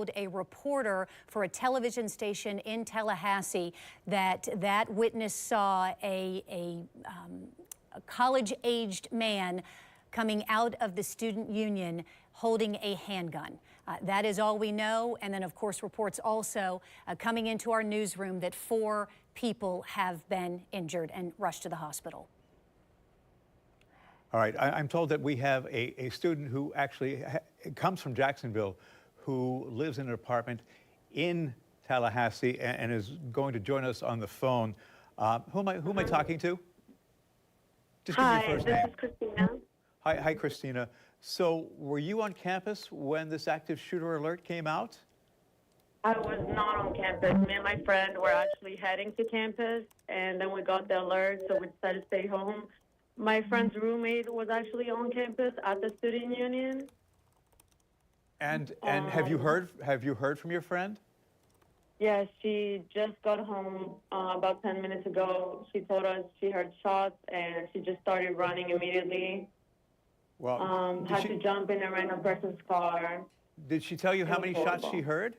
told a reporter for a television station in Tallahassee that witness saw a college-aged man coming out of the student union holding a handgun. That is all we know. And then, of course, reports also coming into our newsroom that 4 people have been injured and rushed to the hospital. All right, I'm told that we have a student who actually comes from Jacksonville, who lives in an apartment in Tallahassee and is going to join us on the phone. Who am I talking to? Just give me your first name. This is Christina. Hi, Christina. So, were you on campus when this active shooter alert came out? I was not on campus. Me and my friend were actually heading to campus, and then we got the alert, so we decided to stay home. My friend's roommate was actually on campus at the student union. And have you heard from your friend? Yes, she just got home about 10 minutes ago. She told us she heard shots, and she just started running immediately. Well, had to jump in a random person's car. Did she tell you how many shots she heard?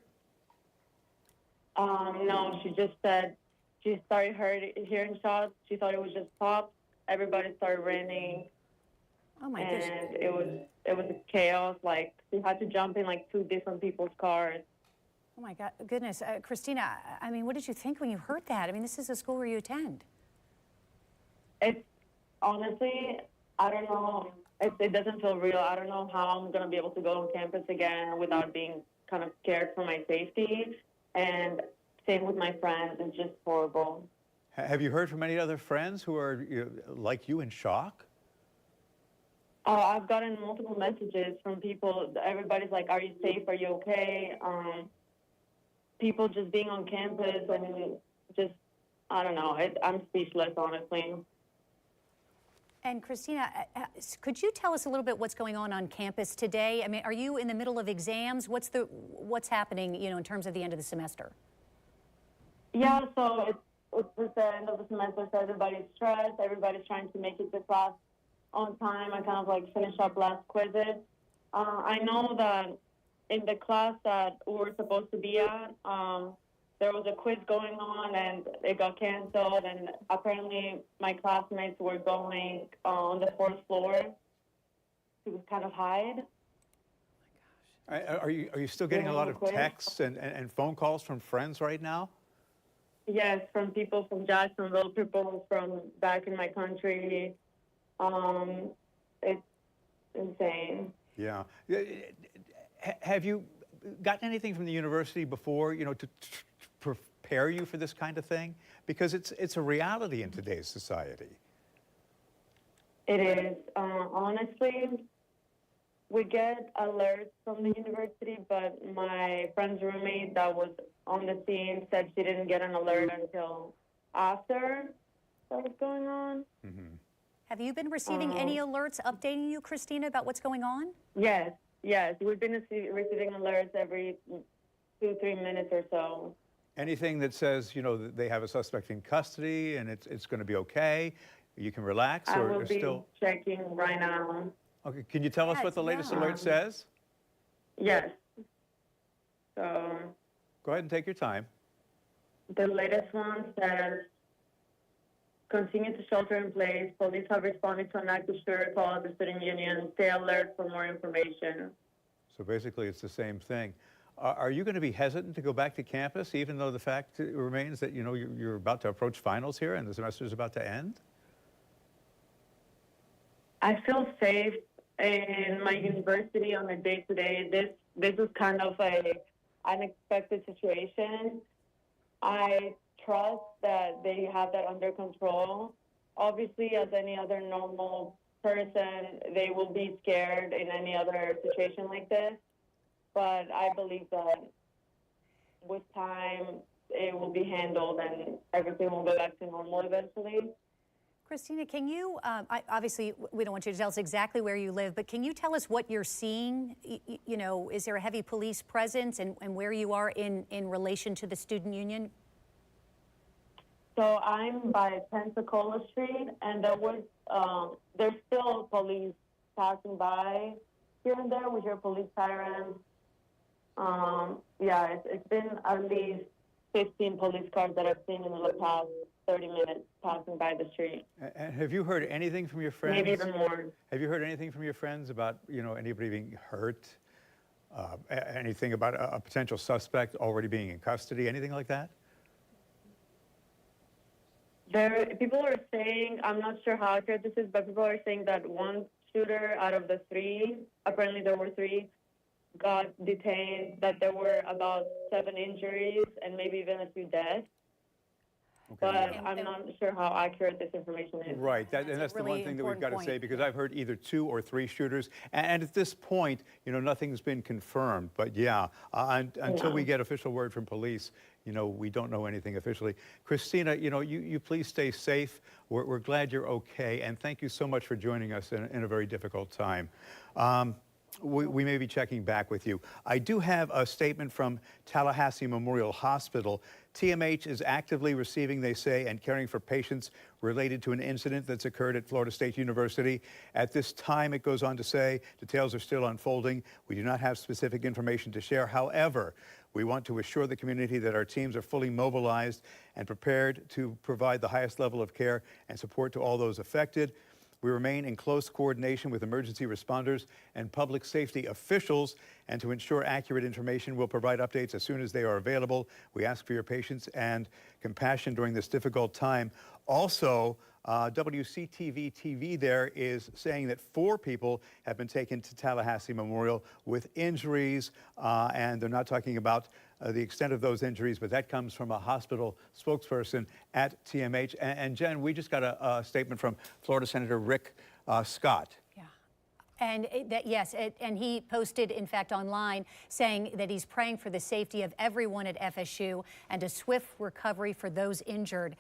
No, she just said she started hearing shots. She thought it was just pops. Everybody started running. Oh my goodness! And it was a chaos. Like, she had to jump in like 2 different people's cars. Oh my goodness, Christina. I mean, what did you think when you heard that? I mean, this is a school where you attend. It's honestly, I don't know. It doesn't feel real. I don't know how I'm going to be able to go on campus again without being kind of scared for my safety. And same with my friends. It's just horrible. Have you heard from any other friends who are like you in shock? I've gotten multiple messages from people. Everybody's like, are you safe? Are you okay? People just being on campus and just, I don't know. I'm speechless, honestly. And Christina, could you tell us a little bit what's going on campus today? I mean, are you in the middle of exams? What's happening, in terms of the end of the semester? Yeah, so it's the end of the semester, so everybody's stressed. Everybody's trying to make it to class on time. I kind of like finish up last quizzes. I know that in the class that we were supposed to be at, there was a quiz going on and it got canceled, and apparently my classmates were going on the 4th floor to kind of hide. Oh my gosh. Are you still getting a lot of texts and phone calls from friends right now? Yes, from people from Jacksonville, people from back in my country. It's insane. Yeah. Have you gotten anything from the university before, to prepare you for this kind of thing? Because it's a reality in today's society. It is. Honestly, we get alerts from the university, but my friend's roommate that was on the scene said she didn't get an alert until after that was going on. Mm-hmm. Have you been receiving any alerts updating you, Christina, about what's going on? Yes. We've been receiving alerts every 2-3 minutes or so. Anything that says, that they have a suspect in custody and it's going to be okay, you can relax, I or will be still checking right now. Okay, can you tell us what the latest alert says? Yes. So go ahead and take your time. The latest one says, continue to shelter in place. Police have responded to an active shooter call at the student union. Stay alert for more information. So basically it's the same thing. Are you going to be hesitant to go back to campus, even though the fact remains that, you're about to approach finals here and the semester is about to end? I feel safe in my university on a day-to-day. This is kind of an unexpected situation. I trust that they have that under control. Obviously, as any other normal person, they will be scared in any other situation like this. But I believe that with time, it will be handled and everything will go back to normal eventually. Christina, can you, obviously, we don't want you to tell us exactly where you live, but can you tell us what you're seeing? Is there a heavy police presence and where you are in relation to the student union? So I'm by Pensacola Street, and there's still police passing by here and there. We hear police sirens. yeah, it's been at least 15 police cars that I've seen in the past 30 minutes passing by the street. And have you heard anything from your friends? Maybe even more. Have you heard anything from your friends about, anybody being hurt? Anything about a potential suspect already being in custody? Anything like that? People are saying, I'm not sure how accurate this is, but people are saying that one shooter out of the three, apparently there were three, got detained, that there were about 7 injuries and maybe even a few deaths. Okay, But I'm not sure how accurate this information is. right, and that's the really one thing that we've important got to say, point. because I've heard either 2 or 3 shooters, and at this point, nothing's been confirmed. But yeah, until we get official word from police, we don't know anything officially. Christina, you please stay safe. We're glad you're okay, and thank you so much for joining us in a very difficult time. We may be checking back with you. I do have a statement from Tallahassee Memorial Hospital. TMH is actively receiving, they say, and caring for patients related to an incident that's occurred at Florida State University. At this time, it goes on to say, details are still unfolding. We do not have specific information to share. However, we want to assure the community that our teams are fully mobilized and prepared to provide the highest level of care and support to all those affected. We remain in close coordination with emergency responders and public safety officials, and to ensure accurate information, we'll provide updates as soon as they are available. We ask for your patience and compassion during this difficult time. Also, WCTV TV there is saying that 4 people have been taken to Tallahassee Memorial with injuries, and they're not talking about the extent of those injuries, but that comes from a hospital spokesperson at TMH. And Jen, we just got a statement from Florida Senator Rick Scott. Yeah. And and he posted, in fact, online saying that he's praying for the safety of everyone at FSU and a swift recovery for those injured.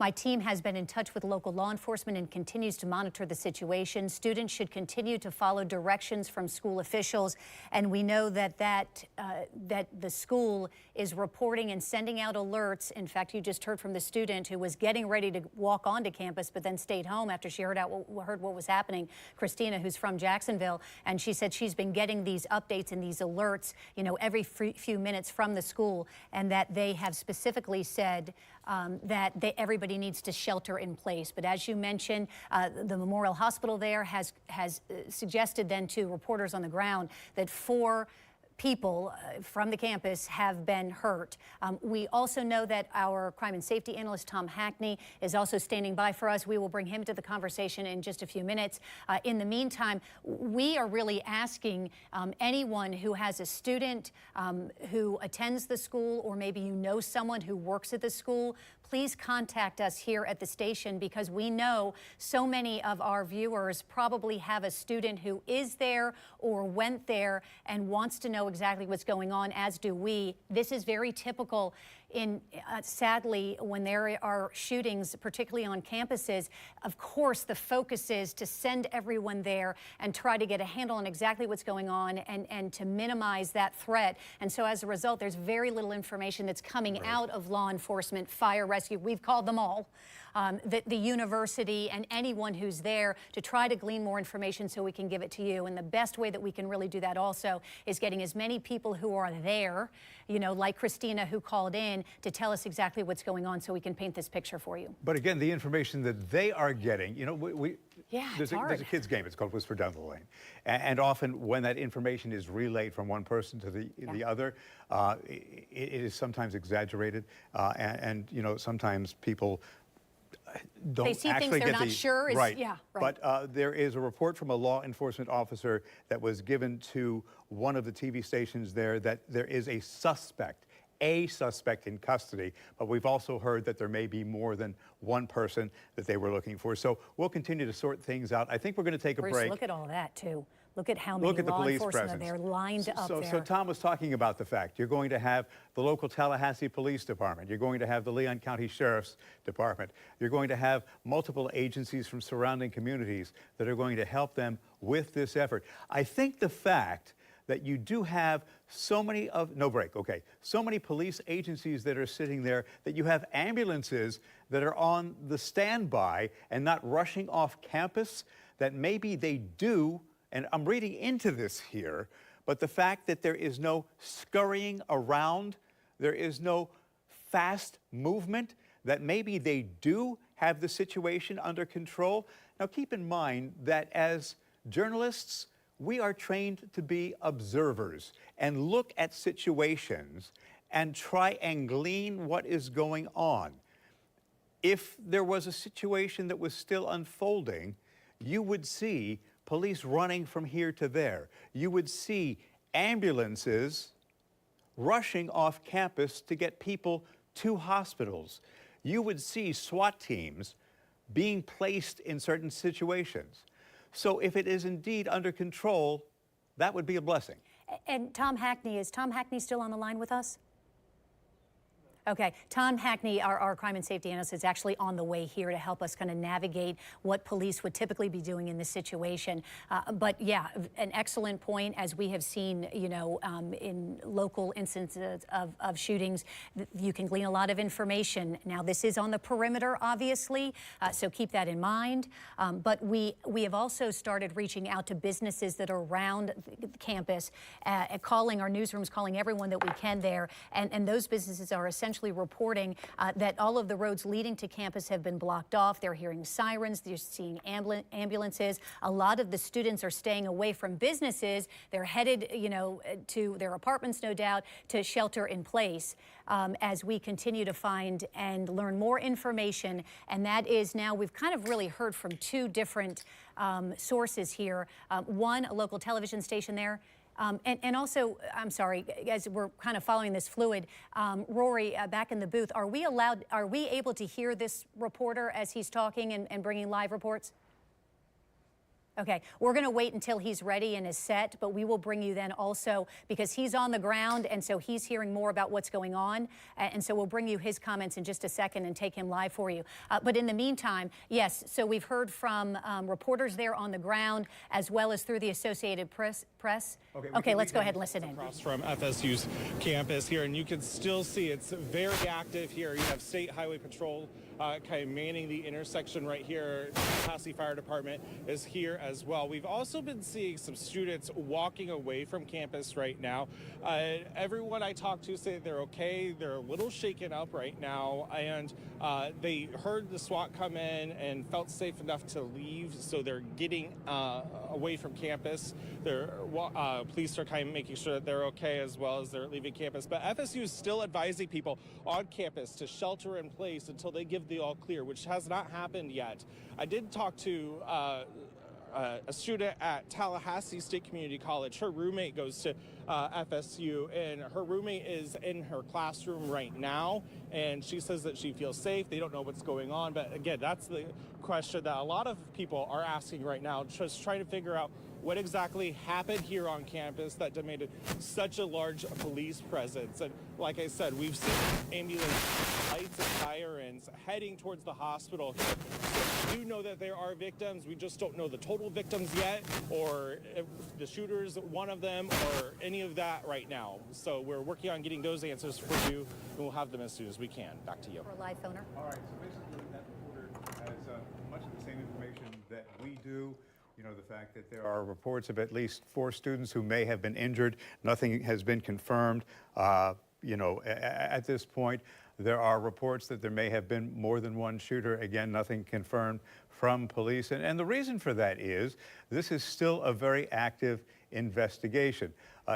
My team has been in touch with local law enforcement and continues to monitor the situation. Students should continue to follow directions from school officials, and we know that the school is reporting and sending out alerts. In fact, you just heard from the student who was getting ready to walk onto campus, but then stayed home after she heard what was happening. Christina, who's from Jacksonville, and she said she's been getting these updates and these alerts, every few minutes from the school, and that they have specifically said that everybody needs to shelter in place. But as you mentioned, the Memorial Hospital there has suggested then to reporters on the ground that 4 people from the campus have been hurt. We also know that our crime and safety analyst, Tom Hackney, is also standing by for us. We will bring him to the conversation in just a few minutes. In the meantime, we are really asking anyone who has a student who attends the school, or maybe someone who works at the school, please contact us here at the station, because we know so many of our viewers probably have a student who is there or went there and wants to know exactly what's going on, as do we. This is very typical sadly, when there are shootings, particularly on campuses. Of course, the focus is to send everyone there and try to get a handle on exactly what's going on and to minimize that threat. And so as a result, there's very little information that's coming out of law enforcement, fire rescue. We've called them all. The university and anyone who's there to try to glean more information so we can give it to you. And the best way that we can really do that also is getting as many people who are there, like Christina, who called in, to tell us exactly what's going on so we can paint this picture for you. But again, the information that they are getting, there's a kids game. It's called Whisper Down the Lane. And often when that information is relayed from one person to the other, it is sometimes exaggerated. And sometimes people don't they see actually things they're get not sure is, right. Yeah, right. But there is a report from a law enforcement officer that was given to one of the TV stations there that there is a suspect in custody, but we've also heard that there may be more than one person that they were looking for. So we'll continue to sort things out. I think we're going to take a Bruce, break. Look at all that too. Look at how many Look at the law police enforcement presence. are there lined up there. So Tom was talking about the fact you're going to have the local Tallahassee Police Department. You're going to have the Leon County Sheriff's Department. You're going to have multiple agencies from surrounding communities that are going to help them with this effort. I think the fact that you do have so many so many police agencies that are sitting there, that you have ambulances that are on the standby and not rushing off campus, that maybe they do, and I'm reading into this here, But the fact that there is no scurrying around, there is no fast movement, that maybe they do have the situation under control. Now keep in mind that as journalists, we are trained to be observers and look at situations and try and glean what is going on. If there was a situation that was still unfolding, you would see police running from here to there. You would see ambulances rushing off campus to get people to hospitals. You would see SWAT teams being placed in certain situations. So if it is indeed under control, that would be a blessing. And Tom Hackney, is Tom Hackney still on the line with us? Okay, Tom Hackney, our crime and safety analyst, is actually on the way here to help us kind of navigate what police would typically be doing in this situation. But yeah, an excellent point. As we have seen, you know, in local instances of shootings, you can glean a lot of information. Now, this is on the perimeter, obviously, so keep that in mind. But we have also started reaching out to businesses that are around the campus, calling our newsrooms, calling everyone that we can there, and those businesses are essentially reporting that all of the roads leading to campus have been blocked off. They're hearing sirens, they're seeing ambulances. A lot of the students are staying away from businesses. They're headed, you know, to their apartments, no doubt, to shelter in place as we continue to find and learn more information. And that is now, we've kind of really heard from two different sources here. One, a local television station there. And also, I'm sorry, as we're kind of following this fluid, Rory, back in the booth, are we able to hear this reporter as he's talking and bringing live reports? Okay, we're going to wait until he's ready and is set, but we will bring you then also, because he's on the ground, and so he's hearing more about what's going on, and so we'll bring you his comments in just a second and take him live for you. But in the meantime, yes, so we've heard from reporters there on the ground, as well as through the Associated Press. Okay, let's go ahead and listen in. Across from FSU's campus here, and you can still see it's very active here. You have State Highway Patrol kind of manning the intersection right here. Tallahassee Fire Department is here as well. We've also been seeing some students walking away from campus right now. Everyone I talked to say they're okay. They're a little shaken up right now, and they heard the SWAT come in and felt safe enough to leave, so they're getting away from campus. Police are kind of making sure that they're okay as well as they're leaving campus. But FSU is still advising people on campus to shelter in place until they give the all clear, which has not happened yet. I did talk to a student at Tallahassee State Community College. Her roommate goes to FSU, and her roommate is in her classroom right now, and she says that she feels safe. They don't know what's going on, but again, that's the question that a lot of people are asking right now, just trying to figure out what exactly happened here on campus that demanded such a large police presence. And like I said, we've seen ambulance lights and sirens heading towards the hospital here. So we do know that there are victims. We just don't know the total victims yet, or if the shooter's one of them, or any of that right now. So we're working on getting those answers for you, and we'll have them as soon as we can. Back to you. For a live phoner. All right, so basically that reporter has much of the same information that we do. You know, the fact that there are reports of at least 4 students who may have been injured. Nothing has been confirmed. You know, at this point, there are reports that there may have been more than one shooter. Again, nothing confirmed from police. And the reason for that is this is still a very active investigation.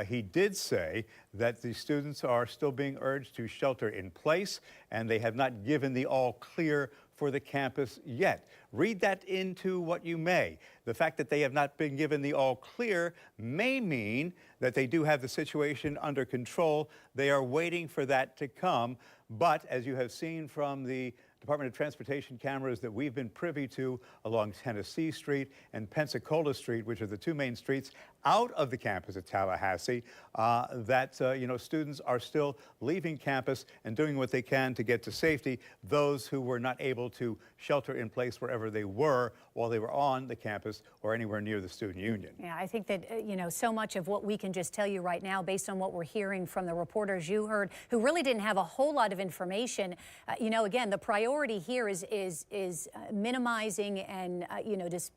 He did say that the students are still being urged to shelter in place, and they have not given the all clear for the campus yet. Read that into what you may. The fact that they have not been given the all clear may mean that they do have the situation under control. They are waiting for that to come. But as you have seen from the Department of Transportation cameras that we've been privy to along Tennessee Street and Pensacola Street, which are the 2 main streets out of the campus at Tallahassee, you know, students are still leaving campus and doing what they can to get to safety. Those who were not able to shelter in place wherever they were while they were on the campus or anywhere near the student union. Yeah, I think that, you know, so much of what we can just tell you right now, based on what we're hearing from the reporters you heard, who really didn't have a whole lot of information, you know, again, the priority here is minimizing and, you know, just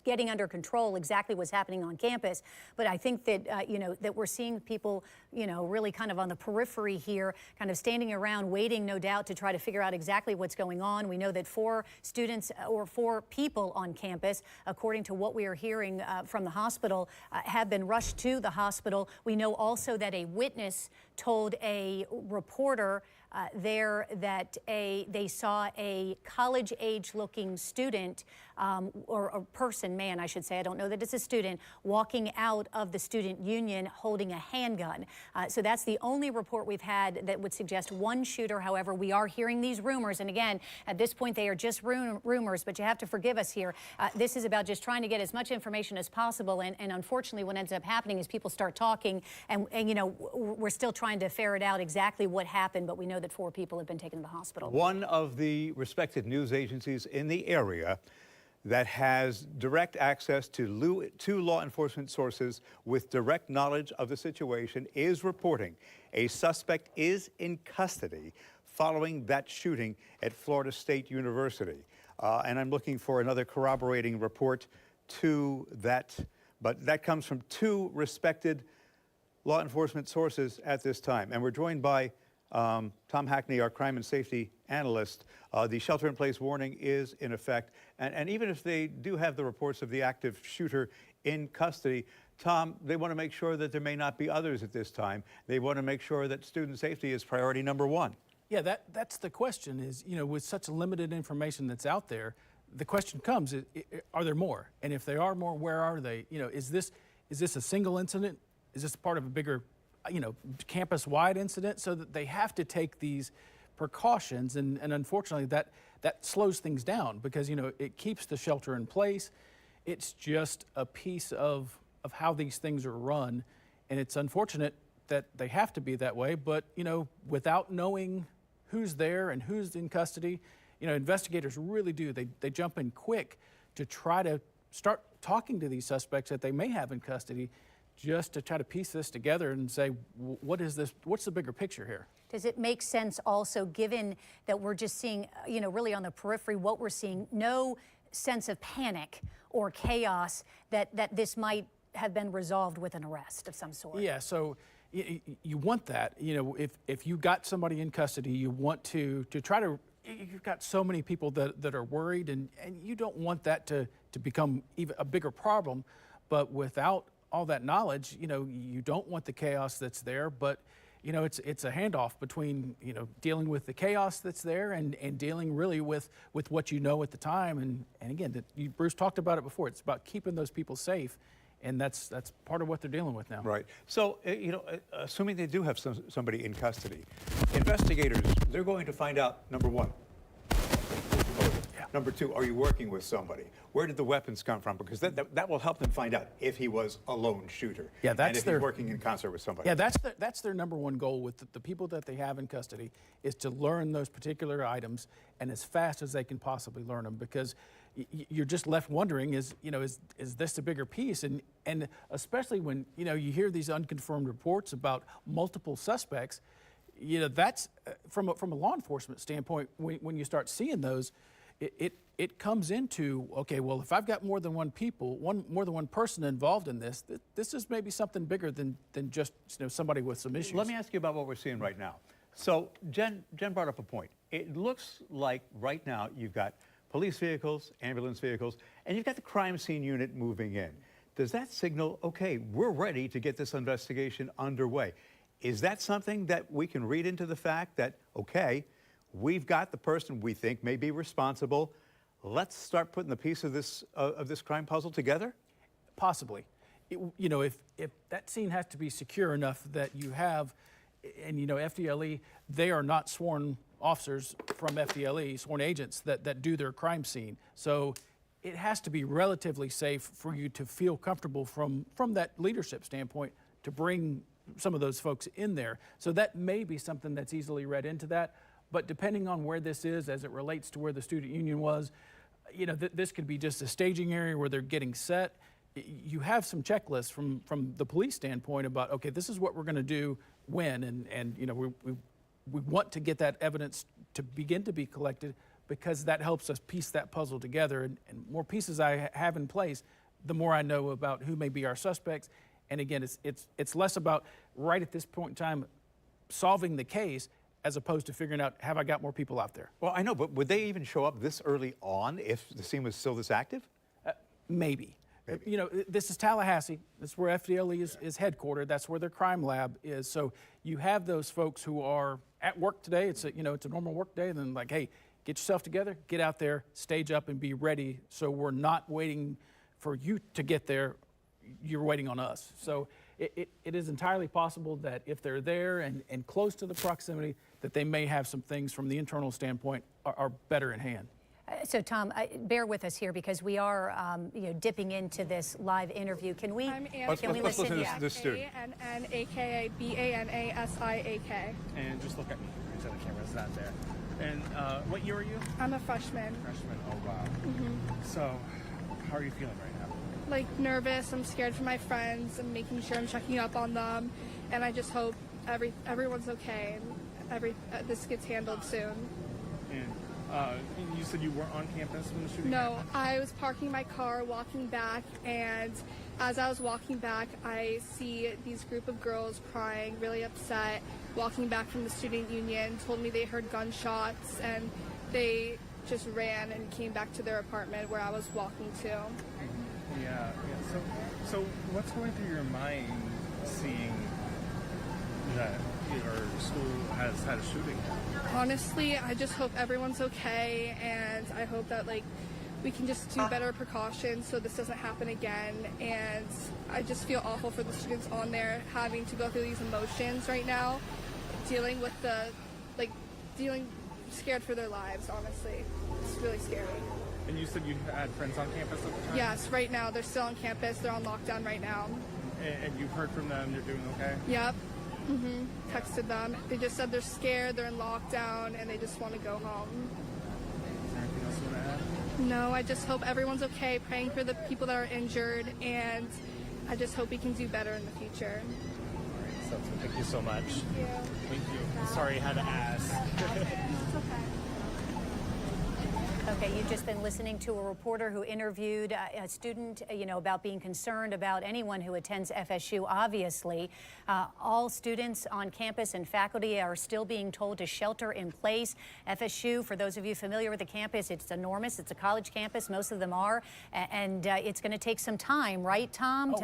getting under control exactly what's happening on campus. But I think that, you know, that we're seeing people, you know, really kind of on the periphery here, kind of standing around waiting, no doubt, to try to figure out exactly what's going on. We know that 4 students or 4 people on campus, according to what we are hearing from the hospital, have been rushed to the hospital. We know also that a witness told a reporter there that they saw a college-age looking student or a person, man, I should say, I don't know that it's a student, walking out of the student union holding a handgun. So that's the only report we've had that would suggest one shooter. However, we are hearing these rumors, and again, at this point, they are just rumors, but you have to forgive us here. This is about just trying to get as much information as possible, and unfortunately, what ends up happening is people start talking, and you know, we're still trying to ferret out exactly what happened, but we know that 4 people have been taken to the hospital. One of the respected news agencies in the area that has direct access to 2 law enforcement sources with direct knowledge of the situation is reporting a suspect is in custody following that shooting at Florida State University. And I'm looking for another corroborating report to that, but that comes from 2 respected law enforcement sources at this time. And we're joined by Tom Hackney, our crime and safety analyst. The shelter-in-place warning is in effect. And even if they do have the reports of the active shooter in custody, Tom, they want to make sure that there may not be others at this time. They want to make sure that student safety is priority number 1. Yeah, that's the question is, you know, with such limited information that's out there, the question comes, are there more? And if there are more, where are they? You know, is this a single incident? Is this part of a bigger, you know, campus-wide incident? So that they have to take these precautions, and unfortunately that slows things down because, you know, it keeps the shelter in place. It's just a piece of how these things are run, and it's unfortunate that they have to be that way, but, you know, without knowing who's there and who's in custody, you know, investigators really do. They jump in quick to try to start talking to these suspects that they may have in custody, just to try to piece this together and say, what is this? What's the bigger picture here? Does it make sense also, given that we're just seeing, you know, really on the periphery, what we're seeing, no sense of panic or chaos, that this might have been resolved with an arrest of some sort? Yeah, so you want that. You know, if you got somebody in custody, you want to try to, you've got so many people that are worried, and you don't want that to become even a bigger problem. But without all that knowledge, you know, you don't want the chaos that's there, but, you know, it's a handoff between, you know, dealing with the chaos that's there and dealing really with what you know at the time. And again, Bruce talked about it before. It's about keeping those people safe, and that's part of what they're dealing with now. Right. So, you know, assuming they do have somebody in custody, investigators, they're going to find out, number 1. Number 2, are you working with somebody? Where did the weapons come from? Because that will help them find out if he was a lone shooter. Yeah, that's and if he's working in concert with somebody. Yeah, that's their number 1 goal with the people that they have in custody, is to learn those particular items and as fast as they can possibly learn them, because you're just left wondering, is this a bigger piece? And especially when, you know, you hear these unconfirmed reports about multiple suspects, you know, that's from a law enforcement standpoint, when you start seeing those, it comes into, okay, well, if I've got more than one person involved in this, this is maybe something bigger than just, you know, somebody with some issues. Let me ask you about what we're seeing right now. So Jen brought up a point. It looks like right now you've got police vehicles, ambulance vehicles, and you've got the crime scene unit moving in. Does that signal, okay, we're ready to get this investigation underway? Is that something that we can read into the fact that, okay, we've got the person we think may be responsible, let's start putting the piece of this crime puzzle together? Possibly. You know, if that scene has to be secure enough that you have, and, you know, FDLE, they are not sworn officers from FDLE, sworn agents that do their crime scene. So it has to be relatively safe for you to feel comfortable from that leadership standpoint to bring some of those folks in there. So that may be something that's easily read into that. But depending on where this is as it relates to where the student union was, you know, this could be just a staging area where they're getting set. You have some checklists from the police standpoint about, okay, this is what we're going to do when, and you know, we want to get that evidence to begin to be collected because that helps us piece that puzzle together. And more pieces I have in place, the more I know about who may be our suspects. And again, it's less about right at this point in time solving the case as opposed to figuring out, have I got more people out there? Well, I know, but would they even show up this early on if the scene was still this active? Maybe. You know, this is Tallahassee. This is where FDLE is headquartered. That's where their crime lab is. So you have those folks who are at work today. It's a normal work day. And then like, hey, get yourself together, get out there, stage up and be ready. So we're not waiting for you to get there. You're waiting on us. So it is entirely possible that if they're there and close to the proximity, that they may have some things from the internal standpoint are better in hand. So, Tom, bear with us here because we are, dipping into this live interview. Can we? Let's listen to this student. ANN, BANASIAK. And just look at me. So the camera's not there. And what year are you? I'm a freshman. Freshman. Oh wow. So, how are you feeling right now? Like nervous. I'm scared for my friends. I'm making sure I'm checking up on them, and I just hope everyone's okay and this gets handled soon. And you said you weren't on campus when the shooting No, happened? I was parking my car, walking back, and as I was walking back, I see these group of girls crying, really upset, walking back from the student union, told me they heard gunshots, and they just ran and came back to their apartment where I was walking to. Yeah. So what's going through your mind seeing that your school has had a shooting? Honestly, I just hope everyone's okay, and I hope that we can just do better precautions so this doesn't happen again. And I just feel awful for the students on there having to go through these emotions right now, dealing with scared for their lives, honestly. It's really scary. And you said you had friends on campus at the time? Yes, right now. They're still on campus. They're on lockdown right now. And you've heard from them, they're doing okay? Yep. Texted them. They just said they're scared, they're in lockdown, and they just want to go home. Is there anything else you want to add? No, I just hope everyone's okay, praying for the people that are injured, and I just hope we can do better in the future. All right, so thank you so much. Thank you. Thank you. Sorry I had to ask. It's okay. Okay, you've just been listening to a reporter who interviewed a student, about being concerned about anyone who attends FSU. Obviously, all students on campus and faculty are still being told to shelter in place. FSU, for those of you familiar with the campus, it's enormous. It's a college campus. Most of them are, and it's going to take some time, right, Tom,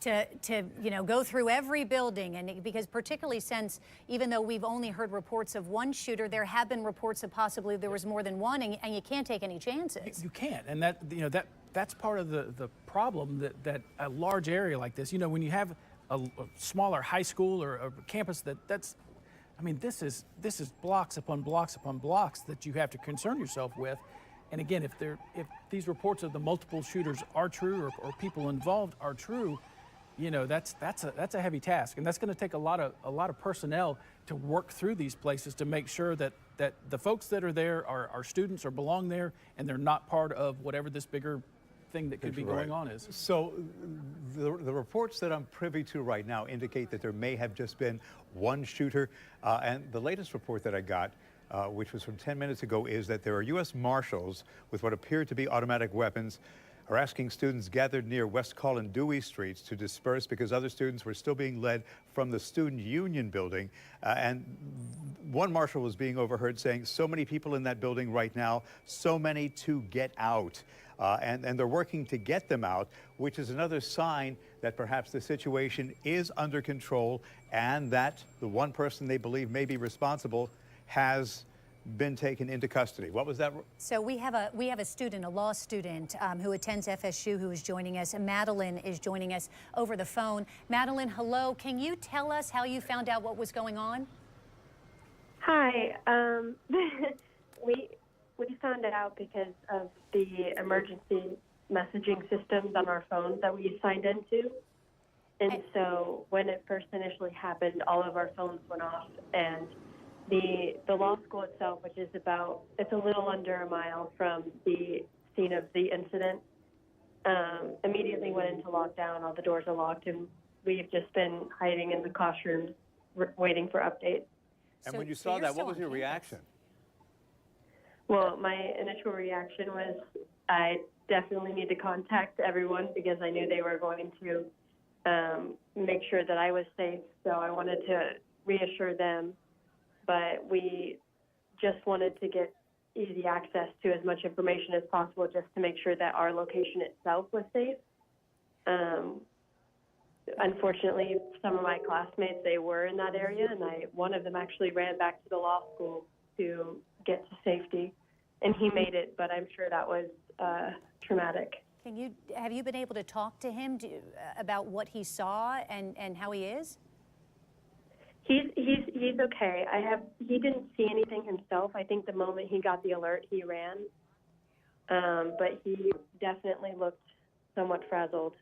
to go through every building, and because particularly since even though we've only heard reports of one shooter, there have been reports of possibly there was more than one, and you can't take any chances. You can't, and that's part of the problem that a large area like this. When you have a smaller high school or a campus this is blocks upon blocks upon blocks that you have to concern yourself with. And again, if these reports of the multiple shooters are true or people involved are true, that's a heavy task, and that's going to take a lot of personnel to work through these places to make sure that the folks that are there are students or belong there, and they're not part of whatever this bigger thing that could be going on is. So the reports that I'm privy to right now indicate that there may have just been one shooter, and the latest report that I got, which was from 10 minutes ago, is that there are U.S. Marshals with what appear to be automatic weapons are asking students gathered near West Call and Dewey Streets to disperse because other students were still being led from the Student Union building. And one marshal was being overheard saying, so many people in that building right now, so many to get out. And they're working to get them out, which is another sign that perhaps the situation is under control and that the one person they believe may be responsible has been taken into custody. What was that? So we have a student, a law student who attends FSU, who is joining us. Madeline is joining us over the phone. Madeline, hello. Can you tell us how you found out what was going on? Hi. We found out because of the emergency messaging systems on our phones that we signed into. And so when it first initially happened, all of our phones went off, and the law school itself, which is it's a little under a mile from the scene of the incident, immediately went into lockdown. All the doors are locked, and we've just been hiding in the classrooms waiting for updates. And when you saw that, what was your reaction? Well, my initial reaction was I definitely need to contact everyone because I knew they were going to make sure that I was safe. So I wanted to reassure them, but we just wanted to get easy access to as much information as possible just to make sure that our location itself was safe. Unfortunately, some of my classmates, they were in that area, and one of them actually ran back to the law school to get to safety, and he made it, but I'm sure that was traumatic. Have you been able to talk to him about what he saw and how he is? He's okay. He didn't see anything himself. I think the moment he got the alert, he ran, but he definitely looked somewhat frazzled.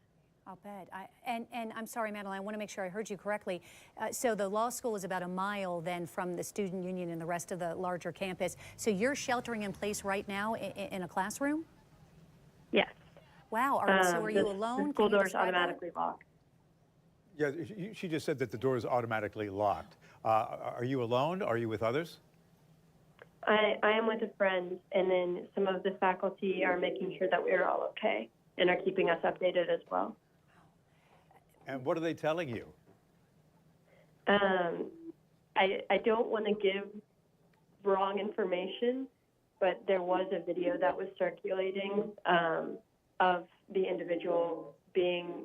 I'll bet. And I'm sorry, Madeline, I want to make sure I heard you correctly. So the law school is about a mile then from the student union and the rest of the larger campus. So you're sheltering in place right now in a classroom? Yes. Wow. So are you alone? The school doors automatically lock. Yeah, she just said that the door is automatically locked. Are you alone? Are you with others? I am with a friend, and then some of the faculty are making sure that we're all okay and are keeping us updated as well. And what are they telling you? I don't want to give wrong information, but there was a video that was circulating of the individual being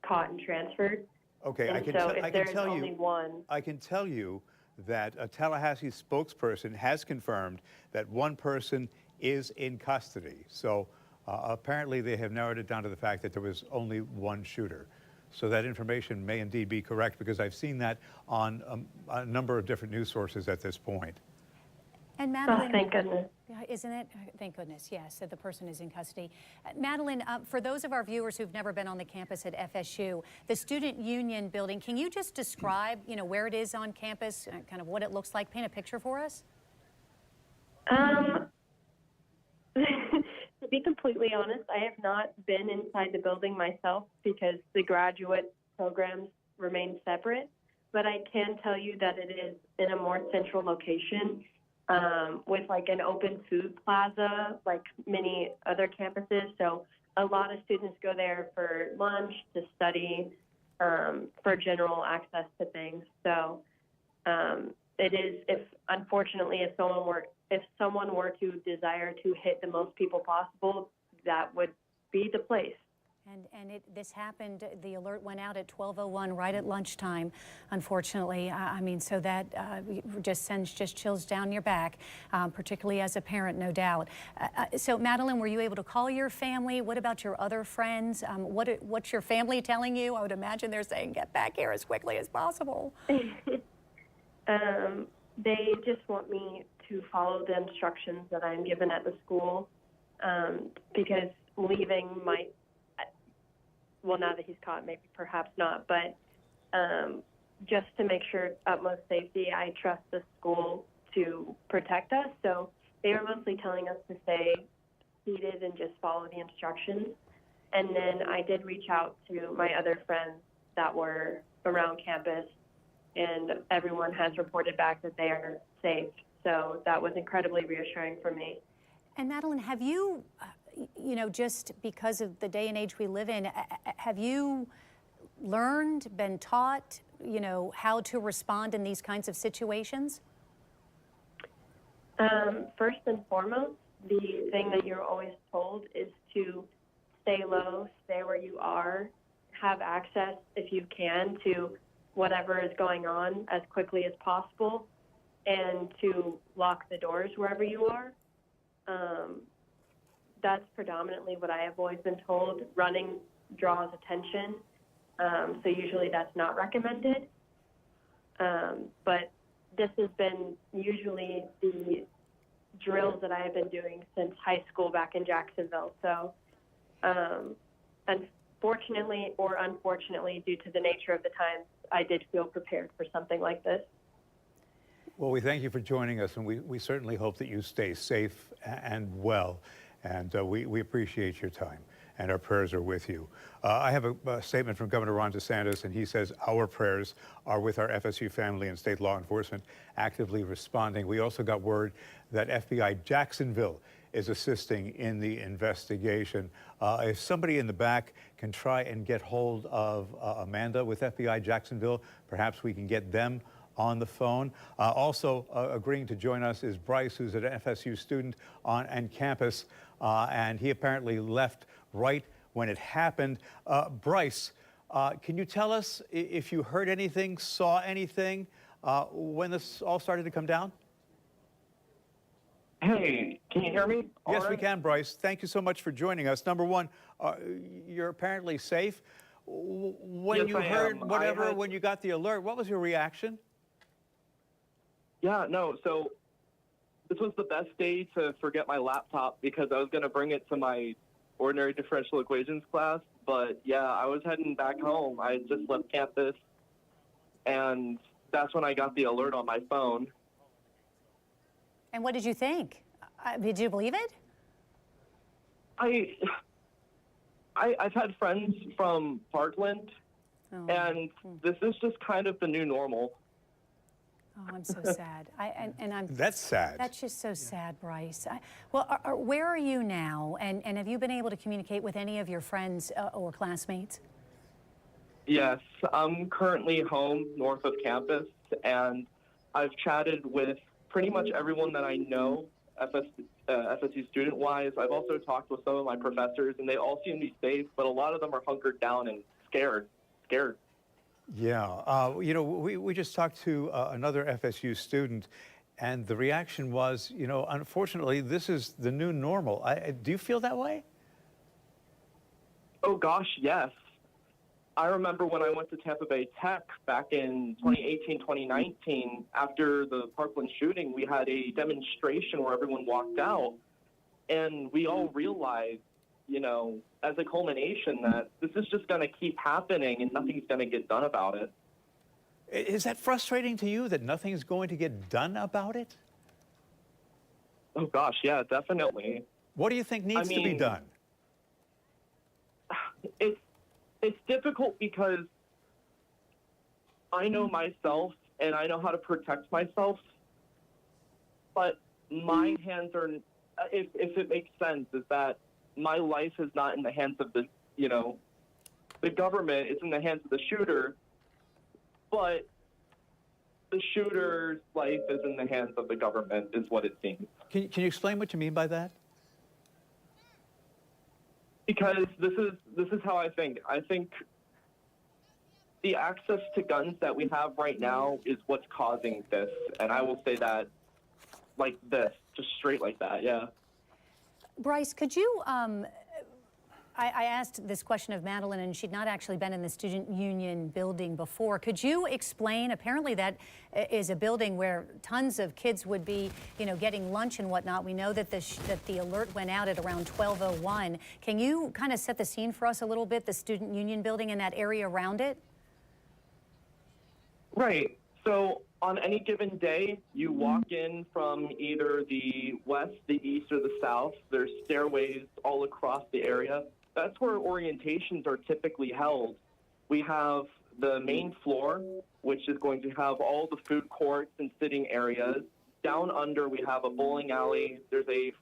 caught and transferred. Okay, and if there's only one. I can tell you that a Tallahassee spokesperson has confirmed that one person is in custody. So apparently they have narrowed it down to the fact that there was only one shooter. So that information may indeed be correct because I've seen that on a number of different news sources at this point. And Madeline, oh, thank goodness. Isn't it? Thank goodness, yes, that the person is in custody. Madeline, for those of our viewers who've never been on the campus at FSU, the Student Union building, can you just describe, where it is on campus, kind of what it looks like? Paint a picture for us. To be completely honest, I have not been inside the building myself because the graduate programs remain separate, but I can tell you that it is in a more central location with like an open food plaza like many other campuses. So a lot of students go there for lunch, to study, for general access to things. So it is, unfortunately, if someone were to desire to hit the most people possible, that would be the place. And this happened, the alert went out at 12:01, right at lunchtime, unfortunately. I mean, so that just sends chills down your back, particularly as a parent, no doubt. So, Madeline, were you able to call your family? What about your other friends? What's your family telling you? I would imagine they're saying, get back here as quickly as possible. They just want me to follow the instructions that I'm given at the school because leaving might, well, now that he's caught, maybe perhaps not, but just to make sure utmost safety, I trust the school to protect us. So they were mostly telling us to stay seated and just follow the instructions. And then I did reach out to my other friends that were around campus, and everyone has reported back that they are safe. So that was incredibly reassuring for me. And Madeline, have you, just because of the day and age we live in, have you learned, been taught, how to respond in these kinds of situations? First and foremost, the thing that you're always told is to stay low, stay where you are, have access, if you can, to whatever is going on as quickly as possible, and to lock the doors wherever you are. That's predominantly what I have always been told. Running draws attention, so usually that's not recommended. But this has been usually the drills that I have been doing since high school back in Jacksonville. So unfortunately or unfortunately, due to the nature of the times, I did feel prepared for something like this. Well, we thank you for joining us, and we certainly hope that you stay safe and well, and we appreciate your time. and our prayers are with you. I have a statement from Governor Ron DeSantis, and he says our prayers are with our FSU family and state law enforcement actively responding. We also got word that FBI Jacksonville is assisting in the investigation. If somebody in the back can try and get hold of Amanda with FBI Jacksonville, perhaps we can get them on the phone. Also agreeing to join us is Bryce, who's an FSU student on campus, and he apparently left right when it happened. Bryce, can you tell us if you heard anything, saw anything when this all started to come down? Hey, can you hear me? Yes, we can, Bryce. Thank you so much for joining us. Number one, you're apparently safe. When Yes, you I heard am. whatever, when you got the alert, what was your reaction? Yeah, no, so this was the best day to forget my laptop because I was going to bring it to my ordinary differential equations class. But yeah, I was heading back home. I had just left campus, and that's when I got the alert on my phone. And what did you think? Did you believe it? I've had friends from Parkland, and this is just kind of the new normal. Oh, I'm so sad. That's sad. That's just so sad, Bryce. Where are you now? And have you been able to communicate with any of your friends or classmates? Yes, I'm currently home north of campus, and I've chatted with pretty much everyone that I know, FSU student-wise. I've also talked with some of my professors, and they all seem to be safe, but a lot of them are hunkered down and scared. Yeah, you know, we just talked to another FSU student, and the reaction was, you know, unfortunately, this is the new normal. Do you feel that way? Oh, gosh, yes. I remember when I went to Tampa Bay Tech back in 2018, 2019, after the Parkland shooting, we had a demonstration where everyone walked out, and we all realized, you know, as a culmination that this is just going to keep happening and nothing's going to get done about it. Is that frustrating to you that nothing's going to get done about it? Oh, gosh, yeah, definitely. What do you think needs to be done? It's difficult because I know myself and I know how to protect myself, but my hands are, if it makes sense, is that my life is not in the hands of the, you know, the government. It's in the hands of the shooter, but the shooter's life is in the hands of the government, is what it seems. Can you explain what you mean by that? Because this is how I think. I think the access to guns that we have right now is what's causing this, and I will say that like this, just straight like that, yeah. Bryce, could you, I asked this question of Madeline, and she'd not actually been in the student union building before. Could you explain, apparently that is a building where tons of kids would be, you know, getting lunch and whatnot. We know that the alert went out at around 12:01. Can you kind of set the scene for us a little bit, the student union building and that area around it? Right. So on any given day, you walk in from either the west, the east, or the south. There's stairways all across the area. That's where orientations are typically held. We have the main floor, which is going to have all the food courts and sitting areas. Down under, we have a bowling alley. There's a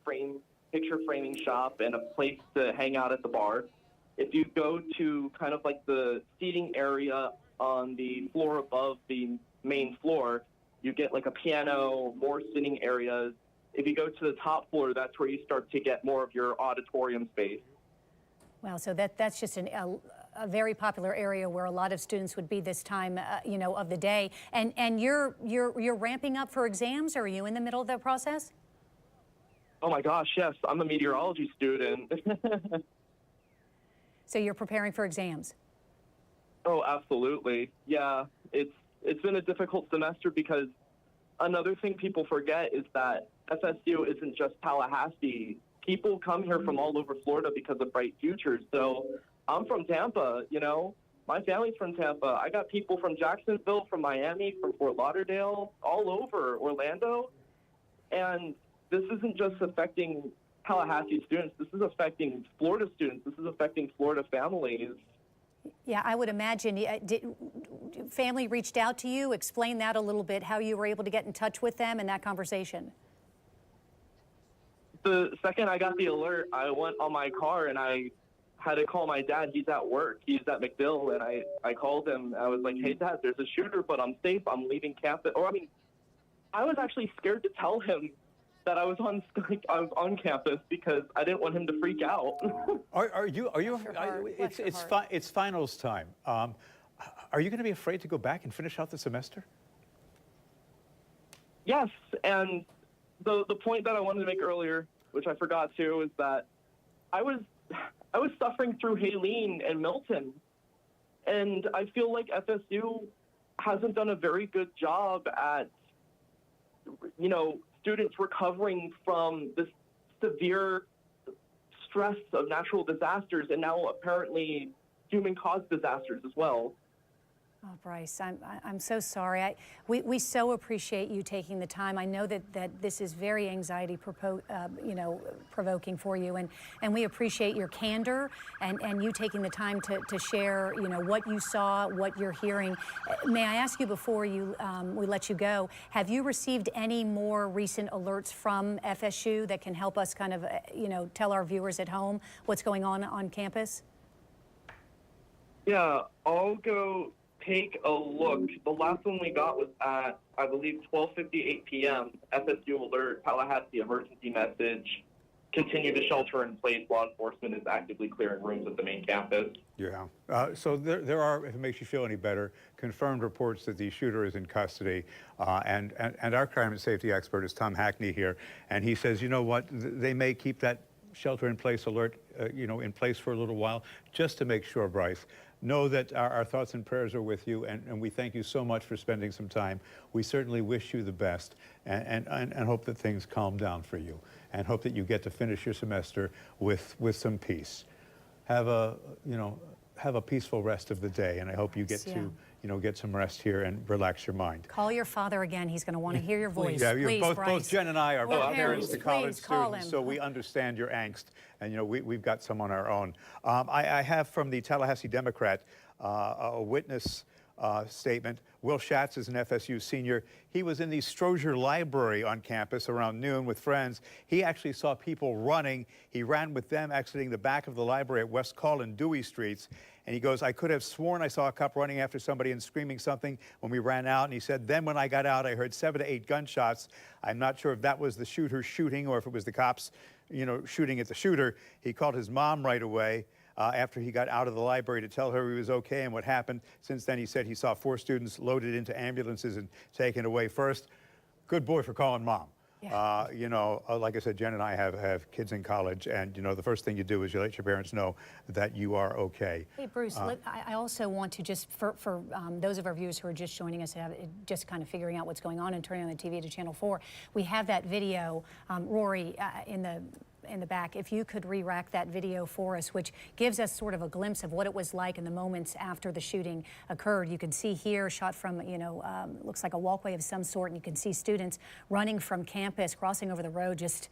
picture framing shop and a place to hang out at the bar. If you go to kind of like the seating area on the floor above the main floor, you get like a piano, more sitting areas. If you go to the top floor, that's where you start to get more of your auditorium space. Wow, so that's just a very popular area where a lot of students would be this time, you know, of the day. And you're ramping up for exams, or are you in the middle of the process? Oh my gosh, yes, I'm a meteorology student. So you're preparing for exams? Oh, absolutely. Yeah, it's been a difficult semester because another thing people forget is that FSU isn't just Tallahassee. People come here from all over Florida because of bright futures. So I'm from Tampa, you know. My family's from Tampa. I got people from Jacksonville, from Miami, from Fort Lauderdale, all over Orlando. And this isn't just affecting Tallahassee students. This is affecting Florida students. This is affecting Florida families. Yeah, I would imagine. Did family reached out to you? Explain that a little bit, how you were able to get in touch with them in that conversation. The second I got the alert, I went on my car and I had to call my dad. He's at work. He's at McDill. And I called him. I was like, hey, Dad, there's a shooter, but I'm safe. I'm leaving campus. I was actually scared to tell him that I was on campus because I didn't want him to freak out. It's finals time. Are you going to be afraid to go back and finish out the semester? Yes, and the point that I wanted to make earlier, which I forgot to, is that I was suffering through Haleen and Milton, and I feel like FSU hasn't done a very good job at, students recovering from this severe stress of natural disasters and now apparently human-caused disasters as well. Oh, Bryce, I'm so sorry. We so appreciate you taking the time. I know that this is very anxiety provoking for you, and we appreciate your candor and you taking the time to share, what you saw, what you're hearing. May I ask you before we let you go, have you received any more recent alerts from FSU that can help us kind of, tell our viewers at home what's going on campus? Yeah, I'll go take a look. The last one we got was at, I believe, 12:58 p.m. FSU alert, Tallahassee emergency message. Continue to shelter in place. Law enforcement is actively clearing rooms at the main campus. Yeah. So there are, if it makes you feel any better, confirmed reports that the shooter is in custody. And our crime and safety expert is Tom Hackney here. And he says, you know what, they may keep that shelter in place alert, in place for a little while, just to make sure, Bryce. Know that our thoughts and prayers are with you, and we thank you so much for spending some time. We certainly wish you the best and hope that things calm down for you, and hope that you get to finish your semester with some peace. Have a peaceful rest of the day, and I hope you get to get some rest here and relax your mind. Call your father again. He's going to want to hear your voice. Yeah, please, both Jen and I are parents to college students, him. so we understand your angst, and we've got some on our own. I have from the Tallahassee Democrat a witness statement. Will Schatz is an FSU senior. He was in the Strozier Library on campus around noon with friends. He actually saw people running. He ran with them exiting the back of the library at West Call and Dewey Streets. And he goes, I could have sworn I saw a cop running after somebody and screaming something when we ran out. And he said, then when I got out, I heard 7 to 8 gunshots. I'm not sure if that was the shooter shooting or if it was the cops, shooting at the shooter. He called his mom right away after he got out of the library to tell her he was okay and what happened. Since then, he said he saw 4 students loaded into ambulances and taken away first. Good boy for calling mom. Yeah. Like I said, Jen and I have kids in college, and the first thing you do is you let your parents know that you are okay. Hey, Bruce, I also want to just, for those of our viewers who are just joining us, just kind of figuring out what's going on and turning on the TV to Channel 4, we have that video, Rory, in the back, if you could re-rack that video for us, which gives us sort of a glimpse of what it was like in the moments after the shooting occurred. You can see here, shot from, looks like a walkway of some sort, and you can see students running from campus, crossing over the road, just,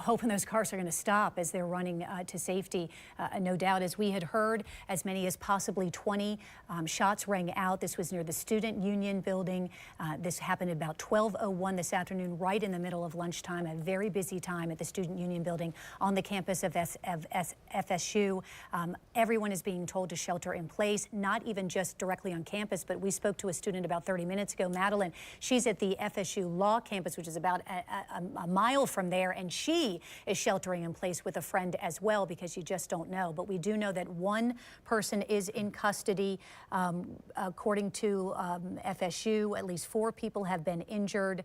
hoping those cars are going to stop as they're running to safety. No doubt, as we had heard, as many as possibly 20 shots rang out. This was near the Student Union building. This happened at about 12:01 this afternoon, right in the middle of lunchtime, a very busy time at the Student Union building on the campus of FSU. Everyone is being told to shelter in place, not even just directly on campus, but we spoke to a student about 30 minutes ago, Madeline. She's at the FSU Law campus, which is about a mile from there, and she is sheltering in place with a friend as well, because you just don't know. But we do know that one person is in custody. According to FSU, at least 4 people have been injured.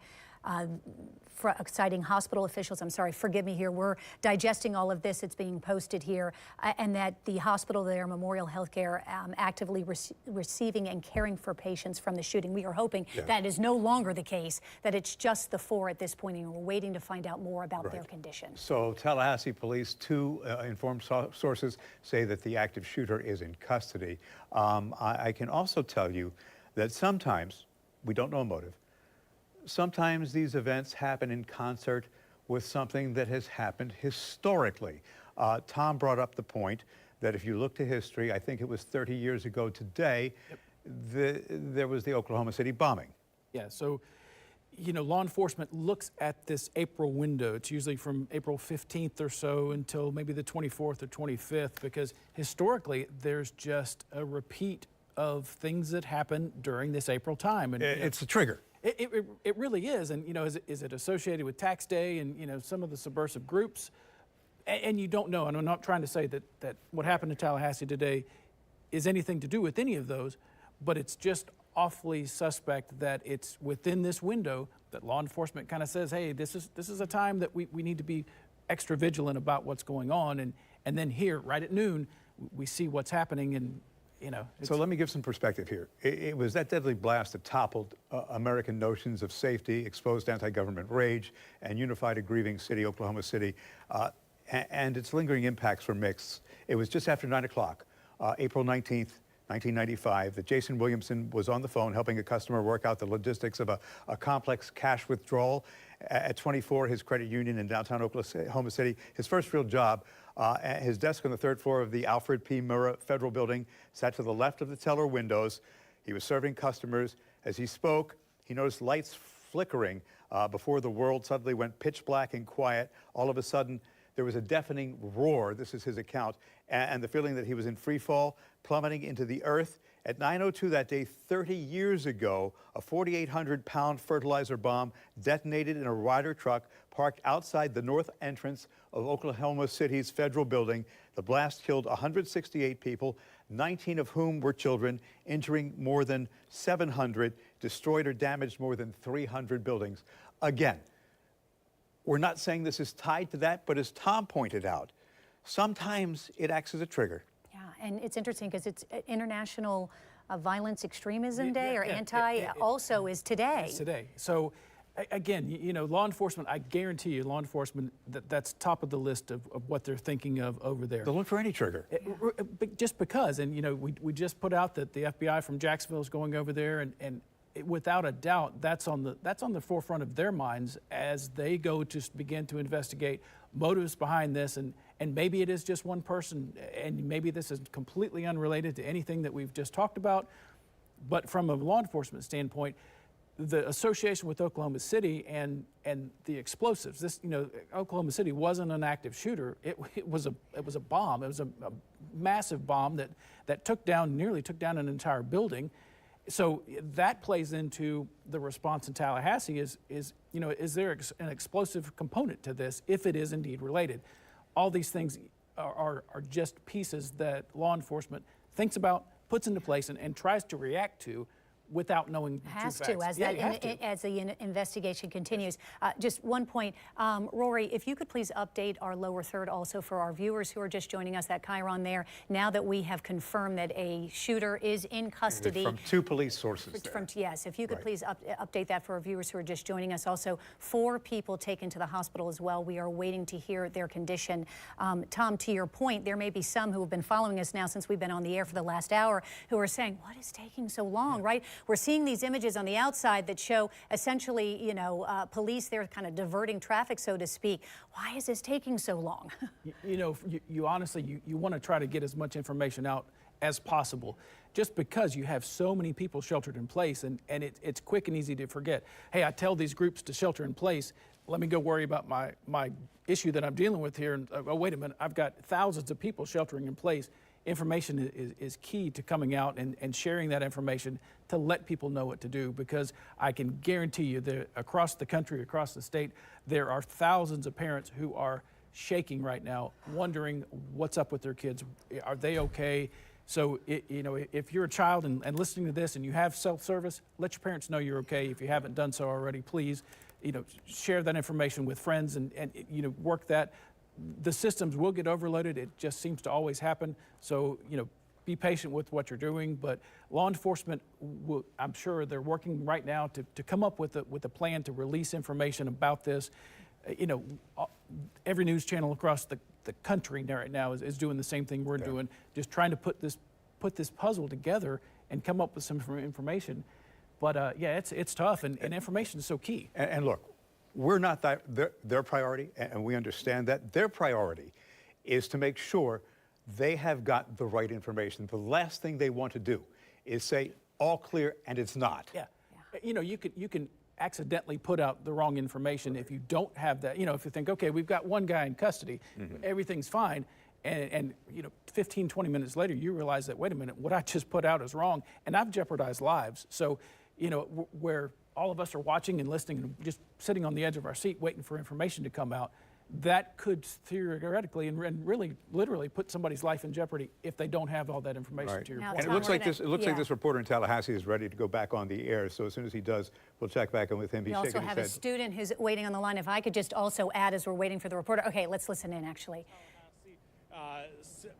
Citing hospital officials, I'm sorry, forgive me here, we're digesting all of this, it's being posted here, and that the hospital there, Memorial Healthcare, actively receiving and caring for patients from the shooting. We are hoping that is no longer the case, that it's just the 4 at this point, and we're waiting to find out more about their condition. So Tallahassee police, 2 informed sources say that the active shooter is in custody. I can also tell you that sometimes, we don't know motive, sometimes these events happen in concert with something that has happened historically. Tom brought up the point that if you look to history, I think it was 30 years ago today, there was the Oklahoma City bombing. Yeah, so, you know, law enforcement looks at this April window. It's usually from April 15th or so until maybe the 24th or 25th, because historically there's just a repeat of things that happen during this April time. And It's a trigger. It really is. And, you know, is it associated with tax day and, you know, some of the subversive groups? And you don't know. And I'm not trying to say that what happened in Tallahassee today is anything to do with any of those, but it's just awfully suspect that it's within this window that law enforcement kind of says, hey, this is a time that we need to be extra vigilant about what's going on. And then here, right at noon, we see what's happening. And, you know. So let me give some perspective here. It was that deadly blast that toppled American notions of safety, exposed anti-government rage, and unified a grieving city, Oklahoma City. And its lingering impacts were mixed. It was just after 9 o'clock, April 19th, 1995, that Jason Williamson was on the phone helping a customer work out the logistics of a complex cash withdrawal. At 24, his credit union in downtown Oklahoma City, his first real job, at his desk on the third floor of the Alfred P. Murrah Federal Building sat to the left of the teller windows. He was serving customers. As he spoke, he noticed lights flickering before the world suddenly went pitch black and quiet. All of a sudden, there was a deafening roar, this is his account, and the feeling that he was in free fall, plummeting into the earth. At 9:02 that day, 30 years ago, a 4,800-pound fertilizer bomb detonated in a Ryder truck parked outside the north entrance of Oklahoma City's federal building. The blast killed 168 people, 19 of whom were children, injuring more than 700, destroyed or damaged more than 300 buildings. Again, we're not saying this is tied to that, but as Tom pointed out, sometimes it acts as a trigger. Yeah, and it's interesting because it's International Violence Extremism Day, or also is today. It's today. So, again, you know, law enforcement, I guarantee you, law enforcement, that's top of the list of what they're thinking of over there. They'll look for any trigger. Just because, and, you know, we just put out that the FBI from Jacksonville is going over there, and without a doubt, that's on the forefront of their minds as they go to begin to investigate motives behind this, and maybe it is just one person, and maybe this is completely unrelated to anything that we've just talked about. But from a law enforcement standpoint, the association with Oklahoma City and the explosives, this, you know, Oklahoma City wasn't an active shooter. It was a bomb. It was a massive bomb that nearly took down an entire building. So that plays into the response in Tallahassee is you know, is there an explosive component to this if it is indeed related? All these things are just pieces that law enforcement thinks about, puts into place, and tries to react to without knowing Has true to, facts. as the investigation continues. Just one point, Rory, if you could please update our lower third also for our viewers who are just joining us, that chyron there, now that we have confirmed that a shooter is in custody. From two police sources there. Yes, if you could please update that for our viewers who are just joining us. Also, 4 people taken to the hospital as well. We are waiting to hear their condition. Tom, to your point, there may be some who have been following us now since we've been on the air for the last hour who are saying, what is taking so long, right? We're seeing these images on the outside that show essentially, you know, police, they're kind of diverting traffic, so to speak. Why is this taking so long? You know, you honestly, you want to try to get as much information out as possible, just because you have so many people sheltered in place, and it's quick and easy to forget. Hey, I tell these groups to shelter in place. Let me go worry about my issue that I'm dealing with here. And oh, wait a minute, I've got thousands of people sheltering in place. Information is key to coming out and sharing that information to let people know what to do, because I can guarantee you that across the country, across the state, there are thousands of parents who are shaking right now, wondering what's up with their kids. Are they okay? So, you know, if you're a child and listening to this and you have self-service, let your parents know you're okay. If you haven't done so already, please, you know, share that information with friends and you know, work that. The systems will get overloaded. It just seems to always happen. So, you know, be patient with what you're doing. But law enforcement, I'm sure they're working right now to come up with a plan to release information about this. You know, every news channel across the country right now is doing the same thing we're doing, just trying to put this puzzle together and come up with some information. But yeah, it's tough, and information is so key. And look, we're not their priority, and we understand that. Their priority is to make sure they have got the right information. The last thing they want to do is say, all clear, and it's not. Yeah. You know, you can accidentally put out the wrong information if you don't have that. You know, if you think, okay, we've got one guy in custody, everything's fine, and you know, 15, 20 minutes later, you realize that, wait a minute, what I just put out is wrong, and I've jeopardized lives. So, you know, where all of us are watching and listening and just sitting on the edge of our seat waiting for information to come out, that could theoretically and really literally put somebody's life in jeopardy if they don't have all that information. Right. To your Now, point. And it looks like Tom, like this reporter in Tallahassee is ready to go back on the air. So as soon as he does, we'll check back in with him. He's We also shaking his have a head. student who's waiting on the line. If I could just also add as we're waiting for the reporter. Okay, let's listen in, actually.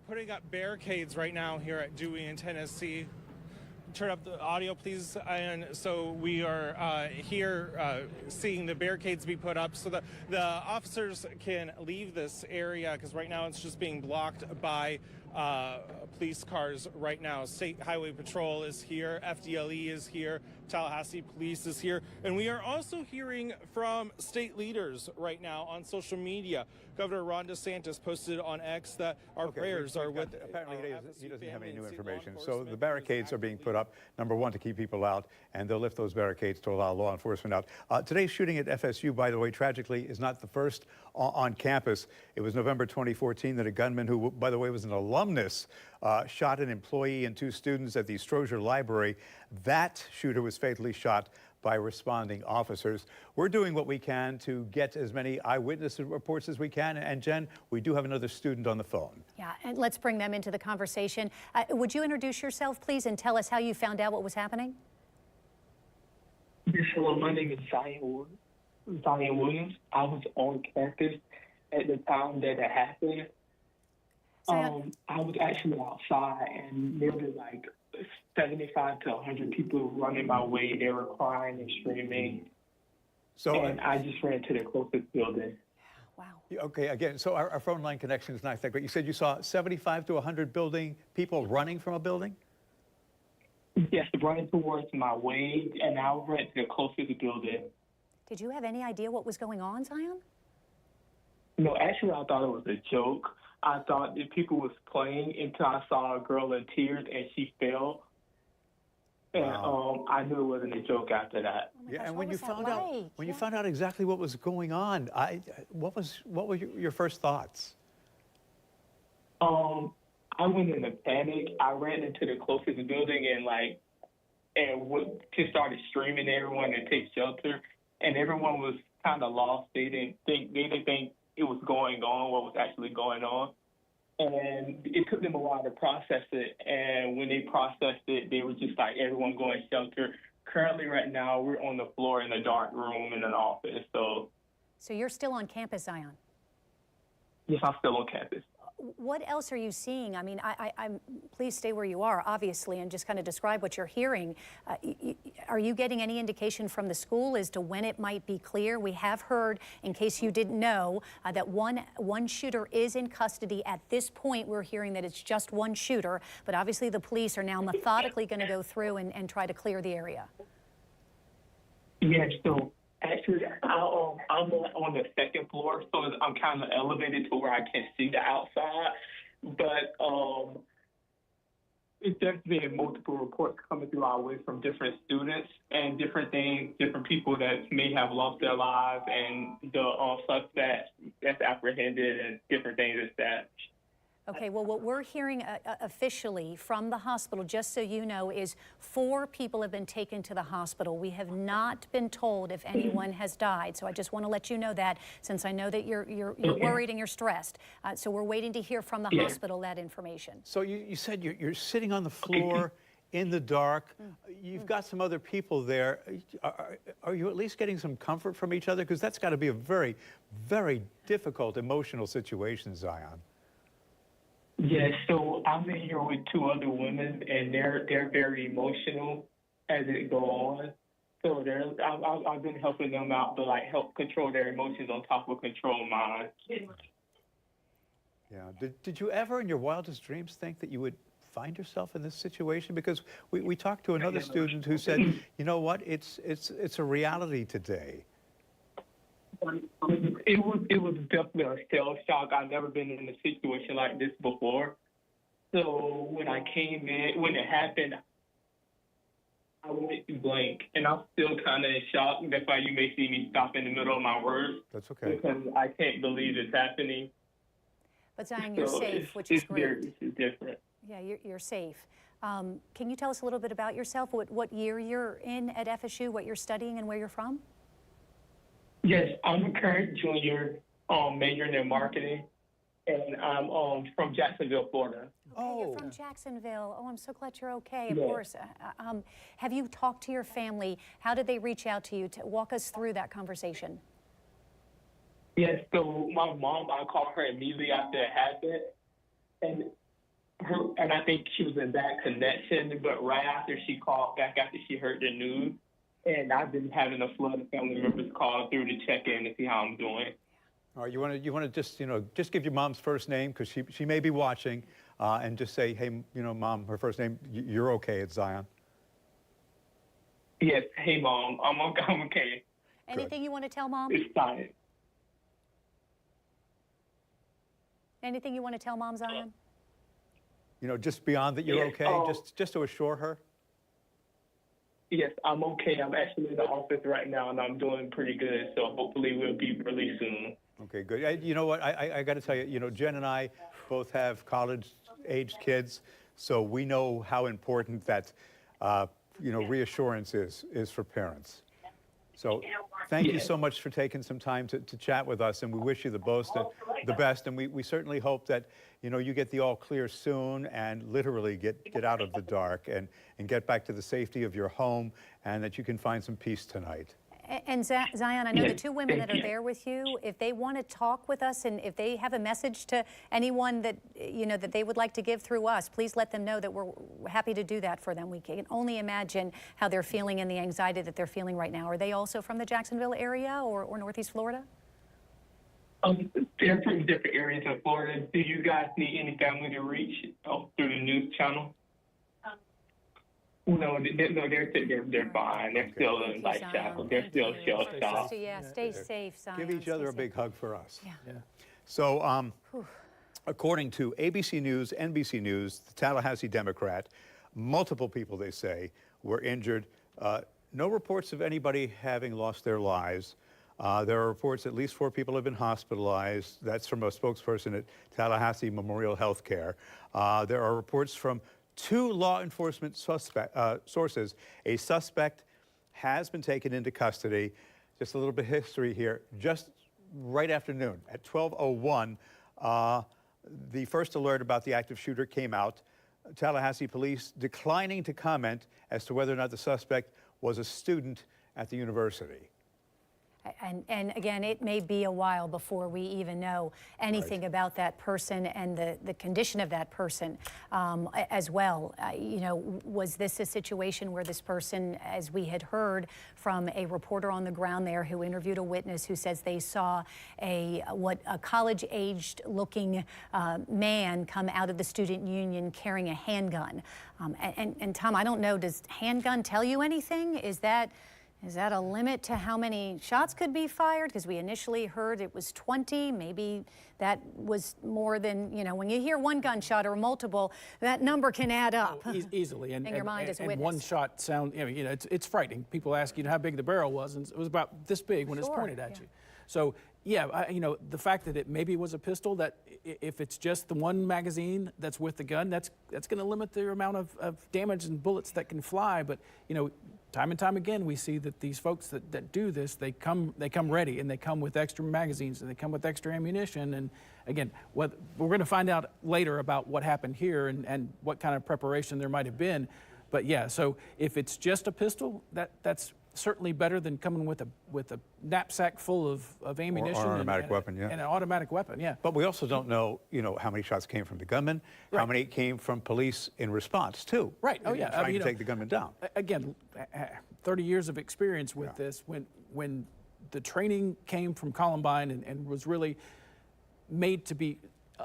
Putting up barricades right now here at Dewey in Tennessee. Turn up the audio, please. And so we are here seeing the barricades be put up so that the officers can leave this area, because right now it's just being blocked by police cars right now. State Highway Patrol is here, FDLE is here, Tallahassee Police is here, and we are also hearing from state leaders right now on social media. Governor Ron DeSantis posted on X that our prayers are with. Apparently he doesn't have any new information. So the enforcement barricades are being put up, number one, to keep people out, and they'll lift those barricades to allow law enforcement out. Today's shooting at FSU, by the way, tragically, is not the first on campus. It was November 2014 that a gunman who, by the way, was an alumnus, shot an employee and 2 students at the Strozier Library. That shooter was fatally shot by responding officers. We're doing what we can to get as many eyewitness reports as we can. And Jen, we do have another student on the phone. Yeah, and let's bring them into the conversation. Would you introduce yourself, please, and tell us how you found out what was happening? Yes, hello, my name is Zion Williams. I was on campus at the time that it happened. I was actually outside, and there was like 75 to 100 people running my way. They were crying and screaming. So, and I just ran to the closest building. Wow. Okay, again, so our phone line connection is not that great. You said you saw 75 to 100 people running from a building? Yes, running towards my way, and I ran to the closest building. Did you have any idea what was going on, Zion? No, actually, I thought it was a joke. I thought that people was playing until I saw a girl in tears and she fell. And Wow. I knew it wasn't a joke after that. Oh my Yeah, gosh, and what when you was that found out like? you found out exactly what was going on, what were your first thoughts? I went in a panic. I ran into the closest building and just started screaming at everyone to take shelter. And everyone was kind of lost. They didn't think it was going on, what was actually going on. And it took them a while to process it. And when they processed it, they were just like, everyone go in shelter. Currently, right now, we're on the floor in a dark room in an office. So you're still on campus, Zion? yes, I'm still on campus. What else are you seeing? I mean, I'm please stay where you are, obviously, and just kind of describe what you're hearing. Are you getting any indication from the school as to when it might be clear? We have heard, in case you didn't know, that one shooter is in custody. At this point, we're hearing that it's just one shooter, but obviously the police are now methodically going to go through and try to clear the area. Yeah, so actually, I'm on the second floor, so I'm kind of elevated to where I can see the outside. But there's been multiple reports coming through our way from different students and different things, different people that may have lost their lives, and the suspect that's apprehended, and different things as that. Okay, well, what we're hearing officially from the hospital, just so you know, is 4 people have been taken to the hospital. We have not been told if anyone has died. So I just want to let you know that, since I know that you're worried and you're stressed. So we're waiting to hear from the hospital that information. So you said you're sitting on the floor in the dark. You've got some other people there. Are you at least getting some comfort from each other? Because that's got to be a very, very difficult emotional situation, Zion. Yeah, so I'm in here with 2 other women, and they're very emotional as it go on. So I've been helping them out to help control their emotions on top of control mine. Yeah. Did you ever in your wildest dreams think that you would find yourself in this situation? Because we talked to another student who said, you know what, it's a reality today. It was definitely a shell shock. I've never been in a situation like this before. So when I came in, when it happened, I went blank, and I'm still kind of in shock. That's why you may see me stop in the middle of my words. That's okay. Because I can't believe it's happening. But Zion, you're So safe, which is great. It's different. Yeah, you're safe. Can you tell us a little bit about yourself? What year you're in at FSU, what you're studying, and where you're from? Yes, I'm a current junior, majoring in marketing, and I'm from Jacksonville, Florida. Okay, you're from Jacksonville. Oh, I'm so glad you're okay. Of Yeah. course. Have you talked to your family? How did they reach out to you? To walk us through that conversation. Yes, so my mom, I called her immediately after it happened, and I think she was in bad connection, but right after she called back after she heard the news, and I've been having a flood of family members call through to check in to see how I'm doing. All right, you want to just give your mom's first name, because she may be watching, and just say, hey, Mom, her first name, you're okay, it's Zion. Yes, hey Mom, I'm okay. Anything you want to tell Mom? It's fine. Anything you want to tell Mom, Zion? Just beyond that you're okay, just to assure her. Yes, I'm okay. I'm actually in the office right now, and I'm doing pretty good. So hopefully we'll be really soon. Okay, good. You know what? I got to tell you, Jen and I both have college-aged kids, so we know how important that, reassurance is for parents. So thank you so much for taking some time to chat with us, and we wish you the best. And we certainly hope that, you get the all clear soon and literally get out of the dark and get back to the safety of your home, and that you can find some peace tonight. And Zion, I know the two women that are there with you, if they want to talk with us and if they have a message to anyone that, that they would like to give through us, please let them know that we're happy to do that for them. We can only imagine how they're feeling and the anxiety that they're feeling right now. Are they also from the Jacksonville area or Northeast Florida? They're from different areas of Florida. Do you guys need any family to reach through the news channel? No, they're fine. They're still in life shackles. They're still shell-shocked. Yeah, stay safe, Zion. Give each other a big hug for us. Yeah. So, according to ABC News, NBC News, the Tallahassee Democrat, multiple people, they say, were injured. No reports of anybody having lost their lives. There are reports at least 4 people have been hospitalized. That's from a spokesperson at Tallahassee Memorial Healthcare. There are reports from 2 law enforcement sources. A suspect has been taken into custody. Just a little bit of history here. Just right after noon, at 12:01, the first alert about the active shooter came out. Tallahassee police declining to comment as to whether or not the suspect was a student at the university. And again, it may be a while before we even know anything about that person and the condition of that person as well. Was this a situation where this person, as we had heard from a reporter on the ground there who interviewed a witness who says they saw a college-aged looking man come out of the student union carrying a handgun. And Tom, I don't know, does handgun tell you anything? Is that a limit to how many shots could be fired? Because we initially heard it was 20. Maybe that was more than, when you hear one gunshot or multiple, that number can add up. Easily. And your mind as a and witness. one shot sound, it's frightening. People ask, how big the barrel was, and it was about this big when it's pointed at you. So, yeah, the fact that it maybe was a pistol, that if it's just the one magazine that's with the gun, that's going to limit the amount of damage and bullets that can fly. But, time and time again, we see that these folks that do this, they come ready, and they come with extra magazines, and they come with extra ammunition. And again, we're going to find out later about what happened here and what kind of preparation there might have been. But yeah, so if it's just a pistol, that's certainly better than coming with a knapsack full of ammunition or an automatic weapon, yeah. And an automatic weapon, yeah. But we also don't know, how many shots came from the gunman, how many came from police in response too. Right. Oh yeah. Trying to take the gunman down. Again, 30 years of experience with this. When the training came from Columbine and was really made to be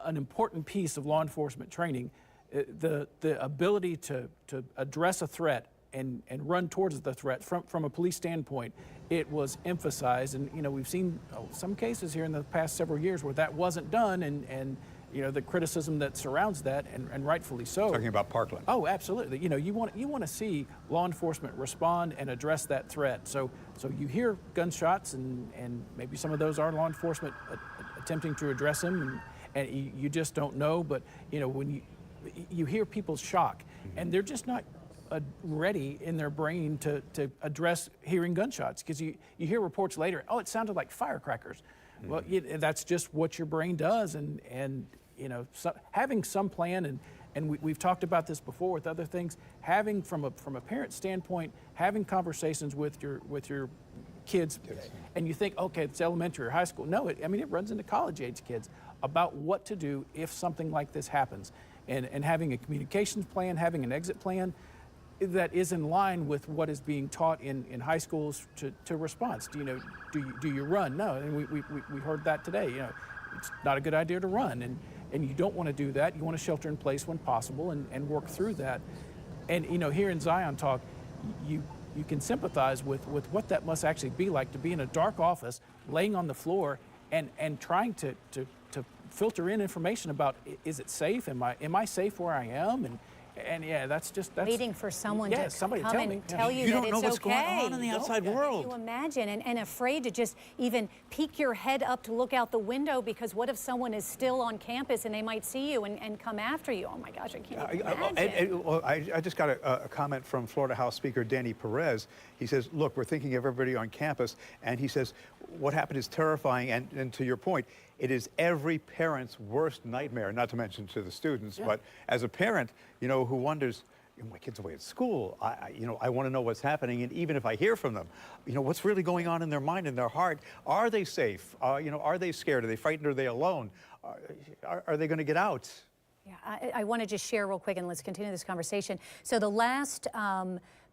an important piece of law enforcement training, the ability to address a threat and run towards the threat. From a police standpoint, it was emphasized, and we've seen some cases here in the past several years where that wasn't done, and the criticism that surrounds that, and rightfully so. Talking about Parkland. Oh, absolutely. You want to see law enforcement respond and address that threat. So you hear gunshots, and maybe some of those are law enforcement attempting to address them, and you just don't know. But when you hear people's shock, and they're just not ready in their brain to address hearing gunshots, because you hear reports later, oh, it sounded like firecrackers. Well, that's just what your brain does, and having some plan, and we've talked about this before with other things, having from a parent standpoint, having conversations with your kids, and you think, okay, it's elementary or high school. No, it runs into college age kids about what to do if something like this happens, and having a communications plan, having an exit plan that is in line with what is being taught in high schools to response. Do you run? No, and we heard that today. It's not a good idea to run, and you don't want to do that. You want to shelter in place when possible and work through that. And here in Zion Talk, you can sympathize with what that must actually be like, to be in a dark office, laying on the floor, and trying to filter in information about, is it safe? Am I safe where I am? And yeah, that's waiting for someone to somebody come tell and me. tell you You that don't it's know what's okay. going on in the outside world. Can you imagine? And afraid to just even peek your head up to look out the window, because what if someone is still on campus and they might see you and come after you? Oh my gosh, I can't even imagine. I just got a comment from Florida House Speaker Danny Perez. He says, look, we're thinking of everybody on campus, and he says, what happened is terrifying, and to your point, it is every parent's worst nightmare, not to mention to the students, but as a parent, who wonders, my kid's away at school, I want to know what's happening, and even if I hear from them, what's really going on in their mind and their heart. Are they safe? Are they scared? Are they frightened? Are they alone? Are they going to get out? Yeah, I want to just share real quick, and let's continue this conversation. So the last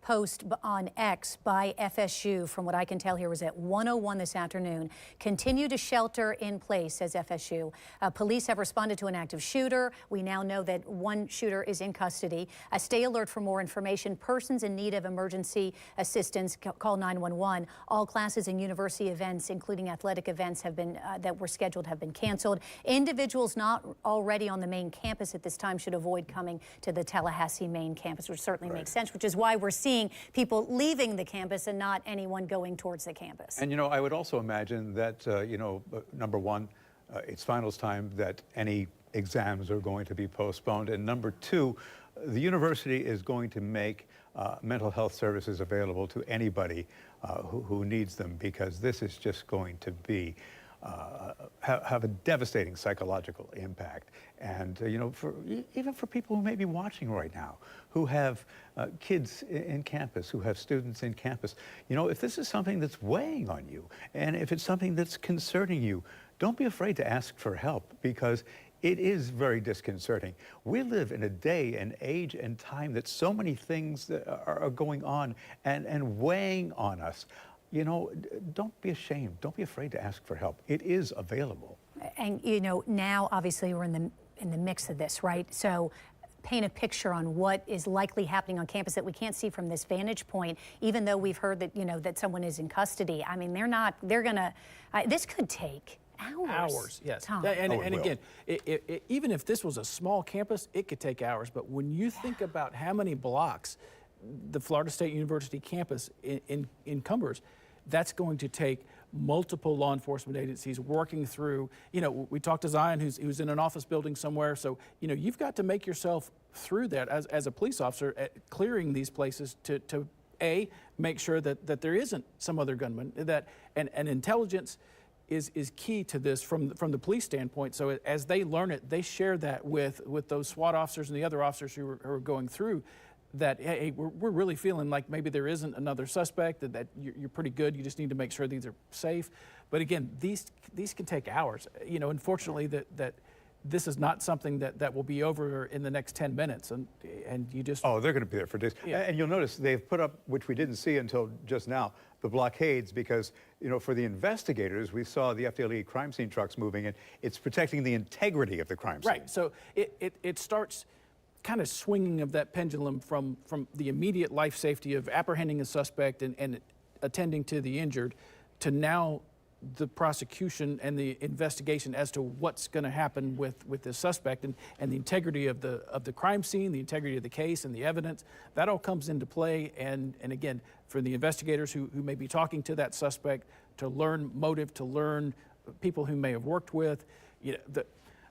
post on X by FSU, from what I can tell here, was at 1:01 this afternoon. Continue to shelter in place, says FSU. Police have responded to an active shooter. We now know that one shooter is in custody. Stay alert for more information. Persons in need of emergency assistance, call 911. All classes and university events, including athletic events, have been that were scheduled, have been canceled. Individuals not already on the main campus at this time should avoid coming to the Tallahassee main campus, which certainly makes sense, which is why we're seeing people leaving the campus and not anyone going towards the campus. And I would also imagine that number one, it's finals time, that any exams are going to be postponed, and number two, the university is going to make mental health services available to anybody who needs them, because this is just going to be have a devastating psychological impact. And even for people who may be watching right now, who have kids in campus, who have students in campus, if this is something that's weighing on you, and if it's something that's concerning you, don't be afraid to ask for help, because it is very disconcerting. We live in a day and age and time that so many things are going on and weighing on us. Don't be ashamed. Don't be afraid to ask for help. It is available. And now obviously we're in the mix of this, right? So paint a picture on what is likely happening on campus that we can't see from this vantage point, even though we've heard that that someone is in custody. I mean, this could take hours. Yes. Tom. And again, even if this was a small campus, it could take hours. But when you think about how many blocks the Florida State University campus encumbers, that's going to take multiple law enforcement agencies working through. We talked to Zion, who's in an office building somewhere. So, you've got to make yourself through that as a police officer, at clearing these places to make sure that there isn't some other gunman. And intelligence is key to this from the police standpoint. So as they learn it, they share that with those SWAT officers and the other officers who are going through. That, hey, we're really feeling like maybe there isn't another suspect, that you're pretty good. You just need to make sure these are safe. But again, these can take hours. Unfortunately, that this is not something that will be over in the next 10 minutes. And you just... Oh, they're going to be there for days. Yeah. And you'll notice they've put up, which we didn't see until just now, the blockades, because, for the investigators, we saw the FDLE crime scene trucks moving, and it's protecting the integrity of the crime scene. Right. So it starts... kind of swinging of that pendulum from the immediate life safety of apprehending a suspect and attending to the injured to now the prosecution and the investigation as to what's going to happen with the suspect and the integrity of the crime scene, the integrity of the case and the evidence. That all comes into play. And again, for the investigators who may be talking to that suspect to learn motive, to learn people who may have worked with,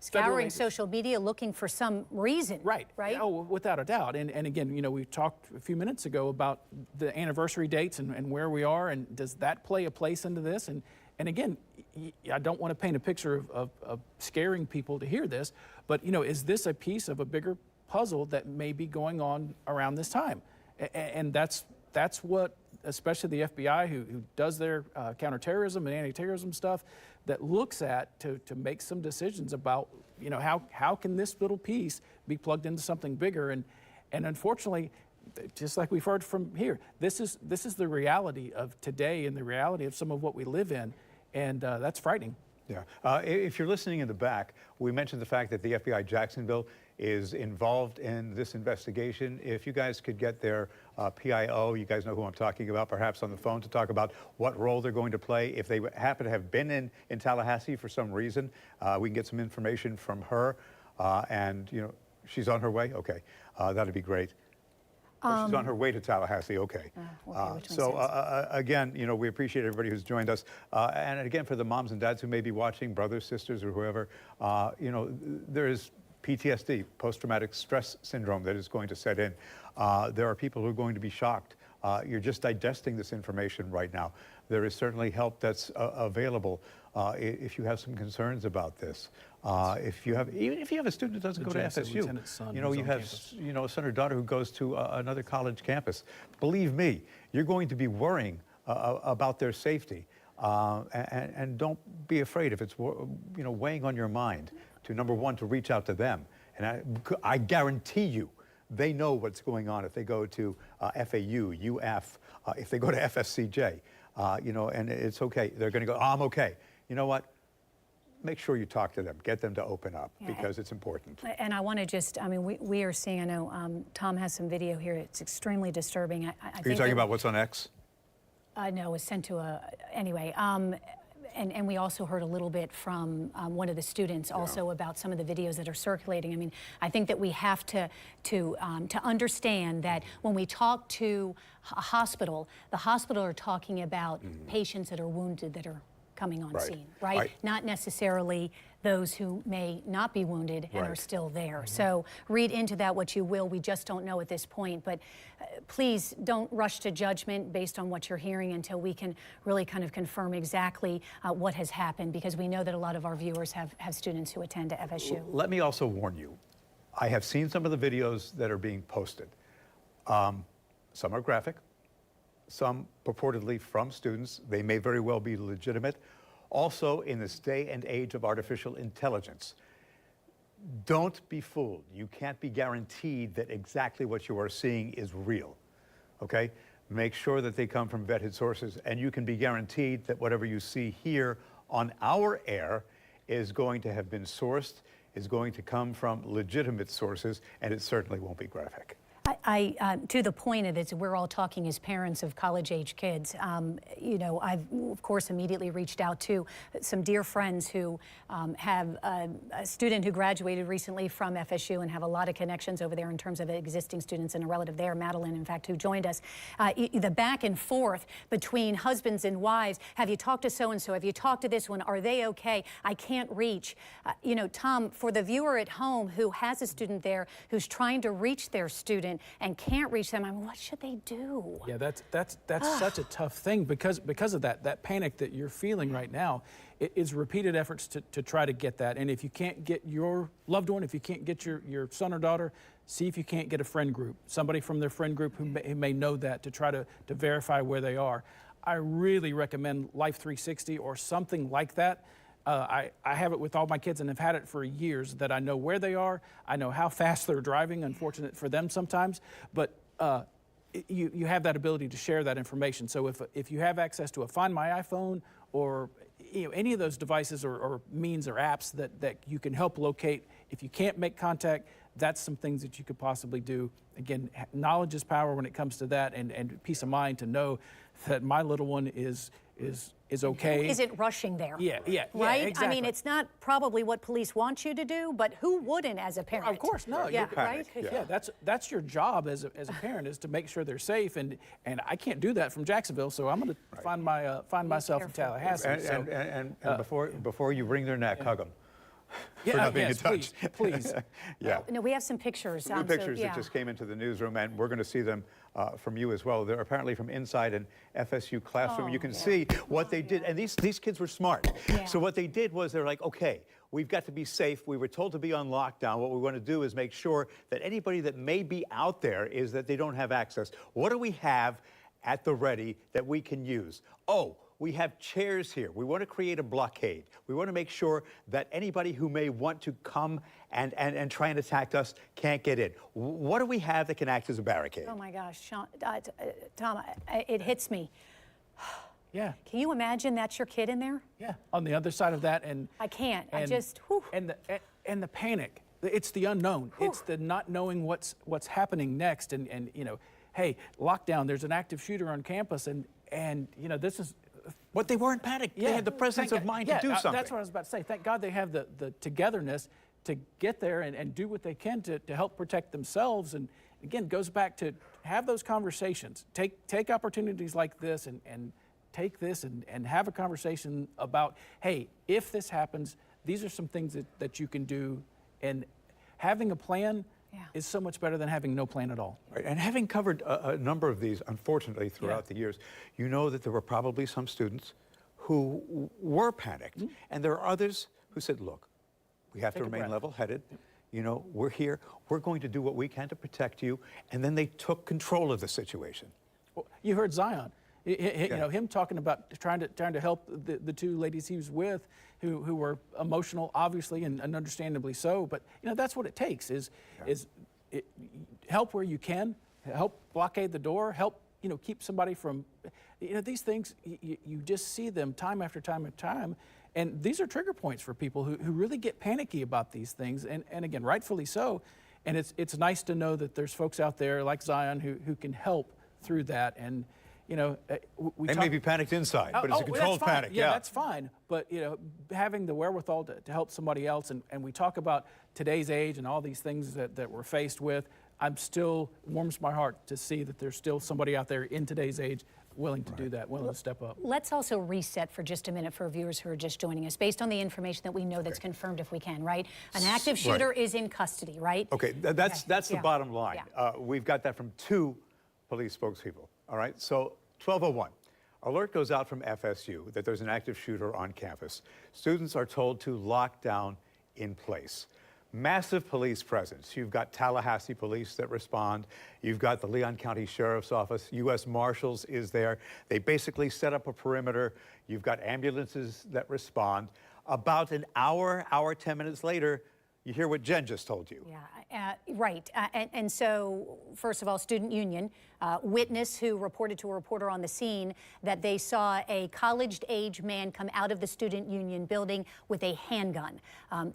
scouring social media looking for some reason. Right. Oh, without a doubt. And again, we talked a few minutes ago about the anniversary dates and where we are, and does that play a place into this? And again, I don't want to paint a picture of scaring people to hear this, but is this a piece of a bigger puzzle that may be going on around this time? And that's what, especially the FBI who does their counterterrorism and anti-terrorism stuff, that looks at to make some decisions about how can this little piece be plugged into something bigger. And unfortunately, just like we've heard from here, this is the reality of today and the reality of some of what we live in, and that's frightening. Yeah. If you're listening in the back, we mentioned the fact that the FBI Jacksonville is involved in this investigation. If you guys could get their PIO, you guys know who I'm talking about, perhaps on the phone to talk about what role they're going to play. If they happen to have been in Tallahassee for some reason, we can get some information from her. And, she's on her way? Okay. That'd be great. She's on her way to Tallahassee. Okay. Again, we appreciate everybody who's joined us. And again, for the moms and dads who may be watching, brothers, sisters, or whoever, there is PTSD, post-traumatic stress syndrome, that is going to set in. There are people who are going to be shocked. You're just digesting this information right now. There is certainly help that's available if you have some concerns about this. Even if you have a student who doesn't go to FSU, you have a son or daughter who goes to another college campus. Believe me, you're going to be worrying about their safety, and don't be afraid if it's weighing on your mind to, number one, to reach out to them. And I guarantee you, they know what's going on if they go to FAU, UF, if they go to FSCJ, and it's okay. They're going to go, oh, I'm okay. You know what? Make sure you talk to them. Get them to open up, because it's important. And I want to just, we are seeing, I know Tom has some video here. It's extremely disturbing. Are you talking about what's on X? No, it was sent to anyway. And we also heard a little bit from one of the students also about some of the videos that are circulating. I think that we have to understand that when we talk to a hospital, the hospital are talking about patients that are wounded that are coming on scene, right? Not necessarily those who may not be wounded and are still there. So read into that what you will. We just don't know at this point. But please don't rush to judgment based on what you're hearing until we can really kind of confirm exactly what has happened, because we know that a lot of our viewers have students who attend to FSU. Let me also warn you, I have seen some of the videos that are being posted. Some are graphic, some purportedly from students. They may very well be legitimate. Also, in this day and age of artificial intelligence, don't be fooled. You can't be guaranteed that exactly what you are seeing is real, okay? Make sure that they come from vetted sources, and you can be guaranteed that whatever you see here on our air is going to have been sourced, is going to come from legitimate sources, and it certainly won't be graphic. To the point of it, we're all talking as parents of college-age kids. I've, of course, immediately reached out to some dear friends who have a student who graduated recently from FSU and have a lot of connections over there in terms of existing students, and a relative there, Madeline, in fact, who joined us. The back and forth between husbands and wives. Have you talked to so-and-so? Have you talked to this one? Are they okay? I can't reach. Tom, for the viewer at home who has a student there who's trying to reach their student and can't reach them, what should they do? Yeah, that's such a tough thing because of that panic that you're feeling right now. It's repeated efforts to try to get that. And if you can't get your loved one, if you can't get your son or daughter, see if you can't get a friend group, somebody from their friend group who may know that, to try to verify where they are. I really recommend Life 360 or something like that. I have it with all my kids and have had it for years, that I know where they are. I know how fast they're driving, unfortunate for them sometimes, but you have that ability to share that information. So if you have access to a Find My iPhone or any of those devices or means or apps that you can help locate, if you can't make contact, that's some things that you could possibly do. Again, knowledge is power when it comes to that, and peace of mind to know that my little one is okay. Who isn't rushing there? Yeah, right? exactly. I mean, it's not probably what police want you to do, but who wouldn't as a parent? Of course, no. Yeah, right? Yeah, that's your job as a parent, is to make sure they're safe, and I can't do that from Jacksonville, so I'm going to find myself in Tallahassee. And before you wring their neck, hug them. Yeah, for not being yes, in touch. please. Yeah. No, we have some pictures. New pictures that just came into the newsroom, and we're going to see them from you as well. They're apparently from inside an FSU classroom. You can see what they did, and these kids were smart. So what they did was they're like, okay, we've got to be safe. We were told to be on lockdown. What we want to do is make sure that anybody that may be out there is that they don't have access. What do we have at the ready that we can use? Oh, we have chairs here. We want to create a blockade. We want to make sure that anybody who may want to come and try and attack us can't get in. What do we have that can act as a barricade? Oh my gosh, Sean, Tom, it hits me. Yeah. Can you imagine that's your kid in there? Yeah. On the other side of that, and I can't. And, I just. Whew. And the panic. It's the unknown. Whew. It's the not knowing what's happening next. And you know, hey, lockdown. There's an active shooter on campus, and you know, this is. But they weren't panicked. Yeah. They had the presence of mind to do something. That's what I was about to say. Thank God they have the togetherness to get there and do what they can to help protect themselves. And again, goes back to have those conversations. Take opportunities like this and take this and have a conversation about, hey, if this happens, these are some things that you can do. And having a plan is so much better than having no plan at all. Right. And having covered a number of these, unfortunately, throughout the years, you know that there were probably some students who were panicked. And there are others who said, look, we have to remain level-headed. You know, we're here. We're going to do what we can to protect you. And then they took control of the situation. Well, you heard Zion. You know, him talking about trying to help the two ladies he was with who were emotional, obviously, and understandably so. But, you know, that's what it takes is help where you can, help blockade the door, help, you know, keep somebody from, you know, these things, you just see them time after time after time. And these are trigger points for people who really get panicky about these things. And again, rightfully so. And it's nice to know that there's folks out there like Zion who can help through that. And, you know, they may be panicked inside, but it's a controlled panic. Yeah, that's fine. But, you know, having the wherewithal to help somebody else, and we talk about today's age and all these things that we're faced with, I'm still, warms my heart to see that there's still somebody out there in today's age willing to do that, willing to step up. Let's also reset for just a minute for viewers who are just joining us, based on the information that we know that's confirmed if we can, right? An active shooter is in custody, right? Okay, that's the bottom line. We've got that from 2 police spokespeople, all right? So 12:01, alert goes out from FSU that there's an active shooter on campus. Students are told to lock down in place. Massive police presence. You've got Tallahassee police that respond. You've got the Leon County Sheriff's Office. U.S. Marshals is there. They basically set up a perimeter. You've got ambulances that respond. About an hour, 10 minutes later, you hear what Jen just told you. Yeah, right. And so, first of all, student union, witness who reported to a reporter on the scene that they saw a college-age man come out of the student union building with a handgun.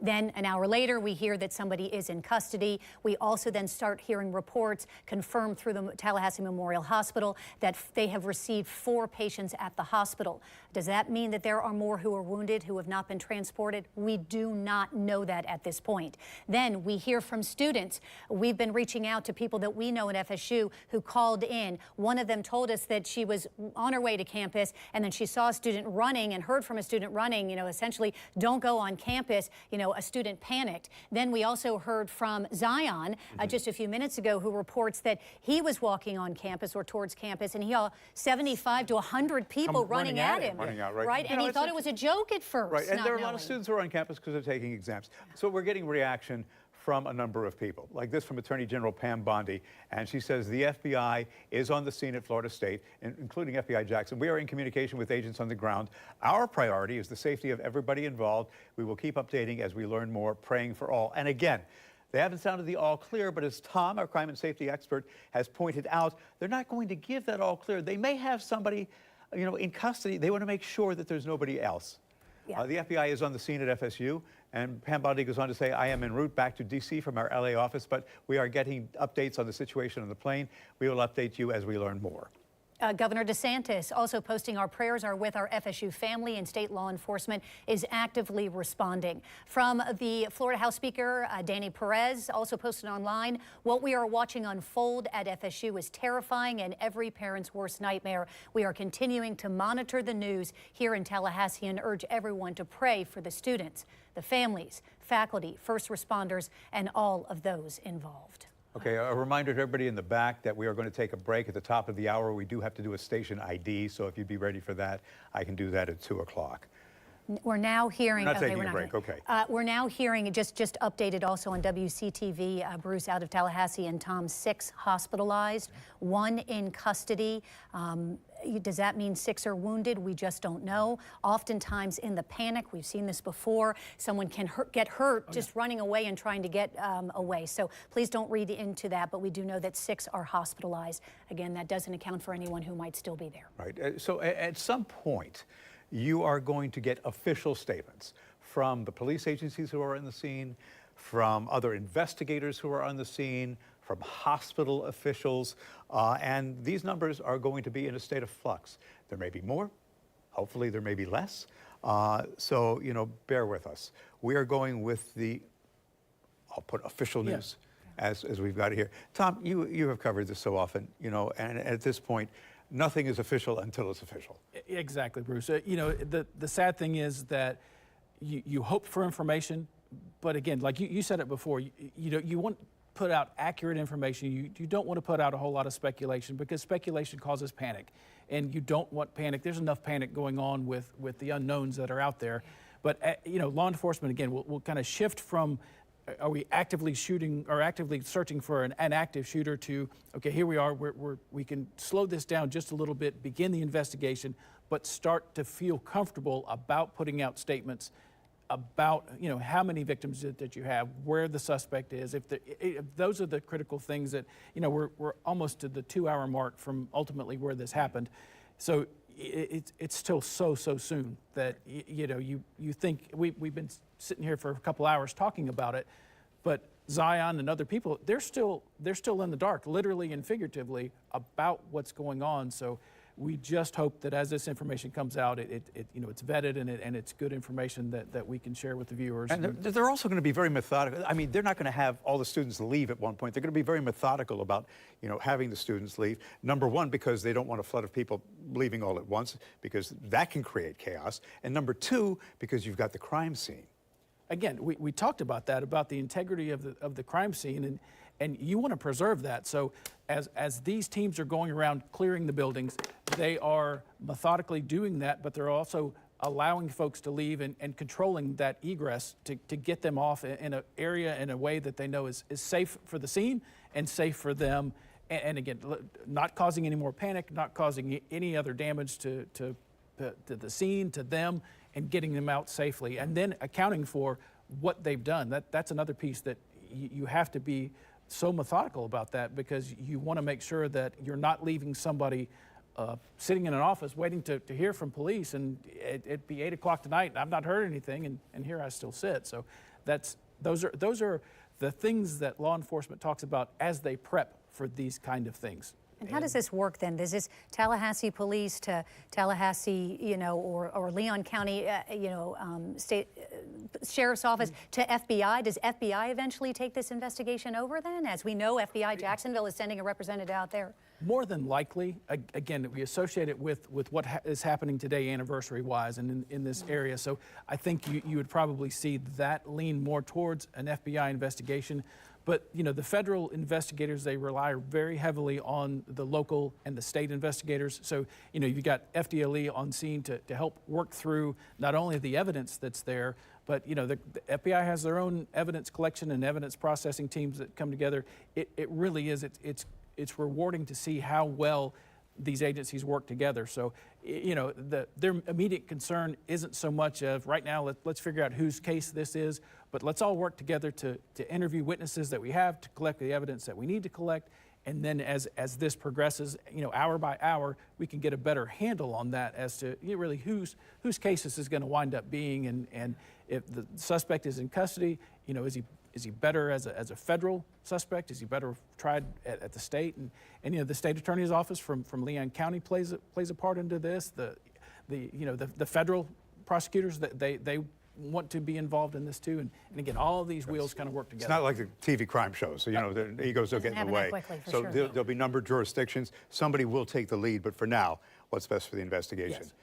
Then an hour later, we hear that somebody is in custody. We also then start hearing reports confirmed through the Tallahassee Memorial Hospital that they have received 4 patients at the hospital. Does that mean that there are more who are wounded who have not been transported? We do not know that at this point. Then we hear from students. We've been reaching out to people that we know at FSU who called in. One of them told us that she was on her way to campus and then she saw a student running and heard from a student running, you know, essentially, don't go on campus. You know, a student panicked. Then we also heard from Zion just a few minutes ago who reports that he was walking on campus or towards campus and he saw 75 to 100 people running at him. Running out, right? Right, and he thought it was a joke at first. Right, and there are a lot of students who are on campus because they're taking exams. So we're getting reaction from a number of people, like this from Attorney General Pam Bondi, and she says the FBI is on the scene at Florida State, including FBI Jackson. We are in communication with agents on the ground. Our priority is the safety of everybody involved. We will keep updating as we learn more, praying for all. And again, they haven't sounded the all clear, but as Tom, our crime and safety expert, has pointed out, they're not going to give that all clear. They may have somebody, you know, in custody. They want to make sure that there's nobody else. Yeah. The FBI is on the scene at FSU, and Pam Bondi goes on to say, I am en route back to D.C. from our LA office, but we are getting updates on the situation on the plane. We will update you as we learn more. Governor DeSantis also posting, our prayers are with our FSU family, and state law enforcement is actively responding. From the Florida House Speaker, Danny Perez, also posted online, what we are watching unfold at FSU is terrifying and every parent's worst nightmare. We are continuing to monitor the news here in Tallahassee and urge everyone to pray for the students, the families, faculty, first responders, and all of those involved. Okay, a reminder to everybody in the back that we are going to take a break at the top of the hour. We do have to do a station ID, so if you'd be ready for that, I can do that at 2 o'clock. We're now hearing. We're not taking a break, okay. We're now hearing, just updated also on WCTV, Bruce, out of Tallahassee, and Tom, 6 hospitalized, 1 in custody. Does that mean 6 are wounded? We just don't know. Oftentimes in the panic, we've seen this before, someone can get hurt just running away and trying to get away. So please don't read into that, but we do know that 6 are hospitalized. Again, that doesn't account for anyone who might still be there. Right, so at some point, you are going to get official statements from the police agencies who are in the scene, from other investigators who are on the scene, from hospital officials, and these numbers are going to be in a state of flux. There may be more, hopefully there may be less, so, you know, bear with us. We are going with the, I'll put official news as we've got it here. Tom, you have covered this so often, you know, and at this point, nothing is official until it's official. Exactly, Bruce. You know, the sad thing is that you hope for information, but again, like you said it before, you want to put out accurate information. You don't want to put out a whole lot of speculation, because speculation causes panic, and you don't want panic. There's enough panic going on with the unknowns that are out there. But you know, law enforcement, again, will kind of shift from, are we actively shooting or actively searching for an active shooter, to, okay, here we are, we can slow this down just a little bit, begin the investigation, but start to feel comfortable about putting out statements about, you know, how many victims that you have, where the suspect is. If those are the critical things that, you know, we're almost to the 2-hour mark from ultimately where this happened. So it's still so soon that, you know, you think we've been sitting here for a couple hours talking about it, but Zion and other people, they're still in the dark, literally and figuratively, about what's going on. So we just hope that as this information comes out, you know, it's vetted and it's good information that we can share with the viewers. And they're also going to be very methodical. I mean, they're not going to have all the students leave at one point. They're going to be very methodical about, you know, having the students leave. Number one, because they don't want a flood of people leaving all at once, because that can create chaos. And number two, because you've got the crime scene. Again, we talked about that, about the integrity of the crime scene, and you want to preserve that. So as these teams are going around clearing the buildings, they are methodically doing that, but they're also allowing folks to leave and controlling that egress to get them off in an area in a way that they know is safe for the scene and safe for them. And again, not causing any more panic, not causing any other damage to the scene, to them, and getting them out safely, and then accounting for what they've done. That's another piece that you have to be so methodical about, that because you want to make sure that you're not leaving somebody sitting in an office waiting to hear from police, and it'd be 8 o'clock tonight and I've not heard anything, and here I still sit. So those are the things that law enforcement talks about as they prep for these kind of things. And how does this work then? Does this Tallahassee Police to Tallahassee, you know, or Leon County, you know, State Sheriff's Office to FBI? Does FBI eventually take this investigation over then? As we know, FBI Jacksonville is sending a representative out there. More than likely. Again, we associate it with what is happening today anniversary-wise and in this area. So I think you would probably see that lean more towards an FBI investigation. But, you know, the federal investigators, they rely very heavily on the local and the state investigators. So, you know, you've got FDLE on scene to help work through not only the evidence that's there, but, you know, the FBI has their own evidence collection and evidence processing teams that come together. It really is, it's rewarding to see how well these agencies work together. So, you know, their immediate concern isn't so much of, right now, let's figure out whose case this is, but let's all work together to interview witnesses that we have, to collect the evidence that we need to collect, And then as this progresses, hour by hour, we can get a better handle on that as to really whose case this is going to wind up being, and if the suspect is in custody, is he better as a federal suspect? Is he better tried at the state? And the state attorney's office from Leon County plays a part into this. The federal prosecutors, that they want to be involved in this too, and again, all of these wheels kind of work together. It's not like the TV crime shows, so the egos don't get in the way. So there'll be numbered jurisdictions. Somebody will take the lead, but for now, what's best for the investigation? Yes.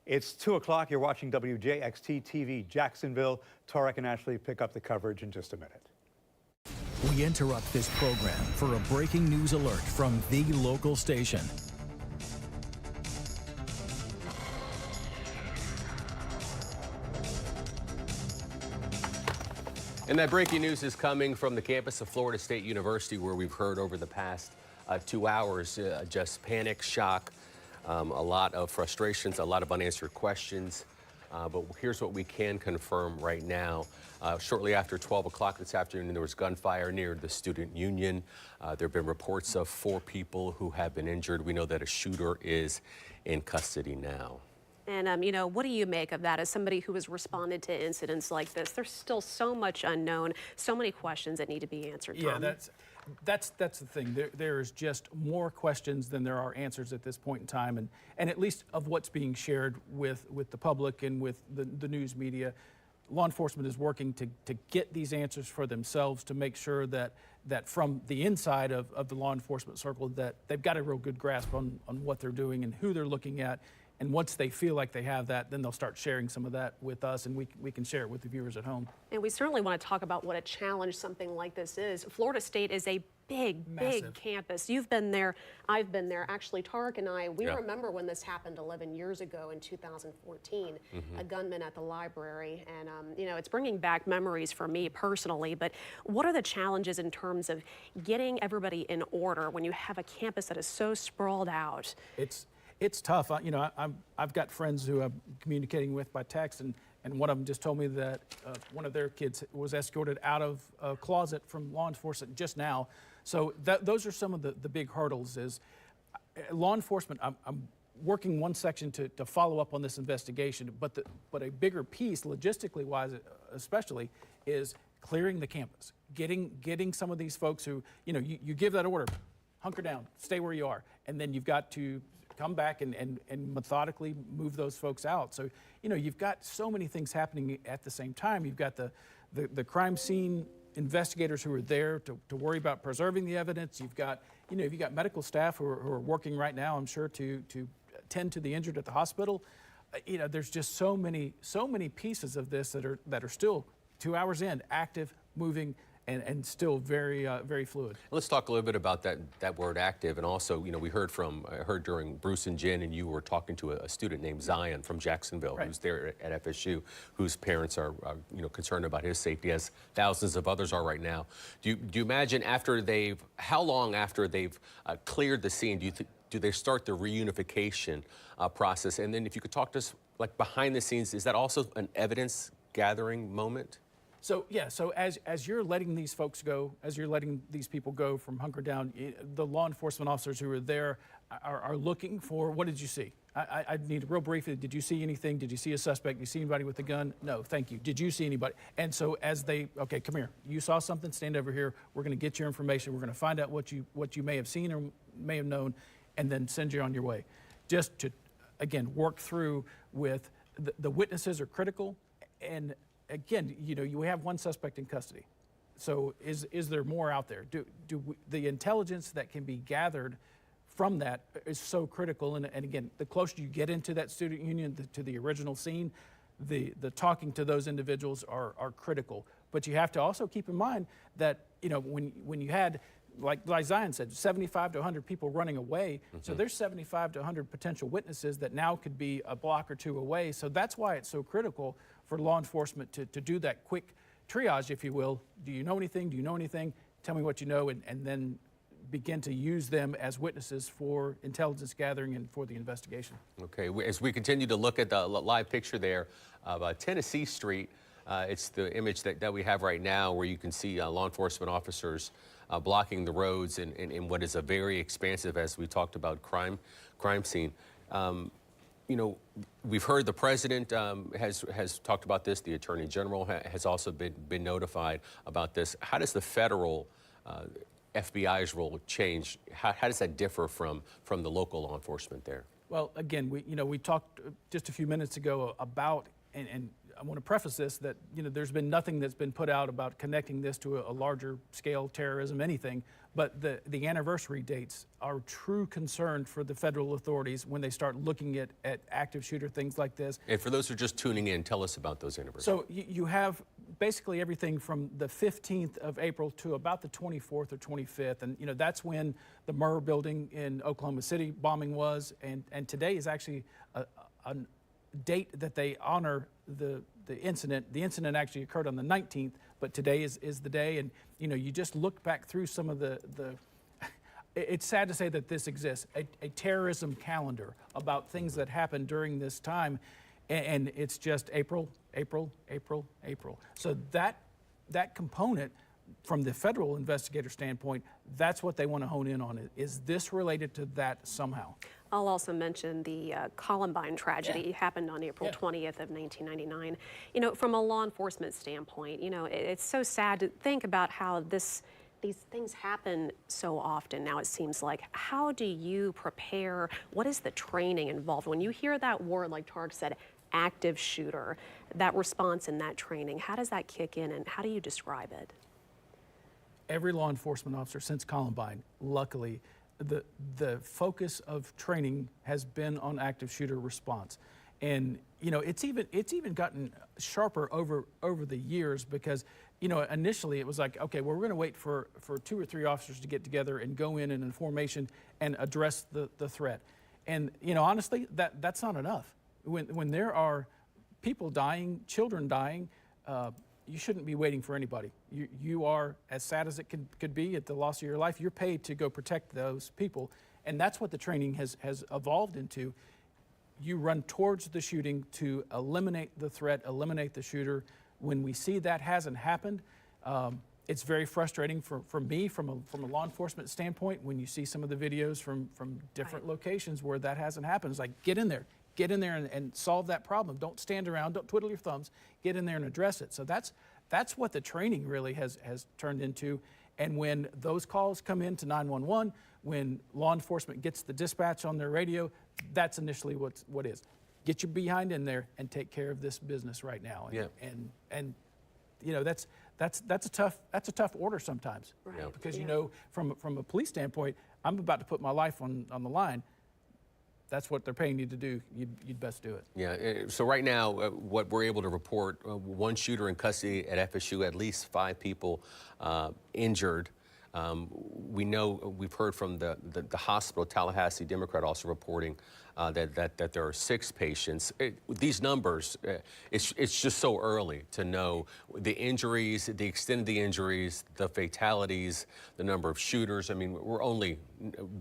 It's 2 o'clock. You're watching WJXT TV Jacksonville. Tarek and Ashley pick up the coverage in just a minute. We interrupt this program for a breaking news alert from the local station. And that breaking news is coming from the campus of Florida State University, where we've heard over the past 2 hours just panic, shock, a lot of frustrations, a lot of unanswered questions. But here's what we can confirm right now. Shortly after 12 o'clock this afternoon, there was gunfire near the student union. There have been reports of 4 people who have been injured. We know that a shooter is in custody now. And, what do you make of that as somebody who has responded to incidents like this? There's still so much unknown, so many questions that need to be answered, Tom. Yeah, that's the thing. There's just more questions than there are answers at this point in time, and at least of what's being shared with the public and with the news media. Law enforcement is working to get these answers for themselves, to make sure that from the inside of the law enforcement circle that they've got a real good grasp on what they're doing and who they're looking at. And once they feel like they have that, then they'll start sharing some of that with us, and we can share it with the viewers at home. And we certainly want to talk about what a challenge something like this is. Florida State is a big campus. You've been there, I've been there. Actually, Tarek and I, we remember when this happened 11 years ago in 2014, a gunman at the library. And, it's bringing back memories for me personally. But what are the challenges in terms of getting everybody in order when you have a campus that is so sprawled out? It's tough. I've got friends who I'm communicating with by text, and one of them just told me that one of their kids was escorted out of a closet from law enforcement just now. So those are some of the big hurdles. Is law enforcement. I'm working one section to follow up on this investigation, but a bigger piece, logistically wise, especially, is clearing the campus, getting some of these folks who you give that order, hunker down, stay where you are, and then you've got to come back and methodically move those folks out. So, you've got so many things happening at the same time. You've got the crime scene investigators who are there to worry about preserving the evidence. You've got medical staff who are working right now, I'm sure, to tend to the injured at the hospital. There's just so many pieces of this that are still 2 hours in, active, moving, and still very fluid. Let's talk a little bit about that word active, and also, we heard during Bruce and Jen, and you were talking to a student named Zion from Jacksonville, who's there at FSU, whose parents are concerned about his safety, as thousands of others are right now. Do you imagine how long after they've cleared the scene, do they start the reunification process? And then if you could talk to us, like behind the scenes, is that also an evidence gathering moment? So as you're letting these folks go, as you're letting these people go from hunker down, the law enforcement officers who are there are looking for, what did you see? I need real briefly, did you see anything? Did you see a suspect? Did you see anybody with a gun? No, thank you. Did you see anybody? And so okay, come here. You saw something, stand over here. We're going to get your information. We're going to find out what you may have seen or may have known, and then send you on your way. Just to, again, work through with the witnesses are critical, and again, you have one suspect in custody. So is there more out there? The intelligence that can be gathered from that is so critical. And again, the closer you get into that student union, to the original scene, the talking to those individuals are critical. But you have to also keep in mind that, when you had, like Zion said, 75 to 100 people running away. So there's 75 to 100 potential witnesses that now could be a block or two away. So that's why it's so critical for law enforcement to do that quick triage, if you will. Do you know anything? Do you know anything? Tell me what you know, and then begin to use them as witnesses for intelligence gathering and for the investigation. Okay, as we continue to look at the live picture there of Tennessee Street, it's the image that we have right now, where you can see law enforcement officers blocking the roads in what is a very expansive, as we talked about, crime scene. You know, we've heard the president has talked about this. The attorney general has also been notified about this. How does the federal FBI's role change? How does that differ from the local law enforcement there? Well, again, we talked just a few minutes ago about, and I want to preface this, that there's been nothing that's been put out about connecting this to a larger scale terrorism, anything, but the anniversary dates are true concern for the federal authorities when they start looking at active shooter things like this. And for those who are just tuning in, tell us about those anniversaries. So you have basically everything from the 15th of April to about the 24th or 25th, and that's when the Murrah building in Oklahoma City bombing was, and today is actually a date that they honor the incident. The incident actually occurred on the 19th, but today is the day, and you just look back through some of the it's sad to say that this exists, a terrorism calendar about things that happened during this time, and it's just April, April, April, April. So that component, from the federal investigator standpoint, that's what they want to hone in on. Is this related to that somehow? I'll also mention the Columbine tragedy happened on April 20th of 1999. From a law enforcement standpoint, it's so sad to think about how these things happen so often now, it seems like. How do you prepare? What is the training involved? When you hear that word, like Tarek said, active shooter, that response in that training, how does that kick in, and how do you describe it? Every law enforcement officer since Columbine, luckily, the focus of training has been on active shooter response. And it's even gotten sharper over the years, because initially it was like, okay, well, we're going to wait for 2 or 3 officers to get together and go in formation and address the threat. And honestly, that's not enough. When there are people dying, children dying, you shouldn't be waiting for anybody. You are, as sad as it could be at the loss of your life, you're paid to go protect those people. And that's what the training has evolved into. You run towards the shooting to eliminate the threat, eliminate the shooter. When we see that hasn't happened, it's very frustrating for me from a law enforcement standpoint when you see some of the videos from different locations where that hasn't happened. It's like, get in there. Get in there and solve that problem. Don't stand around, don't twiddle your thumbs, get in there and address it. So that's what the training really has turned into. And when those calls come into 911, when law enforcement gets the dispatch on their radio, that's initially what is. Get your behind in there and take care of this business right now. And that's a tough order sometimes. Right. Because from a police standpoint, I'm about to put my life on the line. That's what they're paying you to do. You'd best do it. Yeah, so right now, what we're able to report, 1 shooter in custody at FSU, at least 5 people injured. We've heard from the hospital, Tallahassee Democrat, also reporting that there are 6 patients. These numbers, it's just so early to know the injuries, the extent of the injuries, the fatalities, the number of shooters. I mean, we're only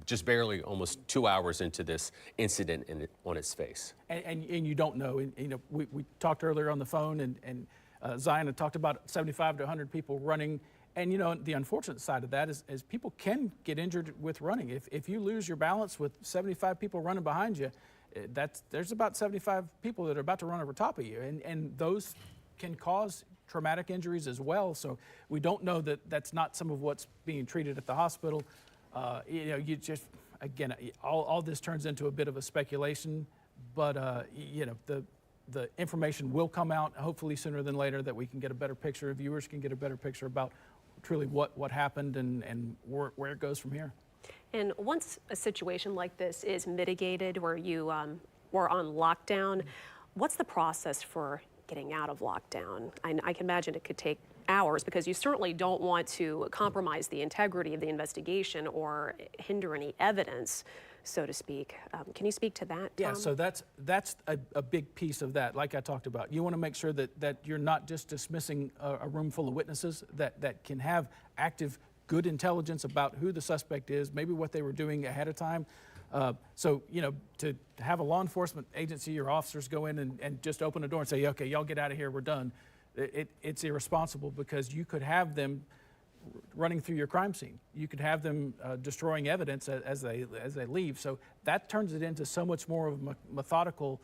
just barely almost 2 hours into this incident on its face. And you don't know. And, we talked earlier on the phone, and Zion had talked about 75 to 100 people running. And the unfortunate side of that is people can get injured with running. If you lose your balance with 75 people running behind you, there's about 75 people that are about to run over top of you, and those can cause traumatic injuries as well. So we don't know that that's not some of what's being treated at the hospital. You just, again, all this turns into a bit of a speculation, but the information will come out hopefully sooner than later, that we can get a better picture, viewers can get a better picture about truly what happened and where it goes from here. And once a situation like this is mitigated, where you were on lockdown, what's the process for getting out of lockdown? I can imagine it could take hours, because you certainly don't want to compromise the integrity of the investigation or hinder any evidence, so to speak. Can you speak to that, Tom? Yeah, so that's a big piece of that, like I talked about. You want to make sure that you're not just dismissing a room full of witnesses that can have active, good intelligence about who the suspect is, maybe what they were doing ahead of time. So, to have a law enforcement agency or officers go in and just open the door and say, okay, y'all get out of here, we're done. It's irresponsible, because you could have them running through your crime scene. You could have them destroying evidence as they leave. So that turns it into so much more of a methodical,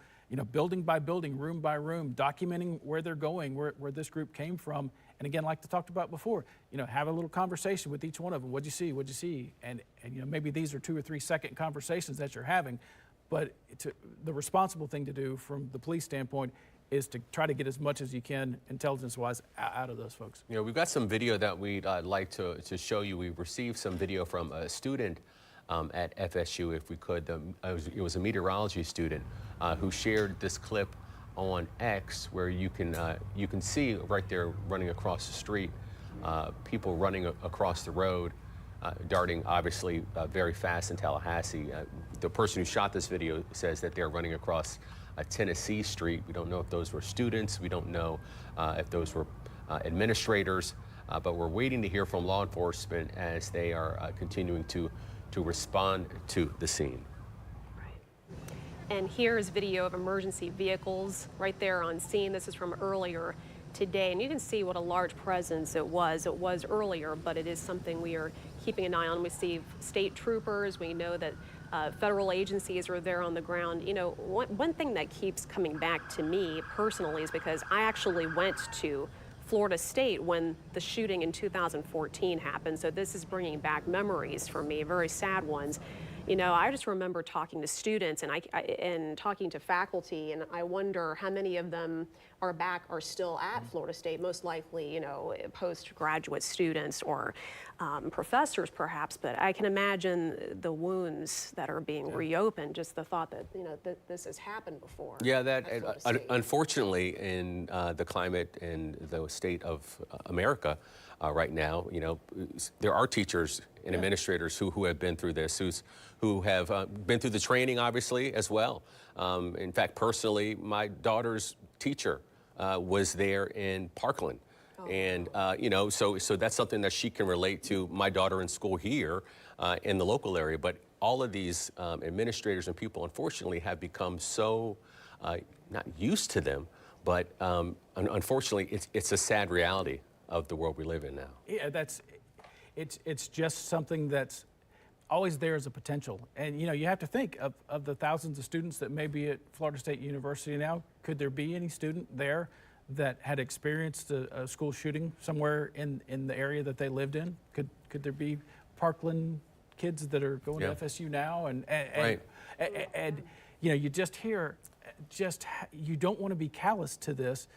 building by building, room by room, documenting where they're going, where this group came from. And again, like I talked about before, have a little conversation with each one of them. What'd you see? What'd you see? And maybe these are 2 or 3 second conversations that you're having, but the responsible thing to do from the police standpoint is to try to get as much as you can intelligence-wise out of those folks. We've got some video that we'd like to show you. We received some video from a student at FSU, if we could. It was a meteorology student who shared this clip on X, where you can see right there running across the street, people running across the road, darting obviously very fast in Tallahassee. The person who shot this video says that they're running across Tennessee Street. We don't know if those were students. We don't know if those were administrators, but we're waiting to hear from law enforcement as they are continuing to respond to the scene. And here's video of emergency vehicles right there on scene. This is from earlier today, and you can see what a large presence it was. It was earlier, but it is something we are keeping an eye on. We see state troopers. We know that federal agencies are there on the ground. One thing that keeps coming back to me personally is because I actually went to Florida State when the shooting in 2014 happened. So this is bringing back memories for me, very sad ones. I just remember talking to students and talking to faculty, and I wonder how many of them are still at Florida State, most likely, postgraduate students or professors perhaps, but I can imagine the wounds that are being reopened, just the thought that, that this has happened before. Yeah, that unfortunately in the climate in the state of America right now, there are teachers and administrators who have been through this, who have been through the training, obviously, as well. In fact, personally, my daughter's teacher was there in Parkland. Oh. And, so that's something that she can relate to my daughter in school here in the local area. But all of these administrators and people, unfortunately, have become so not used to them, but unfortunately, it's a sad reality of the world we live in now. Yeah, it's just something that's always there as a potential. And you have to think of the thousands of students that may be at Florida State University now. Could there be any student there that had experienced a school shooting somewhere in the area that they lived in? Could there be Parkland kids that are going to FSU now? And you just hear, you don't want to be callous to this,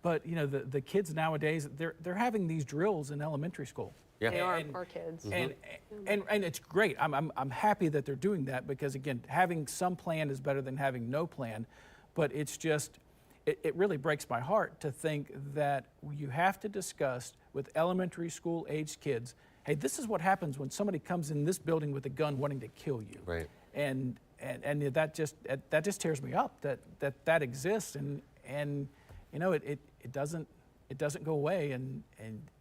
but the kids nowadays, they're having these drills in elementary school. Yeah. They are our kids. Mm-hmm. And it's great. I'm happy that they're doing that, because again, having some plan is better than having no plan. But it's just, it really breaks my heart to think that you have to discuss with elementary school aged kids, hey, this is what happens when somebody comes in this building with a gun wanting to kill you. Right. And that just tears me up that exists, and it doesn't go away, and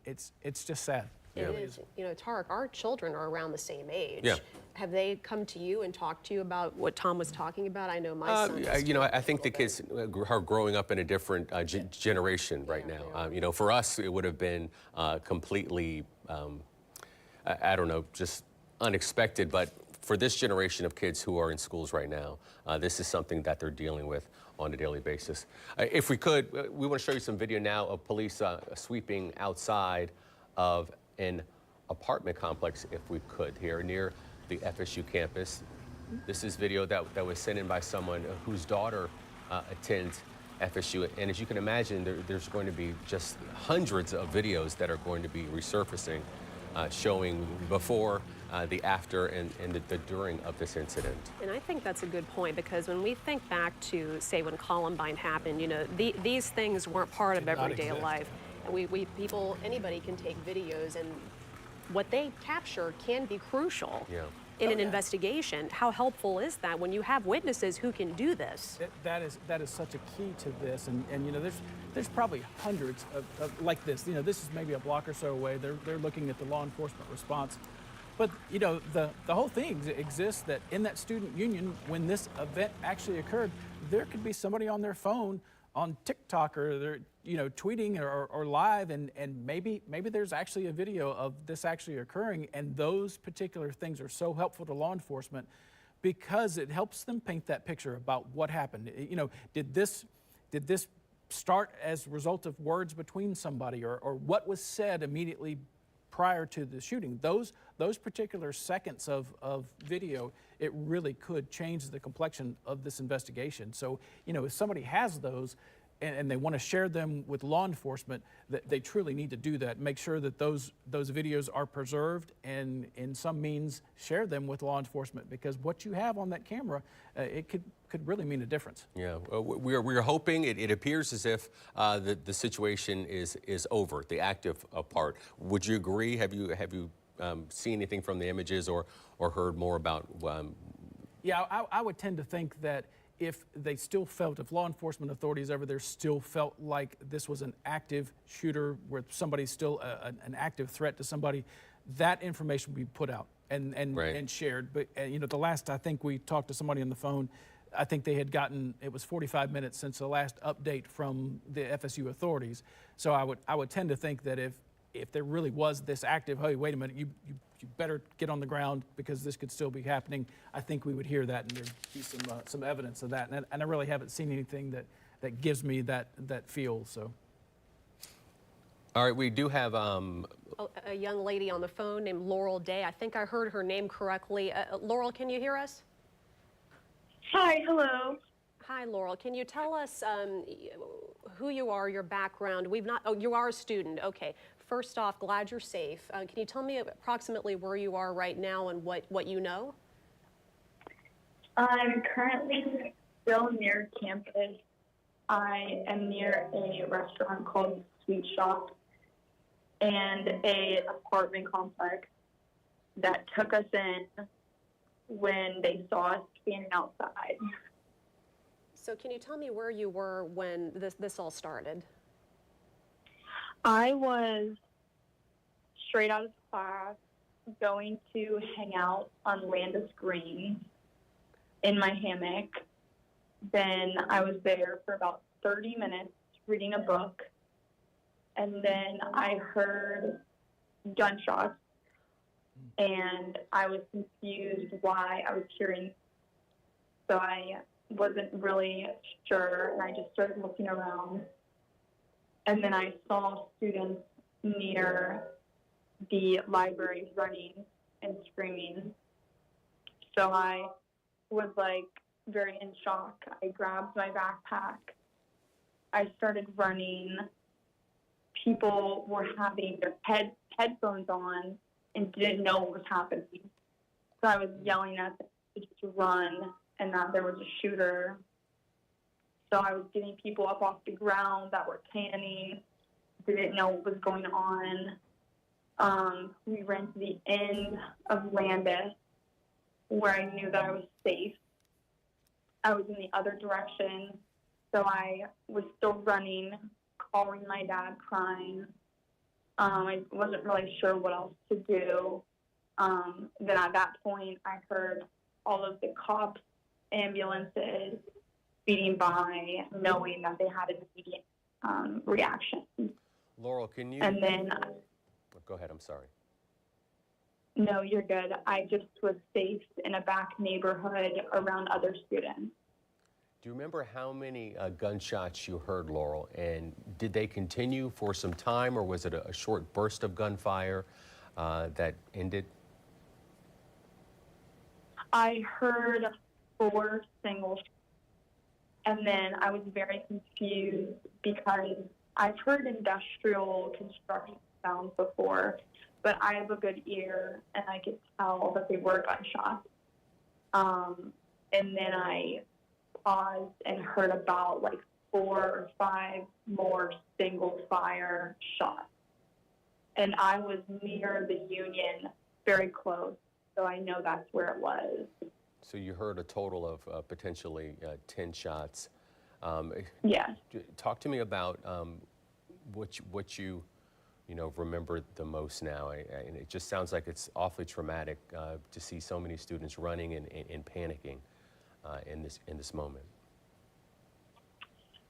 it's just sad. It is. Tarek, our children are around the same age. Yeah. Have they come to you and talked to you about what Tom was talking about? I know my son. I think the kids are growing up in a different generation right now. For us, it would have been completely, I don't know, just unexpected. But for this generation of kids who are in schools right now, this is something that they're dealing with on a daily basis. If we could, we want to show you some video now of police sweeping outside of an apartment complex, if we could, here near the FSU campus. This is video that was sent in by someone whose daughter attends FSU. And as you can imagine, there's going to be just hundreds of videos that are going to be resurfacing, showing before, the after, and the during of this incident. And I think that's a good point, because when we think back to, say, when Columbine happened, these things weren't part of everyday life. Anybody can take videos, and what they capture can be crucial in an investigation. How helpful is that when you have witnesses who can do this? That is such a key to this, and there's probably hundreds of like this. This is maybe a block or so away. They're looking at the law enforcement response, but the whole thing exists that in that student union, when this event actually occurred, there could be somebody on their phone on TikTok or they're tweeting or live, and maybe there's actually a video of this actually occurring, and those particular things are so helpful to law enforcement because it helps them paint that picture about what happened. Did this start as a result of words between somebody, or what was said immediately prior to the shooting? Those particular seconds of video, it really could change the complexion of this investigation. So, if somebody has those and they want to share them with law enforcement, they truly need to do that. Make sure that those videos are preserved, and in some means share them with law enforcement, because what you have on that camera, it could really mean a difference. Yeah, we're hoping. It appears as if the situation is over, the active part. Would you agree? Have you seen anything from the images or heard more about? Yeah, I would tend to think that if they still felt, if law enforcement authorities over there still felt like this was an active shooter, where somebody's still an active threat to somebody, that information would be put out and shared. But the last I think we talked to somebody on the phone, I think they had gotten, it was 45 minutes since the last update from the FSU authorities. So I would tend to think that if there really was this active, hey, wait a minute, you better get on the ground because this could still be happening, I think we would hear that, and there'd be some evidence of that. And I really haven't seen anything that gives me that feel. So. All right, we do have a young lady on the phone named Laurel Day. I think I heard her name correctly. Laurel, can you hear us? Hi, hello. Hi, Laurel. Can you tell us who you are, your background? You are a student. Okay. First off, glad you're safe. Can you tell me approximately where you are right now and what you know? I'm currently still near campus. I am near a restaurant called Sweet Shop and a apartment complex that took us in when they saw us standing outside. So can you tell me where you were when this all started? I was straight out of class going to hang out on Landis Green in my hammock. Then I was there for about 30 minutes reading a book. And then I heard gunshots, and I was confused why I was hearing. So I wasn't really sure, and I just started looking around. And then I saw students near the library running and screaming. So I was very in shock. I grabbed my backpack. I started running. People were having their headphones on and didn't know what was happening. So I was yelling at them to run and that there was a shooter. So I was getting people up off the ground that were panicking, didn't know what was going on. We ran to the end of Landis where I knew that I was safe. I was in the other direction, so I was still running, calling my dad, crying. I wasn't really sure what else to do. Then at that point, I heard all of the cops, ambulances speeding by, knowing that they had an immediate reaction. Laurel, can you? And then. Go ahead, I'm sorry. No, you're good. I just was safe in a back neighborhood around other students. Do you remember how many gunshots you heard, Laurel? And did they continue for some time, or was it a short burst of gunfire that ended? I heard 4 singles, and then I was very confused because I've heard industrial construction sounds before, but I have a good ear, and I could tell that they were gunshots. And then I paused and heard about 4 or 5 more single fire shots. And I was near the Union, very close, so I know that's where it was. So you heard a total of potentially 10 shots. Yes. Talk to me about what you remember the most now. And it just sounds like it's awfully traumatic to see so many students running and panicking in this moment.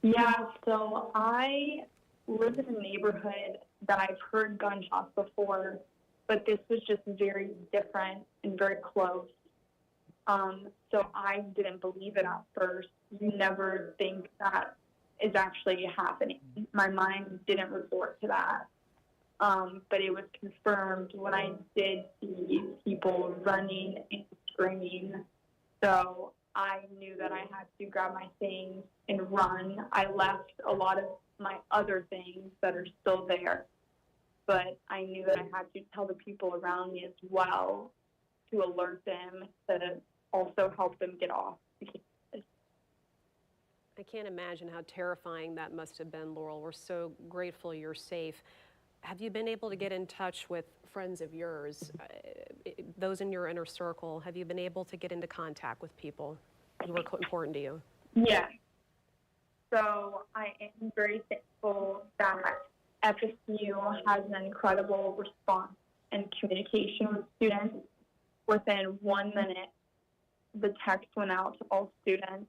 Yeah, so I live in a neighborhood that I've heard gunshots before, but this was just very different and very close. So I didn't believe it at first. You never think that is actually happening. My mind didn't resort to that. But it was confirmed when I did see people running and screaming. So I knew that I had to grab my things and run. I left a lot of my other things that are still there, but I knew that I had to tell the people around me as well to alert them, to also help them get off. I can't imagine how terrifying that must have been, Laurel. We're so grateful you're safe. Have you been able to get in touch with friends of yours, those in your inner circle? Have you been able to get into contact with people who were important to you? Yeah. So I am very thankful that FSU has an incredible response and communication with students. Within 1 minute, the text went out to all students,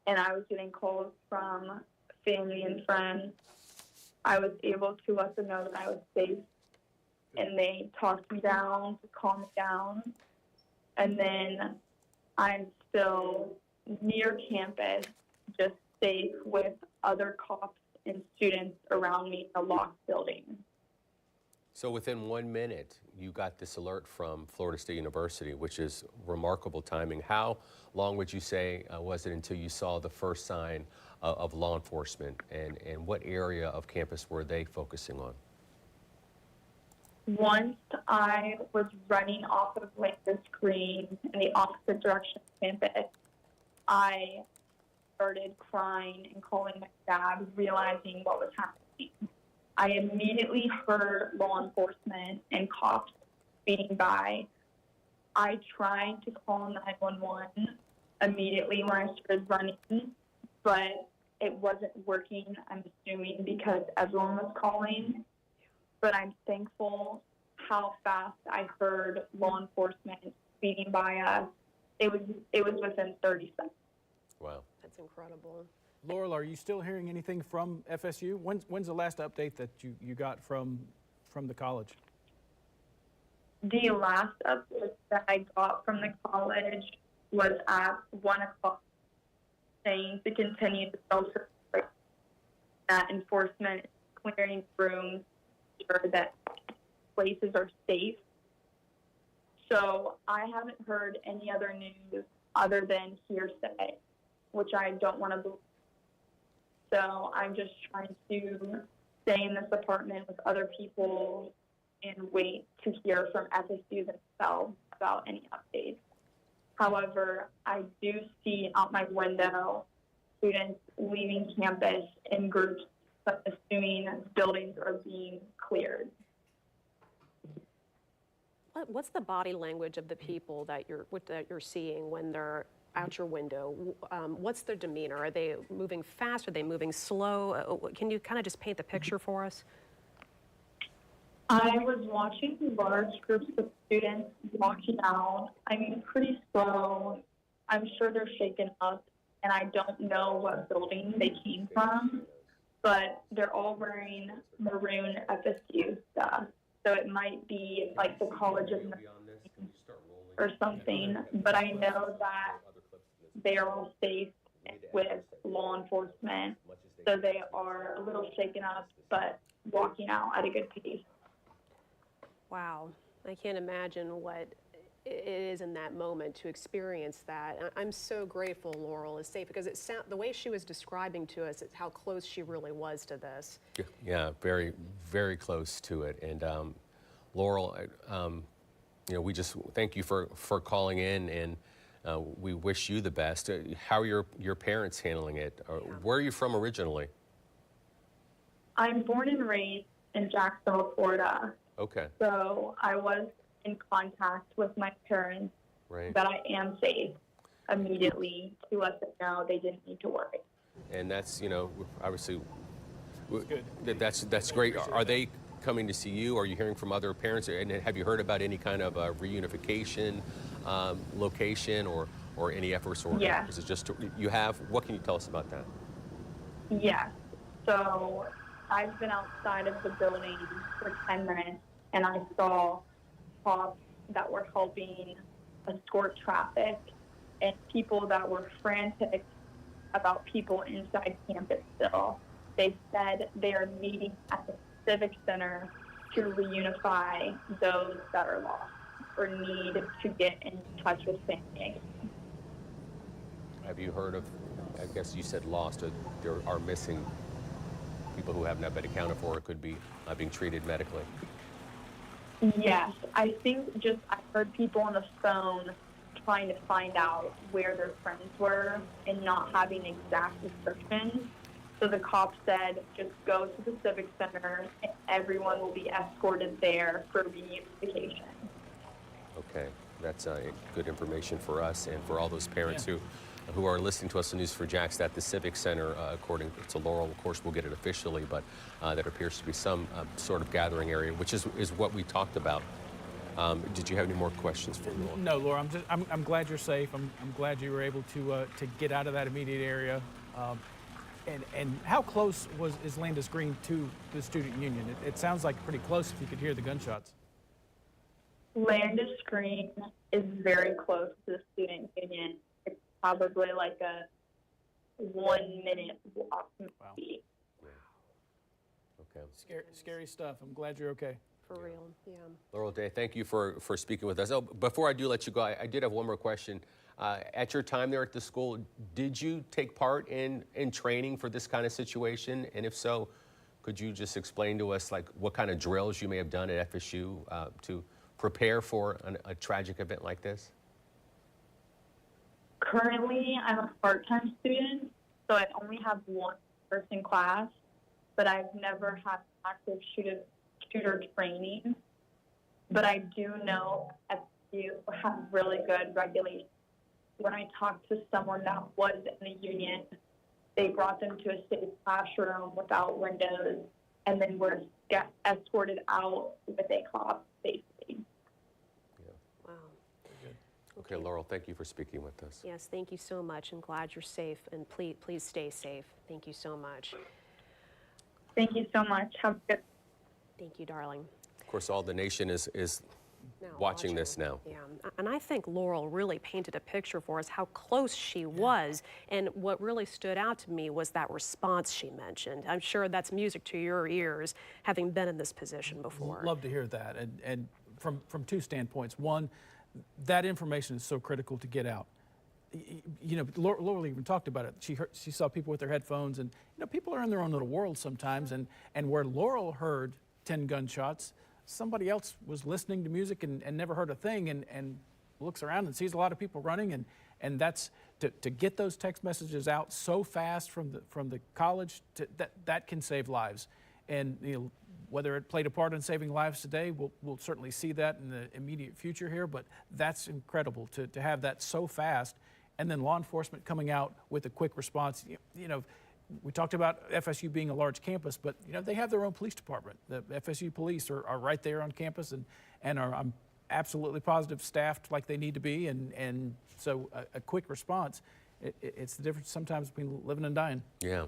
and I was getting calls from family and friends. I was able to let them know that I was safe, and they talked me down to calm me down. And then I'm still near campus, just safe with other cops and students around me in a locked building. So within 1 minute, you got this alert from Florida State University, which is remarkable timing. How long would you say was it until you saw the first sign of law enforcement, and what area of campus were they focusing on? Once I was running off of the screen in the opposite direction of campus, I started crying and calling my dad, realizing what was happening. I immediately heard law enforcement and cops speeding by. I tried to call 911 immediately when I started running, but it wasn't working, I'm assuming, because everyone was calling. But I'm thankful how fast I heard law enforcement speeding by us. It was within 30 seconds. Wow. That's incredible. Laurel, are you still hearing anything from FSU? When's the last update that you got from the college? The last update that I got from the college was at 1 o'clock, saying to continue to shelter, that enforcement is clearing rooms, sure that places are safe. So I haven't heard any other news other than hearsay, which I don't want to believe. So I'm just trying to stay in this apartment with other people and wait to hear from FSU themselves about any updates. However, I do see out my window students leaving campus in groups, but assuming buildings are being cleared. What's the body language of the people that you're seeing when they're out your window? What's their demeanor? Are they moving fast? Are they moving slow? Can you kind of just paint the picture for us? I was watching large groups of students walking out. I mean, pretty slow. I'm sure they're shaken up, and I don't know what building they came from, but they're all wearing maroon FSU stuff. So it might be like the College of Nursing or something, but I know that they are all safe with law enforcement, so they are a little shaken up, but walking out at a good pace. Wow, I can't imagine what it is in that moment to experience that. I'm so grateful Laurel is safe, because the way she was describing to us, it's how close she really was to this. Yeah, very, very close to it. And Laurel, you know, we just thank you for calling in, and we wish you the best. How are your parents handling it? Where are you from originally? I'm born and raised in Jacksonville, Florida. Okay. So I was in contact with my parents that I am safe immediately to let them know they didn't need to worry. And that's, you know, obviously, that's great. Are they coming to see you? Are you hearing from other parents? And have you heard about any kind of reunification location or any efforts? Or yeah. is it just, you have, what can you tell us about that? Yes. So I've been outside of the building for 10 minutes and I saw cops that were helping escort traffic and people that were frantic about people inside campus still. They said they are meeting at the Civic Center to reunify those that are lost or need to get in touch with family. Have you heard of, I guess you said lost, there are missing people who have not been accounted for or could be being treated medically? Yes, I think I heard people on the phone trying to find out where their friends were and not having exact descriptions. So the cops said, just go to the Civic Center and everyone will be escorted there for reunification. Okay, that's good information for us and for all those parents who are listening to us on News4JAX at the Civic Center. According to Laurel, of course, we'll get it officially, but there appears to be some sort of gathering area, which is what we talked about. Did you have any more questions for Laura? No, Laura. I'm glad you're safe. I'm glad you were able to get out of that immediate area. And how close is Landis Green to the student union? It sounds like pretty close if you could hear the gunshots. Landis Green is very close to the student union. It's probably like a 1 minute walk from the seat. Okay. Scary stuff. I'm glad you're okay. For real, yeah. Laurel Day, thank you for speaking with us. Oh, before I do let you go, I did have one more question. At your time there at the school, did you take part in training for this kind of situation? And if so, could you just explain to us like what kind of drills you may have done at FSU to prepare for a tragic event like this? Currently, I'm a part-time student, so I only have one person class, but I've never had active shooter training. But I do know FSU have really good regulations. When I talked to someone that was in the union, they brought them to a safe classroom without windows and then were escorted out with a cop safely. Wow. Okay, Laurel, thank you for speaking with us. Yes, thank you so much. I'm glad you're safe, and please stay safe. Thank you so much. Thank you so much. Have a good. Thank you, darling. Of course, all the nation is Now, watching this now. Yeah, and I think Laurel really painted a picture for us how close she was. And what really stood out to me was that response she mentioned. I'm sure that's music to your ears, having been in this position before. Love to hear that. And from two standpoints. One, that information is so critical to get out. You know, Laurel even talked about it. She saw people with their headphones, and you know, people are in their own little world sometimes. And where Laurel heard 10 gunshots, somebody else was listening to music and never heard a thing, and looks around and sees a lot of people running, and that's to get those text messages out so fast from the college that can save lives. And you know, whether it played a part in saving lives today, we'll certainly see that in the immediate future here. But that's incredible to have that so fast, and then law enforcement coming out with a quick response. You know. We talked about FSU being a large campus, but you know they have their own police department. The FSU police are right there on campus and are, I'm absolutely positive, staffed like they need to be. And so a quick response, it's the difference sometimes between living and dying. Yeah.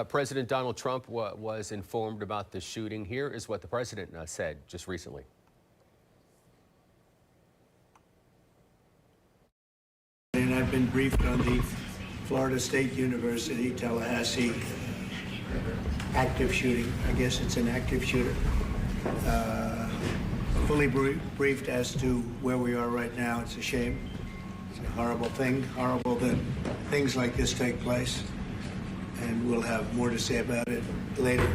President Donald Trump was informed about the shooting. Here is what the president said just recently. And I've been briefed on the Florida State University, Tallahassee, active shooting. I guess it's an active shooter. Fully briefed as to where we are right now. It's a shame. It's a horrible thing. Horrible that things like this take place. And we'll have more to say about it later.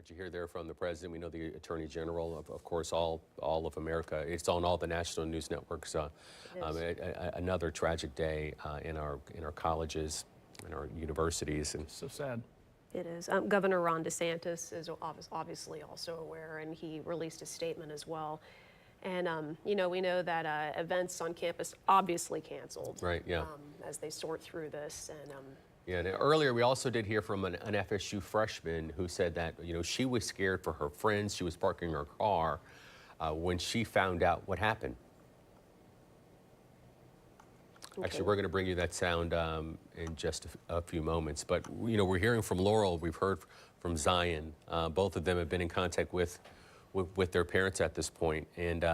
You hear there from the president. We know the attorney general, of course, all of America. It's on all the national news networks. Another tragic day in our colleges, in our universities, and so sad. It is. Governor Ron DeSantis is obviously also aware, and he released a statement as well. And you know, we know that events on campus obviously canceled. Right. Yeah. As they sort through this and. Yeah, and earlier we also did hear from an FSU freshman who said that, you know, she was scared for her friends. She was parking her car when she found out what happened. Actually, we're going to bring you that sound in just a few moments. But, you know, we're hearing from Laurel. We've heard from Zion. Both of them have been in contact with their parents at this point. And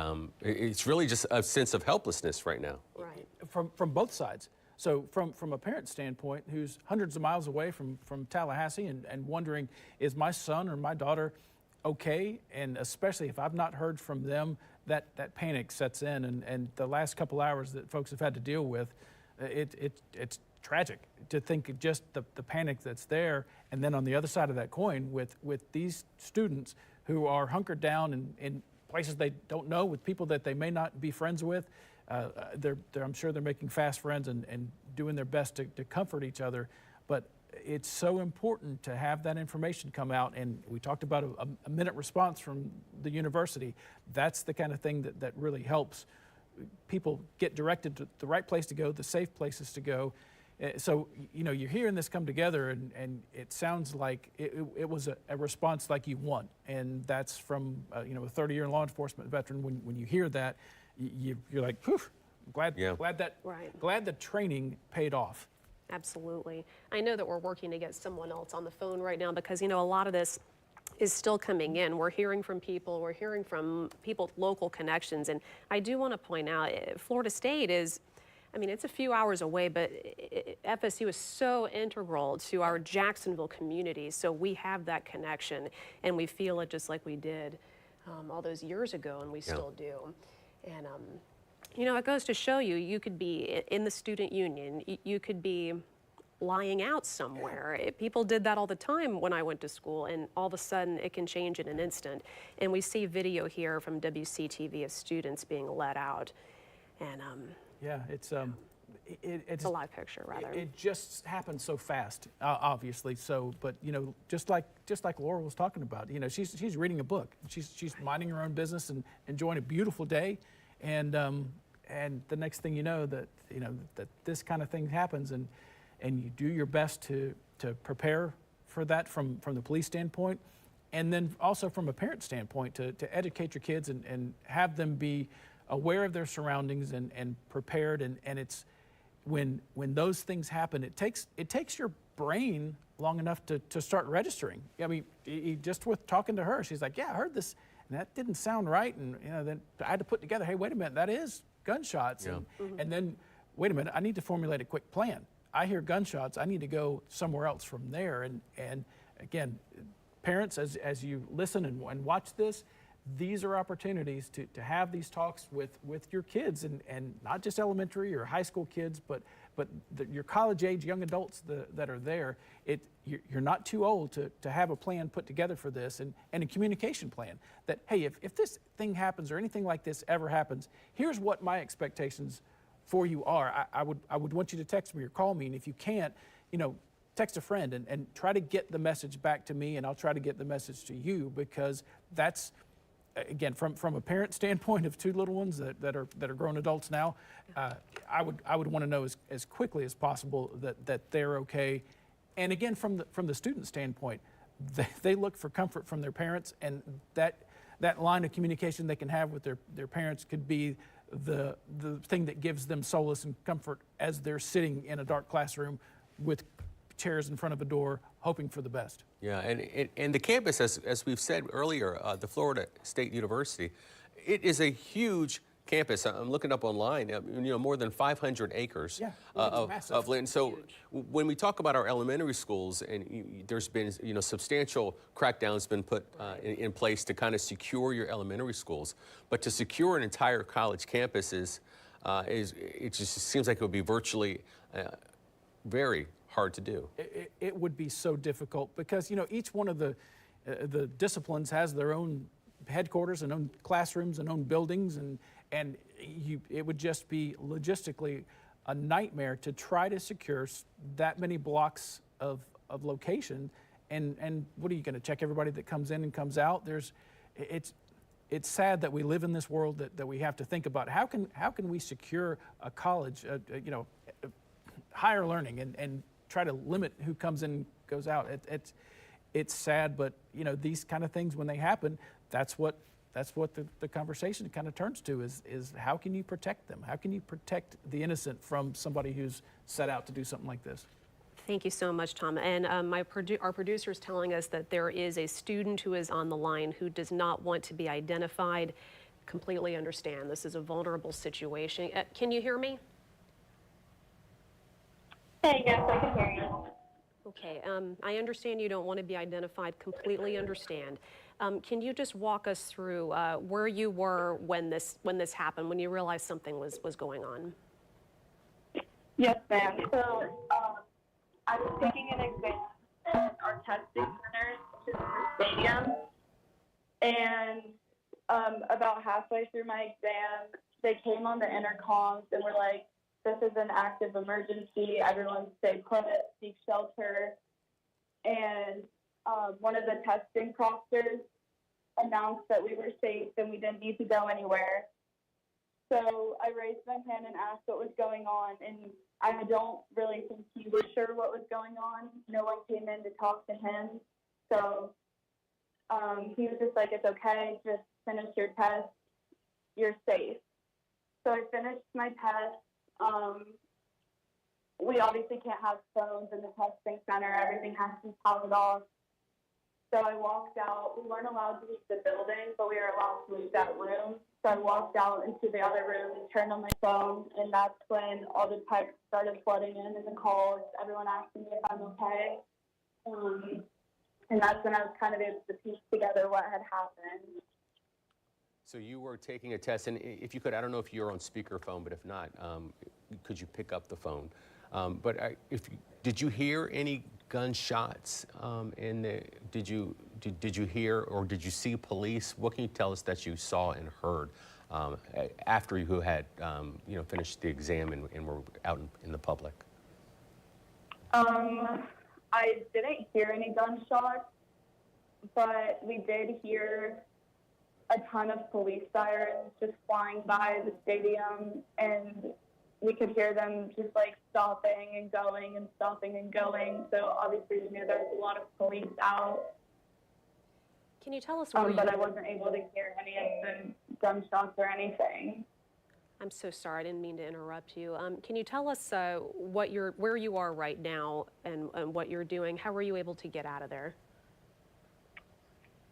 it's really just a sense of helplessness right now. Right. From both sides. So from a parent standpoint, who's hundreds of miles away from Tallahassee and wondering, is my son or my daughter okay? And especially if I've not heard from them, that panic sets in. And the last couple hours that folks have had to deal with, it's tragic to think just the panic that's there. And then on the other side of that coin, with these students who are hunkered down in places they don't know, with people that they may not be friends with, I'm sure they're making fast friends and doing their best to comfort each other. But it's so important to have that information come out. And we talked about a minute response from the university. That's the kind of thing that really helps people get directed to the right place to go, the safe places to go. So, you know, you're hearing this come together, and it sounds like it was a response like you want. And that's from, you know, a 30-year law enforcement veteran. When you hear that, you're like, whew, glad the training paid off. Absolutely. I know that we're working to get someone else on the phone right now because, you know, a lot of this is still coming in. We're hearing from people, local connections. And I do want to point out, Florida State is, I mean, it's a few hours away, but FSU is so integral to our Jacksonville community. So we have that connection, and we feel it just like we did all those years ago, and we still do. And, you know, it goes to show you, you could be in the student union, you could be lying out somewhere. People did that all the time when I went to school, and all of a sudden it can change in an instant. And we see video here from WCTV of students being let out. And yeah, it's a live picture, rather. It just happens so fast, obviously. So, but you know, just like Laura was talking about, you know, she's reading a book. She's minding her own business and enjoying a beautiful day, and the next thing you know, that this kind of thing happens, and you do your best to prepare for that from the police standpoint, and then also from a parent standpoint to educate your kids and have them be aware of their surroundings and prepared. And it's when those things happen, it takes your brain long enough to start registering. I mean, just with talking to her, she's like, yeah, I heard this, and that didn't sound right. And you know, then I had to put together, hey, wait a minute, that is gunshots. Yeah. And then, wait a minute, I need to formulate a quick plan. I hear gunshots, I need to go somewhere else from there. And again, parents, as you listen and watch this, these are opportunities to have these talks with your kids, and not just elementary or high school kids, but your college age young adults that are there. You're not too old to have a plan put together for this, and a communication plan that, hey, if this thing happens or anything like this ever happens, here's what my expectations for you are. I would want you to text me or call me, and if you can't, you know, text a friend and try to get the message back to me, and I'll try to get the message to you, because that's, again, from a parent standpoint of two little ones that are grown adults now, I would want to know as quickly as possible that they're okay. And again, from the student standpoint, they look for comfort from their parents, and that line of communication they can have with their parents could be the thing that gives them solace and comfort as they're sitting in a dark classroom with chairs in front of a door, hoping for the best. Yeah, and the campus, as we've said earlier, the Florida State University, it is a huge campus. I'm looking up online, you know, more than 500 acres of land. So when we talk about our elementary schools, and there's been, you know, substantial crackdowns been put in place to kind of secure your elementary schools, but to secure an entire college campus it just seems like it would be virtually very hard to do. It would be so difficult because, you know, each one of the disciplines has their own headquarters and own classrooms and own buildings, and it would just be logistically a nightmare to try to secure that many blocks of location. And what are you going to check everybody that comes in and comes out? It's sad that we live in this world that we have to think about how can we secure a college, you know, higher learning and try to limit who comes in and goes out. It's sad, but you know, these kind of things, when they happen, that's what that's what the conversation kind of turns to is how can you protect them? How can you protect the innocent from somebody who's set out to do something like this? Thank you so much, Tom. And our producer is telling us that there is a student who is on the line who does not want to be identified. Completely understand. This is a vulnerable situation. Can you hear me? Hey, yes, I can hear you. Okay. I understand you don't want to be identified. Completely understand. Can you just walk us through where you were when this happened, when you realized something was going on? Yes, ma'am. So I was taking an exam at our testing center, which is the stadium, and about halfway through my exam, they came on the intercoms and were like, "This is an active emergency. Everyone stay put, seek shelter." And one of the testing proctors announced that we were safe and we didn't need to go anywhere. So I raised my hand and asked what was going on, and I don't really think he was sure what was going on. No one came in to talk to him. So he was just like, "It's okay, just finish your test, you're safe." So I finished my test. We obviously can't have phones in the testing center. Everything has to be powered off. So I walked out. We weren't allowed to leave the building, but we were allowed to leave that room. So I walked out into the other room and turned on my phone, and that's when all the texts started flooding in and the calls, everyone asking me if I'm okay. And that's when I was kind of able to piece together what had happened. So you were taking a test, and if you could, I don't know if you're on speakerphone, but if not, could you pick up the phone? Did you hear any gunshots? Did you hear or did you see police? What can you tell us that you saw and heard after you had finished the exam and were out in the public? I didn't hear any gunshots, but we did hear a ton of police sirens just flying by the stadium, and we could hear them just like stopping and going and stopping and going. So obviously we knew there was a lot of police out. Can you tell us where but I wasn't able to hear any of the gunshots or anything. I'm so sorry, I didn't mean to interrupt you. Can you tell us where you are right now and what you're doing? How were you able to get out of there?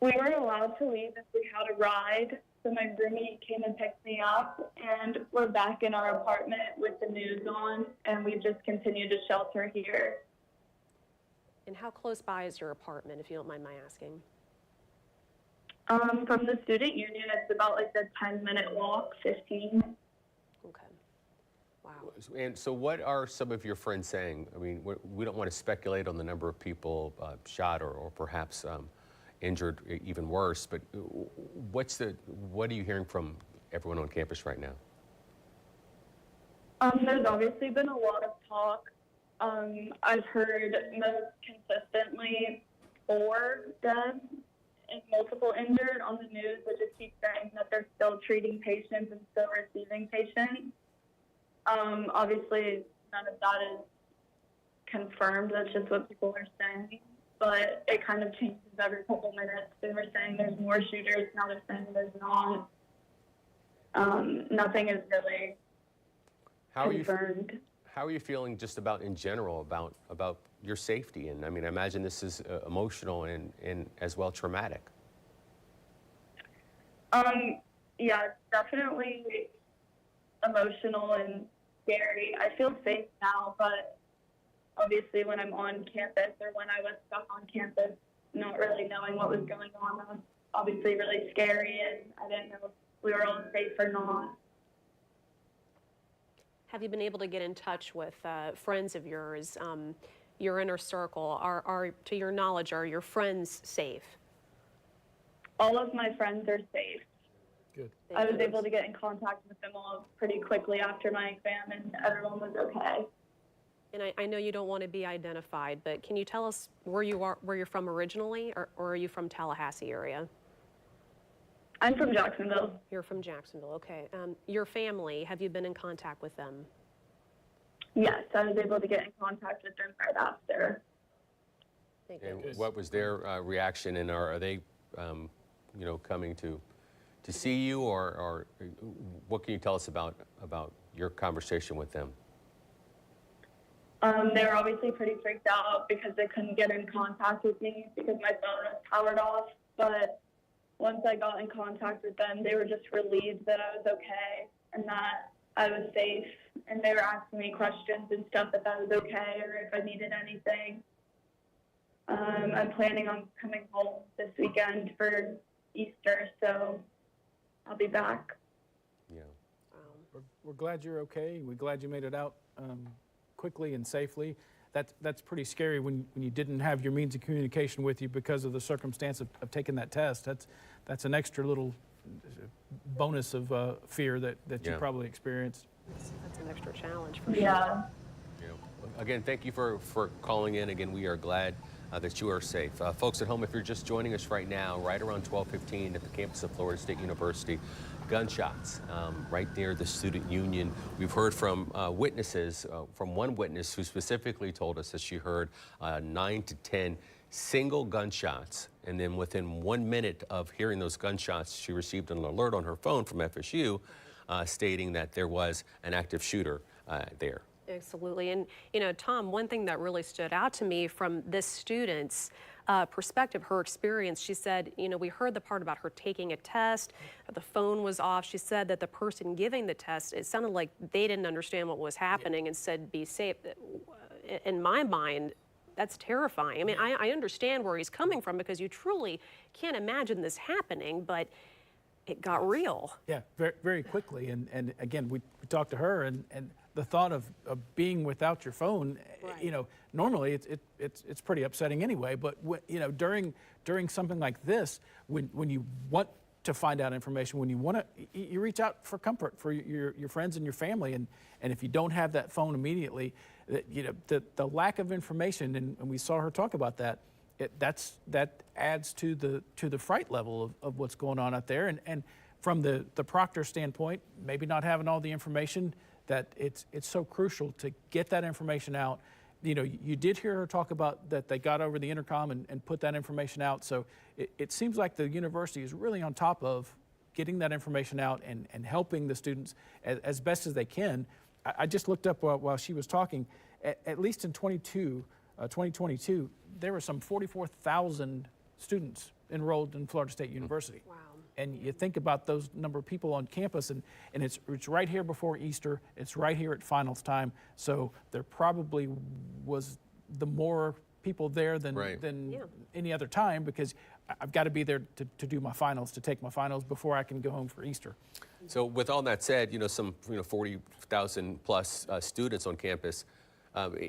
We weren't allowed to leave if we had a ride, so my roommate came and picked me up, and we're back in our apartment with the news on, and we've just continued to shelter here. And how close by is your apartment, if you don't mind my asking? From the student union, it's about like a 10-minute walk, 15. Okay. Wow. And so what are some of your friends saying? I mean, we don't want to speculate on the number of people shot or perhaps injured, even worse, but what are you hearing from everyone on campus right now? There's obviously been a lot of talk. I've heard most consistently 4 dead and multiple injured on the news, that just keep saying that they're still treating patients and still receiving patients. Obviously, none of that is confirmed. That's just what people are saying. But it kind of changes every couple minutes. They were saying there's more shooters. Now they're saying there's not. Nothing is really confirmed. How are you feeling just about in general about your safety? And I mean, I imagine this is emotional and as well traumatic. Yeah, it's definitely emotional and scary. I feel safe now, but obviously when I'm on campus or when I was stuck on campus, not really knowing what was going on, that was obviously really scary, and I didn't know if we were all safe or not. Have you been able to get in touch with friends of yours, your inner circle? Are, to your knowledge, are your friends safe? All of my friends are safe. Good. I was able to get in contact with them all pretty quickly after my exam, and everyone was okay. And I know you don't want to be identified, but can you tell us where you're from originally, or are you from Tallahassee area? I'm from Jacksonville. You're from Jacksonville, okay. Your family, have you been in contact with them? Yes, I was able to get in contact with them right after. Thank you. And what was their reaction, and are they, coming to to see you, or what can you tell us about your conversation with them? They were obviously pretty freaked out because they couldn't get in contact with me because my phone was powered off. But once I got in contact with them, they were just relieved that I was okay and that I was safe. And they were asking me questions and stuff if I was okay or if I needed anything. I'm planning on coming home this weekend for Easter, so I'll be back. Yeah. We're glad you're okay. We're glad you made it out quickly and safely. That's pretty scary when you didn't have your means of communication with you because of the circumstance of taking that test. That's an extra little bonus of fear that you probably experienced. That's an extra challenge for sure. Yeah. Again, thank you for calling in. Again, we are glad that you are safe. Folks at home, if you're just joining us right now, right around 12:15 at the campus of Florida State University, gunshots right near the student union. We've heard from witnesses, from one witness who specifically told us that she heard 9 to 10 single gunshots, and then within 1 minute of hearing those gunshots, she received an alert on her phone from FSU stating that there was an active shooter there. Absolutely. And, you know, Tom, one thing that really stood out to me from this student's perspective, her experience, she said, you know, we heard the part about her taking a test, the phone was off. She said that the person giving the test, it sounded like they didn't understand what was happening and said, be safe. In my mind, that's terrifying. I mean, I understand where he's coming from because you truly can't imagine this happening, but it got real. Yeah, very, very quickly. And again, we talked to her, and the thought of being without your phone, you know, normally it's pretty upsetting anyway. But you know, during something like this, when you want to find out information, when you want to, you reach out for comfort for your friends and your family, and if you don't have that phone immediately, you know, the lack of information, and we saw her talk about that. That adds to the fright level of what's going on out there, and from the proctor standpoint, maybe not having all the information, that it's so crucial to get that information out. You know, you did hear her talk about that they got over the intercom and put that information out. So it seems like the university is really on top of getting that information out and helping the students as best as they can. I just looked up while she was talking, at least in 2022, there were some 44,000 students enrolled in Florida State University. Wow. And you think about those number of people on campus, and it's right here before Easter. It's right here at finals time. So there probably was the more people there than any other time, because I've got to be there to do my finals, to take my finals before I can go home for Easter. So with all that said, you know, some 40,000 plus students on campus.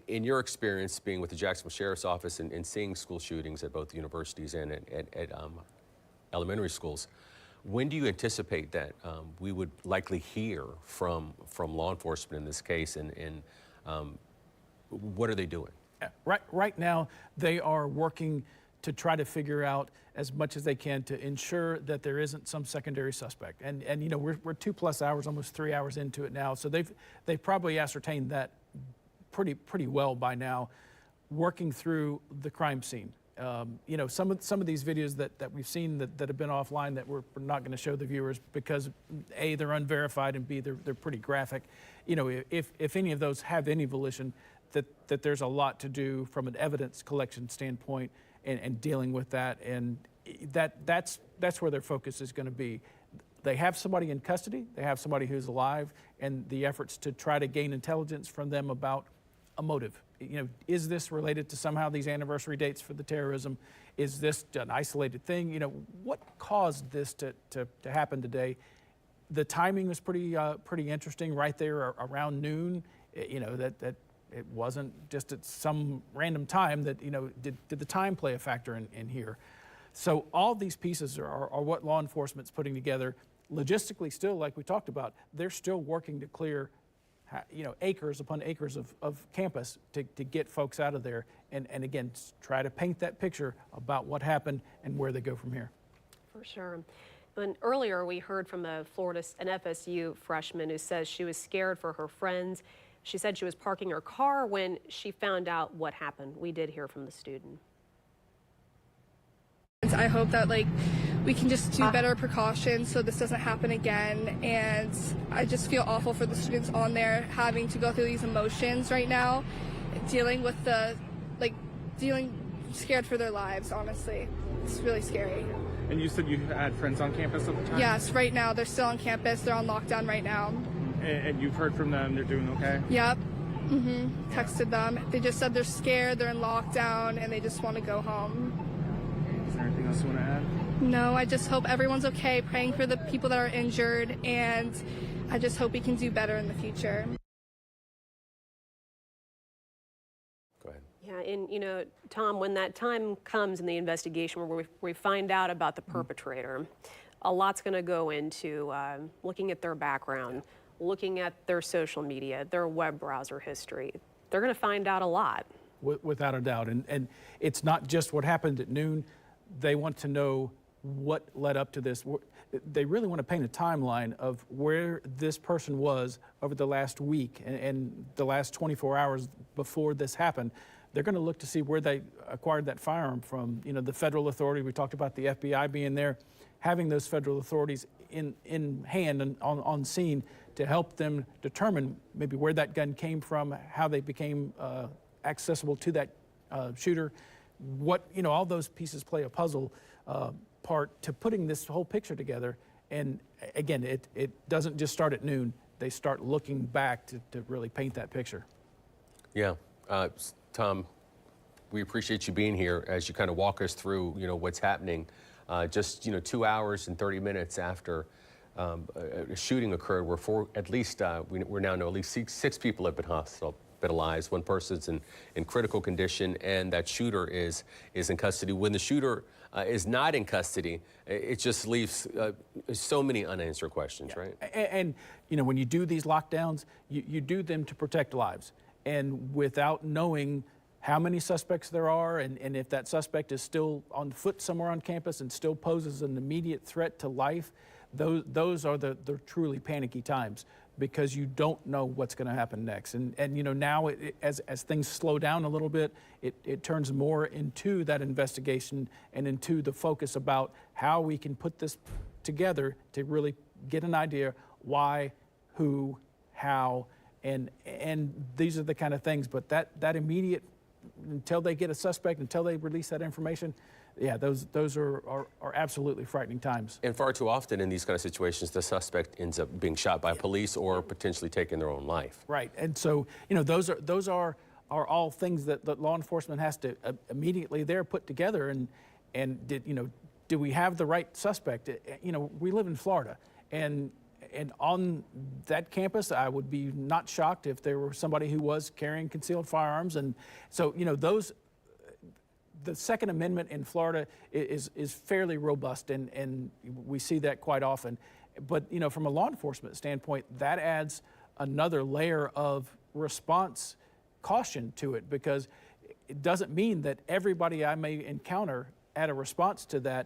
In your experience being with the Jacksonville Sheriff's Office and seeing school shootings at both universities and at elementary schools, when do you anticipate that we would likely hear from law enforcement in this case, and what are they doing? Right now, they are working to try to figure out as much as they can to ensure that there isn't some secondary suspect. And you know, we're 2+ hours, almost 3 hours into it now, so they've probably ascertained that pretty well by now, working through the crime scene. You know, some of these videos that we've seen that have been offline that we're not going to show the viewers because A, they're unverified, and B, they're pretty graphic. You know, if any of those have any volition, that there's a lot to do from an evidence collection standpoint and dealing with that, and that's where their focus is going to be. They have somebody in custody, they have somebody who's alive, and the efforts to try to gain intelligence from them about a motive. You know, is this related to somehow these anniversary dates for the terrorism? Is this an isolated thing? You know, what caused this to happen today? The timing was pretty interesting, right there around noon. You know, that it wasn't just at some random time. That, you know, did the time play a factor in here? So all these pieces are what law enforcement's putting together. Logistically, still, like we talked about, they're still working to clear, you know, acres upon acres of campus to get folks out of there, and again, try to paint that picture about what happened and where they go from here. For sure. And earlier we heard from an FSU freshman who says she was scared for her friends. She said she was parking her car when she found out what happened. We did hear from the student. I hope that, like, we can just do better precautions so this doesn't happen again. And I just feel awful for the students on there having to go through these emotions right now, dealing with scared for their lives, honestly. It's really scary. And you said you had friends on campus at the time? Yes, right now they're still on campus. They're on lockdown right now. And you've heard from them, they're doing okay? Yep. Texted them. They just said they're scared, they're in lockdown, and they just want to go home. Is there anything else you want to add? No, I just hope everyone's okay, praying for the people that are injured, and I just hope we can do better in the future. Go ahead. Yeah, and Tom, when that time comes in the investigation where we find out about the perpetrator, a lot's going to go into looking at their background, looking at their social media, their web browser history. They're going to find out a lot. Without a doubt. And it's not just what happened at noon. They want to know what led up to this. They really want to paint a timeline of where this person was over the last week and the last 24 hours before this happened. They're going to look to see where they acquired that firearm from. The federal authority, we talked about the FBI being there, having those federal authorities in hand and on scene to help them determine maybe where that gun came from, how they became accessible to that shooter. All those pieces play a puzzle part to putting this whole picture together. And again, it doesn't just start at noon. They start looking back to really paint that picture. Yeah. Tom, we appreciate you being here as you kind of walk us through, what's happening. Just 2 hours and 30 minutes after a shooting occurred, where we now know at least six people have been hospitalized. One person's in critical condition, and that shooter is in custody. When the shooter is not in custody, it just leaves so many unanswered questions, right? And when you do these lockdowns, you do them to protect lives. And without knowing how many suspects there are, and if that suspect is still on foot somewhere on campus and still poses an immediate threat to life, those are the truly panicky times, because you don't know what's going to happen next. And now as things slow down a little bit, it turns more into that investigation and into the focus about how we can put this together to really get an idea why, who, how, and these are the kind of things. But that immediate, until they get a suspect, until they release that information, yeah, those are absolutely frightening times. And far too often in these kind of situations, the suspect ends up being shot by police or potentially taking their own life. Right, and so those are all things that law enforcement has to immediately put together. And do we have the right suspect? We live in Florida, and on that campus, I would be not shocked if there were somebody who was carrying concealed firearms. And so, the Second Amendment in Florida is fairly robust, and we see that quite often. But, from a law enforcement standpoint, that adds another layer of response caution to it, because it doesn't mean that everybody I may encounter at a response to that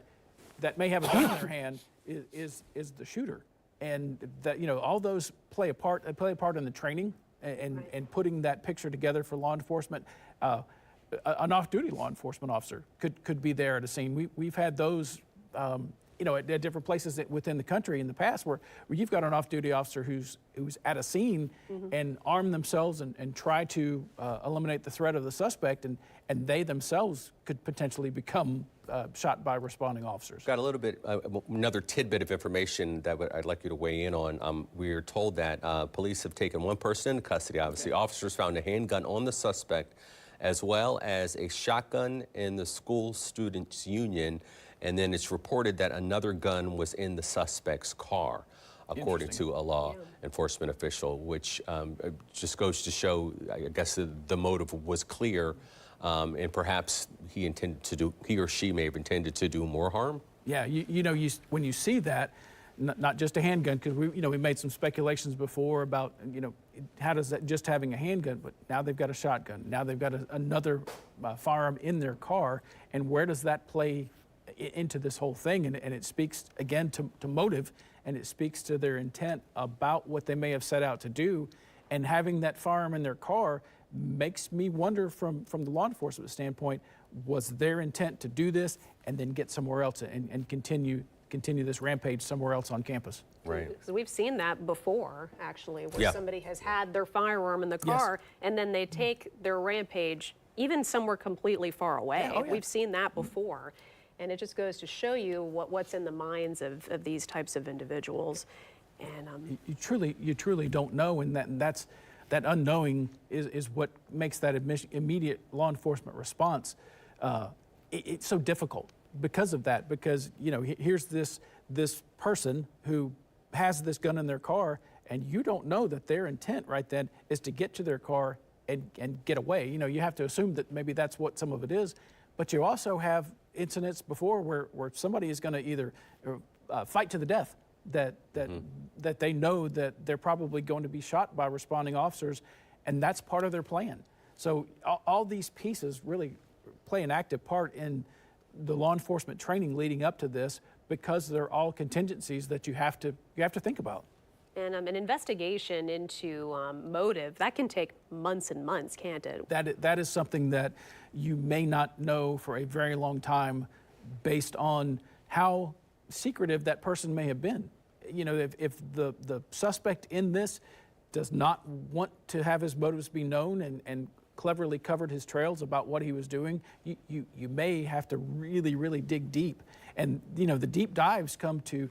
may have a gun in their hand is the shooter. And that, all those play a part. They play a part in the training and putting that picture together for law enforcement. An off-duty law enforcement officer could be there at a scene. We've had those, at different places within the country in the past where you've got an off-duty officer who's at a scene and arm themselves and try to eliminate the threat of the suspect, and they themselves could potentially become shot by responding officers. Got a little bit, another tidbit of information that I'd like you to weigh in on. We are told that police have taken one person into custody, obviously. Okay. Officers found a handgun on the suspect, as well as a shotgun in the school students' union. And then it's reported that another gun was in the suspect's car, according to a law enforcement official, which just goes to show, I guess, the motive was clear, and perhaps he or she may have intended to do more harm. Yeah, when you see that, not just a handgun, because we made some speculations before about how does that, just having a handgun, but now they've got a shotgun, now they've got another firearm in their car, and where does that play into this whole thing? And it speaks again to motive, and it speaks to their intent about what they may have set out to do. And having that firearm in their car makes me wonder, from the law enforcement standpoint, was their intent to do this and then get somewhere else and continue this rampage somewhere else on campus. Right. Because we've seen that before, actually, where somebody has had their firearm in the car and then they take their rampage even somewhere completely far away. We've seen that before. And it just goes to show you what's in the minds of these types of individuals. And you truly don't know, and that unknowing is what makes that immediate law enforcement response it's so difficult because of that. Because here's this person who has this gun in their car, and you don't know that their intent right then is to get to their car and get away. You have to assume that maybe that's what some of it is, but you also have incidents before where somebody is going to either fight to the death, that they know that they're probably going to be shot by responding officers, and that's part of their plan. So all these pieces really play an active part in the law enforcement training leading up to this, because they're all contingencies that you have to think about. And an investigation into motive, that can take months and months, can't it? That is something that you may not know for a very long time based on how secretive that person may have been. If the suspect in this does not want to have his motives be known and cleverly covered his trails about what he was doing, you may have to really, really dig deep. And the deep dives come to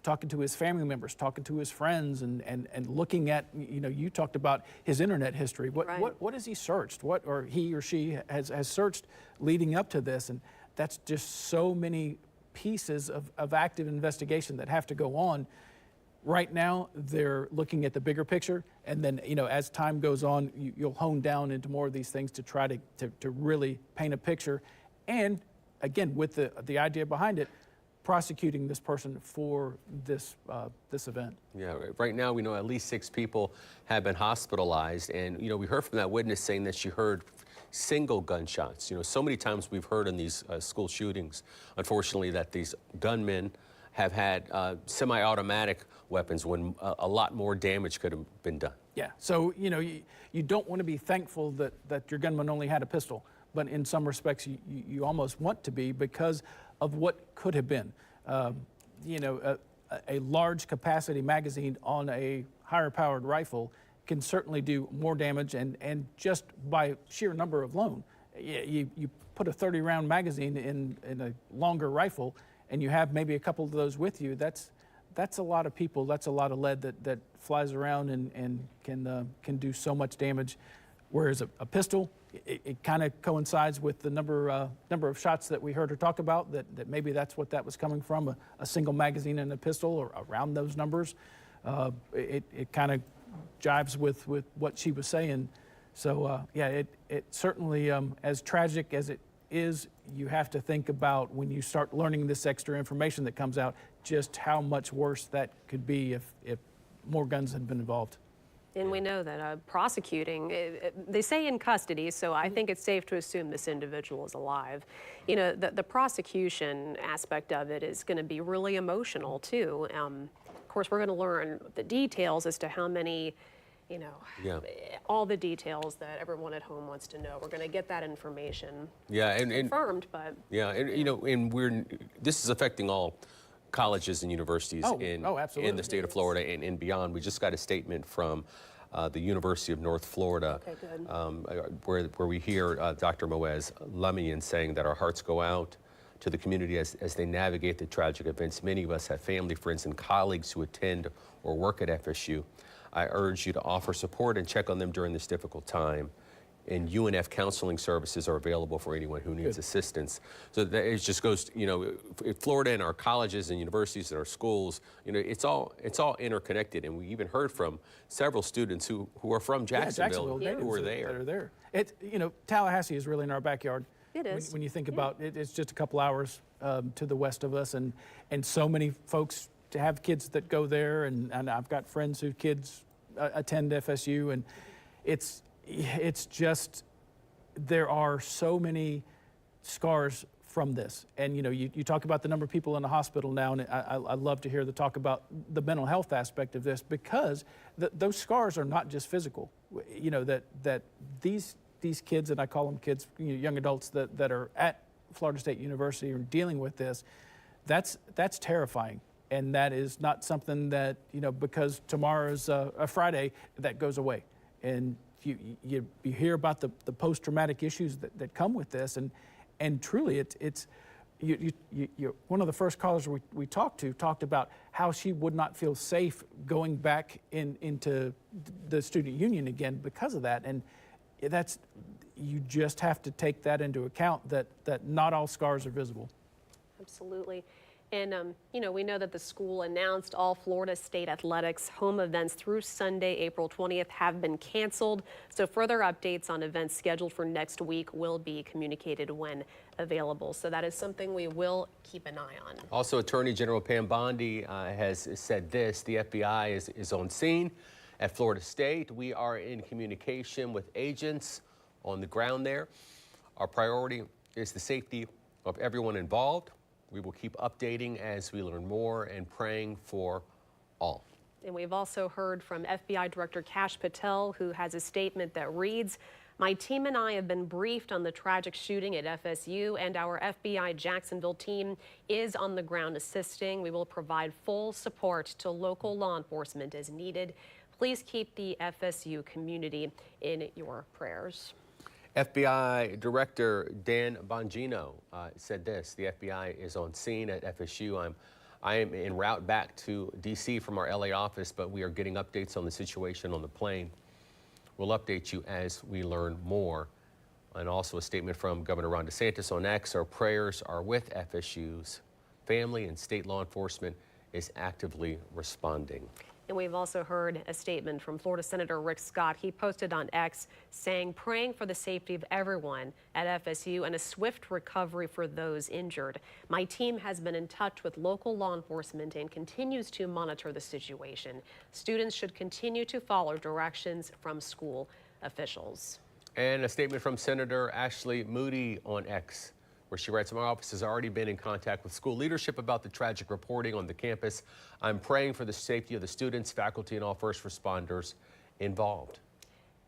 talking to his family members, talking to his friends, and looking at, you talked about his internet history. What has he searched? What, or he or she has searched leading up to this? And that's just so many pieces of active investigation that have to go on. Right now, they're looking at the bigger picture, and then, as time goes on, you'll hone down into more of these things to try to really paint a picture. And again, with the idea behind it, prosecuting this person for this event. Yeah, right now we know at least 6 people have been hospitalized, and we heard from that witness saying that she heard single gunshots. So many times we've heard in these school shootings, unfortunately, that these gunmen have had semi-automatic weapons when a lot more damage could have been done. Yeah, so you don't want to be thankful that your gunman only had a pistol, but in some respects you almost want to be, because of what could have been. A large capacity magazine on a higher powered rifle can certainly do more damage, and just by sheer number of alone. You put a 30-round magazine in a longer rifle, and you have maybe a couple of those with you, that's a lot of people, that's a lot of lead that flies around and can do so much damage. Whereas a pistol, it kind of coincides with the number of shots that we heard her talk about, that maybe that's what that was coming from, a single magazine and a pistol, or around those numbers. It kind of jives with what she was saying. So yeah, it certainly, as tragic as it is, you have to think about, when you start learning this extra information that comes out, just how much worse that could be if more guns had been involved. And we know that prosecuting, they say in custody, so I think it's safe to assume this individual is alive. The prosecution aspect of it is going to be really emotional too. Of course, we're going to learn the details as to how many, all the details that everyone at home wants to know. We're going to get that information. Yeah, and confirmed, but yeah, and this is affecting all colleges and universities in the state of Florida and beyond. We just got a statement from the University of North Florida, where we hear Dr. Moaz Lamian saying that our hearts go out to the community as they navigate the tragic events. Many of us have family, friends, and colleagues who attend or work at FSU. I urge you to offer support and check on them during this difficult time. And UNF counseling services are available for anyone who needs assistance. So that it just goes, Florida and our colleges and universities and our schools, it's all interconnected. And we even heard from several students who are from Jacksonville who were there. That are there. Tallahassee is really in our backyard. It is. When you think about it, it's just a couple hours to the west of us, and so many folks to have kids that go there, and I've got friends whose kids attend FSU, and it's just, there are so many scars from this. And you talk about the number of people in the hospital now, and I love to hear the talk about the mental health aspect of this, because those scars are not just physical. That these kids, and I call them kids, young adults that are at Florida State University are dealing with this, that's terrifying. And that is not something that, because tomorrow's a Friday, that goes away. And you hear about the post-traumatic issues that come with this, and truly one of the first callers we talked about how she would not feel safe going back into the student union again because of that. And you just have to take that into account, that not all scars are visible. Absolutely. And, we know that the school announced all Florida State Athletics home events through Sunday, April 20th have been canceled. So further updates on events scheduled for next week will be communicated when available. So that is something we will keep an eye on. Also, Attorney General Pam Bondi has said this: the FBI is on scene at Florida State. We are in communication with agents on the ground there. Our priority is the safety of everyone involved. We will keep updating as we learn more and praying for all. And we've also heard from FBI Director Kash Patel, who has a statement that reads, "My team and I have been briefed on the tragic shooting at FSU, and our FBI Jacksonville team is on the ground assisting. We will provide full support to local law enforcement as needed. Please keep the FSU community in your prayers." FBI Director Dan Bongino said this: the FBI is on scene at FSU. I am en route back to D.C. from our LA office, but we are getting updates on the situation on the plane. We'll update you as we learn more. And also a statement from Governor Ron DeSantis on X: our prayers are with FSU's family, and state law enforcement is actively responding. And we've also heard a statement from Florida Senator Rick Scott. He posted on X saying, "Praying for the safety of everyone at FSU and a swift recovery for those injured. My team has been in touch with local law enforcement and continues to monitor the situation. Students should continue to follow directions from school officials." And a statement from Senator Ashley Moody on X, where she writes, "My office has already been in contact with school leadership about the tragic reporting on the campus. I'm praying for the safety of the students, faculty, and all first responders involved."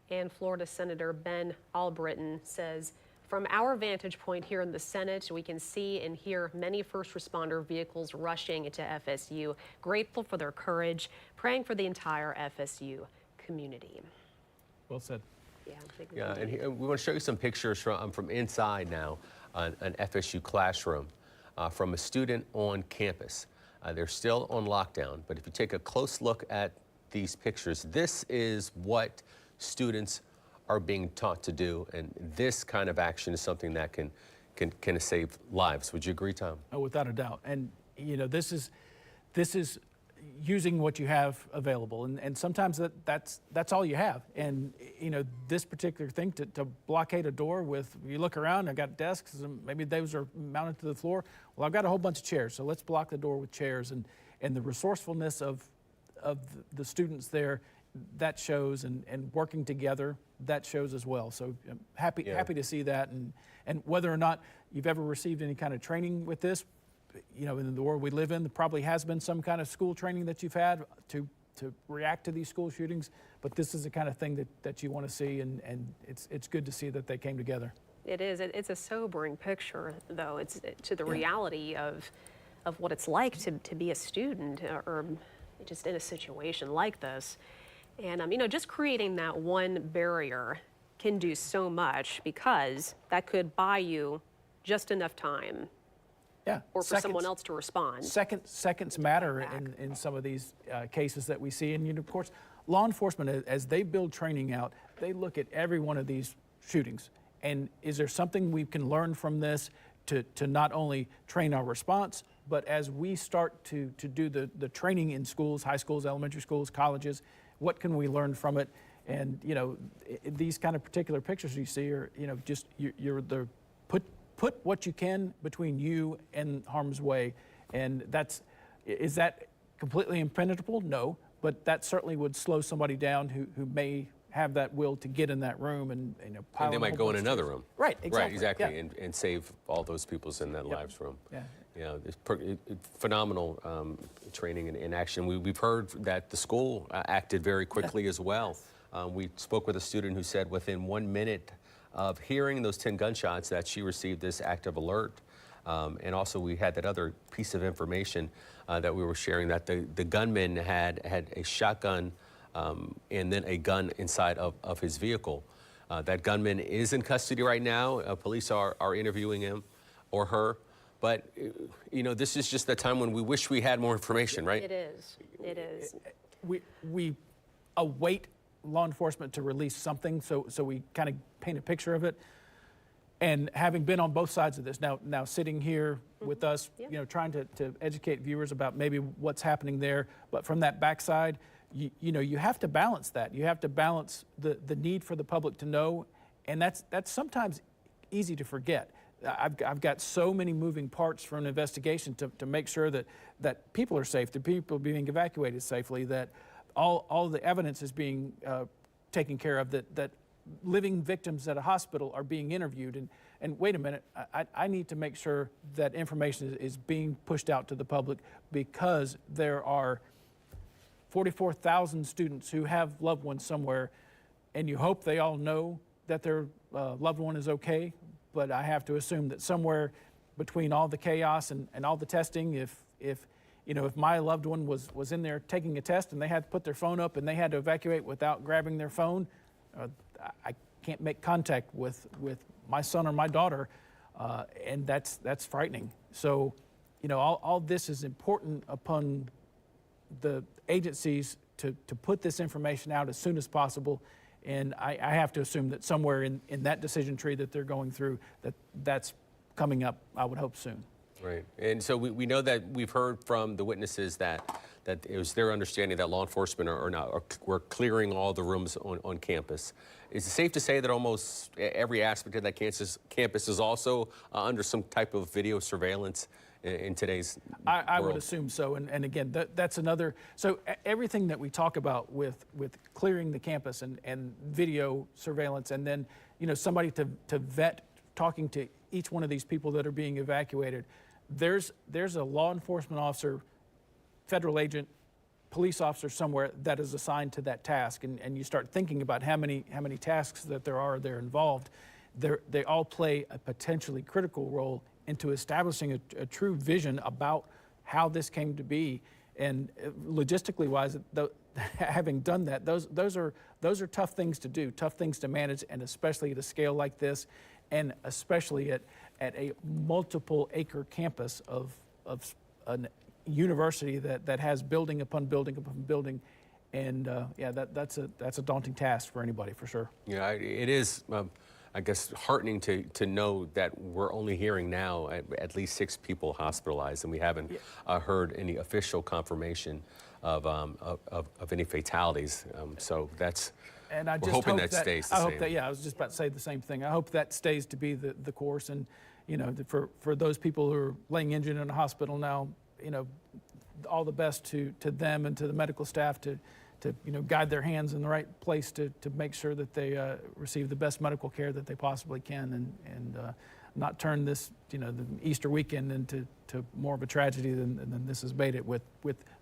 And Florida Senator Ben Albritton says, "From our vantage point here in the Senate, we can see and hear many first responder vehicles rushing into FSU. Grateful for their courage, praying for the entire FSU community." Well said. Yeah, and we want to show you some pictures from inside now, an FSU classroom from a student on campus. They're still on lockdown, but if you take a close look at these pictures, this is what students are being taught to do, and this kind of action is something that can save lives. Would you agree, Tom? Oh, without a doubt. And this is using what you have available, and sometimes that's all you have. And this particular thing, to blockade a door with, you look around, I've got desks, and maybe those are mounted to the floor. Well, I've got a whole bunch of chairs, so let's block the door with chairs. And the resourcefulness of the students there, that shows, and working together, that shows as well. So I'm happy to see that. And whether or not you've ever received any kind of training with this, in the world we live in, there probably has been some kind of school training that you've had to react to these school shootings, but this is the kind of thing that you want to see, and it's good to see that they came together. It is. It's a sobering picture, though. It's to the reality of what it's like to be a student or just in a situation like this. And, just creating that one barrier can do so much, because that could buy you just enough time. Yeah. Or for someone else to respond. Seconds matter in some of these cases that we see. And, of course, law enforcement, as they build training out, they look at every one of these shootings. And is there something we can learn from this to not only train our response, but as we start to do the training in schools, high schools, elementary schools, colleges, what can we learn from it? And, these kind of particular pictures you see are, you're the put what you can between you and harm's way. And is that completely impenetrable? No, but that certainly would slow somebody down who may have that will to get in that room and pile. And they might go in another room. Right, exactly. Right, exactly, yeah. and save all those people's in that lives room. Yeah. It's phenomenal training in action. We've heard that the school acted very quickly as well. We spoke with a student who said within 1 minute of hearing those 10 gunshots that she received this active alert. And also we had that other piece of information that we were sharing, that the gunman had a shotgun and then a gun inside of his vehicle. That gunman is in custody right now. Police are interviewing him or her. But, you know, this is just the time when we wish we had more information, right? It is. It is. We await law enforcement to release something, so we kind of paint a picture of it. And having been on both sides of this, now sitting here with us, you know, trying to educate viewers about maybe what's happening there, but from that backside, you know, you have to balance that. You have to balance the need for the public to know, and that's sometimes easy to forget. I've got so many moving parts for an investigation to make sure that people are safe, that people are being evacuated safely, that all the evidence is being taken care of, that living victims at a hospital are being interviewed. And wait a minute, I need to make sure that information is being pushed out to the public, because there are 44,000 students who have loved ones somewhere, and you hope they all know that their loved one is okay. But I have to assume that somewhere between all the chaos and all the testing, if my loved one was in there taking a test and they had to put their phone up and they had to evacuate without grabbing their phone, I can't make contact with my son or my daughter, and that's frightening. So, you know, all this is important upon the agencies to put this information out as soon as possible. And I have to assume that somewhere in that decision tree that they're going through, that's coming up, I would hope, soon. Right. And so we know that we've heard from the witnesses that it was their understanding that law enforcement were clearing all the rooms on campus. Is it safe to say that almost every aspect of that campus is also under some type of video surveillance in today's world? I would assume so. And again, that's another. So everything that we talk about with clearing the campus and video surveillance, and then, you know, somebody to vet, talking to each one of these people that are being evacuated, there's a law enforcement officer, federal agent, police officer somewhere that is assigned to that task. And you start thinking about how many tasks that there are there involved. They all play a potentially critical role into establishing a true vision about how this came to be. And logistically wise, having done that, those are tough things to do, tough things to manage, and especially at a scale like this, and especially at a multiple acre campus of a university that has building upon building upon building. And yeah, that's a daunting task for anybody, for sure. Yeah, it is. I guess heartening to know that we're only hearing now at least 6 people hospitalized, and we haven't heard any official confirmation of any fatalities. So that's. And I just we're hoping hope that stays the same. I hope that, yeah, I was just about to say the same thing. I hope that stays to be the course. And, you know, for those people who are laying injured in a hospital now, you know, all the best to them and to the medical staff to you know, guide their hands in the right place to make sure that they receive the best medical care that they possibly can, and not turn this, you know, the Easter weekend into more of a tragedy than this has made it with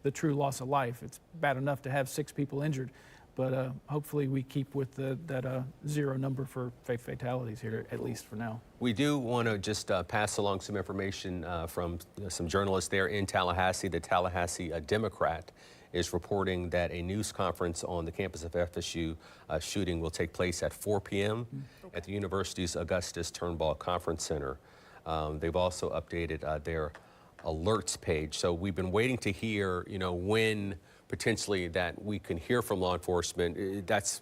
the true loss of life. It's bad enough to have 6 people injured, but hopefully we keep with that 0 number for fatalities here, at least for now. We do want to just pass along some information from some journalists there in Tallahassee. The Tallahassee Democrat is reporting that a news conference on the campus of FSU shooting will take place at 4 p.m. at the university's Augustus Turnbull Conference Center. They've also updated their alerts page. So we've been waiting to hear, you know, when potentially that we can hear from law enforcement. That's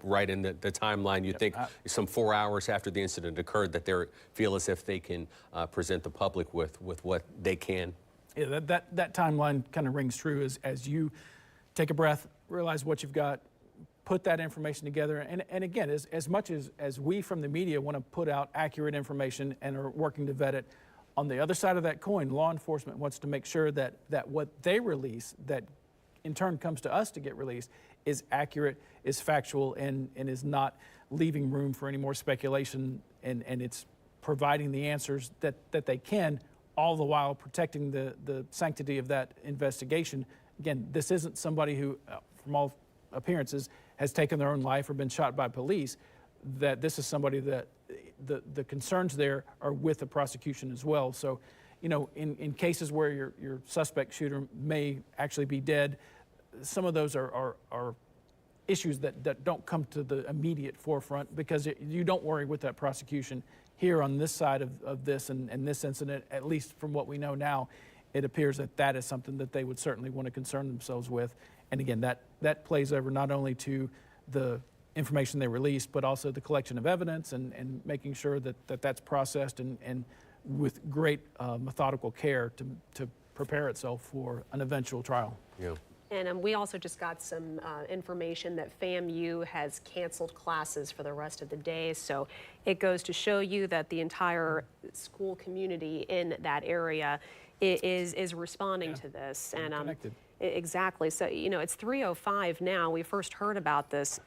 right in the timeline. You think some 4 hours after the incident occurred that they feel as if they can present the public with what they can. Yeah, that timeline kind of rings true as you take a breath, realize what you've got, put that information together. And again, as much as we from the media want to put out accurate information and are working to vet it, on the other side of that coin, law enforcement wants to make sure that what they release, that in turn comes to us to get released, is accurate, is factual, and is not leaving room for any more speculation, and it's providing the answers that they can, all the while protecting the sanctity of that investigation. Again, this isn't somebody who, from all appearances, has taken their own life or been shot by police. that this is somebody that the concerns there are with the prosecution as well. So, you know, in cases where your suspect shooter may actually be dead, some of those are issues that don't come to the immediate forefront because you don't worry with that prosecution. Here on this side of this and this incident, at least from what we know now, it appears that is something that they would certainly want to concern themselves with. And again, that plays over not only to the information they release, but also the collection of evidence and making sure that's processed and with great methodical care to prepare itself for an eventual trial. Yeah. And we also just got some information that FAMU has canceled classes for the rest of the day. So it goes to show you that the entire school community in that area is responding to this. And exactly. So, you know, it's 3:05 now. We first heard about this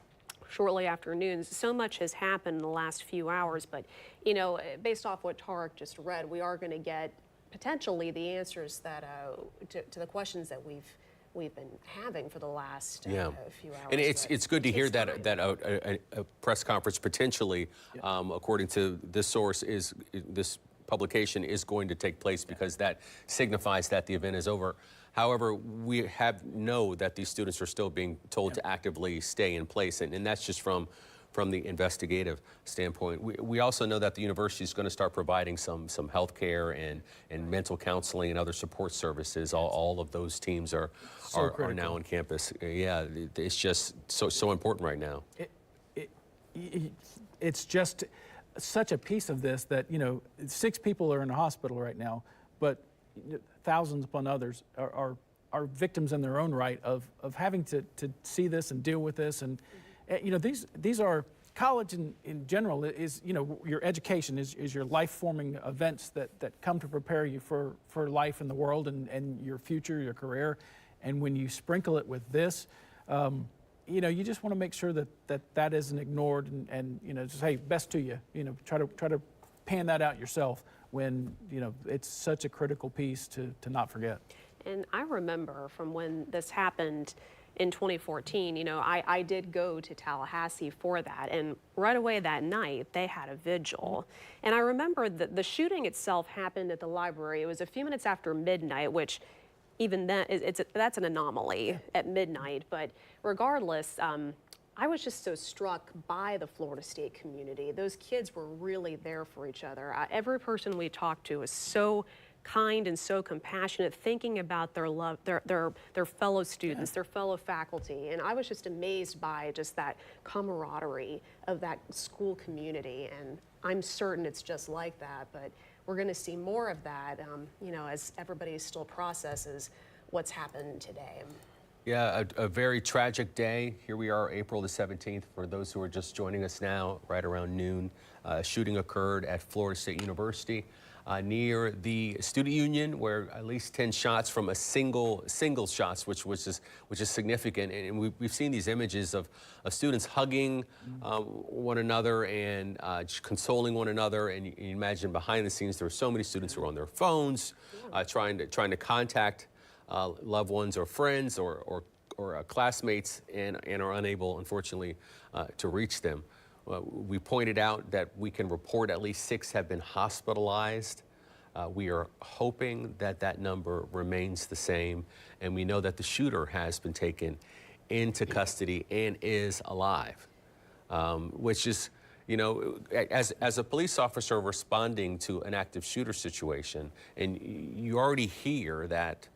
shortly after noon. So much has happened in the last few hours. But, you know, based off what Tarek just read, we are going to get potentially the answers that to the questions that we've been having for the last few hours. And it's good to hear that a press conference potentially, according to this source, this publication is going to take place because that signifies that the event is over. However, we know that these students are still being told to actively stay in place, and that's just from the investigative standpoint. We also know that the university is going to start providing some health care and mental counseling and other support services. All of those teams are now on campus. Yeah, it's just so important right now. It's just such a piece of this that, you know, 6 people are in a hospital right now, but thousands upon others are victims in their own right of having to see this and deal with this. And you know, these are college in general is, you know, your education is your life-forming events that come to prepare you for life in the world and your future, your career. And when you sprinkle it with this, you know, you just want to make sure that isn't ignored and you know, just, hey, best to you. You know, try to pan that out yourself when, you know, it's such a critical piece to not forget. And I remember from when this happened in 2014, you know, I did go to Tallahassee for that, and right away that night they had a vigil. And I remember that the shooting itself happened at the library. It was a few minutes after midnight, which even then that's an anomaly at midnight. But regardless, I was just so struck by the Florida State community. Those kids were really there for each other. Every person we talked to was so kind and so compassionate, thinking about their fellow students, their fellow faculty. And I was just amazed by just that camaraderie of that school community. And I'm certain it's just like that, but we're going to see more of that, you know, as everybody still processes what's happened today. Yeah, a very tragic day. Here we are, April the 17th. For those who are just joining us now, right around noon, a shooting occurred at Florida State University near the student union, where at least 10 shots from a single shots, which is significant. And we've seen these images of students hugging one another and consoling one another. And you imagine behind the scenes, there were so many students who were on their phones, trying to contact loved ones or friends or classmates and are unable, unfortunately, to reach them. We pointed out that we can report at least 6 have been hospitalized. We are hoping that number remains the same, and we know that the shooter has been taken into custody and is alive, which is, you know, as a police officer responding to an active shooter situation, and you already hear that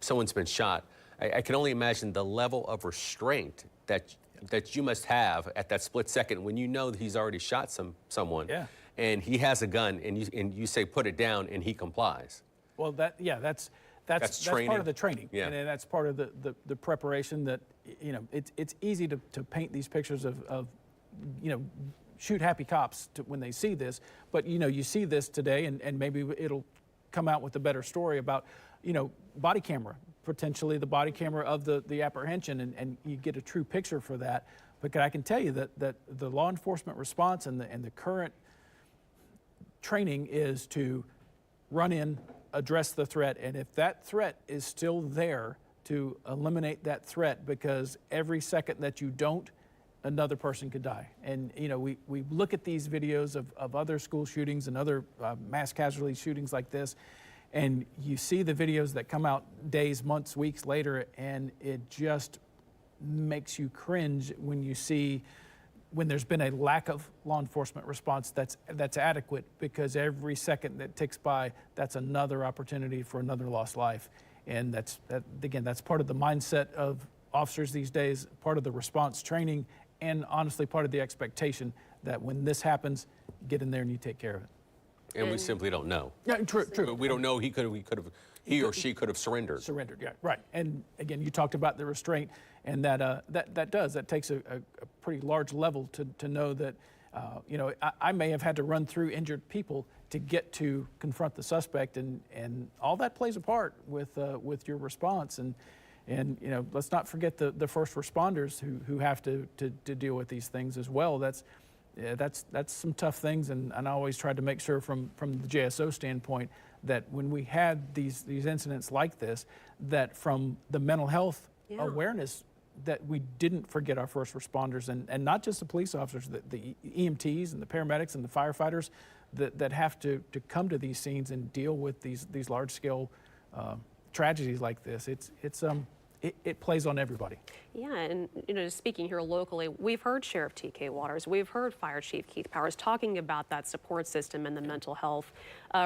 someone's been shot, I can only imagine the level of restraint that you must have at that split second when you know that he's already shot someone, and he has a gun, and you say put it down, and he complies. Well, that's part of the training, and that's part of the preparation. That, you know, it's easy to paint these pictures of you know, shoot happy cops when they see this, but you know, you see this today, and maybe it'll come out with a better story about, you know, body camera, potentially the body camera of the apprehension, and you get a true picture for that. But I can tell you that the law enforcement response and the current training is to run in, address the threat, and if that threat is still there, to eliminate that threat, because every second that you don't another person could die. And you know, we look at these videos of other school shootings and other mass casualty shootings like this, and you see the videos that come out days, months, weeks later, and it just makes you cringe when you see when there's been a lack of law enforcement response that's adequate, because every second that ticks by, that's another opportunity for another lost life. And again, that's part of the mindset of officers these days, part of the response training, and honestly part of the expectation that when this happens, get in there and you take care of it. And we simply don't know. Yeah, true. We don't know. He or she could have surrendered. Surrendered, yeah, right. And again, you talked about the restraint, and that takes a pretty large level to know that, you know, I may have had to run through injured people to get to confront the suspect, and all that plays a part with your response. And you know, let's not forget the first responders who have to deal with these things as well. That's some tough things, and I always tried to make sure from the JSO standpoint that when we had these incidents like this, that from the mental health awareness, that we didn't forget our first responders, and not just the police officers, the EMTs and the paramedics and the firefighters that have to come to these scenes and deal with these large scale tragedies like this. It plays on everybody. Yeah, and you know, speaking here locally, we've heard Sheriff T.K. Waters, we've heard Fire Chief Keith Powers talking about that support system and the mental health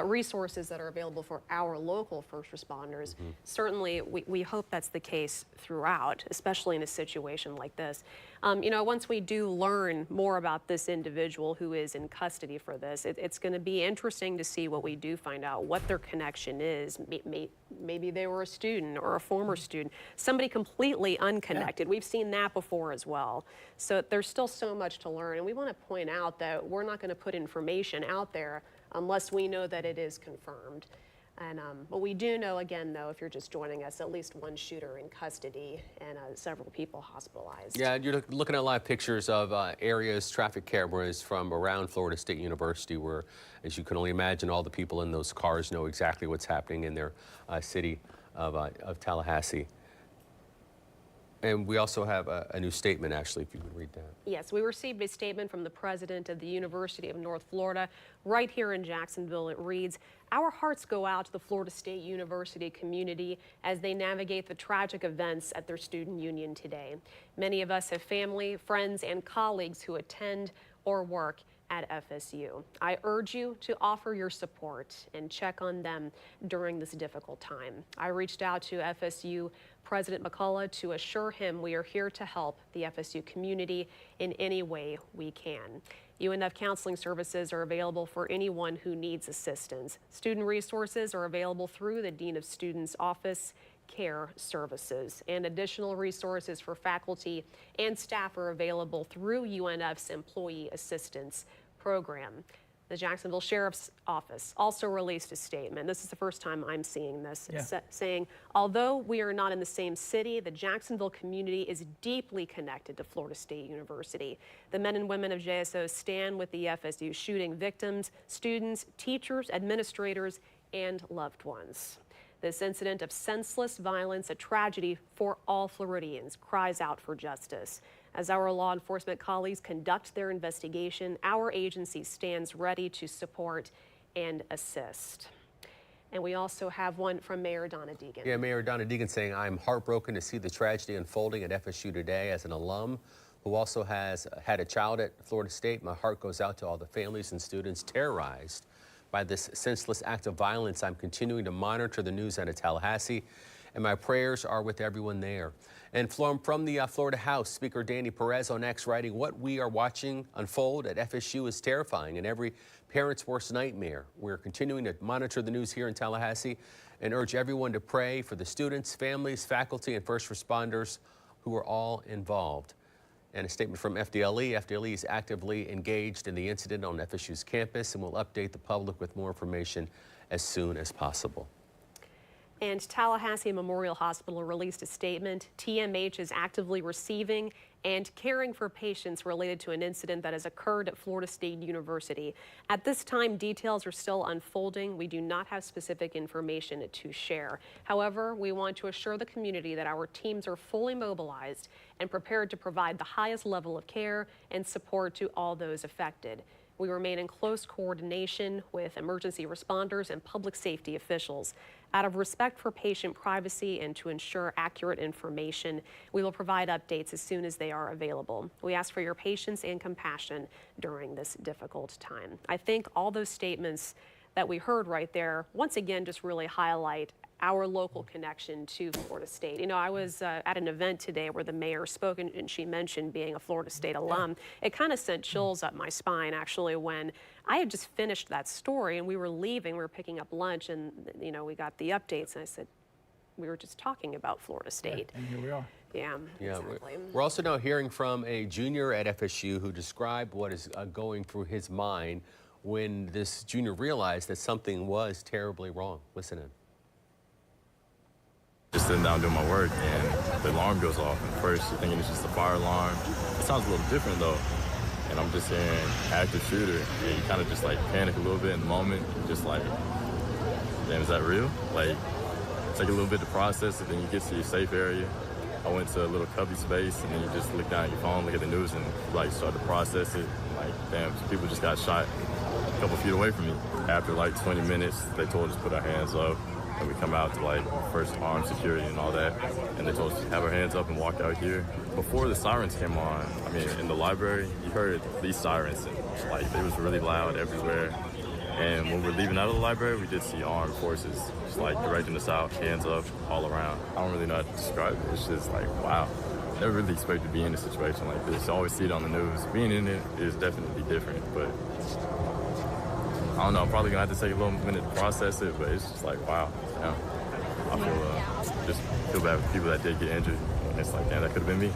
resources that are available for our local first responders. Certainly, we hope that's the case throughout, especially in a situation like this. You know, once we do learn more about this individual who is in custody for this, it's going to be interesting to see what we do find out, what their connection is. Maybe they were a student or a former student, somebody completely unconnected. We've seen that before as well. So there's still so much to learn, and we want to point out that we're not going to put information out there unless we know that it is confirmed. And but we do know, again, though, if you're just joining us, at least one shooter in custody and several people hospitalized. Yeah, you're looking at live pictures of areas, traffic cameras from around Florida State University, where, as you can only imagine, all the people in those cars know exactly what's happening in their city of Tallahassee. And we also have a new statement, Ashley, if you would read that. Yes, we received a statement from the president of the University of North Florida right here in Jacksonville. It reads, "Our hearts go out to the Florida State University community as they navigate the tragic events at their student union today. Many of us have family, friends, and colleagues who attend or work at FSU. I urge you to offer your support and check on them during this difficult time. I reached out to FSU President McCullough to assure him we are here to help the FSU community in any way we can. UNF counseling services are available for anyone who needs assistance. Student resources are available through the Dean of Students Office Care Services, and additional resources for faculty and staff are available through UNF's Employee Assistance Program." The Jacksonville Sheriff's Office also released a statement. This is the first time I'm seeing this, saying, "Although we are not in the same city, the Jacksonville community is deeply connected to Florida State University. The men and women of JSO stand with the FSU shooting victims, students, teachers, administrators, and loved ones. This incident of senseless violence, a tragedy for all Floridians, cries out for justice. As our law enforcement colleagues conduct their investigation, our agency stands ready to support and assist." And we also have one from Mayor Donna Deegan. Yeah, Mayor Donna Deegan saying, "I'm heartbroken to see the tragedy unfolding at FSU today. As an alum who also has had a child at Florida State, my heart goes out to all the families and students terrorized by this senseless act of violence. I'm continuing to monitor the news out of Tallahassee, and my prayers are with everyone there." And from the Florida House, Speaker Danny Perez on X writing, "What we are watching unfold at FSU is terrifying and every parent's worst nightmare. We're continuing to monitor the news here in Tallahassee and urge everyone to pray for the students, families, faculty, and first responders who are all involved." And a statement from FDLE. FDLE is actively engaged in the incident on FSU's campus and will update the public with more information as soon as possible. And Tallahassee Memorial Hospital released a statement. TMH is actively receiving and caring for patients related to an incident that has occurred at Florida State University. At this time, details are still unfolding. We do not have specific information to share. However, we want to assure the community that our teams are fully mobilized and prepared to provide the highest level of care and support to all those affected. We remain in close coordination with emergency responders and public safety officials. Out of respect for patient privacy and to ensure accurate information, we will provide updates as soon as they are available. We ask for your patience and compassion during this difficult time. I think all those statements that we heard right there, once again, just really highlight our local connection to Florida State. You know, I was at an event today where the mayor spoke, and she mentioned being a Florida State alum. It kind of sent chills up my spine, actually, when I had just finished that story and we were leaving, we were picking up lunch, and, you know, we got the updates, and I said, we were just talking about Florida State. And here we are. Yeah, exactly. We're also now hearing from a junior at FSU who described what is going through his mind when this junior realized that something was terribly wrong. Listen in. Just sitting down doing my work, and the alarm goes off. And first, you're thinking it's just a fire alarm. It sounds a little different, though. And I'm just hearing active shooter. Yeah, you kind of just, like, panic a little bit in the moment. Just like, damn, is that real? Like, take a little bit to process it, then you get to your safe area. I went to a little cubby space, and then you just look down at your phone, look at the news, and, like, start to process it. Like, damn, people just got shot a couple feet away from me. After, like, 20 minutes, they told us to put our hands up. And we come out to, like, first armed security and all that. And they told us to have our hands up and walk out here. Before the sirens came on, I mean, in the library, you heard these sirens. And, like, it was really loud everywhere. And when we're leaving out of the library, we did see armed forces just, like, directing us out, hands up, all around. I don't really know how to describe it. It's just like, wow. Never really expected to be in a situation like this. I always see it on the news. Being in it is definitely different, but I don't know, I'm probably gonna have to take a little minute to process it, but it's just like, wow, you know, I just feel bad for people that did get injured. And it's like, damn, that could have been me.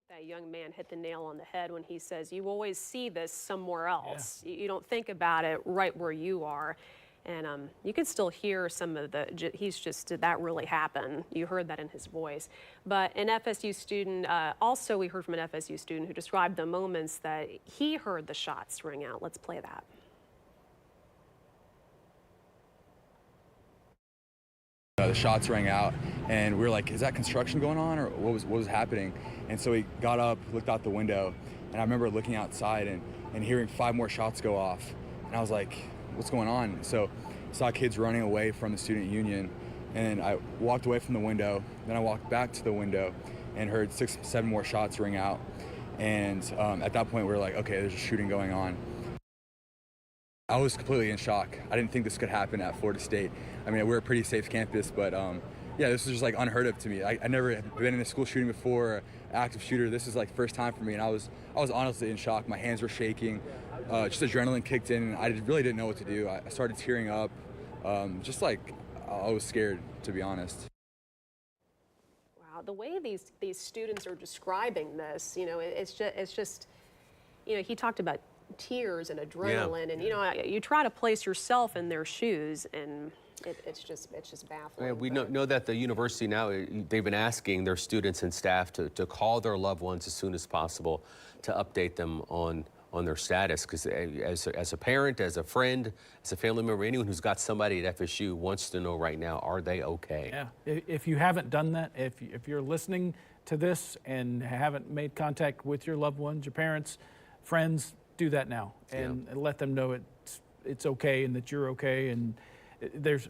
That young man hit the nail on the head when he says, you always see this somewhere else. Yeah. You don't think about it right where you are. And you can still hear some of the, he's just, did that really happen? You heard that in his voice. But an FSU student, also we heard from an FSU student who described the moments that he heard the shots ring out. Let's play that. The shots rang out, and we were like, is that construction going on, or what was happening? And so we got up, looked out the window, and I remember looking outside and hearing 5 more shots go off. And I was like, what's going on? So I saw kids running away from the student union, and I walked away from the window. Then I walked back to the window and heard 6, 7 more shots ring out. And at that point, we were like, okay, there's a shooting going on. I was completely in shock. I didn't think this could happen at Florida State. I mean, we're a pretty safe campus, but yeah, this was just like unheard of to me. I never had been in a school shooting before, active shooter. This is like first time for me, and I was honestly in shock. My hands were shaking. Just adrenaline kicked in, and I really didn't know what to do. I started tearing up. Just like I was scared, to be honest. Wow, the way these students are describing this, you know, it's just, you know, he talked about tears and adrenaline, and you know, you try to place yourself in their shoes, and it's just baffling. Yeah, we know that the university now, they've been asking their students and staff to call their loved ones as soon as possible to update them on their status, because as a parent, as a friend, as a family member, anyone who's got somebody at FSU wants to know right now, are they okay? Yeah, if you haven't done that, if you're listening to this and haven't made contact with your loved ones, your parents, friends, do that now and let them know it's okay and that you're okay. And there's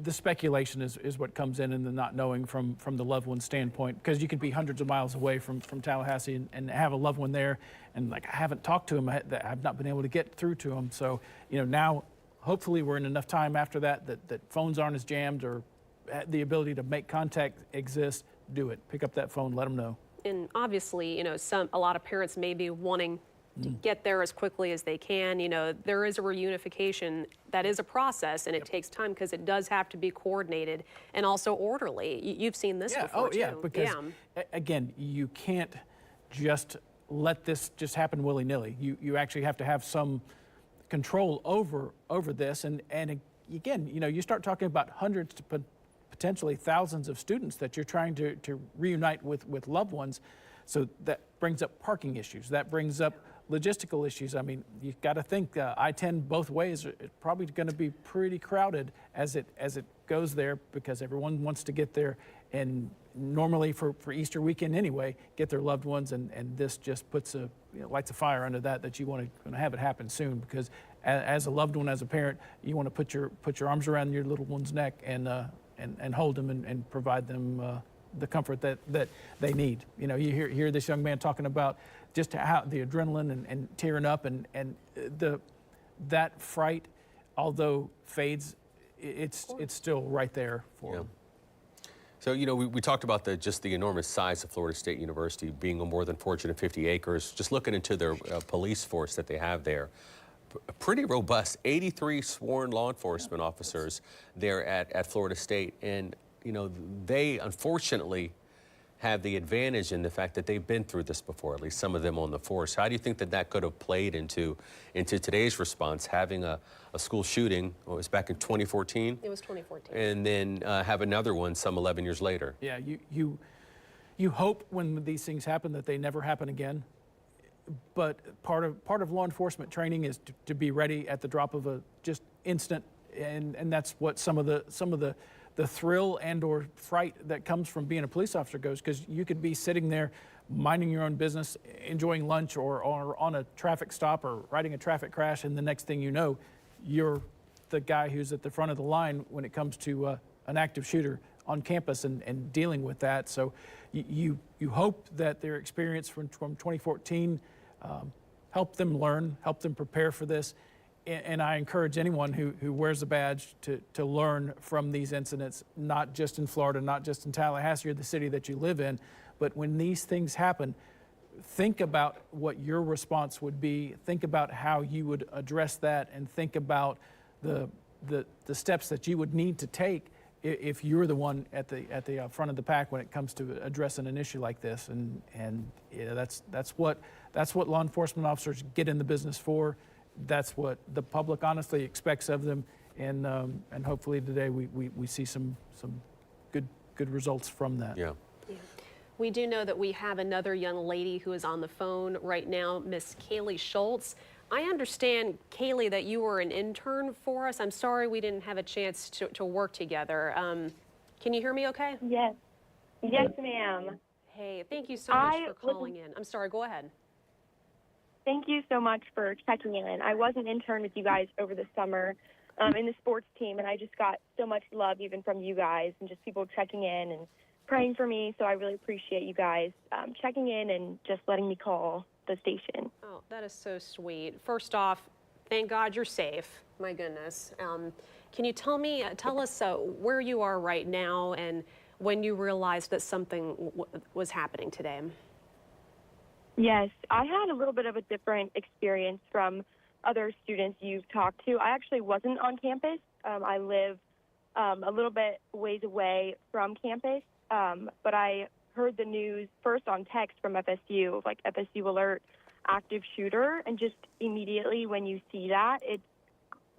the speculation is what comes in, and the not knowing from the loved one's standpoint, because you could be hundreds of miles away from Tallahassee and have a loved one there, and like, I haven't talked to him, I've not been able to get through to him. So, you know, now hopefully we're in enough time after that phones aren't as jammed, or the ability to make contact exists. Do it. Pick up that phone, let them know. And obviously, you know, a lot of parents may be wanting to get there as quickly as they can. You know, there is a reunification that is a process, and it takes time because it does have to be coordinated and also orderly. You've seen this before, too. Yeah, because again, you can't just let this just happen willy-nilly. You actually have to have some control over this, and again, you start talking about hundreds to potentially thousands of students that you're trying to reunite with loved ones. So that brings up parking issues. That brings up logistical issues. I mean, you've got to think I-10 both ways are probably going to be pretty crowded as it goes there, because everyone wants to get there, and normally for Easter weekend anyway, get their loved ones, and this just puts lights a fire under that you want to have it happen soon, because as a loved one, as a parent, you want to put your arms around your little one's neck and hold them and provide them the comfort that they need. You hear this young man talking about just how the adrenaline and tearing up, and that fright, although fades, it's still right there for them. So, we talked about the enormous size of Florida State University, being on more than 450 acres. Just looking into their police force that they have there, pretty robust. 83 sworn law enforcement officers there at Florida State. And, they unfortunately have the advantage in the fact that they've been through this before, at least some of them on the force. How do you think that could have played into today's response, having a school shooting? It was back in 2014? It was 2014. And then have another one some 11 years later. Yeah, you hope when these things happen that they never happen again. But part of law enforcement training is to be ready at the drop of a just instant, and that's what some of the thrill and or fright that comes from being a police officer goes, because you could be sitting there minding your own business, enjoying lunch, or on a traffic stop or riding a traffic crash, and the next thing you know, you're the guy who's at the front of the line when it comes to an active shooter on campus and dealing with that. So you hope that their experience from 2014 help them learn, help them prepare for this. And I encourage anyone who wears a badge to learn from these incidents, not just in Florida, not just in Tallahassee or the city that you live in, but when these things happen, think about what your response would be, think about how you would address that, and think about the steps that you would need to take if you're the one at the front of the pack when it comes to addressing an issue like this. And that's what law enforcement officers get in the business for. That's what the public honestly expects of them, and hopefully today we see some good results from that. Yeah. We do know that we have another young lady who is on the phone right now, Miss Kaylee Schultz. I understand, Kaylee, that you were an intern for us. I'm sorry we didn't have a chance to work together. Can you hear me okay? Yes. Yes, ma'am. Hey, thank you so much for calling in. I'm sorry, go ahead. Thank you so much for checking in. I was an intern with you guys over the summer in the sports team, and I just got so much love even from you guys and just people checking in and praying for me. So I really appreciate you guys checking in and just letting me call the station. Oh, that is so sweet. First off, thank God you're safe. My goodness. Can you tell us where you are right now and when you realized that something was happening today? Yes, I had a little bit of a different experience from other students you've talked to. I actually wasn't on campus. I live a little bit ways away from campus, but I heard the news first on text from FSU, like FSU alert, active shooter, and just immediately when you see that, it's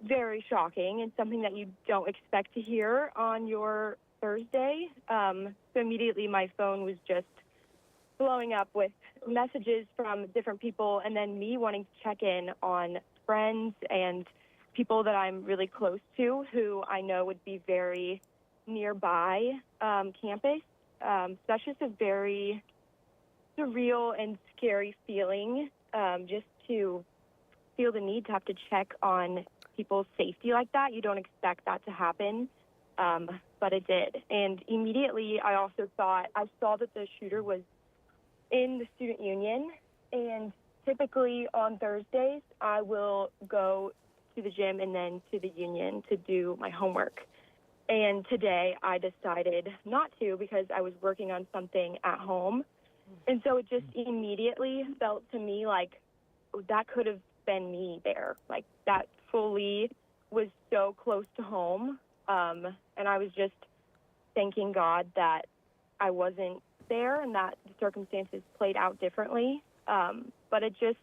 very shocking and something that you don't expect to hear on your Thursday. So immediately my phone was just blowing up with messages from different people, and then me wanting to check in on friends and people that I'm really close to who I know would be very nearby campus. So that's just a very surreal and scary feeling, just to feel the need to have to check on people's safety like that. You don't expect that to happen, but it did. And immediately I saw that the shooter was in the student union, and typically on Thursdays I will go to the gym and then to the union to do my homework. And today I decided not to because I was working on something at home. And so it just immediately felt to me like that could have been me there. Like that fully was so close to home. And I was just thanking God that I wasn't there and that the circumstances played out differently. But it just,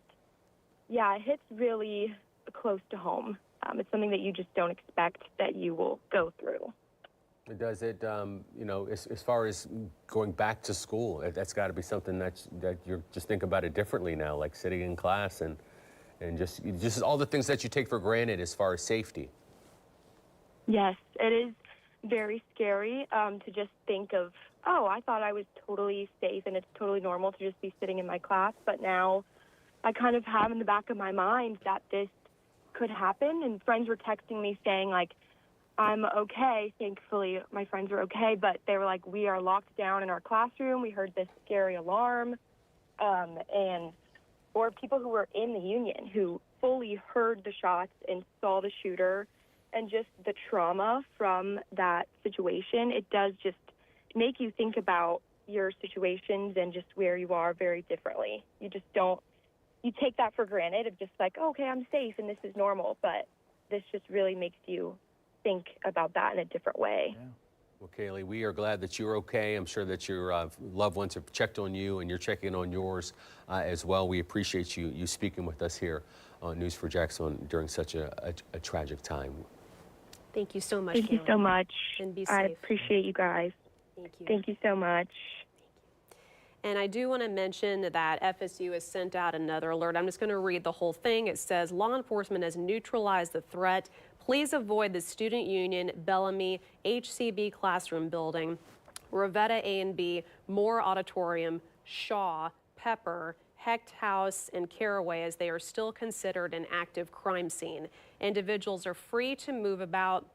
it hits really close to home. It's something that you just don't expect that you will go through. Does it, you know, as far as going back to school, that's got to be something that you're just thinking about it differently now, like sitting in class and just all the things that you take for granted as far as safety. Yes, it is very scary to just think of, oh, I thought I was totally safe and it's totally normal to just be sitting in my class, but now I kind of have in the back of my mind that this could happen, and friends were texting me saying, like, I'm okay. Thankfully, my friends are okay, but they were like, we are locked down in our classroom. We heard this scary alarm. Or people who were in the Union who fully heard the shots and saw the shooter, and just the trauma from that situation. It does just make you think about your situations and just where you are very differently. You just don't, you take that for granted of just like, oh, okay, I'm safe and this is normal, but this just really makes you think about that in a different way. Yeah. Well, Kaylee, we are glad that you're okay. I'm sure that your loved ones have checked on you and you're checking on yours as well. We appreciate you speaking with us here on News for Jackson during such a tragic time. Thank you so much, Thank you Kaylee. so much. And be safe. I appreciate you guys. Thank you. Thank you so much. And I do want to mention that FSU has sent out another alert. I'm just going to read the whole thing. It says, law enforcement has neutralized the threat. Please avoid the Student Union, Bellamy, HCB classroom building, Rivetta A and B, Moore Auditorium, Shaw, Pepper, Hecht House, and Caraway, as they are still considered an active crime scene. Individuals are free to move about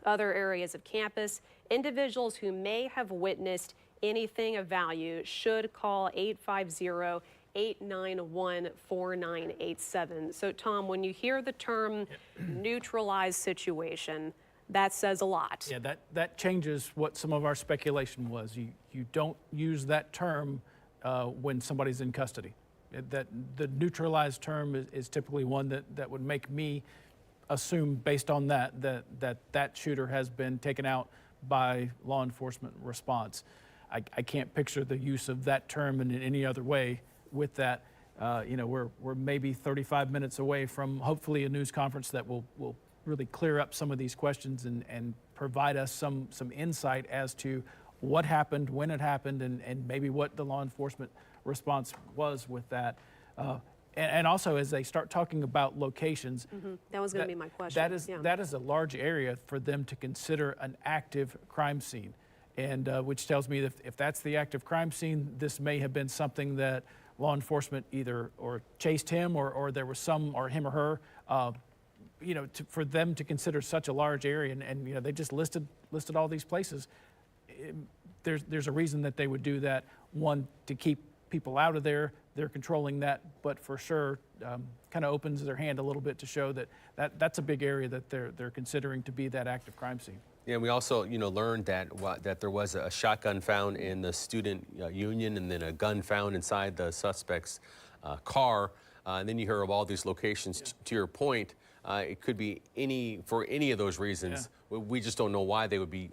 other areas of campus. Individuals who may have witnessed anything of value should call 850-891-4987. So, Tom, when you hear the term neutralized situation, that says a lot. Yeah, that changes what some of our speculation was. You don't use that term when somebody's in custody. The neutralized term is typically one that would make me assume, based on that shooter has been taken out by law enforcement response. I can't picture the use of that term in any other way with that. You know, we're maybe 35 minutes away from hopefully a news conference that will really clear up some of these questions and provide us some insight as to what happened, when it happened, and maybe what the law enforcement response was with that. And also, as they start talking about locations, that was going to be my question. That is a large area for them to consider an active crime scene. And which tells me that if that's the active crime scene, this may have been something that law enforcement either or chased him or there was some, or him or her, you know, for them to consider such a large area, and you know, they just listed all these places. There's a reason that they would do that. One, to keep people out of there. They're controlling that, but for sure, kind of opens their hand a little bit to show that's a big area that they're considering to be that active crime scene. Yeah, we also, you know, learned that there was a shotgun found in the student union, and then a gun found inside the suspect's car. And then you hear of all these locations. Yeah. To your point, it could be for any of those reasons. Yeah. We just don't know why they would be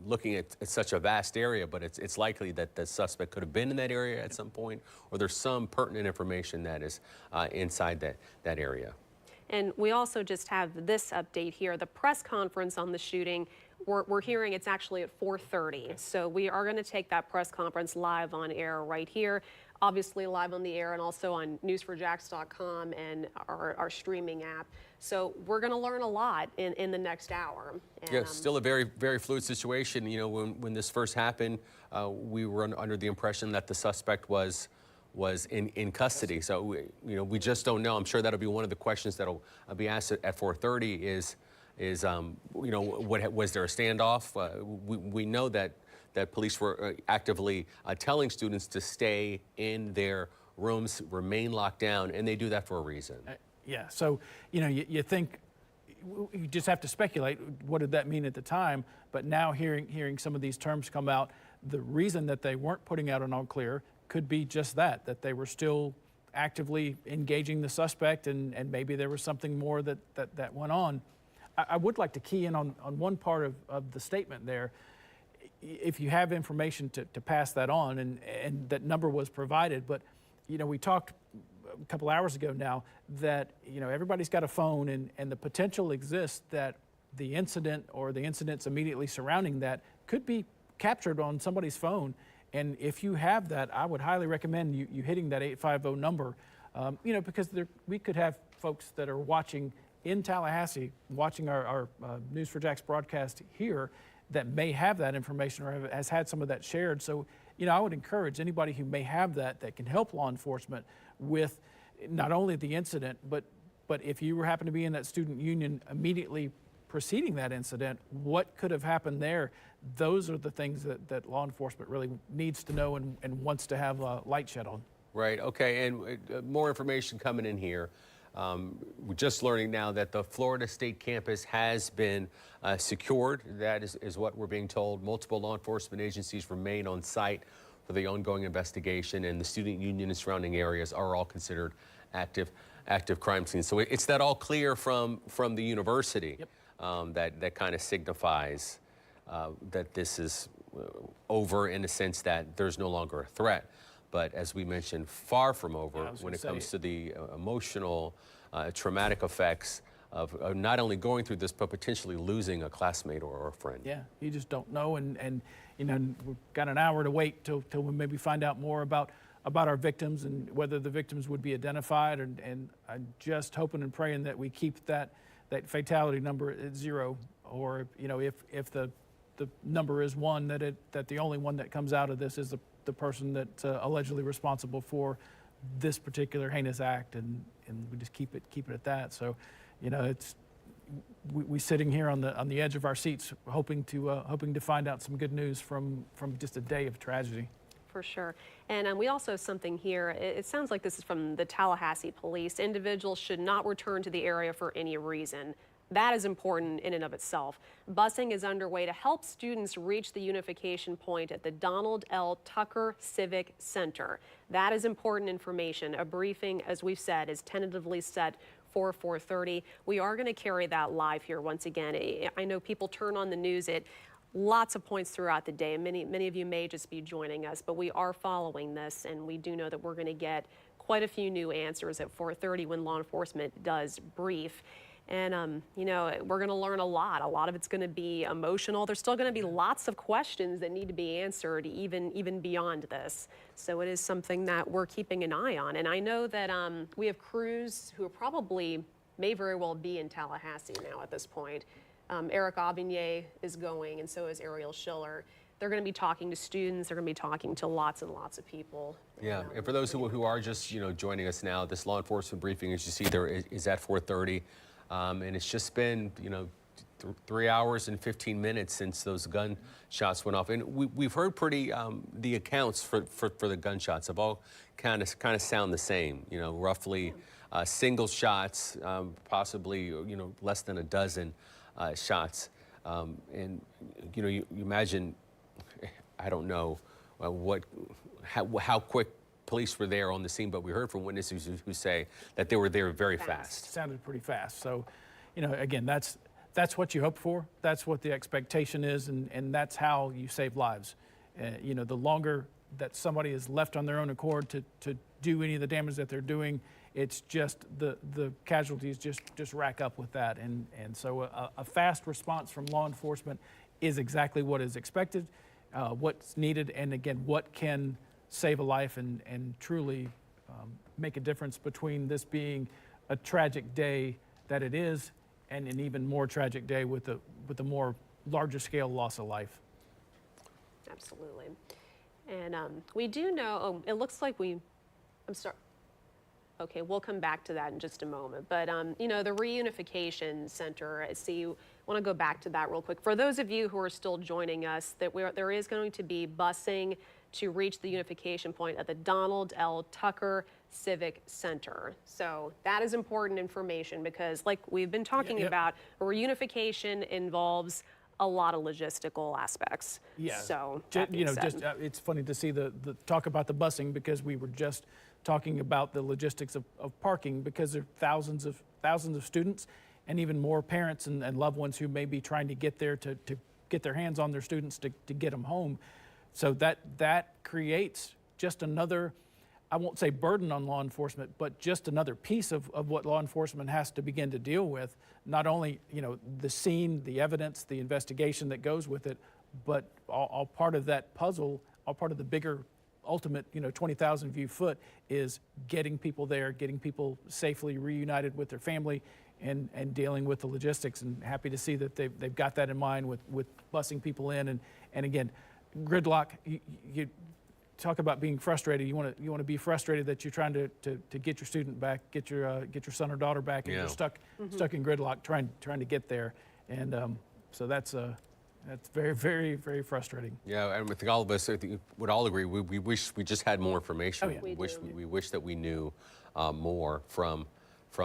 looking at such a vast area, but it's likely that the suspect could have been in that area at some point, or there's some pertinent information that is inside that area. And we also just have this update here. The press conference on the shooting, we're hearing it's actually at 4:30. So we are going to take that press conference live on air right here. Obviously live on the air and also on newsforjax.com and our streaming app. So we're going to learn a lot in the next hour. And, yeah, still a very, very fluid situation. You know, when this first happened, we were under the impression that the suspect was in custody. So we just don't know. I'm sure that'll be one of the questions that'll be asked at 4:30 is was there a standoff? We know that police were actively telling students to stay in their rooms, remain locked down, and they do that for a reason. Yeah, so you think, you just have to speculate, what did that mean at the time? But now hearing some of these terms come out, the reason that they weren't putting out an all clear could be just that they were still actively engaging the suspect, and maybe there was something more that went on. I would like to key in on one part of the statement there. If you have information to pass that on, and that number was provided, but we talked a couple hours ago now, that everybody's got a phone, and the potential exists that the incident or the incidents immediately surrounding that could be captured on somebody's phone. And if you have that, I would highly recommend you hitting that 850 number, because we could have folks that are watching in Tallahassee, watching our News4JAX broadcast here, that may have that information or has had some of that shared. So, I would encourage anybody who may have that can help law enforcement with not only the incident, but if you happen to be in that student union immediately preceding that incident, what could have happened there? Those are the things that law enforcement really needs to know and wants to have a light shed on. Right, okay, and more information coming in here. We're just learning now that the Florida State campus has been secured. That is what we're being told. Multiple law enforcement agencies remain on site for the ongoing investigation, and the student union and surrounding areas are all considered active crime scenes. So it's that all clear from the university. Yep. That kind of signifies that this is over, in the sense that there's no longer a threat. But as we mentioned, far from over when it comes to the emotional, traumatic effects of not only going through this, but potentially losing a classmate or a friend. Yeah, you just don't know, and we've got an hour to wait till we maybe find out more about our victims and whether the victims would be identified. And I'm just hoping and praying that we keep that fatality number at 0, or if the number is 1, that the only one that comes out of this is the person that's allegedly responsible for this particular heinous act, and we just keep it at that. So, it's we sitting here on the edge of our seats, hoping to find out some good news from just a day of tragedy. For sure. And we also have something here. It sounds like this is from the Tallahassee Police. Individuals should not return to the area for any reason. That is important in and of itself. Busing is underway to help students reach the unification point at the Donald L. Tucker Civic Center. That is important information. A briefing, as we've said, is tentatively set for 4:30. We are going to carry that live here once again. I know people turn on the news at lots of points throughout the day, and many of you may just be joining us, but we are following this, and we do know that we're going to get quite a few new answers at 4:30 when law enforcement does brief. And, we're going to learn a lot. A lot of it's going to be emotional. There's still going to be lots of questions that need to be answered even beyond this. So it is something that we're keeping an eye on. And I know that we have crews who may very well be in Tallahassee now at this point. Eric Aubigné is going, and so is Ariel Schiller. They're going to be talking to students. They're going to be talking to lots and lots of people. Yeah, and for those who are just joining us now, this law enforcement briefing, as you see there, is at 4:30. And it's just been, 3 hours and 15 minutes since those gunshots went off. And we've heard the accounts for the gunshots have all kind of sound the same. Roughly single shots, possibly, less than a dozen shots. And, you imagine, I don't know how quick police were there on the scene, but we heard from witnesses who say that they were there very fast. Sounded pretty fast. So, again, that's what you hope for. That's what the expectation is, and that's how you save lives. The longer that somebody is left on their own accord to do any of the damage that they're doing, it's just the casualties just rack up with that. And so a fast response from law enforcement is exactly what is expected, what's needed, and again, what can save a life and truly make a difference between this being a tragic day that it is and an even more tragic day with a more larger scale loss of life. Absolutely. And we do know, it looks like I'm sorry. Okay, we'll come back to that in just a moment. But, the Reunification Center, I want to go back to that real quick. For those of you who are still joining us, there is going to be busing to reach the unification point at the Donald L. Tucker Civic Center. So that is important information because, like we've been talking about, reunification involves a lot of logistical aspects. Yeah. So it's funny to see the talk about the busing because we were just talking about the logistics of parking because there are thousands of students and even more parents and loved ones who may be trying to get there to get their hands on their students to get them home. So that creates just another I won't say burden on law enforcement, but just another piece of what law enforcement has to begin to deal with. Not only, the scene, the evidence, the investigation that goes with it, but all part of that puzzle, all part of the bigger ultimate, 20,000 view foot is getting people there, getting people safely reunited with their family and dealing with the logistics. And happy to see that they've got that in mind with busing people in. And again, gridlock, you talk about being frustrated. You want to be frustrated that you're trying to get your student back, get your son or daughter back, and you're stuck in gridlock trying to get there. And so that's very, very, very frustrating. Yeah, and I think all of us would all agree. We wish we just had more information. Oh, yeah. We wish that we knew more from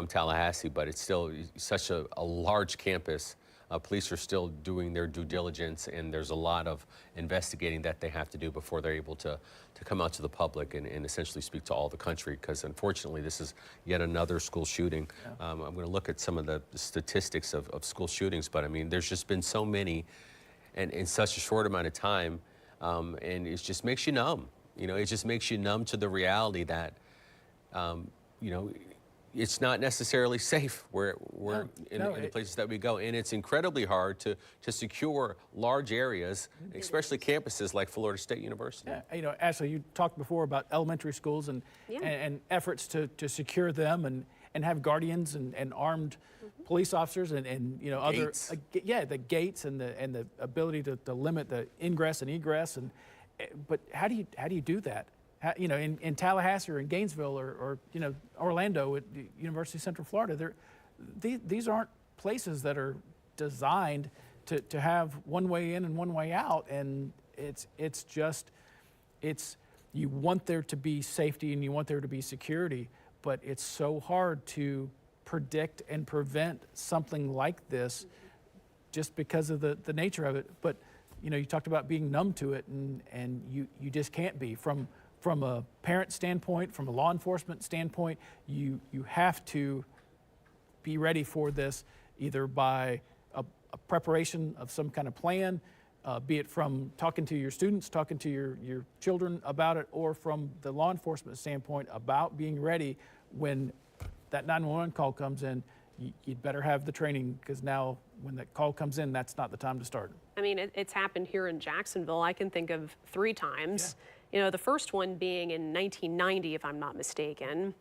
Tallahassee, but it's still such a large campus. Police are still doing their due diligence, and there's a lot of investigating that they have to do before they're able to come out to the public and essentially speak to all the country, because unfortunately this is yet another school shooting. Yeah. I'm going to look at some of the statistics of school shootings, but I mean, there's just been so many and in such a short amount of time, and it just makes you numb. It just makes you numb to the reality that, it's not necessarily safe in the places that we go. And it's incredibly hard to secure large areas, especially campuses like Florida State University. Yeah. Ashley, you talked before about elementary schools and efforts to secure them and have guardians and armed police officers and other the gates and the ability to limit the ingress and egress. But how do you do that? In Tallahassee or in Gainesville or Orlando at the University of Central Florida, these aren't places that are designed to have one way in and one way out. And you want there to be safety and you want there to be security, but it's so hard to predict and prevent something like this just because of the nature of it. But you talked about being numb to it, and you just can't be. From a parent standpoint, from a law enforcement standpoint, you have to be ready for this either by a preparation of some kind of plan, be it from talking to your students, talking to your children about it, or from the law enforcement standpoint about being ready when that 911 call comes in. You'd better have the training, because now when that call comes in, that's not the time to start. I mean, it's happened here in Jacksonville. I can think of 3 times. Yeah. The first one being in 1990, if I'm not mistaken.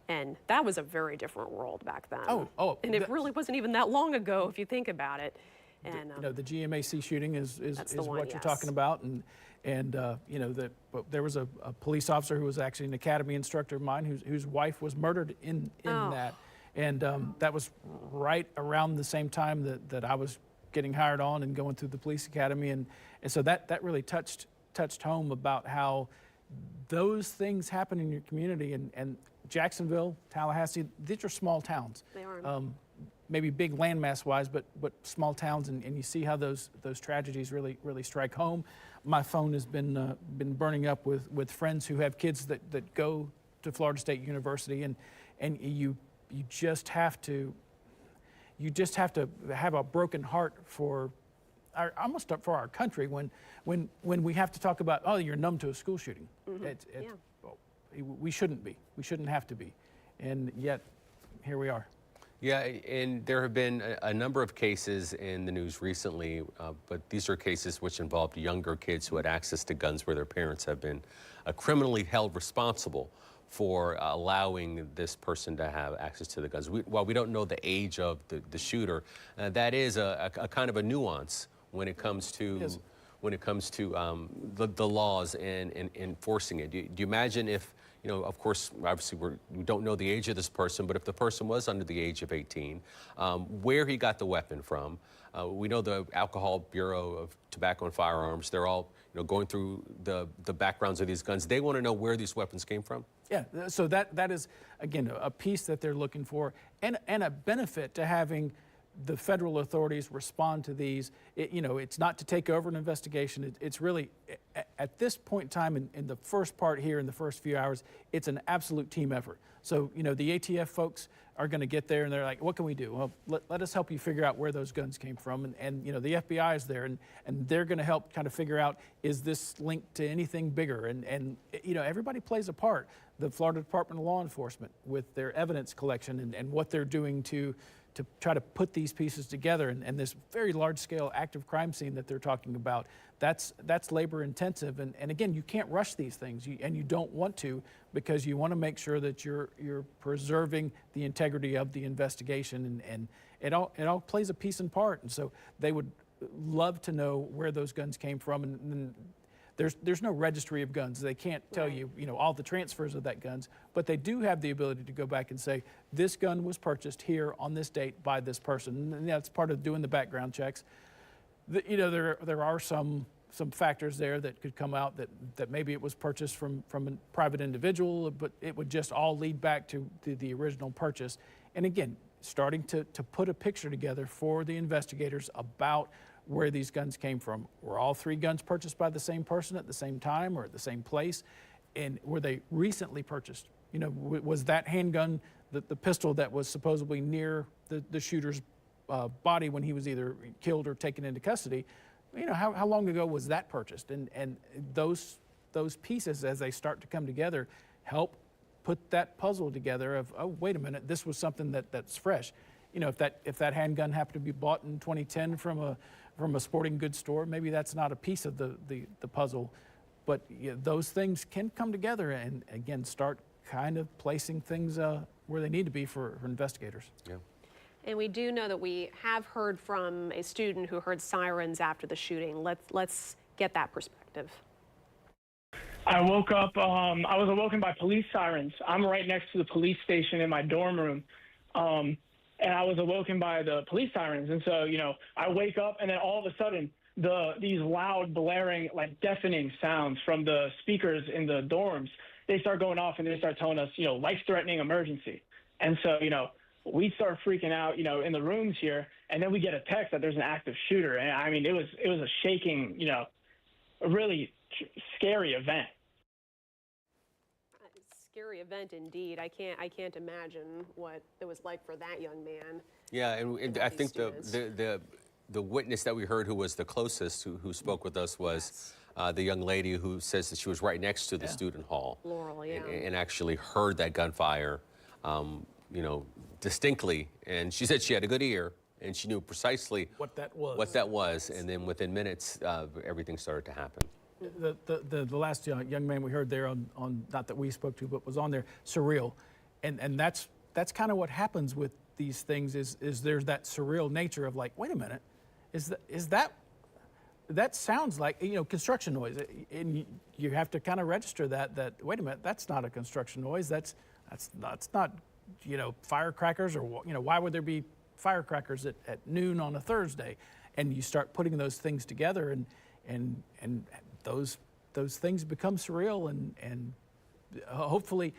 And that was a very different world back then. And it really wasn't even that long ago, if you think about it. And the GMAC shooting is what you're talking about. And there was a police officer who was actually an academy instructor of mine whose wife was murdered in that. And that was right around the same time that I was getting hired on and going through the police academy. And so that really touched home about how those things happen in your community. And Jacksonville, Tallahassee, these are small towns. They are. Maybe big landmass wise, but small towns, and you see how those tragedies really strike home. My phone has been burning up with friends who have kids that go to Florida State University, and you just have to have a broken heart for our country when we have to talk about, you're numb to a school shooting. We shouldn't be. We shouldn't have to be. And yet, here we are. Yeah, and there have been a number of cases in the news recently, but these are cases which involved younger kids who had access to guns where their parents have been criminally held responsible for allowing this person to have access to the guns. While we don't know the age of the shooter, that is a kind of a nuance when it comes to the laws and enforcing it. Do you imagine if, of course, obviously we don't know the age of this person, but if the person was under the age of 18, where he got the weapon from. We know the Alcohol Bureau of Tobacco and Firearms, they're all going through the backgrounds of these guns. They want to know where these weapons came from. Yeah, so that is, again, a piece that they're looking for, and a benefit to having the federal authorities respond to these. It's not to take over an investigation. It's really, at this point in time, in the first part here, in the first few hours, it's an absolute team effort. So, the ATF folks are going to get there, and they're like, what can we do? Well, let us help you figure out where those guns came from. And the FBI is there, and they're going to help kind of figure out, is this linked to anything bigger? And everybody plays a part. the Florida Department of Law Enforcement with their evidence collection and what they're doing to try to put these pieces together, and this very large-scale active crime scene that they're talking about, that's labor intensive, and again, you can't rush these things, and you don't want to, because you want to make sure that you're preserving the integrity of the investigation, and it all plays a piece and part, and so they would love to know where those guns came from, and there's no registry of guns. They can't tell you, all the transfers of that guns, but they do have the ability to go back and say, this gun was purchased here on this date by this person. And that's part of doing the background checks. There are some factors there that could come out that maybe it was purchased from a private individual, but it would just all lead back to the original purchase. And again, starting to put a picture together for the investigators about where these guns came from. Were all 3 guns purchased by the same person at the same time or at the same place? And were they recently purchased? Was that handgun, the pistol that was supposedly near the shooter's body when he was either killed or taken into custody, how long ago was that purchased? And those pieces, as they start to come together, help put that puzzle together of, oh, wait a minute, this was something that's fresh. If that handgun happened to be bought in 2010 from a sporting goods store, maybe that's not a piece of the puzzle, but those things can come together and again start kind of placing things where they need to be for investigators. Yeah. And we do know that we have heard from a student who heard sirens after the shooting. Let's get that perspective. I woke up, I was awoken by police sirens. I'm right next to the police station in my dorm room. And I was awoken by the police sirens. And so, I wake up and then all of a sudden these loud, blaring, like deafening sounds from the speakers in the dorms, they start going off and they start telling us, life-threatening emergency. And so, we start freaking out, in the rooms here. And then we get a text that there's an active shooter. And I mean, it was a shaking, a really scary event. Scary event indeed. I can't imagine what it was like for that young man. Yeah, and I think the witness that we heard who was the closest who spoke with us was the young lady who says that she was right next to the student hall. Laurel, yeah. And actually heard that gunfire, distinctly. And she said she had a good ear and she knew precisely what that was. And then within minutes, everything started to happen. The last young man we heard there on not that we spoke to, but was on there, surreal, and that's kind of what happens with these things is there's that surreal nature of like, wait a minute, is that sounds like construction noise, and you have to kind of register that wait a minute, that's not a construction noise, that's not firecrackers, or why would there be firecrackers at noon on a Thursday? And you start putting those things together and those things become surreal, and hopefully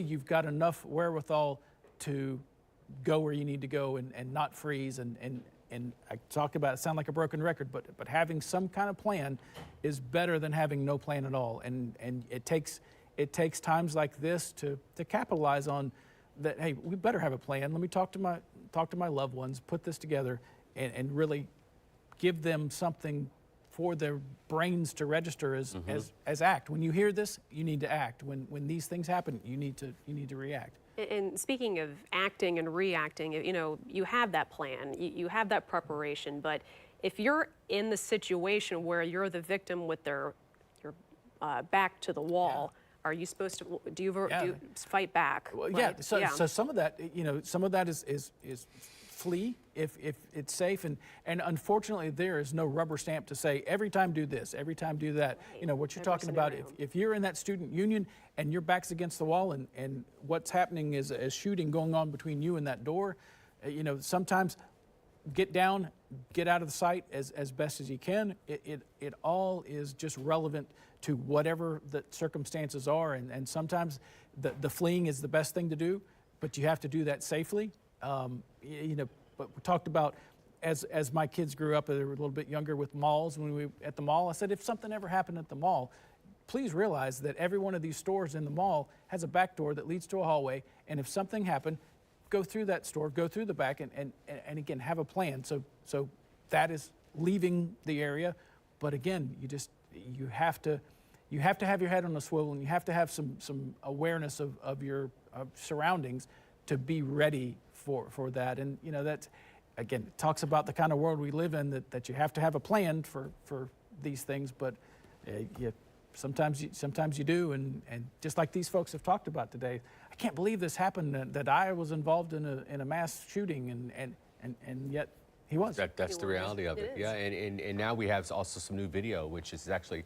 you've got enough wherewithal to go where you need to go and not freeze, and I talk about it, sound like a broken record, but having some kind of plan is better than having no plan at all, and it takes times like this to capitalize on that. Hey, we better have a plan. Let me talk to my loved ones, put this together, and really give them something for their brains to register as act. When you hear this, you need to act. When these things happen, you need to react. And speaking of acting and reacting, you have that plan, you have that preparation, but if you're in the situation where you're the victim with your back to the wall, are you supposed to, do you fight back? Well, so some of that, is flee if it's safe, and unfortunately there is no rubber stamp to say every time do this, every time do that. What you're talking about, if you're in that student union and your back's against the wall and what's happening is a shooting going on between you and that door, sometimes get down, get out of the sight as best as you can. It all is just relevant to whatever the circumstances are, and sometimes the fleeing is the best thing to do, but you have to do that safely. But we talked about as my kids grew up, they were a little bit younger with malls. When we were at the mall, I said, if something ever happened at the mall, please realize that every one of these stores in the mall has a back door that leads to a hallway. And if something happened, go through that store, go through the back, and again, have a plan. So that is leaving the area. But again, you have you have to have your head on a swivel, and you have to have some awareness of your surroundings to be ready for that. And you know, that again, it talks about the kind of world we live in, that you have to have a plan for these things, but sometimes you do, and just like these folks have talked about today, I can't believe this happened, that I was involved in a mass shooting, and yet he was. That's the reality of it. Yeah, and now we have also some new video, which is actually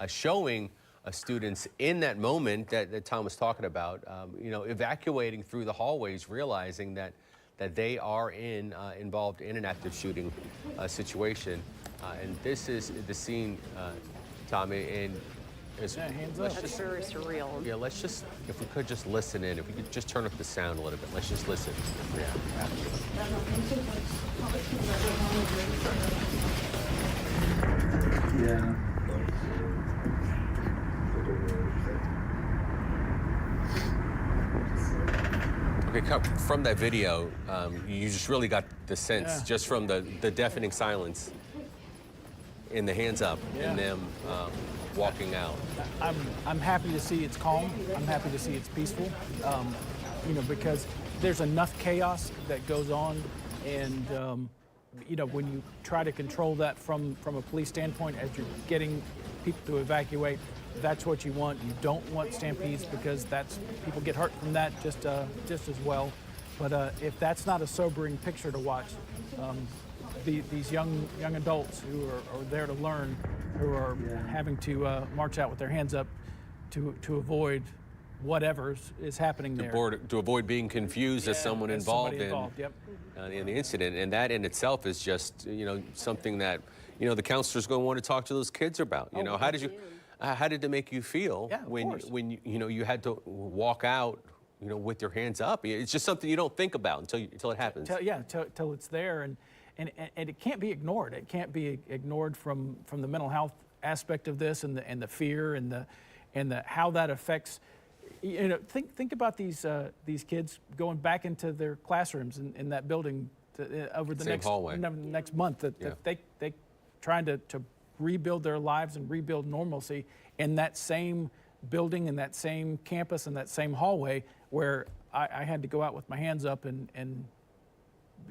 showing students in that moment that Tom was talking about, you know, evacuating through the hallways, realizing that they are involved in an active shooting situation. And this is the scene, Tommy, and hands let's up. just, Very surreal. yeah, let's just, if we could just listen in, if we could just turn up the sound a little bit, let's just listen. Yeah. Okay, from that video, you just really got the sense, just from the deafening silence and the hands up and them walking out. I'm happy to see it's calm. I'm happy to see it's peaceful. You know, because there's enough chaos that goes on, and you know, when you try to control that from a police standpoint, as you're getting people to evacuate, that's what you want. You don't want stampedes, because people get hurt from that just as well. But if that's not a sobering picture to watch, these young adults who are there to learn, who are having to march out with their hands up to avoid whatever is happening there. To avoid being confused as someone involved in the incident. And that in itself is just, you know, something that, you know, the counselor's going to want to talk to those kids about. You know, how did it make you feel when you know, you had to walk out, you know, with your hands up? It's just something you don't think about until it happens. Till it's there, and it can't be ignored. It can't be ignored from the mental health aspect of this, and the fear, and the how that affects. You know, think about these kids going back into their classrooms in that building over the next month. That they trying to rebuild their lives and rebuild normalcy in that same building, in that same campus, in that same hallway where I had to go out with my hands up and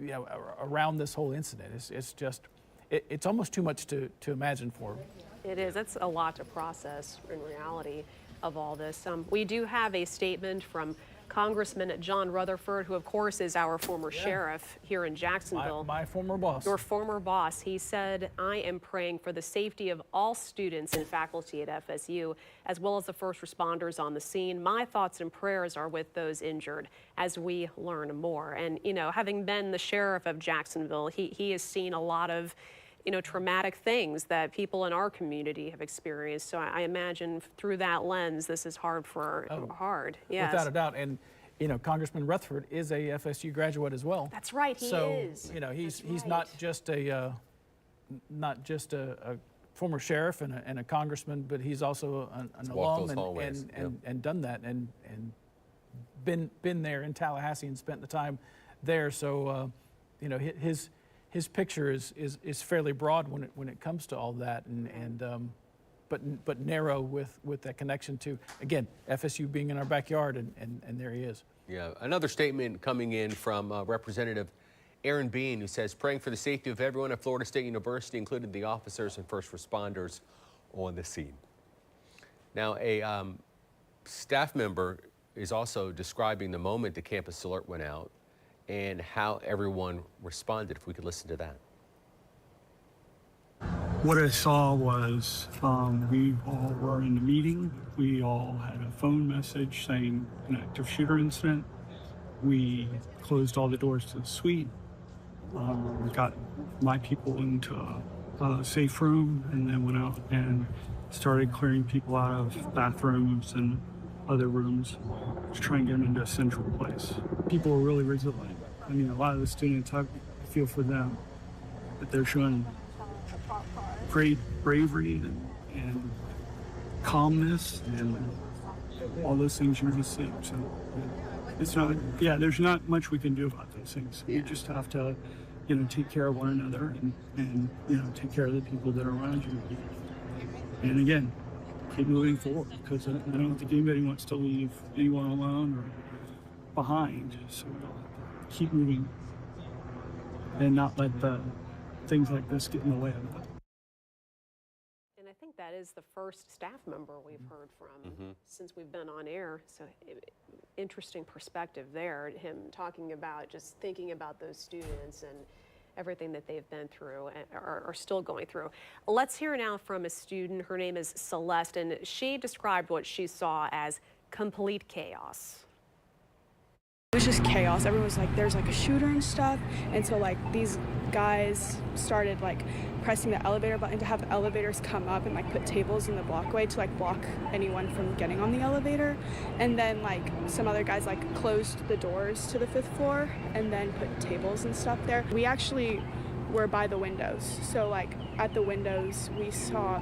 you know, around this whole incident. It's just, it's almost too much to imagine for. It is. That's a lot to process in reality of all this. We do have a statement from Congressman John Rutherford, who of course is our former sheriff here in Jacksonville. My former boss. Your former boss. He said, "I am praying for the safety of all students and faculty at FSU, as well as the first responders on the scene. My thoughts and prayers are with those injured as we learn more." And, you know, having been the sheriff of Jacksonville, he has seen a lot of, you know, traumatic things that people in our community have experienced. So I imagine through that lens, this is hard. Yes. Without a doubt. And, you know, Congressman Rutherford is a FSU graduate as well. That's right, he is. So, you know, he's not just a former sheriff and a congressman, but he's also an alum and done that and been there in Tallahassee and spent the time there. So, you know, his picture is fairly broad when it comes to all that, but narrow with that connection to, again, FSU being in our backyard, and there he is. Yeah, another statement coming in from Representative Aaron Bean, who says, "Praying for the safety of everyone at Florida State University, including the officers and first responders on the scene." Now, a staff member is also describing the moment the campus alert went out and how everyone responded. If we could listen to that. What I saw was we all were in a meeting. We all had a phone message saying an active shooter incident. We closed all the doors to the suite. We got my people into a safe room, and then went out and started clearing people out of bathrooms and other rooms to try and get them into a central place. People were really resilient. I mean, a lot of the students, I feel for them, that they're showing great bravery and calmness and all those things you're just saying. So it's not, there's not much we can do about those things. You just have to, you know, take care of one another and you know, take care of the people that are around you. And again, keep moving forward, because I don't think anybody wants to leave anyone alone or behind. So keep moving and not let things like this get in the way of it. And I think that is the first staff member we've heard from since we've been on air. So interesting perspective there, him talking about just thinking about those students and everything that they've been through and are still going through. Let's hear now from a student. Her name is Celeste, and she described what she saw as complete chaos. It was just chaos. Everyone was like, there's like a shooter and stuff. And so like these guys started like pressing the elevator button to have elevators come up and like put tables in the walkway to like block anyone from getting on the elevator. And then like some other guys like closed the doors to the 5th floor and then put tables and stuff there. We actually were by the windows. So like at the windows we saw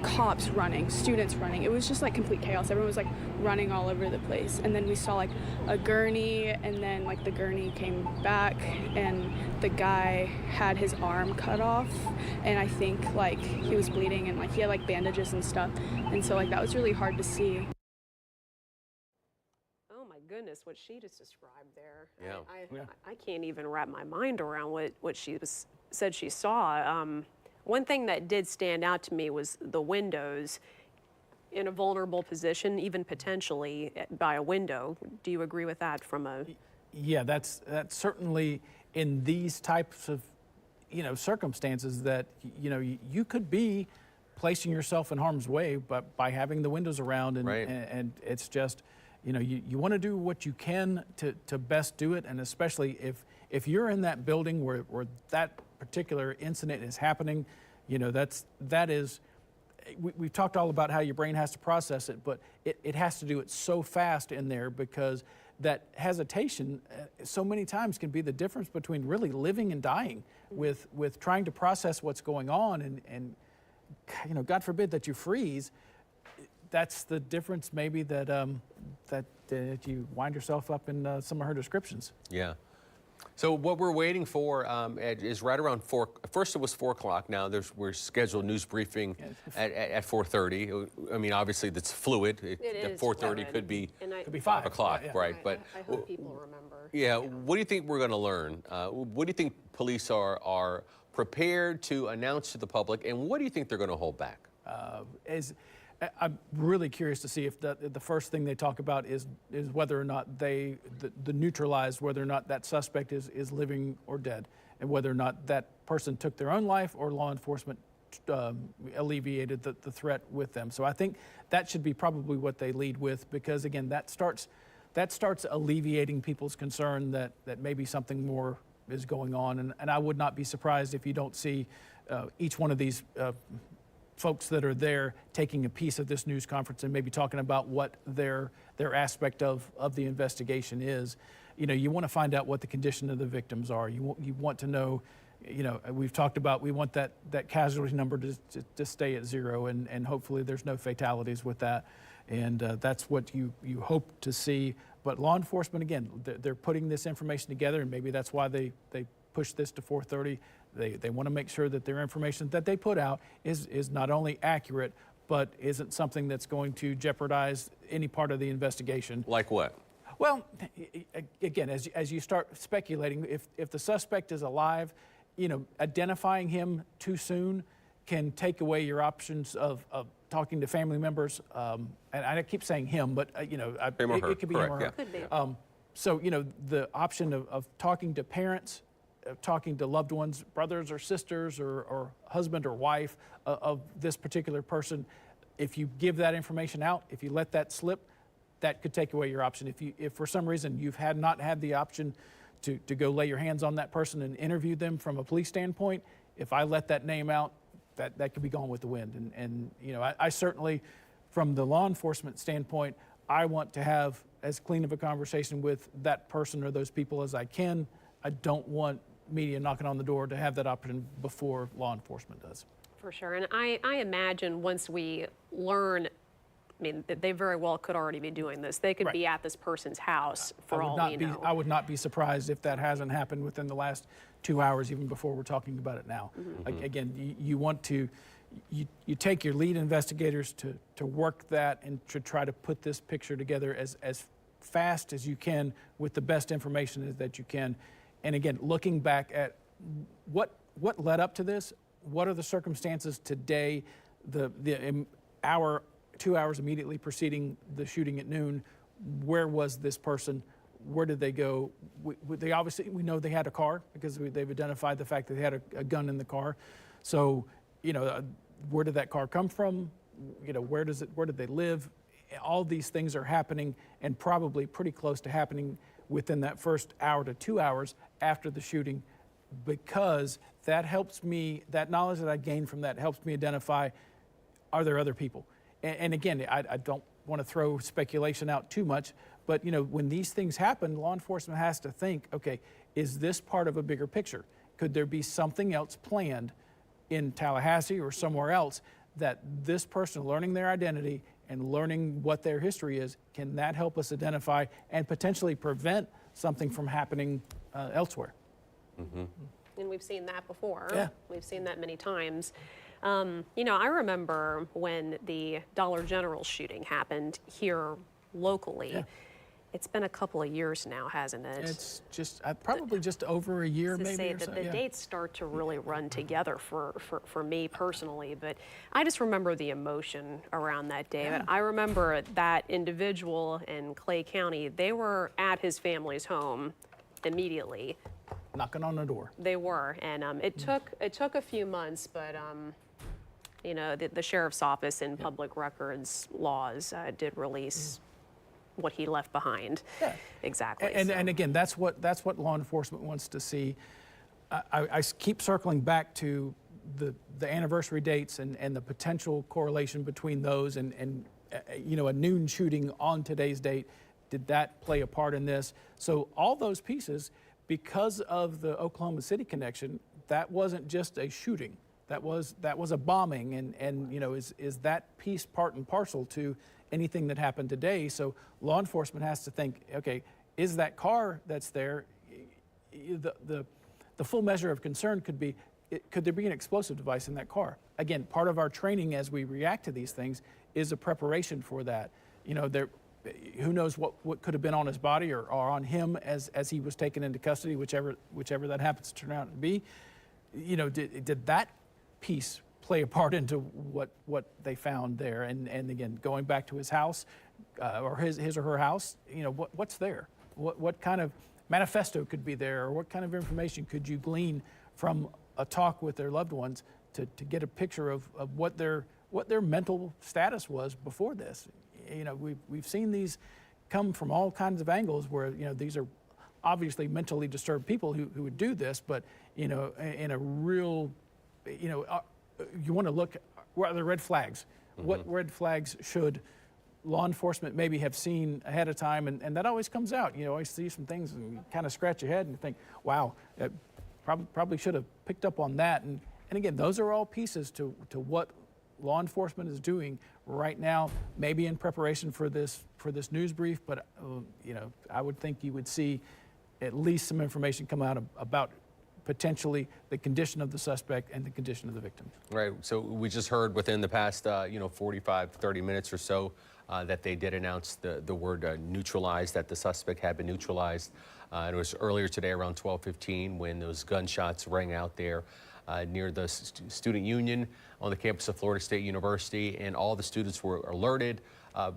cops running, students running. It was just like complete chaos. Everyone was like running all over the place. And then we saw like a gurney, and then like the gurney came back and the guy had his arm cut off, and I think like he was bleeding and like he had like bandages and stuff. And so like that was really hard to see. Oh my goodness, what she just described there. Yeah. I can't even wrap my mind around what she said she saw. One thing that did stand out to me was the windows in a vulnerable position, even potentially by a window. Do you agree with that from a... Yeah, that's certainly in these types of, circumstances that, you could be placing yourself in harm's way but by having the windows around, and, right. and it's just, you want to do what you can to best do it, and especially if you're in that building where that particular incident is happening, we've talked all about how your brain has to process it, but it has to do it so fast in there, because that hesitation so many times can be the difference between really living and dying with trying to process what's going on, and God forbid that you freeze. That's the difference maybe that you wind yourself up in some of her descriptions. Yeah. So what we're waiting for is right around 4. First it was 4 o'clock. Now we're scheduled news briefing at 4:30. I mean, obviously that's fluid. At 4:30 could be 5 o'clock, right? But I hope people remember. Yeah. What do you think we're going to learn? What do you think police are prepared to announce to the public, and what do you think they're going to hold back? I'm really curious to see if the first thing they talk about is whether or not the neutralized, whether or not that suspect is living or dead, and whether or not that person took their own life or law enforcement alleviated the threat with them. So I think that should be probably what they lead with, because again, that starts alleviating people's concern that maybe something more is going on. And I would not be surprised if you don't see each one of these folks that are there taking a piece of this news conference and maybe talking about what their aspect of the investigation is. You want to find out what the condition of the victims are. You want to know, we've talked about, we want that casualty number to stay at 0, and hopefully there's no fatalities with that. And that's what you hope to see. But law enforcement, again, they're putting this information together, and maybe that's why they push this to 4:30. They want to make sure that their information that they put out is not only accurate, but isn't something that's going to jeopardize any part of the investigation. Like what? Well, again, as you start speculating, if the suspect is alive, identifying him too soon can take away your options of talking to family members. And I keep saying him, but it could be him or her. Could be. So the option of talking to parents, talking to loved ones, brothers or sisters or husband or wife of this particular person, if you give that information out, if you let that slip, that could take away your option. If for some reason you've not had the option to go lay your hands on that person and interview them from a police standpoint, if I let that name out, that could be gone with the wind. And I certainly, from the law enforcement standpoint, I want to have as clean of a conversation with that person or those people as I can. I don't want media knocking on the door to have that option before law enforcement does. For sure. And I imagine once we learn, they very well could already be doing this. They could be at this person's house for all we know. I would not be surprised if that hasn't happened within the last 2 hours, even before we're talking about it now. Mm-hmm. Again, you want to you take your lead investigators to work that and to try to put this picture together as fast as you can with the best information that you can. And again, looking back at what led up to this, what are the circumstances today, the 2 hours immediately preceding the shooting at noon, where was this person, where did they go? They obviously, we know they had a car because they've identified the fact that they had a gun in the car. So, you know, where did that car come from? You know, where did they live? All these things are happening and probably pretty close to happening within that first hour to 2 hours after the shooting, because that helps me, that knowledge that I gained from that helps me identify, are there other people? And again, I don't want to throw speculation out too much, but you know, when these things happen, law enforcement has to think, okay, is this part of a bigger picture? Could there be something else planned in Tallahassee or somewhere else that this person learning their identity and learning what their history is, can that help us identify and potentially prevent something from happening elsewhere? Mm-hmm. And we've seen that before. Yeah. We've seen that many times. You know, I remember when the Dollar General shooting happened here locally. Yeah. It's been a couple of years now, hasn't it? It's just probably just over a year, maybe. Say or that so. the dates start to really run together for me personally, but I just remember the emotion around that day. Yeah. But I remember that individual in Clay County, they were at his family's home immediately. Knocking on the door. They were, and it took a few months, but you know, the sheriff's office and public records laws did release what he left behind. Yeah. Exactly. And again, that's what law enforcement wants to see. I keep circling back to the anniversary dates and the potential correlation between those and you know, a noon shooting on today's date. Did that play a part in this? So all those pieces, because of the Oklahoma City connection, that wasn't just a shooting. That was a bombing, and you know, is that piece part and parcel to anything that happened today? So law enforcement has to think, okay, is that car that's there, the full measure of concern could be, could there be an explosive device in that car? Again, part of our training as we react to these things is a preparation for that. You know, who knows what could have been on his body or on him as he was taken into custody, whichever that happens to turn out to be. You know, did that piece play a part into what they found there? And again, going back to his house or his or her house, you know, what's there? What kind of manifesto could be there, or what kind of information could you glean from a talk with their loved ones to get a picture of what their mental status was before this? You know, we've seen these come from all kinds of angles where, you know, these are obviously mentally disturbed people who would do this, but, you know, in a real, you know, you want to look, what are the red flags? Mm-hmm. What red flags should law enforcement maybe have seen ahead of time? And that always comes out. You know, I see some things and you kind of scratch your head and think, wow, probably should have picked up on that. And again, those are all pieces to what law enforcement is doing right now, maybe in preparation for this news brief, but you know, I would think you would see at least some information come out about potentially the condition of the suspect and the condition of the victim. Right. So we just heard within the past, 45, 30 minutes or so that they did announce the word neutralized, that the suspect had been neutralized. And it was earlier today around 12:15 when those gunshots rang out there near the student union on the campus of Florida State University, and all the students were alerted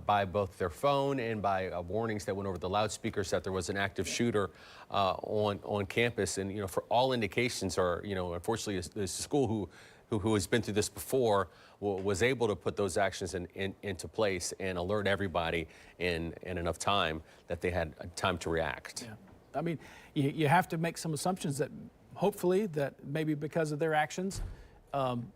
by both their phone and by warnings that went over the loudspeakers that there was an active shooter on campus. And, you know, for all indications are, you know, unfortunately the school who has been through this before was able to put those actions into place and alert everybody in enough time that they had time to react. Yeah. I mean, you have to make some assumptions that hopefully that maybe because of their actions,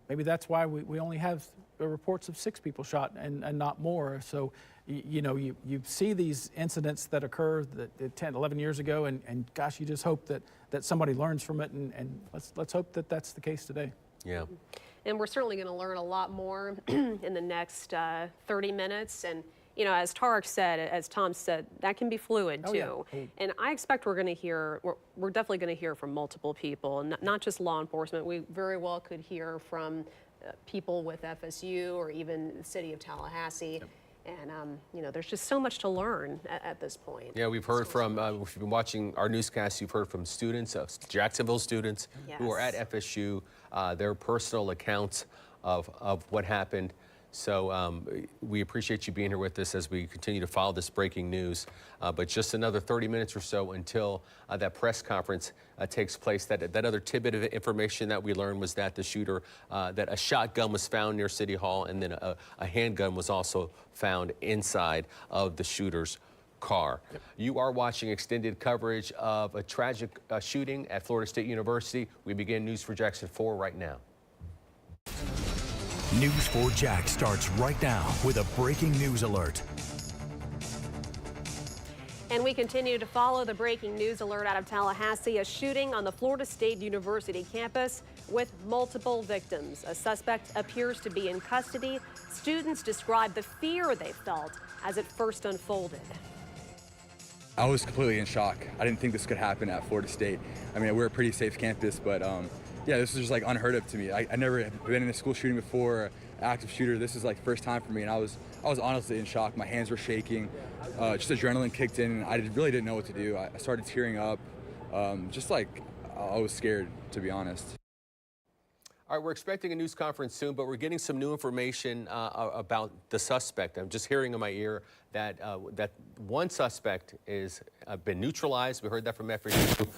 maybe that's why we only have reports of 6 people shot and not more. So, you know, you see these incidents that occur that 10, 11 years ago, and gosh, you just hope that somebody learns from it, and let's hope that that's the case today. Yeah. And we're certainly going to learn a lot more in the next 30 minutes. And, you know, as Tarek said, as Tom said, that can be fluid too. Yeah. And I expect we're definitely going to hear from multiple people, not just law enforcement. We very well could hear from people with FSU or even the city of Tallahassee. And, you know, there's just so much to learn at this point. Yeah, we've heard from, if you've been watching our newscasts, you've heard from students, Jacksonville students who are at FSU, their personal accounts of what happened. So we appreciate you being here with us as we continue to follow this breaking news. But just another 30 minutes or so until that press conference takes place. That other tidbit of information that we learned was that the shooter, that a shotgun was found near City Hall, and then a handgun was also found inside of the shooter's car. You are watching extended coverage of a tragic shooting at Florida State University. We begin News for Jackson 4 right now. News 4 Jax starts right now with a breaking news alert. And we continue to follow the breaking news alert out of Tallahassee, a shooting on the Florida State University campus with multiple victims. A suspect appears to be in custody. Students describe the fear they felt as it first unfolded. I was completely in shock. I didn't think this could happen at Florida State. I mean, we're a pretty safe campus, but yeah, this is just like unheard of to me. I never have been in a school shooting before, active shooter. This is like first time for me, and I was honestly in shock. My hands were shaking, just adrenaline kicked in, and I really didn't know what to do. I started tearing up, just like I was scared, to be honest. All right, we're expecting a news conference soon, but we're getting some new information about the suspect. I'm just hearing in my ear that that one suspect is been neutralized. We heard that from FSU.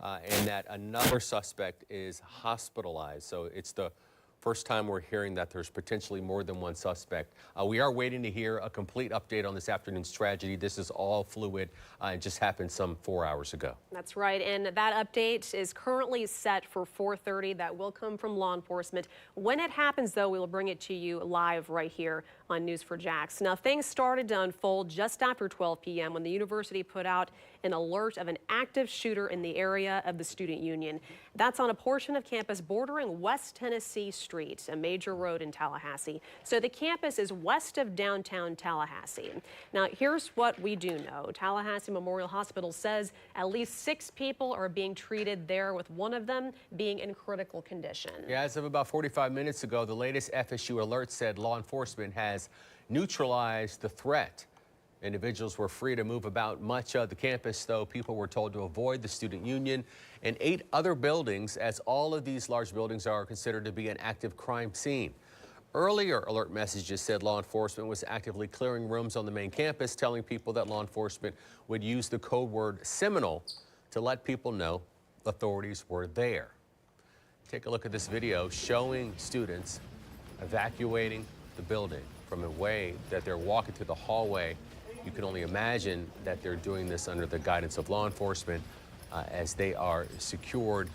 And that another suspect is hospitalized. So it's the first time we're hearing that there's potentially more than one suspect. We are waiting to hear a complete update on this afternoon's tragedy. This is all fluid. It just happened some 4 hours ago. That's right. And that update is currently set for 4:30. That will come from law enforcement. When it happens, though, we will bring it to you live right here on News 4 Jax. Now, things started to unfold just after 12 p.m. when the university put out an alert of an active shooter in the area of the Student Union. That's on a portion of campus bordering West Tennessee Street, a major road in Tallahassee. So the campus is west of downtown Tallahassee. Now, here's what we do know. Tallahassee Memorial Hospital says at least 6 people are being treated there, with one of them being in critical condition. Yeah, as of about 45 minutes ago, the latest FSU alert said law enforcement has neutralized the threat. Individuals were free to move about much of the campus, though people were told to avoid the Student Union and 8 other buildings, as all of these large buildings are considered to be an active crime scene. Earlier alert messages said law enforcement was actively clearing rooms on the main campus, telling people that law enforcement would use the code word Seminole to let people know authorities were there. Take a look at this video showing students evacuating the building from the way that they're walking through the hallway. You can only imagine that they're doing this under the guidance of law enforcement as they have secured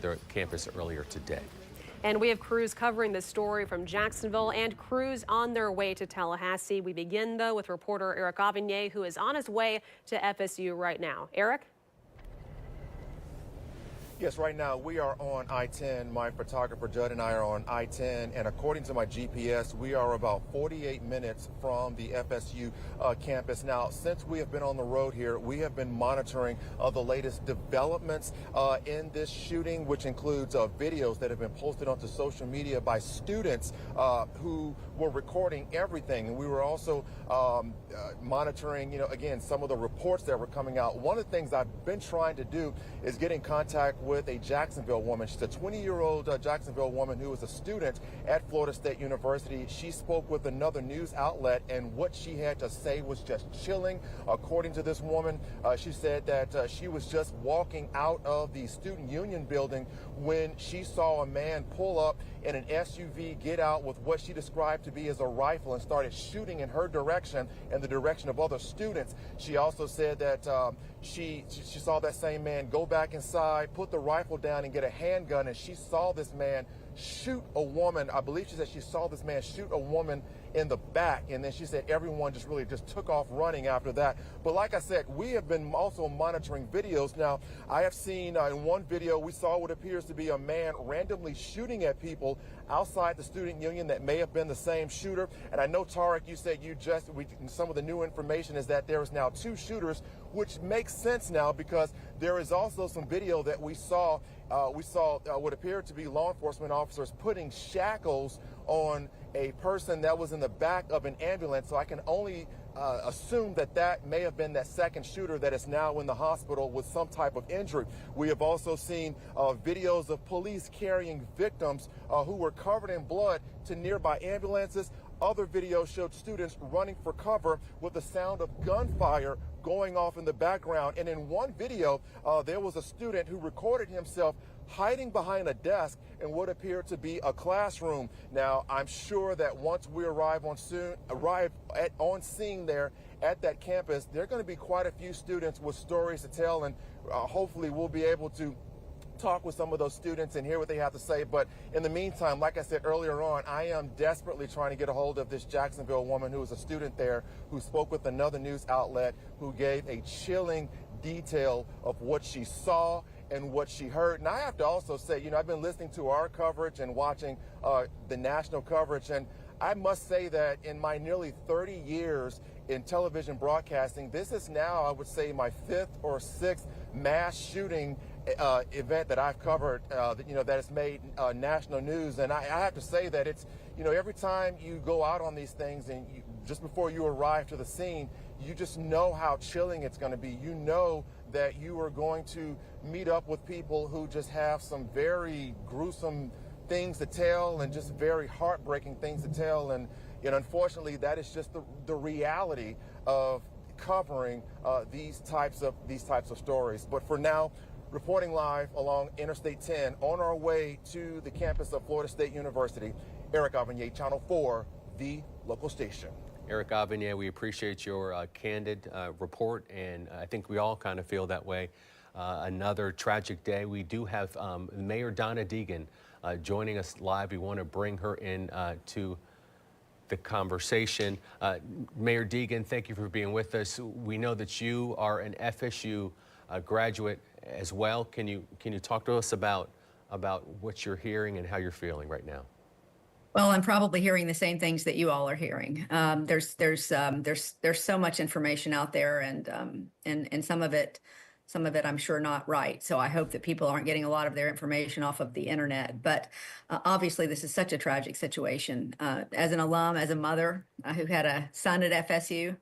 their campus earlier today. And we have crews covering this story from Jacksonville and crews on their way to Tallahassee. We begin, though, with reporter Eric Avigné, who is on his way to FSU right now. Eric? Yes, right now we are on I-10. My photographer Judd and I are on I-10, and according to my GPS, we are about 48 minutes from the FSU campus. Now, since we have been on the road here, we have been monitoring the latest developments in this shooting, which includes videos that have been posted onto social media by students who were recording everything. And we were also monitoring, again, some of the reports that were coming out. One of the things I've been trying to do is get in contact with a Jacksonville woman. She's a 20-year-old Jacksonville woman who was a student at Florida State University. She spoke with another news outlet, and what she had to say was just chilling. According to this woman, she said that she was just walking out of the Student Union building when she saw a man pull up in an SUV, get out with what she described to be as a rifle, and started shooting in her direction and the direction of other students. She also said that she saw that same man go back inside, put the rifle down, and get a handgun, and she saw this man shoot a woman. I believe she said she saw this man shoot a woman in the back, and then she said everyone just took off running after that. But like I said, we have been also monitoring videos. Now, I have seen in one video, we saw what appears to be a man randomly shooting at people outside the Student Union that may have been the same shooter. And I know, Tarek, you said some of the new information is that there is now 2 shooters, which makes sense now because there is also some video that we saw we saw what appeared to be law enforcement officers putting shackles on a person that was in the back of an ambulance. So I can only assume that that may have been that second shooter that is now in the hospital with some type of injury. We have also seen videos of police carrying victims who were covered in blood to nearby ambulances. Other videos showed students running for cover with the sound of gunfire going off in the background. And in one video, there was a student who recorded himself hiding behind a desk in what appeared to be a classroom. Now, I'm sure that once we arrive on scene there at that campus, there are going to be quite a few students with stories to tell, and hopefully we'll be able to talk with some of those students and hear what they have to say. But in the meantime, like I said earlier on, I am desperately trying to get a hold of this Jacksonville woman who was a student there, who spoke with another news outlet, who gave a chilling detail of what she saw and what she heard. And I have to also say, you know, I've been listening to our coverage and watching the national coverage, and I must say that in my nearly 30 years in television broadcasting, this is now, I would say, my 5th or 6th mass shooting event that I've covered, that has made national news. And I have to say that it's, you know, every time you go out on these things and just before you arrive to the scene, you just know how chilling it's going to be. You know that you are going to meet up with people who just have some very gruesome things to tell and just very heartbreaking things to tell. And unfortunately, that is just the reality of covering these types of stories. But for now, reporting live along Interstate 10 on our way to the campus of Florida State University, Eric Avanier, Channel 4, the local station. Eric Avanier, we appreciate your candid report, and I think we all kind of feel that way. Another tragic day. We do have Mayor Donna Deegan joining us live. We want to bring her in to the conversation. Mayor Deegan, thank you for being with us. We know that you are an FSU graduate as well. Can you talk to us about what you're hearing and how you're feeling right now? Well, I'm probably hearing the same things that you all are hearing. There's so much information out there, and some of it I'm sure not right. So I hope that people aren't getting a lot of their information off of the internet. But obviously, this is such a tragic situation. As an alum, as a mother who had a son at FSU,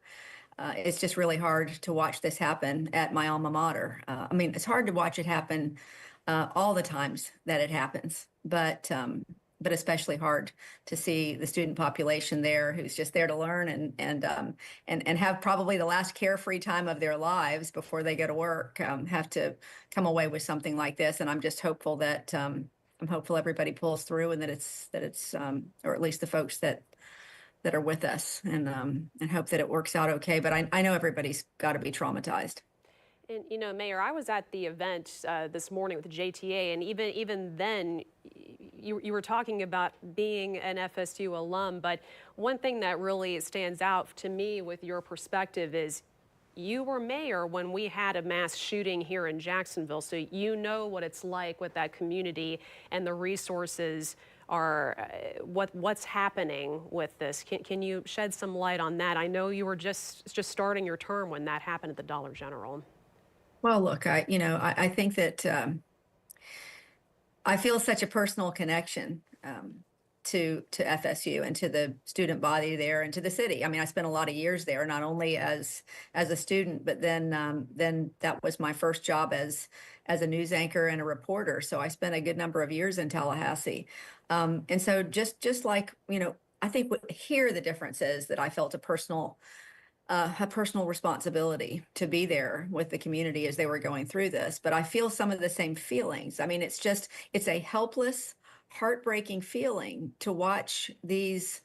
it's just really hard to watch this happen at my alma mater. I mean, it's hard to watch it happen all the times that it happens, but especially hard to see the student population there who's just there to learn and have probably the last carefree time of their lives before they go to work, have to come away with something like this. And I'm just hopeful that I'm hopeful everybody pulls through, and that it's or at least the folks that are with us, and hope that it works out okay. But I know everybody's got to be traumatized. And you know, Mayor, I was at the event this morning with the JTA, and even then, you were talking about being an FSU alum. But one thing that really stands out to me with your perspective is you were mayor when we had a mass shooting here in Jacksonville, so you know what it's like with that community, and the resources are what's happening with this. Can you shed some light on that? I know you were just starting your term when that happened at the Dollar General. Well, look, I think that I feel such a personal connection to FSU and to the student body there and to the city. I mean, I spent a lot of years there, not only as a student, but then that was my first job as a news anchor and a reporter. So I spent a good number of years in Tallahassee. And so just like, I think here the difference is that I felt a personal responsibility to be there with the community as they were going through this. But I feel some of the same feelings. I mean, it's a helpless, heartbreaking feeling to watch these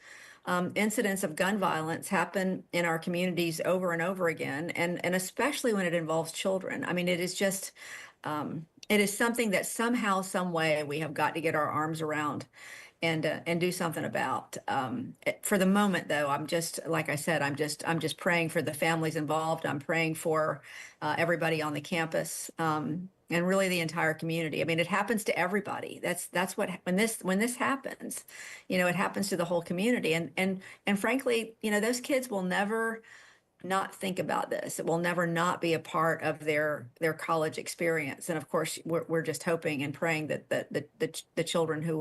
incidents of gun violence happen in our communities over and over again, and especially when it involves children. I mean, it is just, it is something that somehow, some way we have got to get our arms around and do something about. For the moment, though, I'm just, like I said, I'm just praying for the families involved. I'm praying for everybody on the campus, and really the entire community. I mean, it happens to everybody. That's what, when this happens, it happens to the whole community. And frankly, those kids will never not think about this. It will never not be a part of their college experience. And of course, we're just hoping and praying that the children who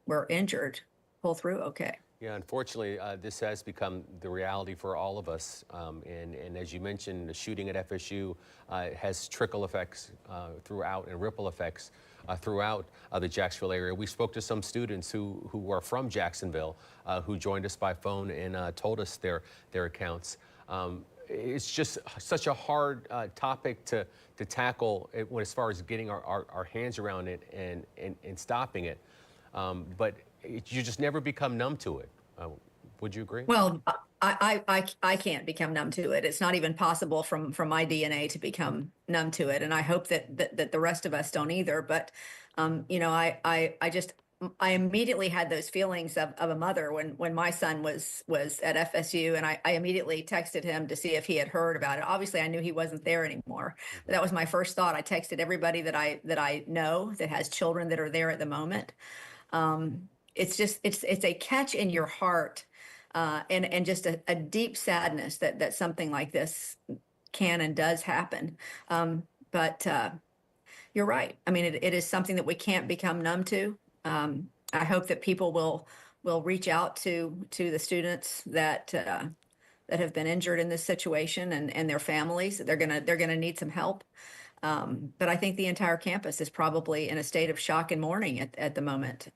were injured pull through okay. Yeah, unfortunately, this has become the reality for all of us. And as you mentioned, the shooting at FSU has trickle effects throughout and ripple effects throughout the Jacksonville area. We spoke to some students who are from Jacksonville who joined us by phone and told us their accounts. It's just such a hard topic to tackle as far as getting our hands around it and stopping it. But you just never become numb to it. Would you agree? Well, I can't become numb to it. It's not even possible from my DNA to become numb to it. And I hope that the rest of us don't either. But, you know, I immediately had those feelings of a mother when my son was at FSU, and I immediately texted him to see if he had heard about it. Obviously, I knew he wasn't there anymore. But that was my first thought. I texted everybody that I know that has children that are there at the moment. It's just it's a catch in your heart, and just a deep sadness that something like this can and does happen. But you're right. I mean, it is something that we can't become numb to. I hope that people will reach out to the students that have been injured in this situation and their families. They're gonna need some help. But I think the entire campus is probably in a state of shock and mourning at the moment.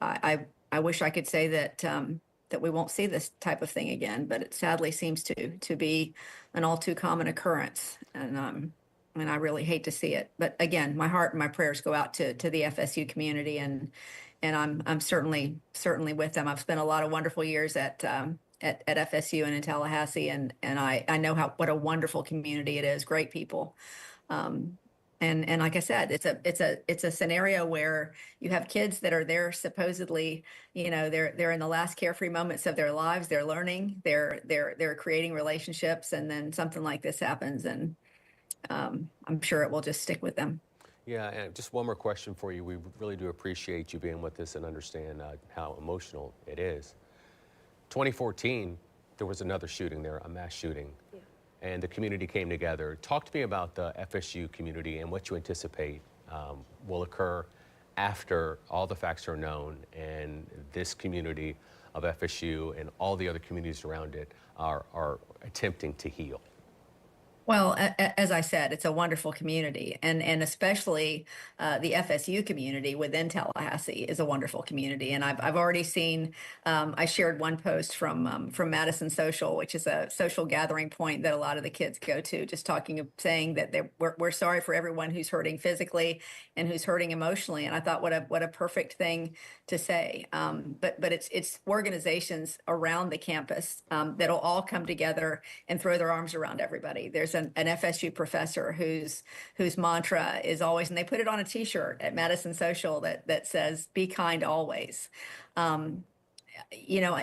I wish I could say that we won't see this type of thing again, but it sadly seems to be an all too common occurrence. And I really hate to see it. But again, my heart and my prayers go out to the FSU community, and I'm certainly with them. I've spent a lot of wonderful years at FSU and in Tallahassee, and I know what a wonderful community it is. Great people. And like I said, it's a scenario where you have kids that are there supposedly, you know, they're in the last carefree moments of their lives. They're learning, they're creating relationships, and then something like this happens, and I'm sure it will just stick with them. Yeah, and just one more question for you. We really do appreciate you being with us and understand how emotional it is. 2014, there was another shooting there, a mass shooting. Yeah. And the community came together. Talk to me about the FSU community and what you anticipate will occur after all the facts are known and this community of FSU and all the other communities around it are attempting to heal. Well, as I said, it's a wonderful community, and especially the FSU community within Tallahassee is a wonderful community. And I've already seen. I shared one post from Madison Social, which is a social gathering point that a lot of the kids go to, just saying that we're sorry for everyone who's hurting physically and who's hurting emotionally. And I thought, what a perfect thing to say. But it's organizations around the campus that'll all come together and throw their arms around everybody. There's an FSU professor whose mantra is always, and they put it on a T-shirt at Madison Social that says, "Be kind always." You know,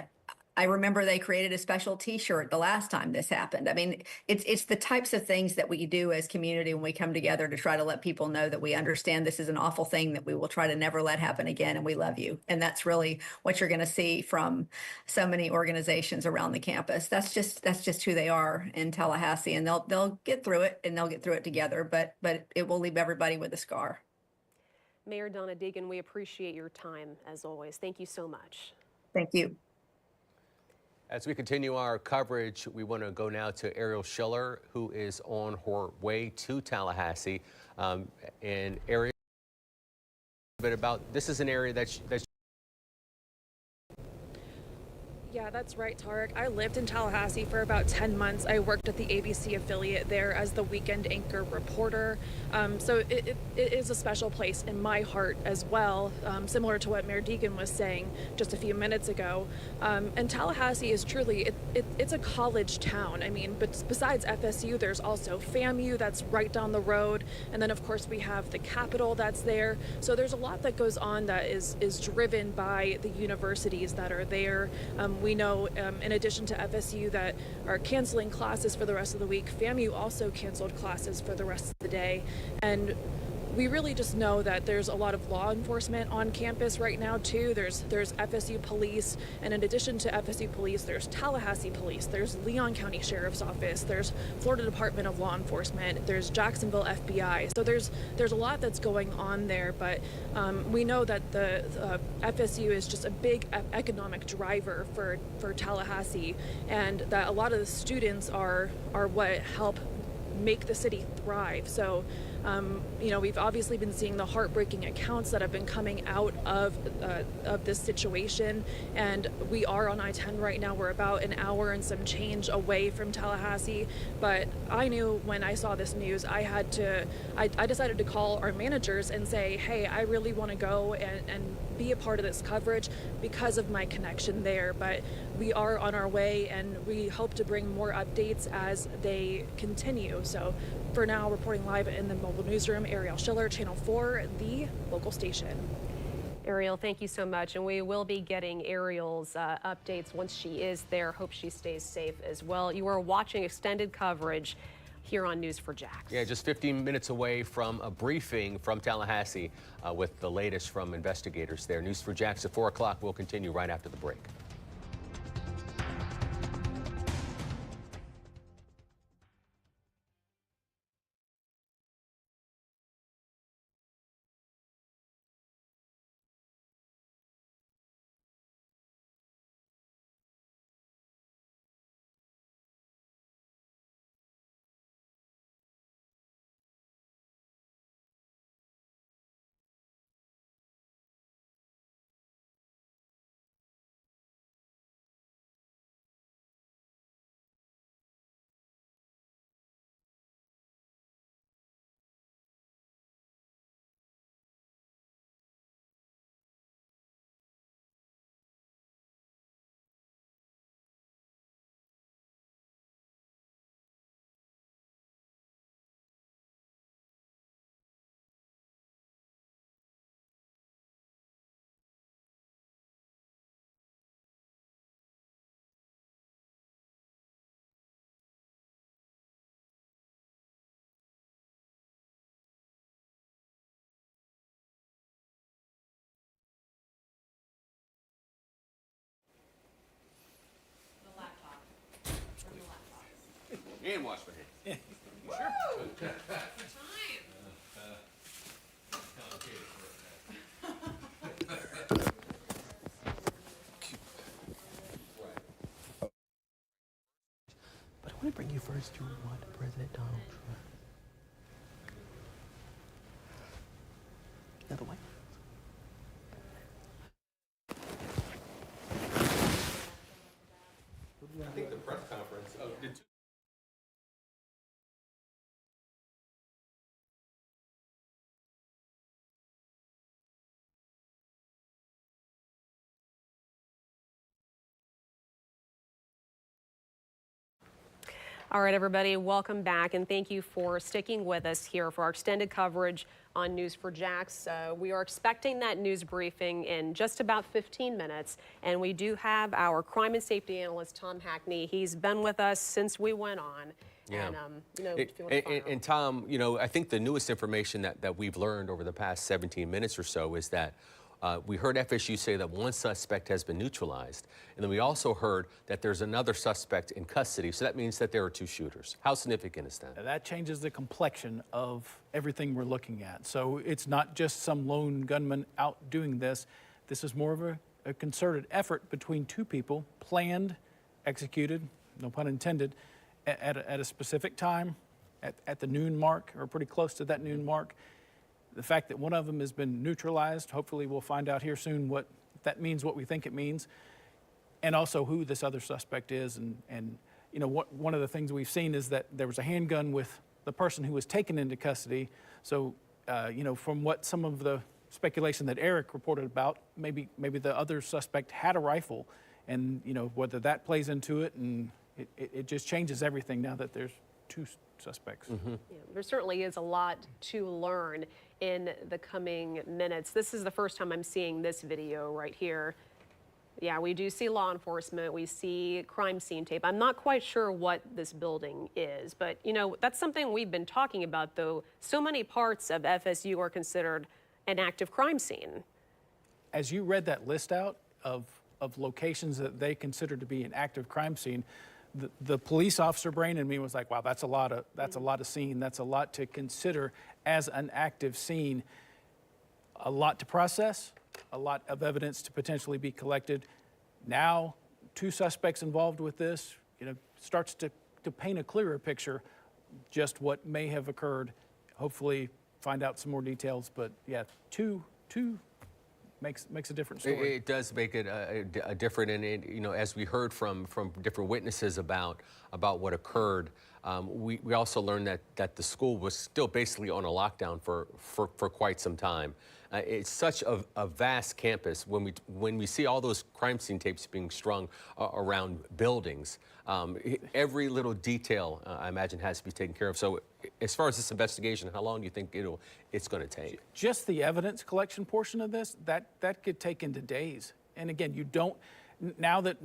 I remember they created a special T-shirt the last time this happened. I mean, it's the types of things that we do as community when we come together to try to let people know that we understand this is an awful thing that we will try to never let happen again, and we love you. And that's really what you're going to see from so many organizations around the campus. That's just who they are in Tallahassee, and they'll get through it, and they'll get through it together. But it will leave everybody with a scar. Mayor Donna Deegan, we appreciate your time as always. Thank you so much. Thank you. As we continue our coverage, we want to go now to Ariel Schiller, who is on her way to Tallahassee. And Ariel, a bit about this is an area that's Yeah, that's right, Tarek. I lived in Tallahassee for about 10 months. I worked at the ABC affiliate there as the weekend anchor reporter. So it is a special place in my heart as well, similar to what Mayor Deegan was saying just a few minutes ago. And Tallahassee is truly, it's a college town. I mean, but besides FSU, there's also FAMU that's right down the road. And then, of course, we have the Capitol that's there. So there's a lot that goes on that is driven by the universities that are there. We know, in addition to FSU, that are canceling classes for the rest of the week, FAMU also canceled classes for the rest of the day. And we really just know that there's a lot of law enforcement on campus right now too. There's FSU police, and in addition to FSU police, there's Tallahassee police, there's Leon County Sheriff's Office, there's Florida Department of Law Enforcement, there's Jacksonville FBI. So there's a lot that's going on there, but we know that the FSU is just a big economic driver for Tallahassee, and that a lot of the students are what help make the city thrive. So we've obviously been seeing the heartbreaking accounts that have been coming out of this situation, and we are on I-10 right now. We're about an hour and some change away from Tallahassee, but I knew when I saw this news, I decided to call our managers and say, hey, I really want to go and be a part of this coverage because of my connection there. But we are on our way, and we hope to bring more updates as they continue. So for now, reporting live in the mobile newsroom, Ariel Schiller, Channel 4, the local station. Ariel, thank you so much. And we will be getting Ariel's updates once she is there. Hope she stays safe as well. You are watching extended coverage here on News4JAX. Yeah, just 15 minutes away from a briefing from Tallahassee with the latest from investigators there. News4JAX at 4 o'clock. We'll continue right after the break. And wash my hands. Sure. But I want to bring you first to what President Donald Trump. Another way. I think the press conference did two. All right, everybody, welcome back, and thank you for sticking with us here for our extended coverage on News4JAX. We are expecting that news briefing in just about 15 minutes, and we do have our crime and safety analyst, Tom Hackney. He's been with us since we went on. Yeah. And, if you want to fire and Tom, I think the newest information that we've learned over the past 17 minutes or so is that we heard FSU say that one suspect has been neutralized, and then we also heard that there's another suspect in custody, so that means that there are two shooters. How significant is that? That changes the complexion of everything we're looking at. So it's not just some lone gunman out doing this. This is more of a concerted effort between two people, planned, executed, no pun intended, at a specific time, at the noon mark, or pretty close to that noon mark. The fact that one of them has been neutralized, hopefully we'll find out here soon what that means, what we think it means, and also who this other suspect is. And one of the things we've seen is that there was a handgun with the person who was taken into custody. So, from what some of the speculation that Eric reported about, maybe the other suspect had a rifle, and whether that plays into it, and it just changes everything now that there's two suspects. Yeah, there certainly is a lot to learn in the coming minutes. This is the first time I'm seeing this video right here. Yeah, we do see law enforcement. We see crime scene tape. I'm not quite sure what this building is, but you know, that's something we've been talking about, though. So many parts of FSU are considered an active crime scene. As you read that list out of locations that they consider to be an active crime scene, the police officer brain in me was like, wow, that's a lot of scene. That's a lot to consider as an active scene. A lot to process, a lot of evidence to potentially be collected. Now, 2 suspects involved with this, you know, starts to paint a clearer picture just what may have occurred. Hopefully find out some more details, but yeah, two makes a different story. It does make it a different, and it, you know, as we heard from different witnesses about what occurred, we also learned that the school was still basically on a lockdown for quite some time. It's such a vast campus. When we see all those crime scene tapes being strung around buildings, every little detail, I imagine, has to be taken care of. So as far as this investigation, how long do you think it's going to take? Just the evidence collection portion of this, that could take into days. And again, you don't, now that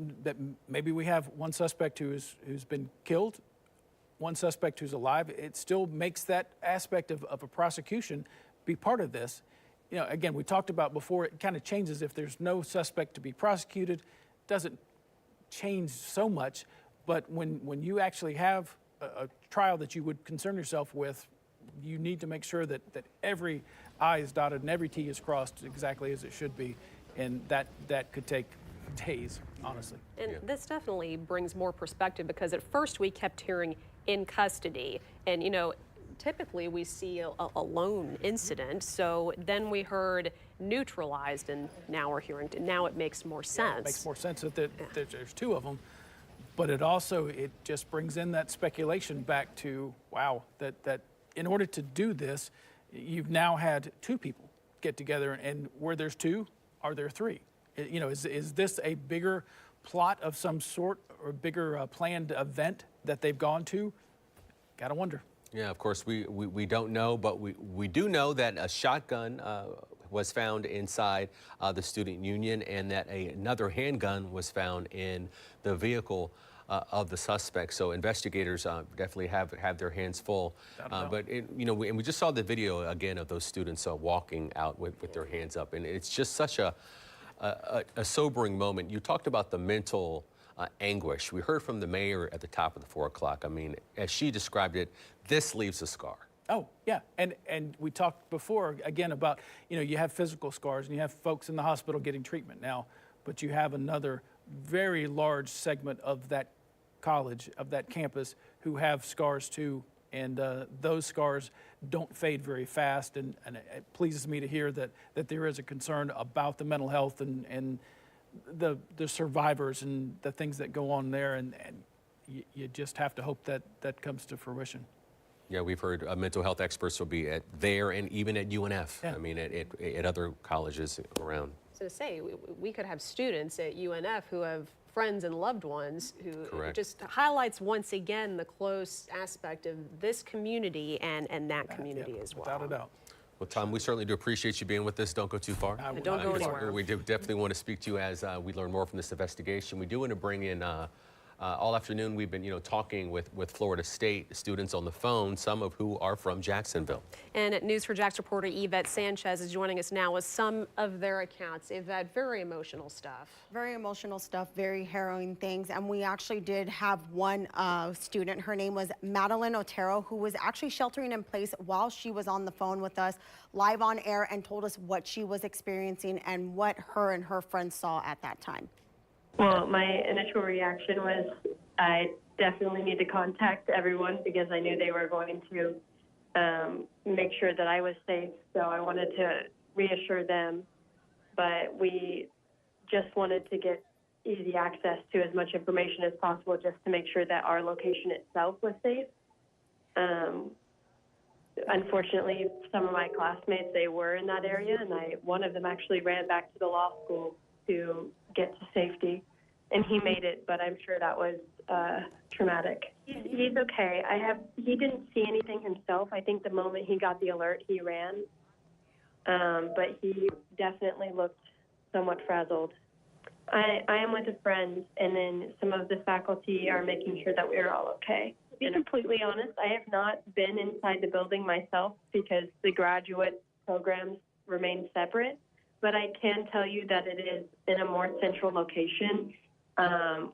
maybe we have one suspect who's been killed, one suspect who's alive, it still makes that aspect of a prosecution be part of this. You know, again, we talked about before, it kind of changes if there's no suspect to be prosecuted. Doesn't change so much, but when you actually have a trial that you would concern yourself with, you need to make sure that every I is dotted and every T is crossed exactly as it should be, and that could take days, honestly. And this definitely brings more perspective, because at first we kept hearing in custody, and you know, typically we see a lone incident, so then we heard neutralized, and now we're hearing, now it makes more sense. Yeah, it makes more sense that there's 2 of them, but it just brings in that speculation back to, wow, that in order to do this, you've now had 2 people get together, and where there's 2, are there 3? You know, is this a bigger plot of some sort, or a bigger planned event that they've gone to? Gotta wonder. Yeah, of course, we don't know, but we do know that a shotgun was found inside the student union, and that another handgun was found in the vehicle of the suspect. So investigators definitely have their hands full. But you know, and we just saw the video again of those students walking out with their hands up, and it's just such a sobering moment. You talked about the mental anguish. We heard from the mayor at the top of the 4 o'clock. I mean, as she described it, this leaves a scar. Oh, yeah, and we talked before, again, about, you know, you have physical scars and you have folks in the hospital getting treatment now, but you have another very large segment of that college, of that campus, who have scars too, and those scars don't fade very fast, and it pleases me to hear that there is a concern about the mental health and the survivors and the things that go on there, and you just have to hope that comes to fruition. Yeah, we've heard mental health experts will be there and even at UNF. Yeah. I mean, at other colleges around. So to say, we could have students at UNF who have friends and loved ones who Correct. Just highlights once again the close aspect of this community and that community as well. Without a doubt. Well, Tom, we certainly do appreciate you being with us. Don't go too far. Don't go anywhere. We do definitely want to speak to you as we learn more from this investigation. We do want to bring in, all afternoon we've been, talking with Florida State students on the phone, some of who are from Jacksonville. And News4Jax reporter Yvette Sanchez is joining us now with some of their accounts. Yvette, very emotional stuff. Very emotional stuff, very harrowing things. And we actually did have one student, her name was Madeline Otero, who was actually sheltering in place while she was on the phone with us, live on air, and told us what she was experiencing and what her and her friends saw at that time. Well, my initial reaction was I definitely need to contact everyone because I knew they were going to make sure that I was safe. So I wanted to reassure them, but we just wanted to get easy access to as much information as possible just to make sure that our location itself was safe. Unfortunately, some of my classmates, they were in that area, and one of them actually ran back to the law school to get to safety, and he made it, but I'm sure that was traumatic. He's okay. He didn't see anything himself. I think the moment he got the alert, he ran, but he definitely looked somewhat frazzled. I am with a friend, and then some of the faculty are making sure that we're all okay. To be completely honest, I have not been inside the building myself because the graduate programs remain separate, but I can tell you that it is in a more central location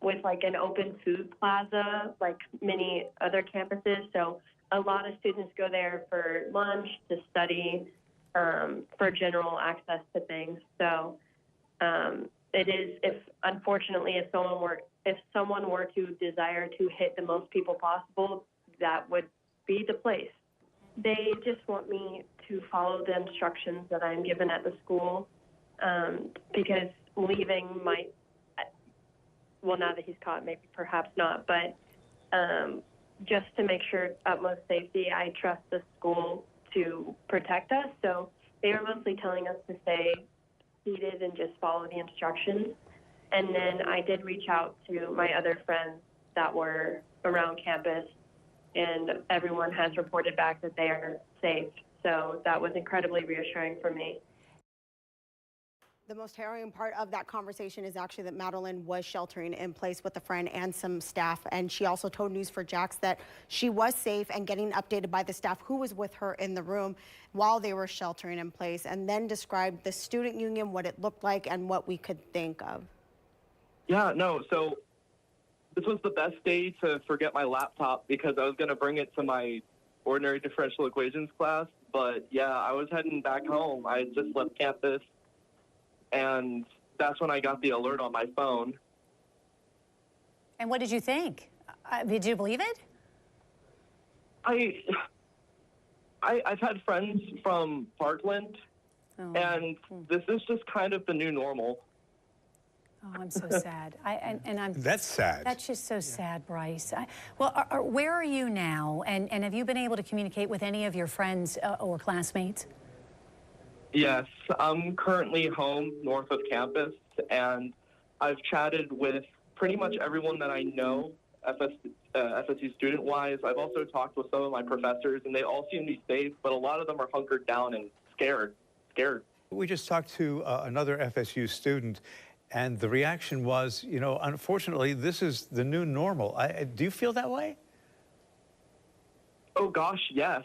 with like an open food plaza, like many other campuses. So a lot of students go there for lunch, to study, for general access to things. So it is, unfortunately, if someone were to desire to hit the most people possible, that would be the place. They just want me to follow the instructions that I'm given at the school, because leaving might, well, now that he's caught, maybe perhaps not, but just to make sure utmost safety, I trust the school to protect us. So they were mostly telling us to stay seated and just follow the instructions. And then I did reach out to my other friends that were around campus, and everyone has reported back that they are safe. So that was incredibly reassuring for me. The most harrowing part of that conversation is actually that Madeline was sheltering in place with a friend and some staff. And she also told News4Jax that she was safe and getting updated by the staff who was with her in the room while they were sheltering in place, and then described the student union, what it looked like, and what we could think of. Yeah, no, so this was the best day to forget my laptop because I was going to bring it to my ordinary differential equations class. But yeah, I was heading back home. I had just left campus. And that's when I got the alert on my phone. And what did you think? Did you believe it? I've had friends from Parkland, and this is just kind of the new normal. Oh, I'm so sad. That's sad. That's just so sad, Bryce. Where are you now? And have you been able to communicate with any of your friends or classmates? Yes, I'm currently home north of campus, and I've chatted with pretty much everyone that I know, FSU student-wise. I've also talked with some of my professors, and they all seem to be safe, but a lot of them are hunkered down and scared. We just talked to another FSU student, and the reaction was, you know, unfortunately, this is the new normal. Do you feel that way? Oh, gosh, yes.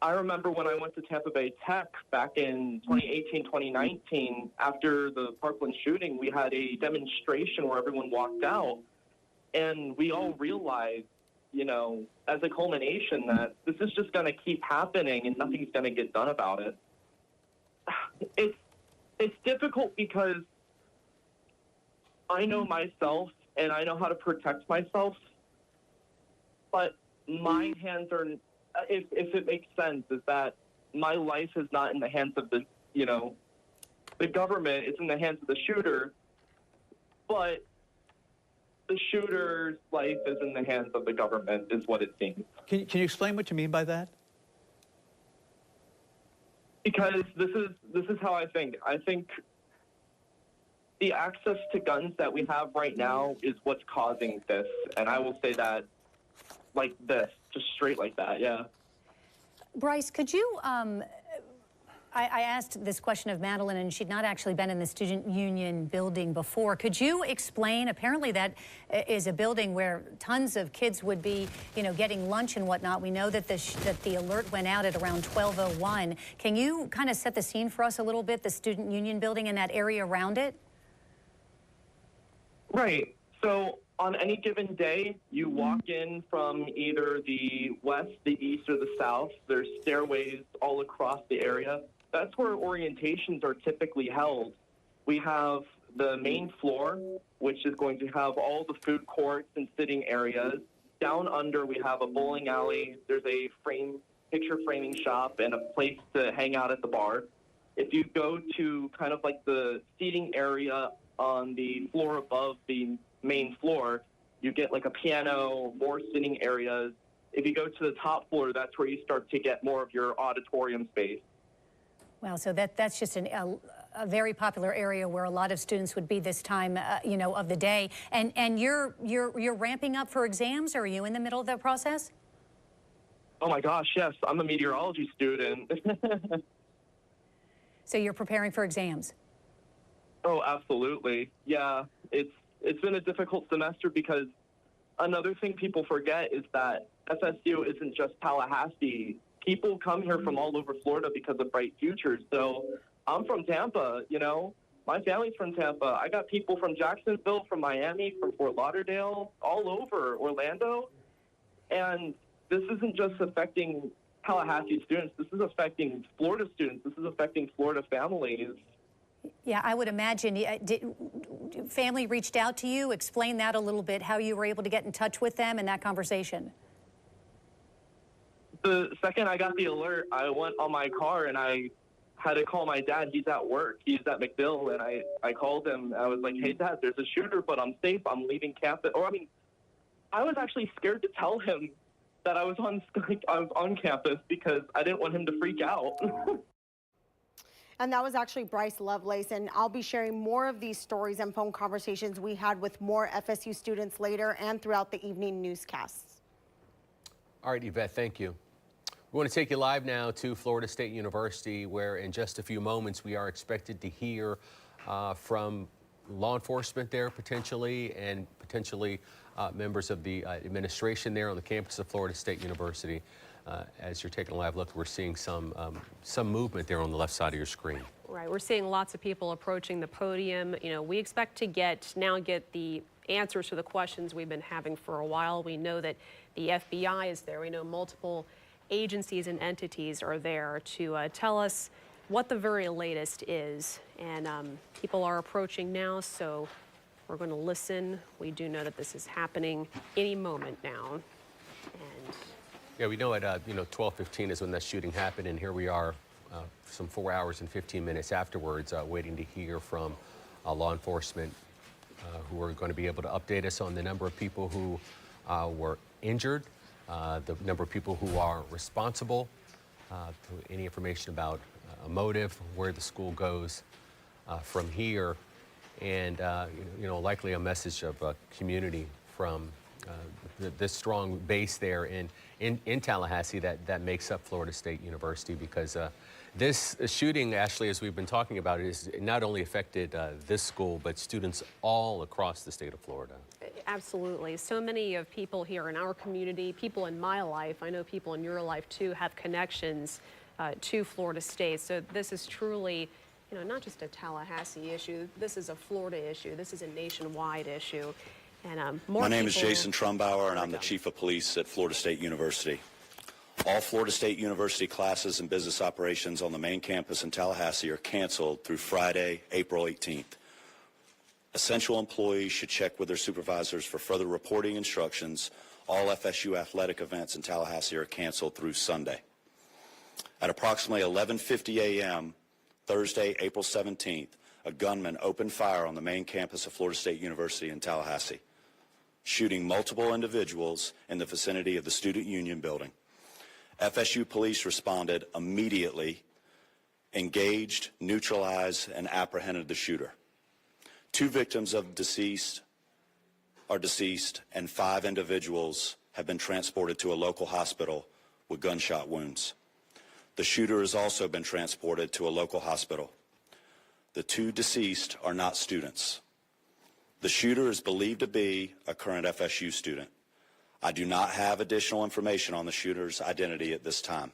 I remember when I went to Tampa Bay Tech back in 2018, 2019, after the Parkland shooting, we had a demonstration where everyone walked out, and we all realized, you know, as a culmination that this is just going to keep happening and nothing's going to get done about it. It's difficult because I know myself and I know how to protect myself, but my hands are, if it makes sense, is that my life is not in the hands of the, you know, the government. It's in the hands of the shooter, but the shooter's life is in the hands of the government, is what it seems. Can you explain what you mean by that? Because this is how I think. I think the access to guns that we have right now is what's causing this, and I will say that like this, just straight like that, yeah. Bryce, could you, I asked this question of Madeline, and she'd not actually been in the student union building before. Could you explain, apparently that is a building where tons of kids would be, you know, getting lunch and whatnot. We know that the alert went out at around 12:01. Can you kind of set the scene for us a little bit, the student union building and that area around it? Right, so on any given day, you walk in from either the west, the east, or the south. There's stairways all across the area. That's where orientations are typically held. We have the main floor, which is going to have all the food courts and sitting areas. Down under, we have a bowling alley. There's a picture framing shop and a place to hang out at the bar. If you go to kind of like the seating area on the floor above the main floor, you get like a piano, more sitting areas. If you go to the top floor, that's where you start to get more of your auditorium space. Wow, so that's just a very popular area where a lot of students would be this time, you know, of the day. And you're ramping up for exams, or are you in the middle of that process? Oh my gosh, yes, I'm a meteorology student. So you're preparing for exams? Oh, absolutely. Yeah, it's been a difficult semester because another thing people forget is that FSU isn't just Tallahassee. People come here from all over Florida because of bright futures. So I'm from Tampa, you know. My family's from Tampa. I got people from Jacksonville, from Miami, from Fort Lauderdale, all over Orlando. And this isn't just affecting Tallahassee students. This is affecting Florida students. This is affecting Florida families. Yeah, I would imagine. Family reached out to you. Explain that a little bit, how you were able to get in touch with them in that conversation. The second I got the alert, I went on my car and I had to call my dad. He's at work. He's at McDill. And I called him. I was like, hey, Dad, there's a shooter, but I'm safe. I'm leaving campus. I was actually scared to tell him that I was on campus because I didn't want him to freak out. And that was actually Bryce Lovelace, and I'll be sharing more of these stories and phone conversations we had with more FSU students later and throughout the evening newscasts. All right, Yvette, thank you. We want to take you live now to Florida State University, where in just a few moments we are expected to hear from law enforcement there potentially, and potentially members of the administration there on the campus of Florida State University. As you're taking a live look, we're seeing some movement there on the left side of your screen. Right, we're seeing lots of people approaching the podium. You know, we expect to get the answers to the questions we've been having for a while. We know that the FBI is there. We know multiple agencies and entities are there to tell us what the very latest is. And people are approaching now, so we're going to listen. We do know that this is happening any moment now. And yeah, we know at 12:15 is when that shooting happened, and here we are some 4 hours and 15 minutes afterwards waiting to hear from law enforcement who are going to be able to update us on the number of people who were injured, the number of people who are responsible, any information about a motive, where the school goes from here, and likely a message of community from this strong base there in Tallahassee that makes up Florida State University, because this shooting, Ashley, as we've been talking about, is not only affected this school, but students all across the state of Florida. Absolutely. So many of people here in our community, people in my life, I know people in your life too, have connections to Florida State. So this is truly, not just a Tallahassee issue. This is a Florida issue. This is a nationwide issue. And My name is Jason Trumbauer, and I'm the Chief of Police at Florida State University. All Florida State University classes and business operations on the main campus in Tallahassee are canceled through Friday, April 18th. Essential employees should check with their supervisors for further reporting instructions. All FSU athletic events in Tallahassee are canceled through Sunday. At approximately 11:50 a.m. Thursday, April 17th, a gunman opened fire on the main campus of Florida State University in Tallahassee, shooting multiple individuals in the vicinity of the Student Union building. FSU police responded immediately, engaged, neutralized, and apprehended the shooter. 2 victims are deceased, and 5 individuals have been transported to a local hospital with gunshot wounds. The shooter has also been transported to a local hospital. The 2 deceased are not students. The shooter is believed to be a current FSU student. I do not have additional information on the shooter's identity at this time.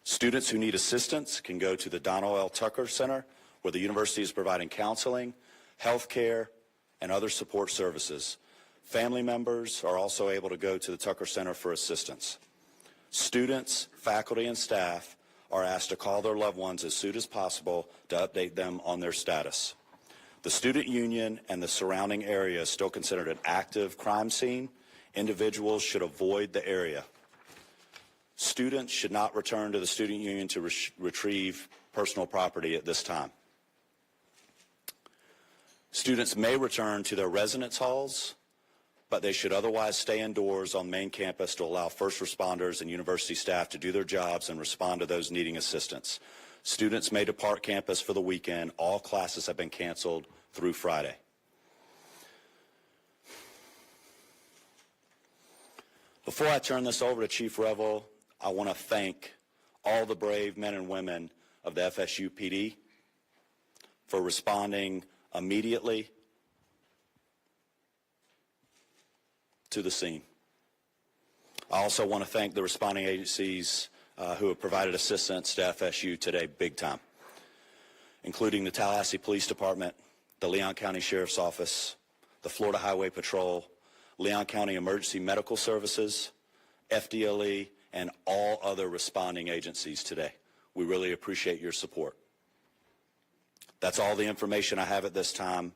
Students who need assistance can go to the Donald L. Tucker Center, where the university is providing counseling, health care, and other support services. Family members are also able to go to the Tucker Center for assistance. Students, faculty, and staff are asked to call their loved ones as soon as possible to update them on their status. The student union and the surrounding area is still considered an active crime scene. Individuals should avoid the area. Students should not return to the student union to retrieve personal property at this time. Students may return to their residence halls, but they should otherwise stay indoors on main campus to allow first responders and university staff to do their jobs and respond to those needing assistance. Students may depart campus for the weekend. All classes have been canceled through Friday. Before I turn this over to Chief Revel, I want to thank all the brave men and women of the FSU PD, for responding immediately to the scene. I also want to thank the responding agencies who have provided assistance to FSU today big time, including the Tallahassee Police Department, the Leon County Sheriff's Office, the Florida Highway Patrol, Leon County Emergency Medical Services, FDLE, and all other responding agencies today. We really appreciate your support. That's all the information I have at this time.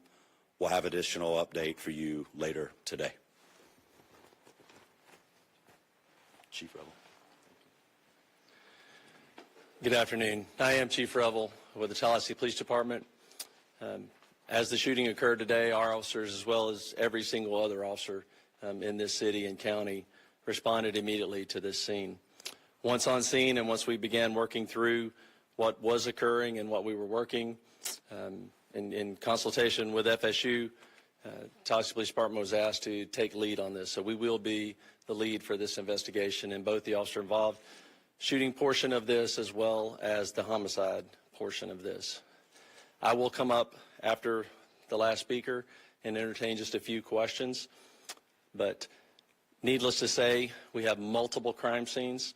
We'll have additional update for you later today. Chief Revel. Good afternoon. I am Chief Revel with the Tallahassee Police Department. As the shooting occurred today, our officers, as well as every single other officer in this city and county, responded immediately to this scene. Once on scene and once we began working through what was occurring and what we were working, in consultation with FSU, Tallahassee Police Department was asked to take lead on this. So we will be the lead for this investigation in both the officer involved shooting portion of this as well as the homicide portion of this. I will come up after the last speaker and entertain just a few questions, but needless to say, we have multiple crime scenes.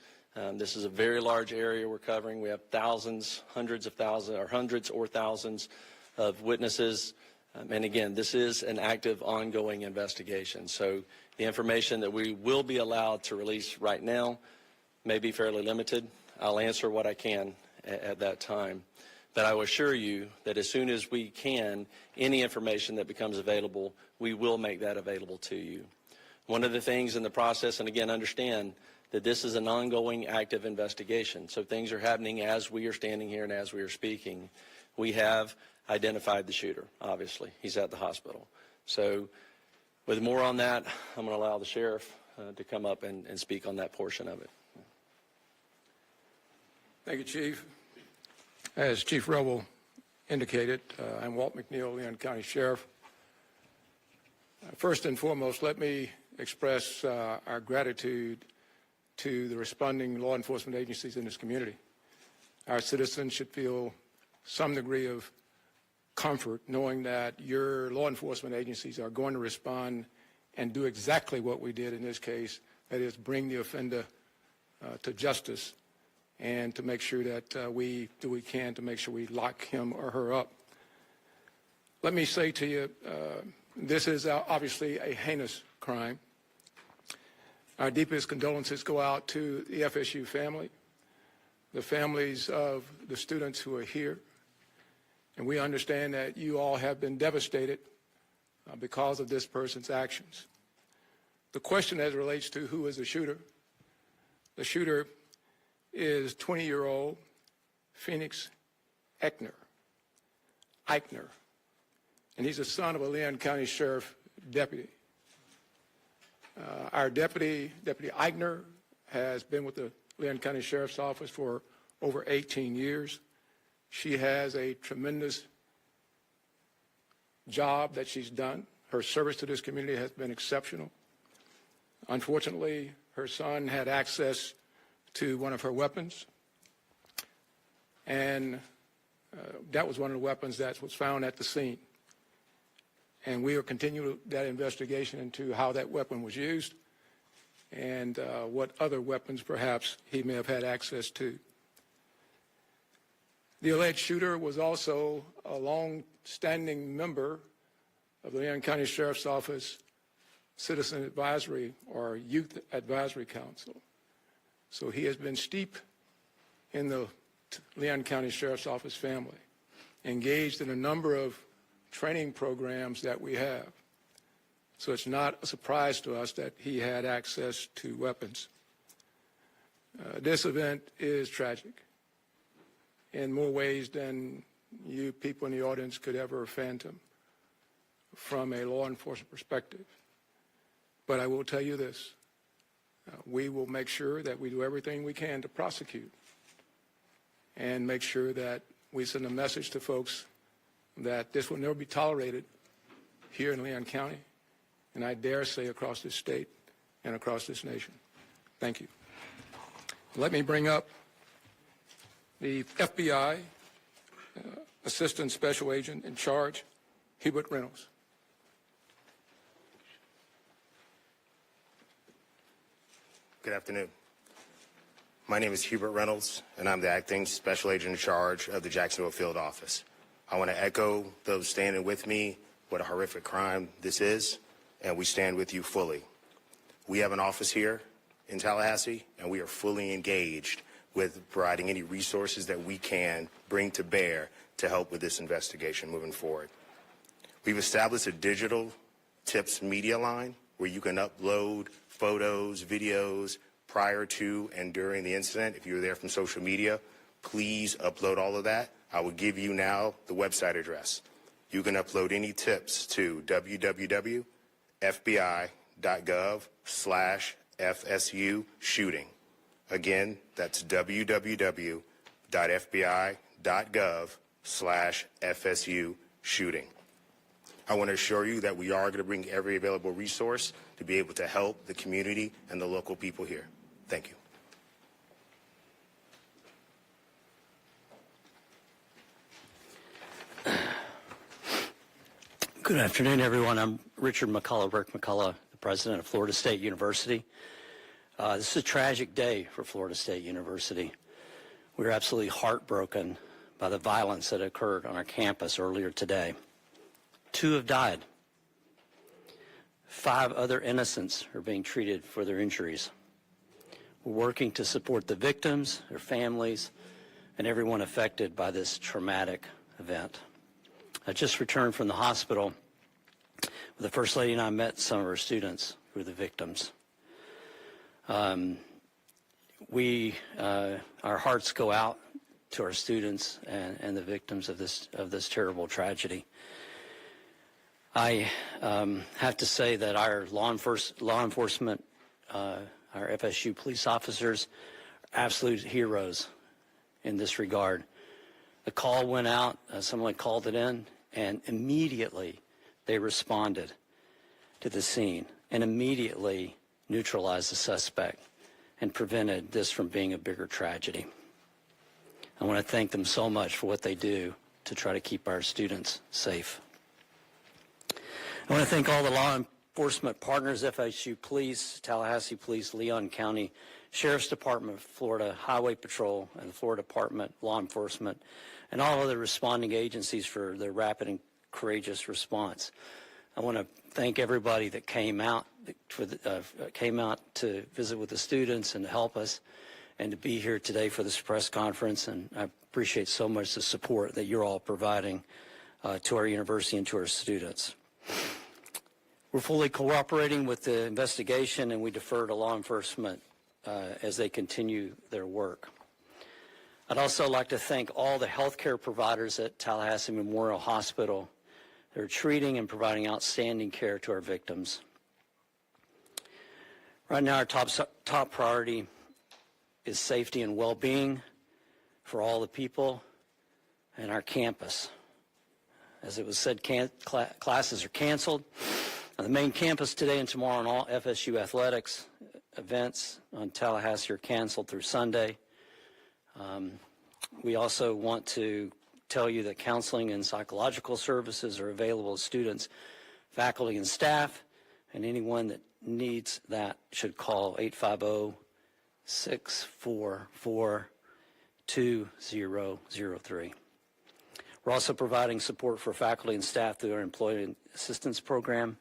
This is a very large area we're covering. We have thousands, hundreds of thousands, or hundreds or thousands of witnesses. And again, this is an active, ongoing investigation. So the information that we will be allowed to release right now may be fairly limited. I'll answer what I can at that time. But I will assure you that as soon as we can, any information that becomes available, we will make that available to you. One of the things in the process, and again, understand that this is an ongoing, active investigation. So things are happening as we are standing here and as we are speaking. We have identified the shooter, obviously. He's at the hospital. So with more on that, I'm going to allow the sheriff to come up and speak on that portion of it. Thank you, Chief. As Chief Revel indicated, I'm Walt McNeil, Leon County Sheriff. First and foremost, let me express our gratitude to the responding law enforcement agencies in this community. Our citizens should feel some degree of comfort knowing that your law enforcement agencies are going to respond and do exactly what we did in this case, that is bring the offender to justice and to make sure that we do what we can to make sure we lock him or her up. Let me say to you, this is obviously a heinous crime. Our deepest condolences go out to the FSU family, the families of the students who are here, and we understand that you all have been devastated because of this person's actions. The question as it relates to who is the shooter is 20-year-old Phoenix Eichner, and he's the son of a Leon County Sheriff deputy. Our Deputy Eichner has been with the Leon County Sheriff's Office for over 18 years. She has a tremendous job that she's done. Her service to this community has been exceptional. Unfortunately, her son had access to one of her weapons, and that was one of the weapons that was found at the scene. And we are continuing that investigation into how that weapon was used and what other weapons perhaps he may have had access to. The alleged shooter was also a long-standing member of the Leon County Sheriff's Office Citizen Advisory or Youth Advisory Council. So he has been steeped in the Leon County Sheriff's Office family, engaged in a number of training programs that we have. So it's not a surprise to us that he had access to weapons. This event is tragic in more ways than you people in the audience could ever fathom from a law enforcement perspective. But I will tell you this, we will make sure that we do everything we can to prosecute and make sure that we send a message to folks that this will never be tolerated here in Leon County, and I dare say across this state and across this nation. Thank you. Let me bring up the FBI Assistant Special Agent in Charge, Hubert Reynolds. Good afternoon. My name is Hubert Reynolds, and I'm the Acting Special Agent in Charge of the Jacksonville Field Office. I want to echo those standing with me what a horrific crime this is, and we stand with you fully. We have an office here in Tallahassee, and we are fully engaged with providing any resources that we can bring to bear to help with this investigation moving forward. We've established a digital tips media line where you can upload photos, videos prior to and during the incident. If you were there from social media, please upload all of that. I will give you now the website address. You can upload any tips to www.fbi.gov/FSU shooting. Again, that's www.fbi.gov/FSU shooting. I want to assure you that we are going to bring every available resource to be able to help the community and the local people here. Thank you. Good afternoon, everyone. I'm Richard McCullough, Rick McCullough, the president of Florida State University. This is a tragic day for Florida State University. We're absolutely heartbroken by the violence that occurred on our campus earlier today. 2 have died. 5 other innocents are being treated for their injuries. We're working to support the victims, their families, and everyone affected by this traumatic event. I just returned from the hospital where the First Lady and I met some of our students who are the victims. Our hearts go out to our students and the victims of this terrible tragedy. I have to say that our law enforcement, our FSU police officers, are absolute heroes in this regard. The call went out, someone called it in, and immediately they responded to the scene and immediately neutralized the suspect and prevented this from being a bigger tragedy. I want to thank them so much for what they do to try to keep our students safe. I want to thank all the law enforcement partners, FSU Police, Tallahassee Police, Leon County Sheriff's Department, Florida Highway Patrol, and the Florida Department Law Enforcement, and all other responding agencies for their rapid and courageous response. I want to thank everybody that came out to visit with the students and to help us and to be here today for this press conference. And I appreciate so much the support that you're all providing to our university and to our students. We're fully cooperating with the investigation, and we defer to law enforcement as they continue their work. I'd also like to thank all the healthcare providers at Tallahassee Memorial Hospital. They're treating and providing outstanding care to our victims. Right now, our top priority is safety and well-being for all the people and our campus. As it was said, classes are canceled. On the main campus today and tomorrow, and all FSU athletics events on Tallahassee are canceled through Sunday. We also want to tell you that counseling and psychological services are available to students, faculty, and staff, and anyone that needs that should call 850-644-2003. We're also providing support for faculty and staff through our employee assistance program.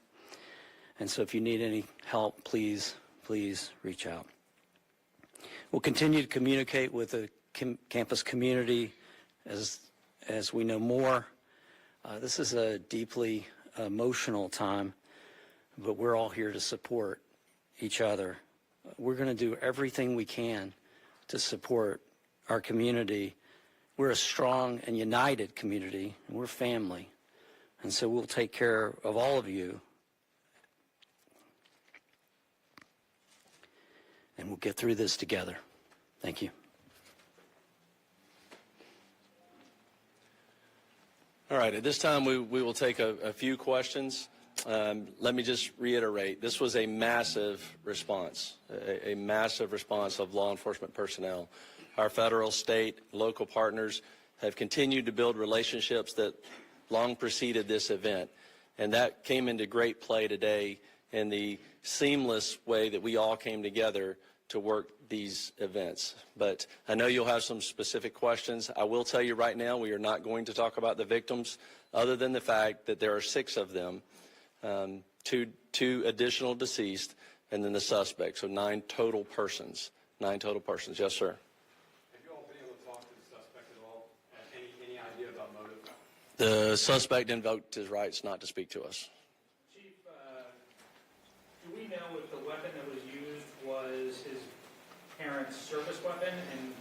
And so if you need any help, please reach out. We'll continue to communicate with the campus community as we know more. This is a deeply emotional time, but we're all here to support each other. We're going to do everything we can to support our community. We're a strong and united community, and we're family. And so we'll take care of all of you. And we'll get through this together. Thank you. All right, at this time we will take a few questions. Let me just reiterate, this was a massive response, a massive response of law enforcement personnel. Our federal, state, local partners have continued to build relationships that long preceded this event. And that came into great play today in the seamless way that we all came together to work these events. But I know you'll have some specific questions. I will tell you right now, we are not going to talk about the victims other than the fact that there are 6 of them, two additional deceased, and then the suspect. So 9 total persons. 9 total persons. Yes, sir. Have you all been able to talk to the suspect at all? Any idea about motive? The suspect invoked his rights not to speak to us. Chief, do we know if the weapon that was used was his parents' service weapon? And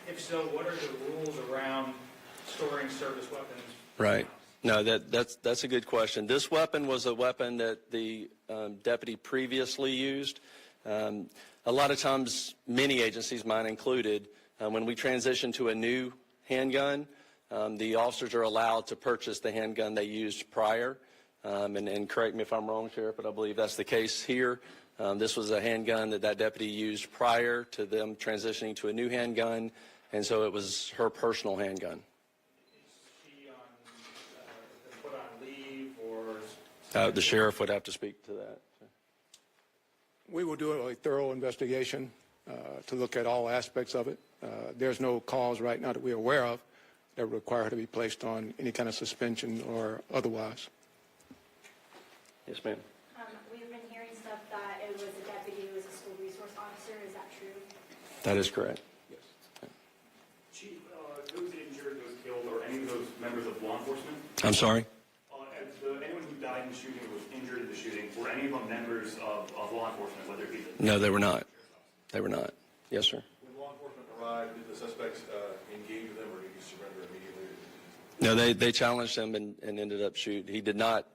if so, what are the rules around storing service weapons? Right. No, that's a good question. This weapon was a weapon that the deputy previously used. A lot of times, many agencies, mine included, when we transition to a new handgun, the officers are allowed to purchase the handgun they used prior. And correct me if I'm wrong, Sheriff, but I believe that's the case here. This was a handgun that deputy used prior to them transitioning to a new handgun, and so it was her personal handgun. The sheriff would have to speak to that. We will do a thorough investigation to look at all aspects of it. There's no cause right now that we're aware of that would require her to be placed on any kind of suspension or otherwise. Yes, ma'am. We've been hearing stuff that it was a deputy who was a school resource officer. Is that true? That is correct. Yes. Chief, those injured, those killed, or any of those members of law enforcement? I'm sorry? Anyone who died in the shooting or was injured in the shooting, were any of them members of law enforcement, whether it be the... No, they were not. They were not. Yes, sir. When law enforcement arrived, did the suspects engage with them, or did he surrender immediately? No, they challenged him and ended up shooting. He did not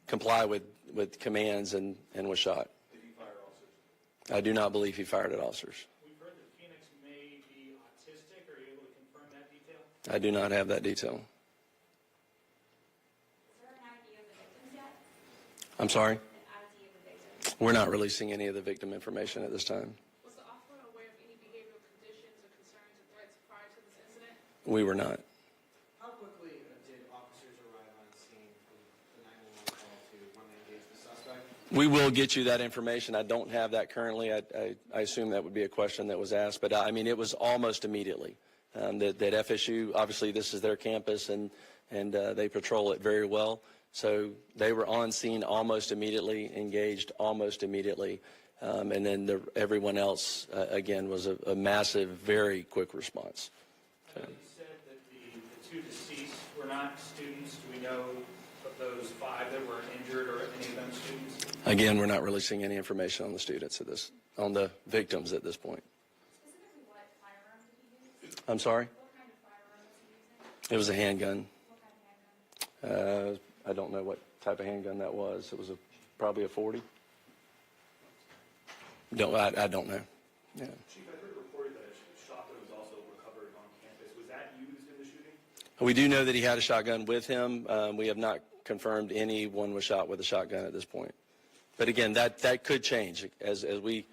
comply with commands and was shot. Did he fire officers? I do not believe he fired at officers. We've heard that Phoenix may be autistic. Are you able to confirm that detail? I do not have that detail. I'm sorry? We're not releasing any of the victim information at this time. Was the officer aware of any behavioral conditions or concerns or threats prior to this incident? We were not. How quickly did officers arrive on scene from the 911 call to when they engaged the suspect? We will get you that information. I don't have that currently. I assume that would be a question that was asked, but I mean, it was almost immediately. That FSU, obviously this is their campus and they patrol it very well. So they were on scene almost immediately, engaged almost immediately, and then everyone else, again, was a massive, very quick response. I know you said that the 2 deceased were not students. Do we know of those 5 that were injured or any of them students? Again, we're not releasing any information on the students on the victims at this point. Specifically, what firearm did he use? I'm sorry? What kind of firearm was he using? It was a handgun. What kind of handgun? I don't know what type of handgun that was. It was probably a 40. I don't know. Yeah. Chief, I heard reported that a shotgun was also recovered on campus. Was that used in the shooting? We do know that he had a shotgun with him. We have not confirmed anyone was shot with a shotgun at this point. But again, that could change as we,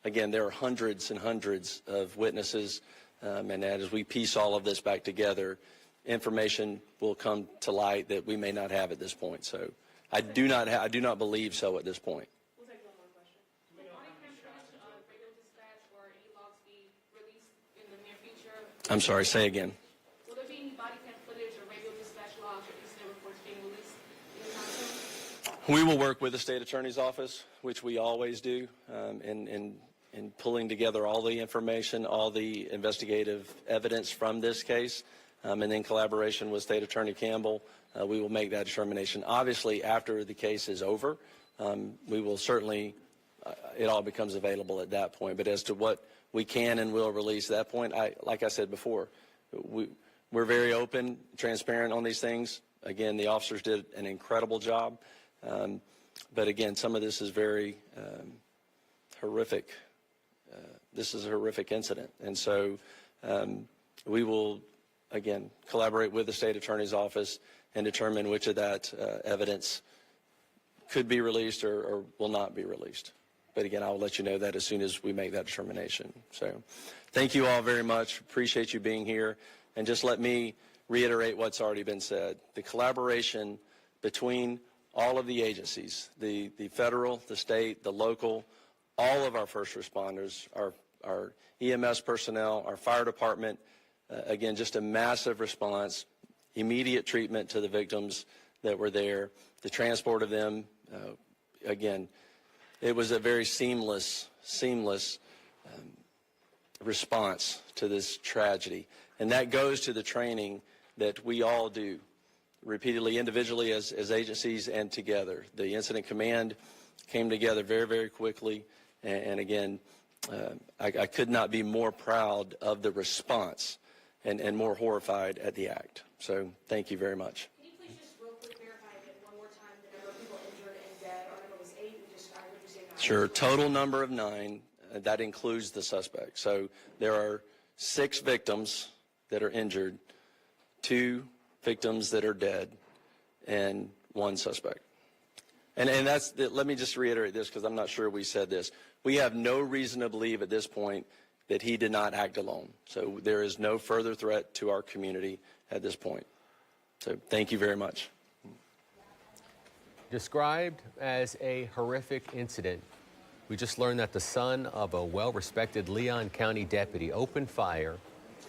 again, there are hundreds and hundreds of witnesses, and as we piece all of this back together, information will come to light that we may not have at this point. So I do not believe so at this point. We'll take one more question. Will body cam footage of radio dispatch or any logs be released in the near future? I'm sorry, say again. Will there be any body cam footage or radio dispatch logs or incident reports being released anytime soon? We will work with the state attorney's office, which we always do, in pulling together all the information, all the investigative evidence from this case. And in collaboration with State Attorney Campbell, we will make that determination. Obviously, after the case is over, we will certainly, it all becomes available at that point. But as to what we can and will release at that point, like I said before, we're very open, transparent on these things. Again, the officers did an incredible job. But again, some of this is very horrific. This is a horrific incident. And so we will, again, collaborate with the state attorney's office and determine which of that evidence could be released or will not be released. But again, I'll let you know that as soon as we make that determination. So thank you all very much. Appreciate you being here. And just let me reiterate what's already been said. The collaboration between all of the agencies, the federal, the state, the local, all of our first responders, our EMS personnel, our fire department, again, just a massive response, immediate treatment to the victims that were there, the transport of them. Again, it was a very seamless response to this tragedy. And that goes to the training that we all do repeatedly, individually as agencies and together. The incident command came together very, very quickly. And again, I could not be more proud of the response and more horrified at the act. So thank you very much. Can you please just real quick verify again one more time the number of people injured and dead? Our number was 8. I heard you say 9. Sure. Total number of 9. That includes the suspect. So there are 6 victims that are injured, 2 victims that are dead, and 1 suspect. And that's let me just reiterate this because I'm not sure we said this. We have no reason to believe at this point that he did not act alone. So there is no further threat to our community at this point. So thank you very much. Described as a horrific incident, we just learned that the son of a well-respected Leon County deputy opened fire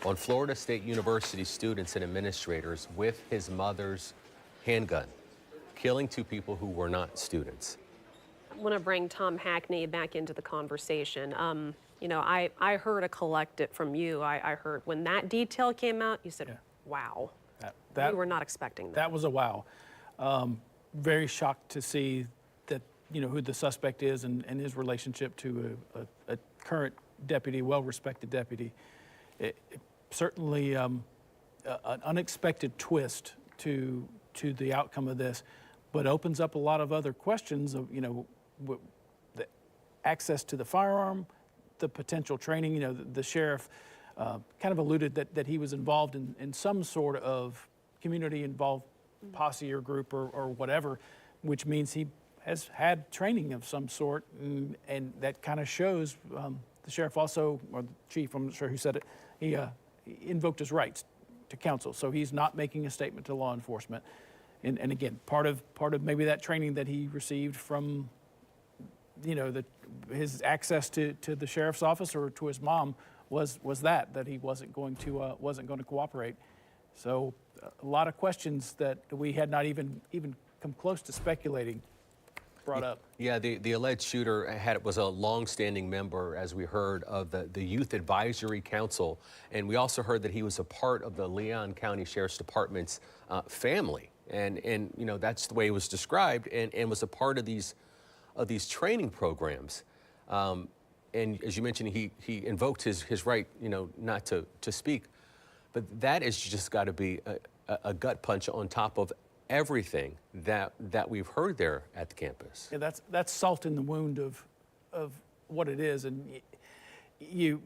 on Florida State University students and administrators with his mother's handgun, killing 2 people who were not students. I want to bring Tom Hackney back into the conversation. You know, I heard a collective from you. I heard when that detail came out, you said, wow. We were not expecting that. That was a wow. Very shocked to see that, you know, who the suspect is and his relationship to a current deputy, well-respected deputy. It certainly an unexpected twist to the outcome of this, but opens up a lot of other questions of, you know, the access to the firearm, the potential training. You know, the sheriff kind of alluded that he was involved in some sort of community-involved posse or group or whatever, which means he has had training of some sort, and that kind of shows. The sheriff also, or the chief, I'm not sure who said it, he invoked his rights to counsel, so he's not making a statement to law enforcement. And again, part of maybe that training that he received from, you know, his access to the sheriff's office or to his mom was that he wasn't going to cooperate. So a lot of questions that we had not even come close to speculating brought up. Yeah, the alleged shooter was a long-standing member, as we heard, of the Youth Advisory Council, and we also heard that he was a part of the Leon County Sheriff's Department's family, and you know, that's the way it was described, and was a part of these training programs. And as you mentioned, he invoked his right, you know, not to speak, but that has just got to be a gut punch on top of everything that we've heard there at the campus. Yeah, that's salt in the wound of what it is, and you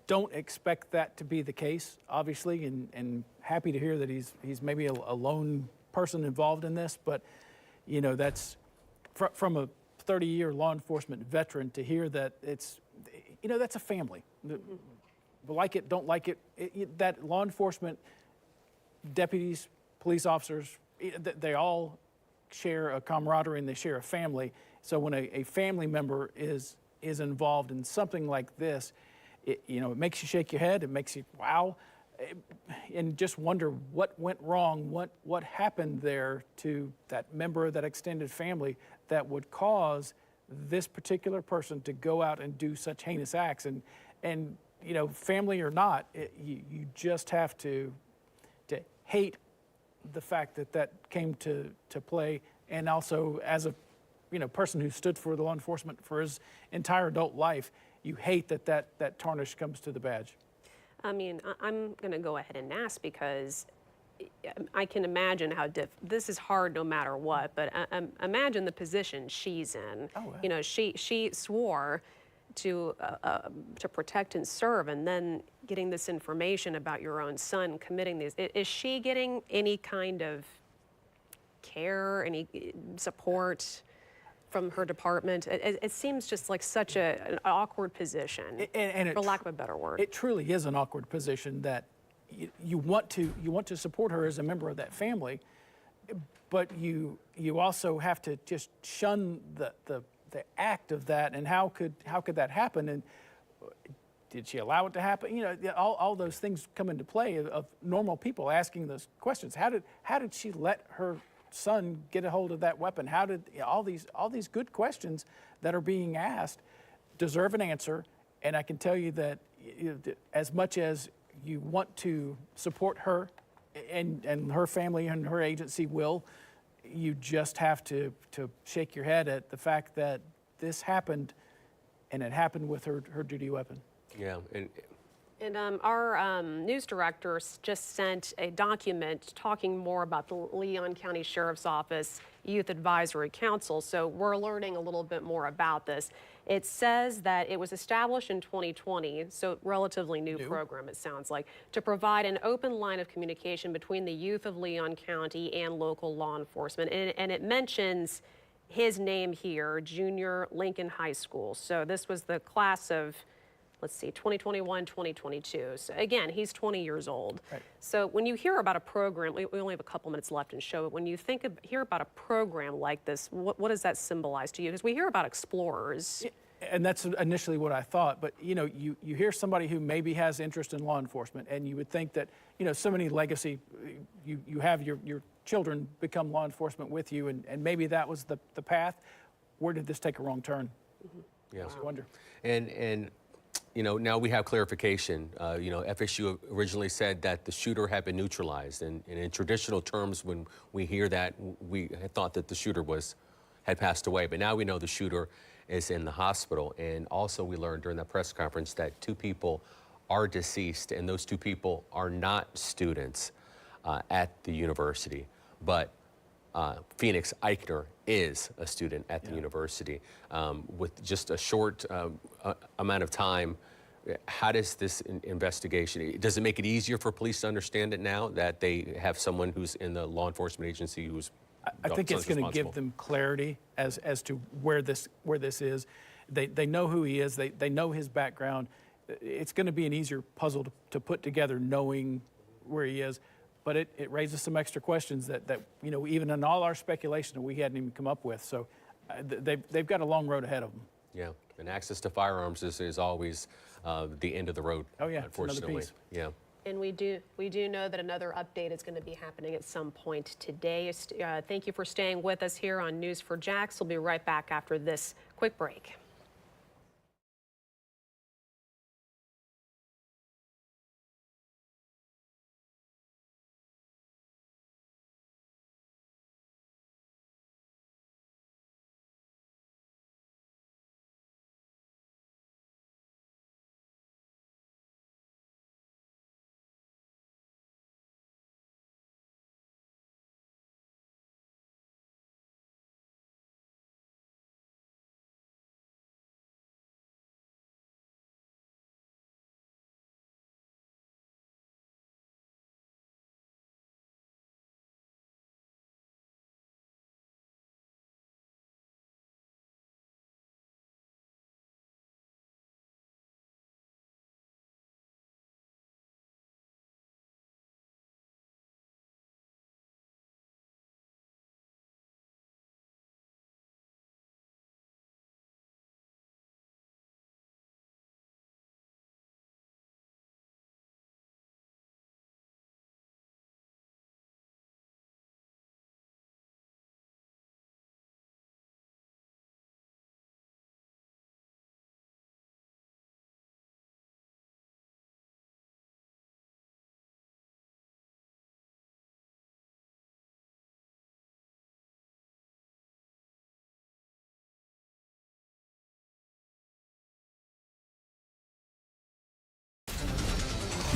don't expect that to be the case, obviously, and happy to hear that he's maybe a lone person involved in this, but you know, that's from a 30-year law enforcement veteran to hear that it's, you know, that's a family. Like it, don't like it, that law enforcement deputies, police officers, they all share a camaraderie and they share a family. So when a family member is involved in something like this, you know, it makes you shake your head. It makes you wow, and just wonder what went wrong, what happened there to that member of that extended family that would cause this particular person to go out and do such heinous acts. And you know, family or not, you just have to hate the fact that came to play, and also as a, you know, person who stood for the law enforcement for his entire adult life, you hate that tarnish comes to the badge. I mean, I'm going to go ahead and ask because I can imagine how this is hard no matter what, but imagine the position she's in. Oh, wow. You know, she swore to protect and serve, and then getting this information about your own son committing these. Is she getting any kind of care, any support? from her department. It seems just like such an awkward position, for lack of a better word. It truly is an awkward position that you want to support her as a member of that family, but you also have to just shun the act of that. And how could that happen? And did she allow it to happen? You know, all those things come into play of normal people asking those questions. How did she let her son get a hold of that weapon? How did all these good questions that are being asked deserve an answer? And I can tell you that as much as you want to support her and her family and her agency will, you just have to shake your head at the fact that this happened, and it happened with her duty weapon. Yeah. And our news director just sent a document talking more about the Leon County Sheriff's Office Youth Advisory Council, so we're learning a little bit more about this. It says that it was established in 2020, so relatively new program, it sounds like, to provide an open line of communication between the youth of Leon County and local law enforcement. And it mentions his name here, Junior Lincoln High School. So this was the class of, let's see, 2021, 2022. So again, he's 20 years old. Right. So when you hear about a program, we only have a couple minutes left in show, but when you hear about a program like this, what does that symbolize to you? Because we hear about explorers. And that's initially what I thought, but you know, you hear somebody who maybe has interest in law enforcement, and you would think that, you know, so many legacy, you have your children become law enforcement with you, and maybe that was the path. Where did this take a wrong turn? Yeah. I wonder. And you know, now we have clarification. You know, FSU originally said that the shooter had been neutralized, and in traditional terms, when we hear that, we had thought that the shooter had passed away, but now we know the shooter is in the hospital. And also we learned during that press conference that 2 people are deceased, and those 2 people are not students at the university, but Phoenix Eichner is a student at the university. With just a short amount of time, how does this investigation, does it make it easier for police to understand it now that they have someone who's in the law enforcement agency who's I think it's going to give them clarity as to where this is. They know who he is. They know his background. It's going to be an easier puzzle to put together, knowing where he is. But it raises some extra questions that you know, even in all our speculation, that we hadn't even come up with. So they've got a long road ahead of them. Yeah, and access to firearms is always the end of the road. Oh yeah, unfortunately. it's another piece. Yeah. And we do know that another update is going to be happening at some point today. Thank you for staying with us here on News for Jax. We'll be right back after this quick break.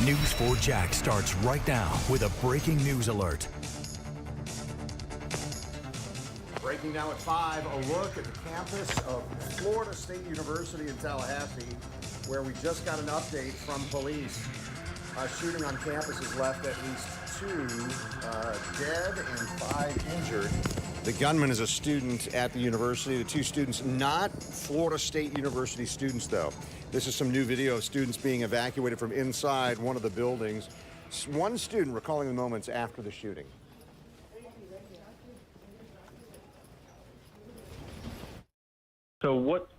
News 4 Jax starts right now with a breaking news alert. Breaking now at 5, a look at the campus of Florida State University in Tallahassee, where we just got an update from police. A shooting on campus has left at least 2 dead and 5 injured. The gunman is a student at the university. The two students, not Florida State University students, though. This is some new video of students being evacuated from inside one of the buildings. One student recalling the moments after the shooting. So what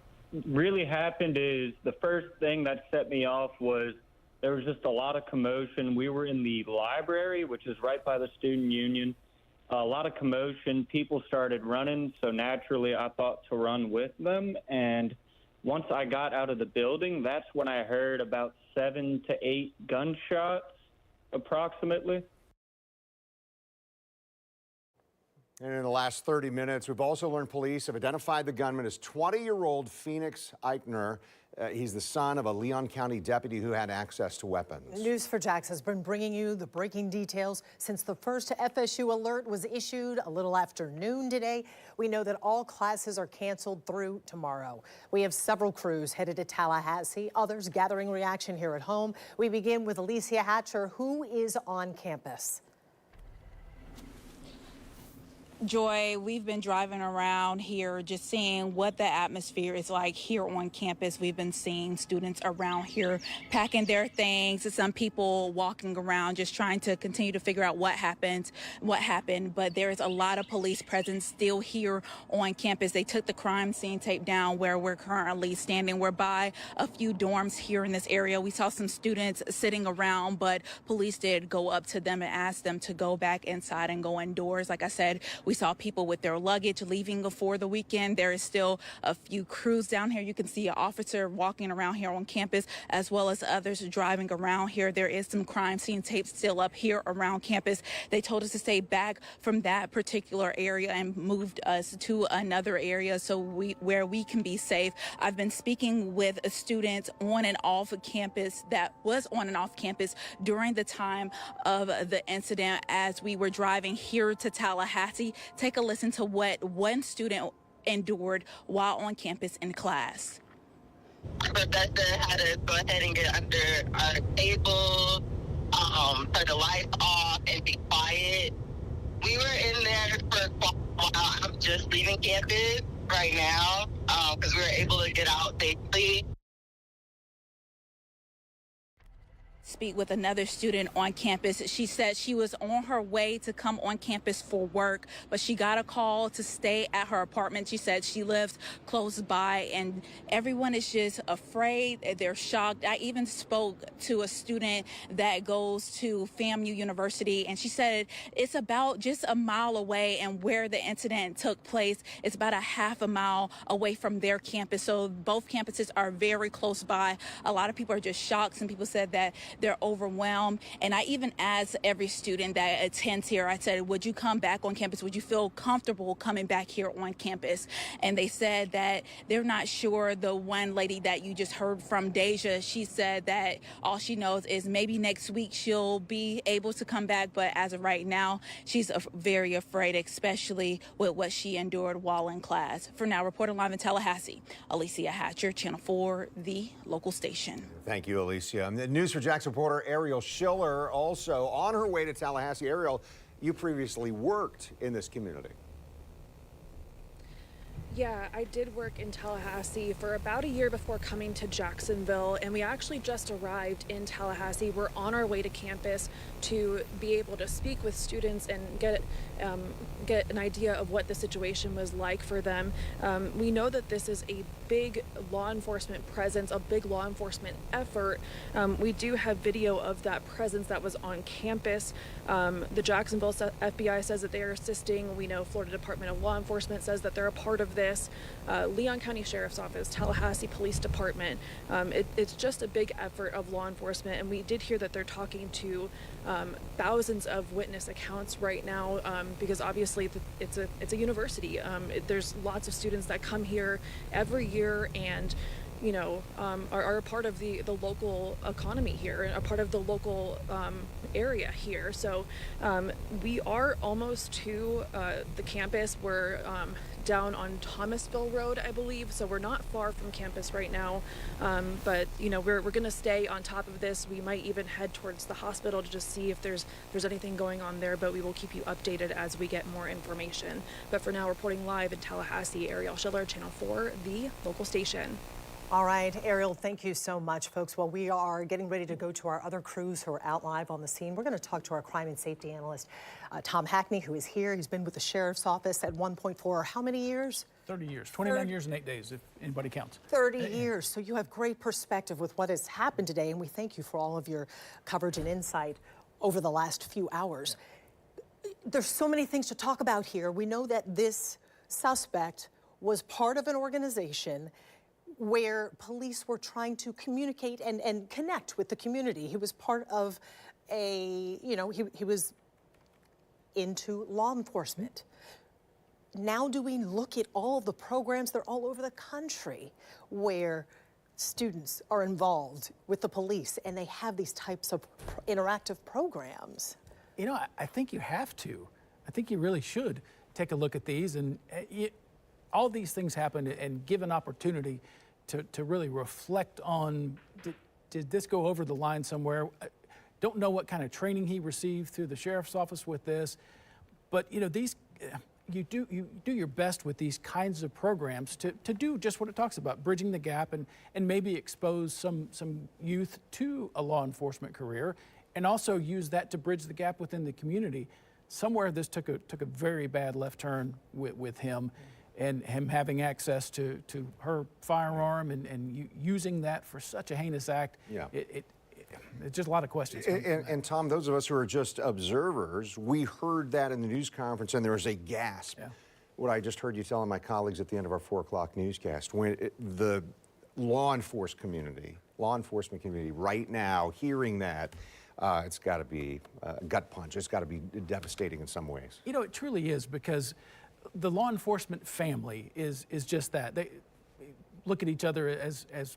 really happened is the first thing that set me off was there was just a lot of commotion. We were in the library, which is right by the student union. A lot of commotion. People started running, so naturally I thought to run with them. And once I got out of the building, that's when I heard about 7 to 8 gunshots, approximately. And in the last 30 minutes, we've also learned police have identified the gunman as 20-year-old Phoenix Eichner. He's the son of a Leon County deputy who had access to weapons. News4JAX has been bringing you the breaking details since the first FSU alert was issued a little after noon today. We know that all classes are canceled through tomorrow. We have several crews headed to Tallahassee, others gathering reaction here at home. We begin with Alicia Hatcher, who is on campus. Joy, we've been driving around here just seeing what the atmosphere is like here on campus. We've been seeing students around here packing their things, some people walking around just trying to continue to figure out what happened. But there is a lot of police presence still here on campus. They took the crime scene tape down where we're currently standing. We're by a few dorms here in this area. We saw some students sitting around, but police did go up to them and ask them to go back inside and go indoors. Like I said, we saw people with their luggage leaving for the weekend. There is still a few crews down here. You can see an officer walking around here on campus, as well as others driving around here. There is some crime scene tape still up here around campus. They told us to stay back from that particular area and moved us to another area where we can be safe. I've been speaking with students on and off campus that was on and off campus during the time of the incident as we were driving here to Tallahassee. Take a listen to what one student endured while on campus in class. Professor had us go ahead and get under our table, turn the lights off, and be quiet. We were in there for quite a while. I'm just leaving campus right now because we were able to get out safely. Speak with another student on campus. She said she was on her way to come on campus for work, but she got a call to stay at her apartment. She said she lives close by, and everyone is just afraid. They're shocked. I even spoke to a student that goes to FAMU University, and she said it's about just a mile away, and where the incident took place, it's about a half a mile away from their campus. So both campuses are very close by. A lot of people are just shocked. Some people said that they're overwhelmed. And I even asked every student that attends here, I said, would you come back on campus? Would you feel comfortable coming back here on campus? And they said that they're not sure. The one lady that you just heard from, Deja, she said that all she knows is maybe next week she'll be able to come back. But as of right now, she's very afraid, especially with what she endured while in class. For now, reporting live in Tallahassee, Alicia Hatcher, Channel 4, the local station. Thank you, Alicia. News4JAX reporter Ariel Schiller also on her way to Tallahassee. Ariel, you previously worked in this community. Yeah, I did work in Tallahassee for about a year before coming to Jacksonville, and we actually just arrived in Tallahassee. We're on our way to campus to be able to speak with students and get an idea of what the situation was like for them. We know that this is a big law enforcement presence, a big law enforcement effort. We do have video of that presence that was on campus. The Jacksonville FBI says that they are assisting. We know Florida Department of Law Enforcement says that they're a part of this. Leon County Sheriff's Office, Tallahassee Police Department. It's just a big effort of law enforcement, and we did hear that they're talking to thousands of witness accounts right now because obviously it's a university. There's lots of students that come here every year, and are a part of the local economy here and a part of the local area here. So we are almost to the campus. We're down on Thomasville Road, I believe. So we're not far from campus right now. But we're going to stay on top of this. We might even head towards the hospital to just see if there's anything going on there, but we will keep you updated as we get more information. But for now, reporting live in Tallahassee, Ariel Schiller, Channel 4, the local station. All right, Ariel, thank you so much, folks. Well, we are getting ready to go to our other crews who are out live on the scene. We're going to talk to our crime and safety analyst, Tom Hackney, who is here. He's been with the sheriff's office at 1 point for how many years? 30 years, 29 years and 8 days, if anybody counts. 30 years. So you have great perspective with what has happened today, and we thank you for all of your coverage and insight over the last few hours. There's so many things to talk about here. We know that this suspect was part of an organization where police were trying to communicate and connect with the community. He was part of he was into law enforcement. Now do we look at all of the programs, they're all over the country, where students are involved with the police and they have these types of interactive programs? I think you have to. I think you really should take a look at these, and all these things happen and give an opportunity to really reflect on, did this go over the line somewhere? Don't know what kind of training he received through the sheriff's office with this, but these, you do your best with these kinds of programs to do just what it talks about, bridging the gap and maybe expose some youth to a law enforcement career, and also use that to bridge the gap within the community. Somewhere this took a very bad left turn with him, and him having access to her firearm and using that for such a heinous act. Yeah. It's just a lot of questions. And Tom, those of us who are just observers, we heard that in the news conference and there was a gasp. Yeah. What I just heard you telling my colleagues at the end of our 4 o'clock newscast, when the law enforcement community right now hearing that, it's got to be a gut punch. It's got to be devastating in some ways. It truly is, because the law enforcement family is just that. They look at each other as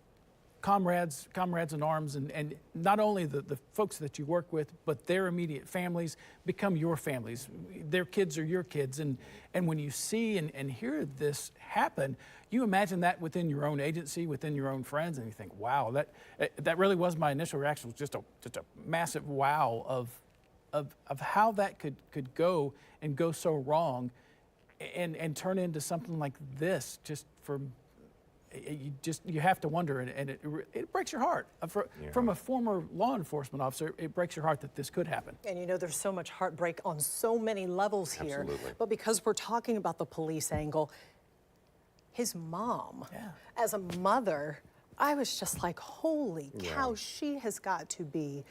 comrades in arms, and not only the folks that you work with, but their immediate families become your families. Their kids are your kids, and when you see and hear this happen, you imagine that within your own agency, within your own friends, and you think, wow, that really was my initial reaction, was just a massive wow of how that could go and go so wrong. And turn into something like this, you have to wonder, and it breaks your heart. From a former law enforcement officer, it breaks your heart that this could happen. And there's so much heartbreak on so many levels here. Absolutely. But because we're talking about the police angle, his mom, as a mother, I was just like, holy cow, she has got to be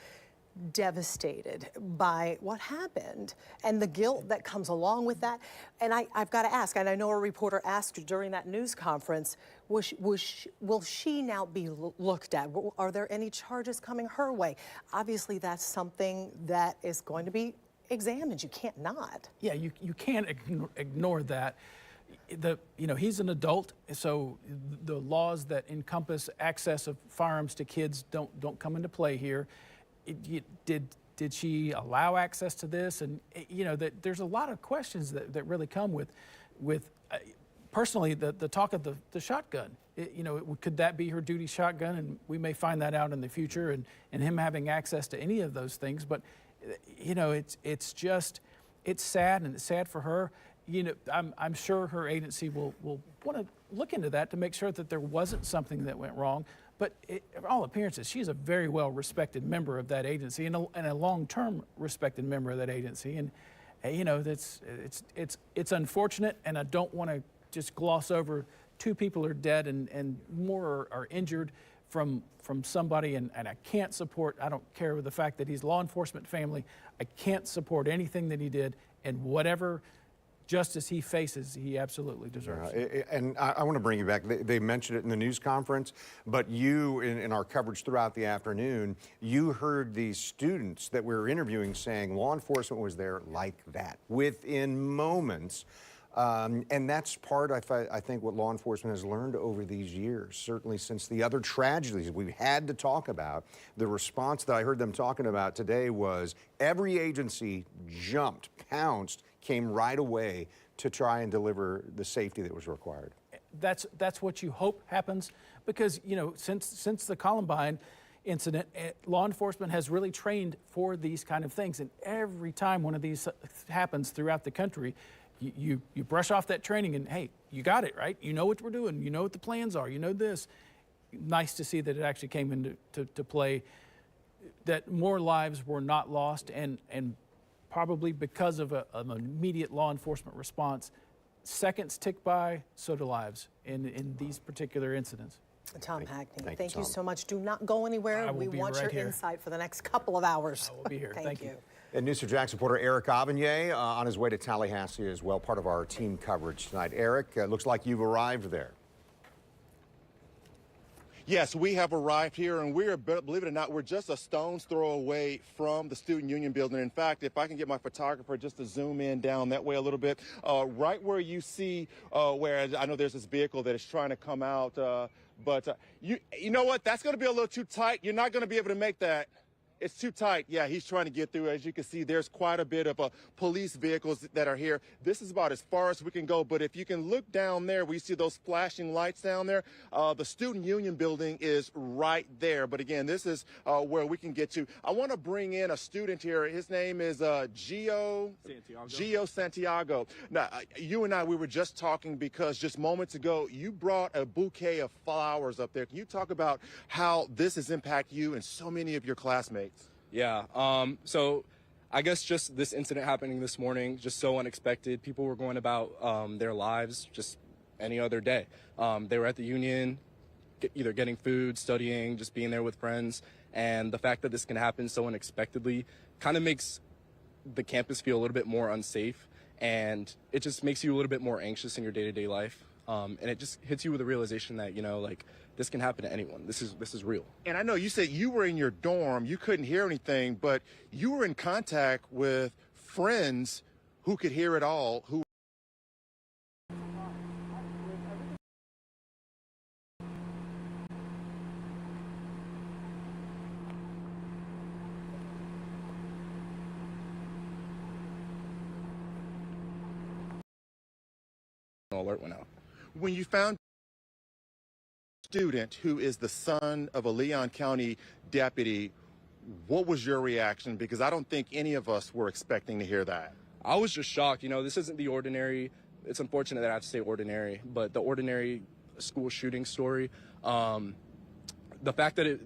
devastated by what happened and the guilt that comes along with that. And I've got to ask, and I know a reporter asked during that news conference, will she now be looked at? Are there any charges coming her way? Obviously, that's something that is going to be examined. You can't not. Yeah, you can't ignore that. He's an adult, so the laws that encompass access of firearms to kids don't come into play here. Did she allow access to this? And that there's a lot of questions that really come with personally the talk of the shotgun. Could that be her duty shotgun? And we may find that out in the future, and him having access to any of those things. But it's sad, and it's sad for her. I'm sure her agency will want to look into that to make sure that there wasn't something that went wrong. But all appearances, she's a very well-respected member of that agency, and a long-term respected member of that agency. And it's unfortunate, and I don't want to just gloss over 2 people are dead and more are injured from somebody, and I can't support. I don't care with the fact that he's law enforcement family. I can't support anything that he did, and whatever justice he faces, he absolutely deserves. And I want to bring you back. They mentioned it in the news conference, but you, in our coverage throughout the afternoon, you heard these students that we were interviewing saying law enforcement was there like that. Within moments, And that's part, I think, what law enforcement has learned over these years, certainly since the other tragedies we've had to talk about. The response that I heard them talking about today was every agency jumped, pounced, came right away to try and deliver the safety that was required. That's what you hope happens, because, you know, since the Columbine incident, law enforcement has really trained for these kind of things. And every time one of these happens throughout the country, you brush off that training and, hey, you got it, right? You know what we're doing. You know what the plans are. You know this. Nice to see that it actually came into play, that more lives were not lost, and probably because of an immediate law enforcement response. Seconds tick by, so do lives in these particular incidents. Tom Hackney, thank you you so much. Do not go anywhere. We want your insight for the next couple of hours. I will be here. Thank you. And News 4 Jax reporter Eric Avignon on his way to Tallahassee as well, part of our team coverage tonight. Eric, looks like you've arrived there. Yes, we have arrived here, and we're, believe it or not, we're just a stone's throw away from the Student Union building. In fact, if I can get my photographer just to zoom in down that way a little bit, right where you see where I know there's this vehicle that is trying to come out, but you know what? That's going to be a little too tight. You're not going to be able to make that. It's too tight. Yeah, he's trying to get through. As you can see, there's quite a bit of police vehicles that are here. This is about as far as we can go. But if you can look down there, we see those flashing lights down there. The Student Union building is right there. But again, this is where we can get to. I want to bring in a student here. His name is Gio Santiago. Now, you and I, we were just talking because just moments ago, you brought a bouquet of flowers up there. Can you talk about how this has impacted you and so many of your classmates? Yeah, so I guess just this incident happening this morning, just so unexpected. People were going about their lives just any other day. They were at the Union, either getting food, studying, just being there with friends. And the fact that this can happen so unexpectedly kind of makes the campus feel a little bit more unsafe. And it just makes you a little bit more anxious in your day-to-day life. And it just hits you with the realization that, you know, like, this can happen to anyone. This is real. And I know you said you were in your dorm, you couldn't hear anything, but you were in contact with friends who could hear it all, who alert went out. When you found student who is the son of a Leon County deputy, what was your reaction? Because I don't think any of us were expecting to hear that. I was just shocked. You know, this isn't the ordinary. It's unfortunate that I have to say ordinary, but the ordinary school shooting story. The fact that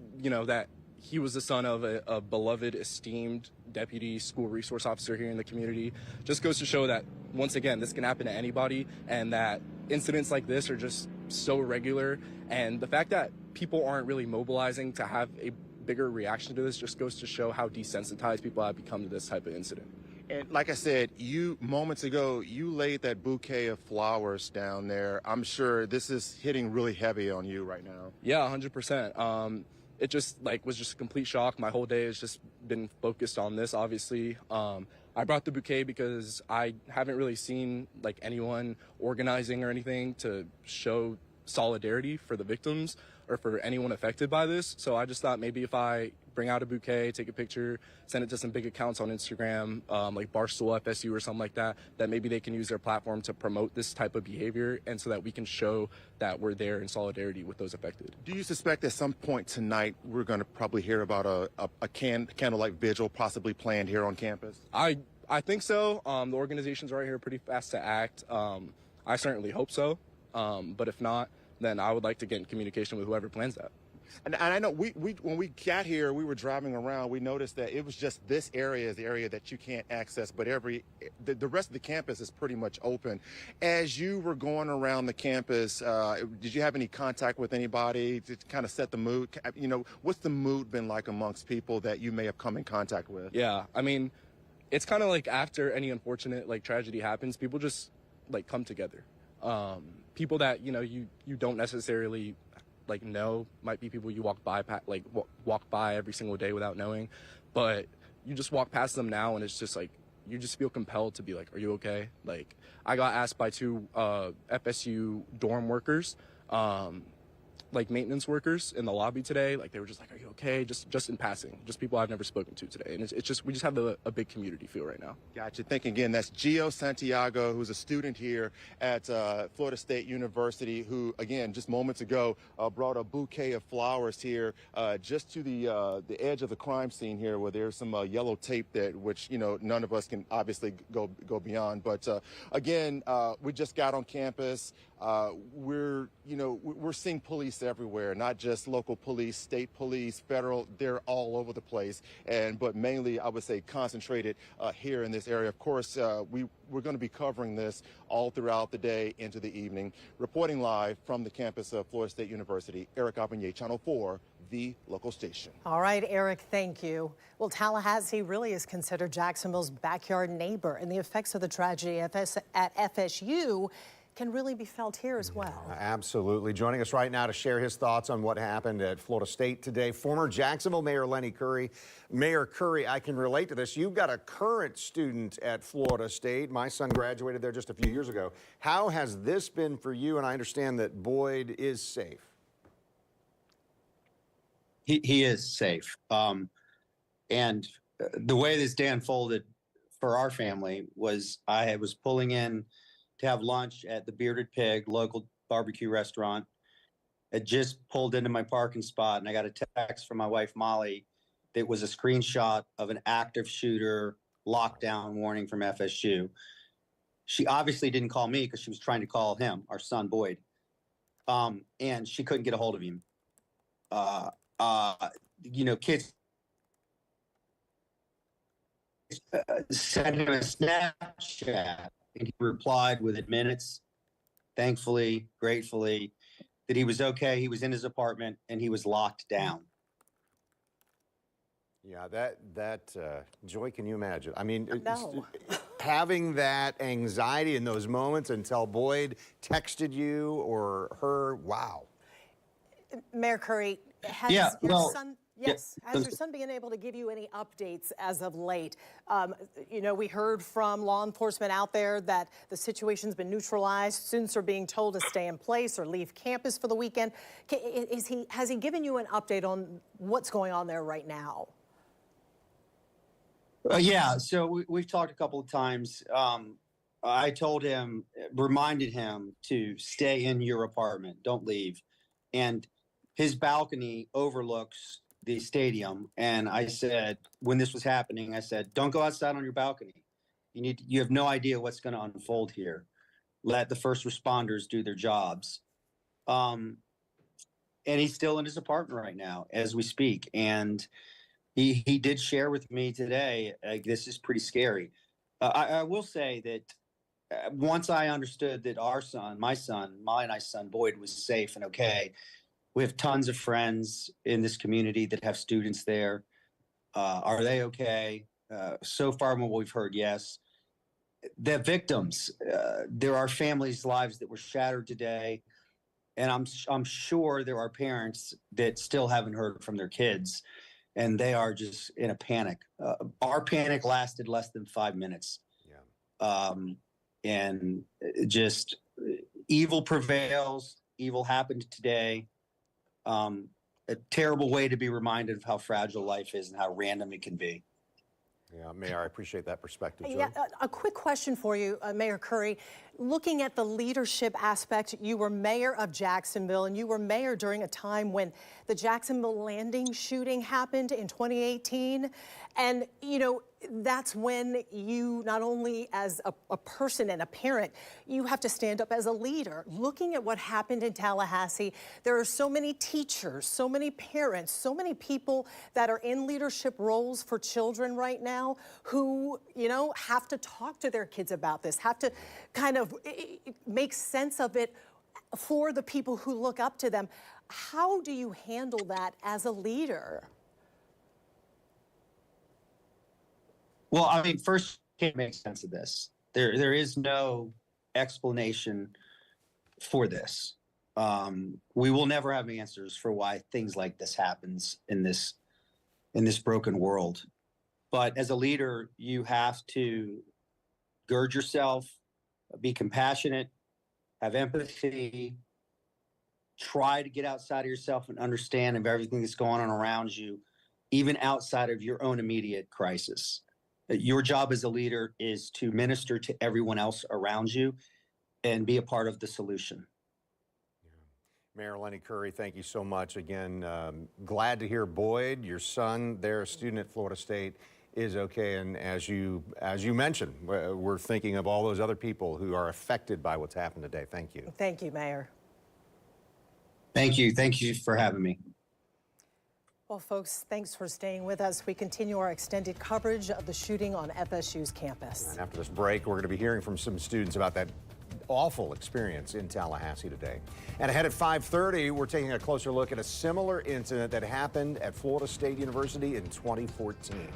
that he was the son of a beloved, esteemed deputy school resource officer here in the community just goes to show that, once again, this can happen to anybody, and that incidents like this are just so regular. And the fact that people aren't really mobilizing to have a bigger reaction to this just goes to show how desensitized people have become to this type of incident. And like I said, you moments ago, you laid that bouquet of flowers down there. I'm sure this is hitting really heavy on you right now. Yeah, 100%. It just was just a complete shock. My whole day has just been focused on this, obviously. I brought the bouquet because I haven't really seen anyone organizing or anything to show solidarity for the victims or for anyone affected by this. So I just thought maybe if I bring out a bouquet, take a picture, send it to some big accounts on Instagram, like Barstool FSU or something like that, that maybe they can use their platform to promote this type of behavior, and so that we can show that we're there in solidarity with those affected. Do you suspect at some point tonight we're going to probably hear about a candlelight vigil possibly planned here on campus? I think so. The organizations right here are pretty fast to act. I certainly hope so. But if not, then I would like to get in communication with whoever plans that. And I know when we got here, we were driving around, we noticed that it was just this area is the area that you can't access, but the rest of the campus is pretty much open. As you were going around the campus, did you have any contact with anybody to kind of set the mood? You know, what's the mood been like amongst people that you may have come in contact with? Yeah, I mean, it's kind of like after any unfortunate tragedy happens, people just come together. People that you don't necessarily know, might be people you walk walk by every single day without knowing, but you just walk past them now and it's just you just feel compelled to be like, are you okay? Like, I got asked by two FSU dorm workers, like maintenance workers in the lobby today. Like, they were just like, are you okay? Just in passing, just people I've never spoken to today. And it's just, we just have a big community feel right now. Gotcha. Thinking again, that's Gio Santiago, who's a student here at Florida State University, who, again, just moments ago, brought a bouquet of flowers here just to the edge of the crime scene here, where there's some yellow tape that, which, you know, none of us can obviously go beyond. But again, we just got on campus. We're seeing police everywhere, not just local police, state police, federal. They're all over the place, but mainly, I would say, concentrated here in this area. Of course, we're going to be covering this all throughout the day into the evening. Reporting live from the campus of Florida State University, Eric Aubigné, Channel 4, the local station. All right, Eric, thank you. Well, Tallahassee really is considered Jacksonville's backyard neighbor, and the effects of the tragedy at FSU can really be felt here as well. Absolutely. Joining us right now to share his thoughts on what happened at Florida State today, former Jacksonville Mayor Lenny Curry. Mayor Curry, I can relate to this. You've got a current student at Florida State. My son graduated there just a few years ago. How has this been for you? And I understand that Boyd is safe. He is safe. And the way this day unfolded for our family was I was pulling in to have lunch at the Bearded Pig local barbecue restaurant. I just pulled into my parking spot and I got a text from my wife, Molly, that was a screenshot of an active shooter lockdown warning from FSU. She obviously didn't call me because she was trying to call him, our son, Boyd. And she couldn't get a hold of him. Kids sent him a Snapchat. And he replied within minutes, thankfully, gratefully, that he was okay. He was in his apartment and he was locked down. Yeah, that Joy, can you imagine? I mean, No. having that anxiety in those moments until Boyd texted you or her, wow. Mayor Curry, has your son... Yes. Has your son been able to give you any updates as of late? We heard from law enforcement out there that the situation's been neutralized. Students are being told to stay in place or leave campus for the weekend. Has he given you an update on what's going on there right now? Yeah, so we've talked a couple of times. I told him, reminded him to stay in your apartment, don't leave. And his balcony overlooks the stadium. And I said, when this was happening, I said, don't go outside on your balcony. You have no idea what's going to unfold here. Let the first responders do their jobs. And he's still in his apartment right now as we speak. And he did share with me today, this is pretty scary. I will say that once I understood that my and I's son, Boyd, was safe and okay, we have tons of friends in this community that have students there. Are they okay? So far, from what we've heard, yes. The victims, there are families' lives that were shattered today, and I'm sure there are parents that still haven't heard from their kids, and they are just in a panic. Our panic lasted less than 5 minutes. Yeah. And just evil prevails. Evil happened today. A terrible way to be reminded of how fragile life is and how random it can be. Yeah, Mayor, I appreciate that perspective. Joy? Yeah, a quick question for you, Mayor Curry. Looking at the leadership aspect, you were mayor of Jacksonville, and you were mayor during a time when the Jacksonville Landing shooting happened in 2018. And, that's when you, not only as a person and a parent, you have to stand up as a leader. Looking at what happened in Tallahassee, there are so many teachers, so many parents, so many people that are in leadership roles for children right now who, have to talk to their kids about this, have to kind of make sense of it for the people who look up to them. How do you handle that as a leader? Well, I mean, first, can't make sense of this. There is no explanation for this. We will never have answers for why things like this happens in this broken world. But as a leader, you have to gird yourself, be compassionate, have empathy, try to get outside of yourself and understand of everything that's going on around you, even outside of your own immediate crisis. Your job as a leader is to minister to everyone else around you and be a part of the solution. Mayor Lenny Curry, thank you so much. Again, glad to hear Boyd, your son, there, a student at Florida State, is okay. And as you mentioned, we're thinking of all those other people who are affected by what's happened today. Thank you. Thank you, Mayor. Thank you. Thank you for having me. Well, folks, thanks for staying with us. We continue our extended coverage of the shooting on FSU's campus. And after this break, we're going to be hearing from some students about that awful experience in Tallahassee today. And ahead at 5:30, we're taking a closer look at a similar incident that happened at Florida State University in 2014.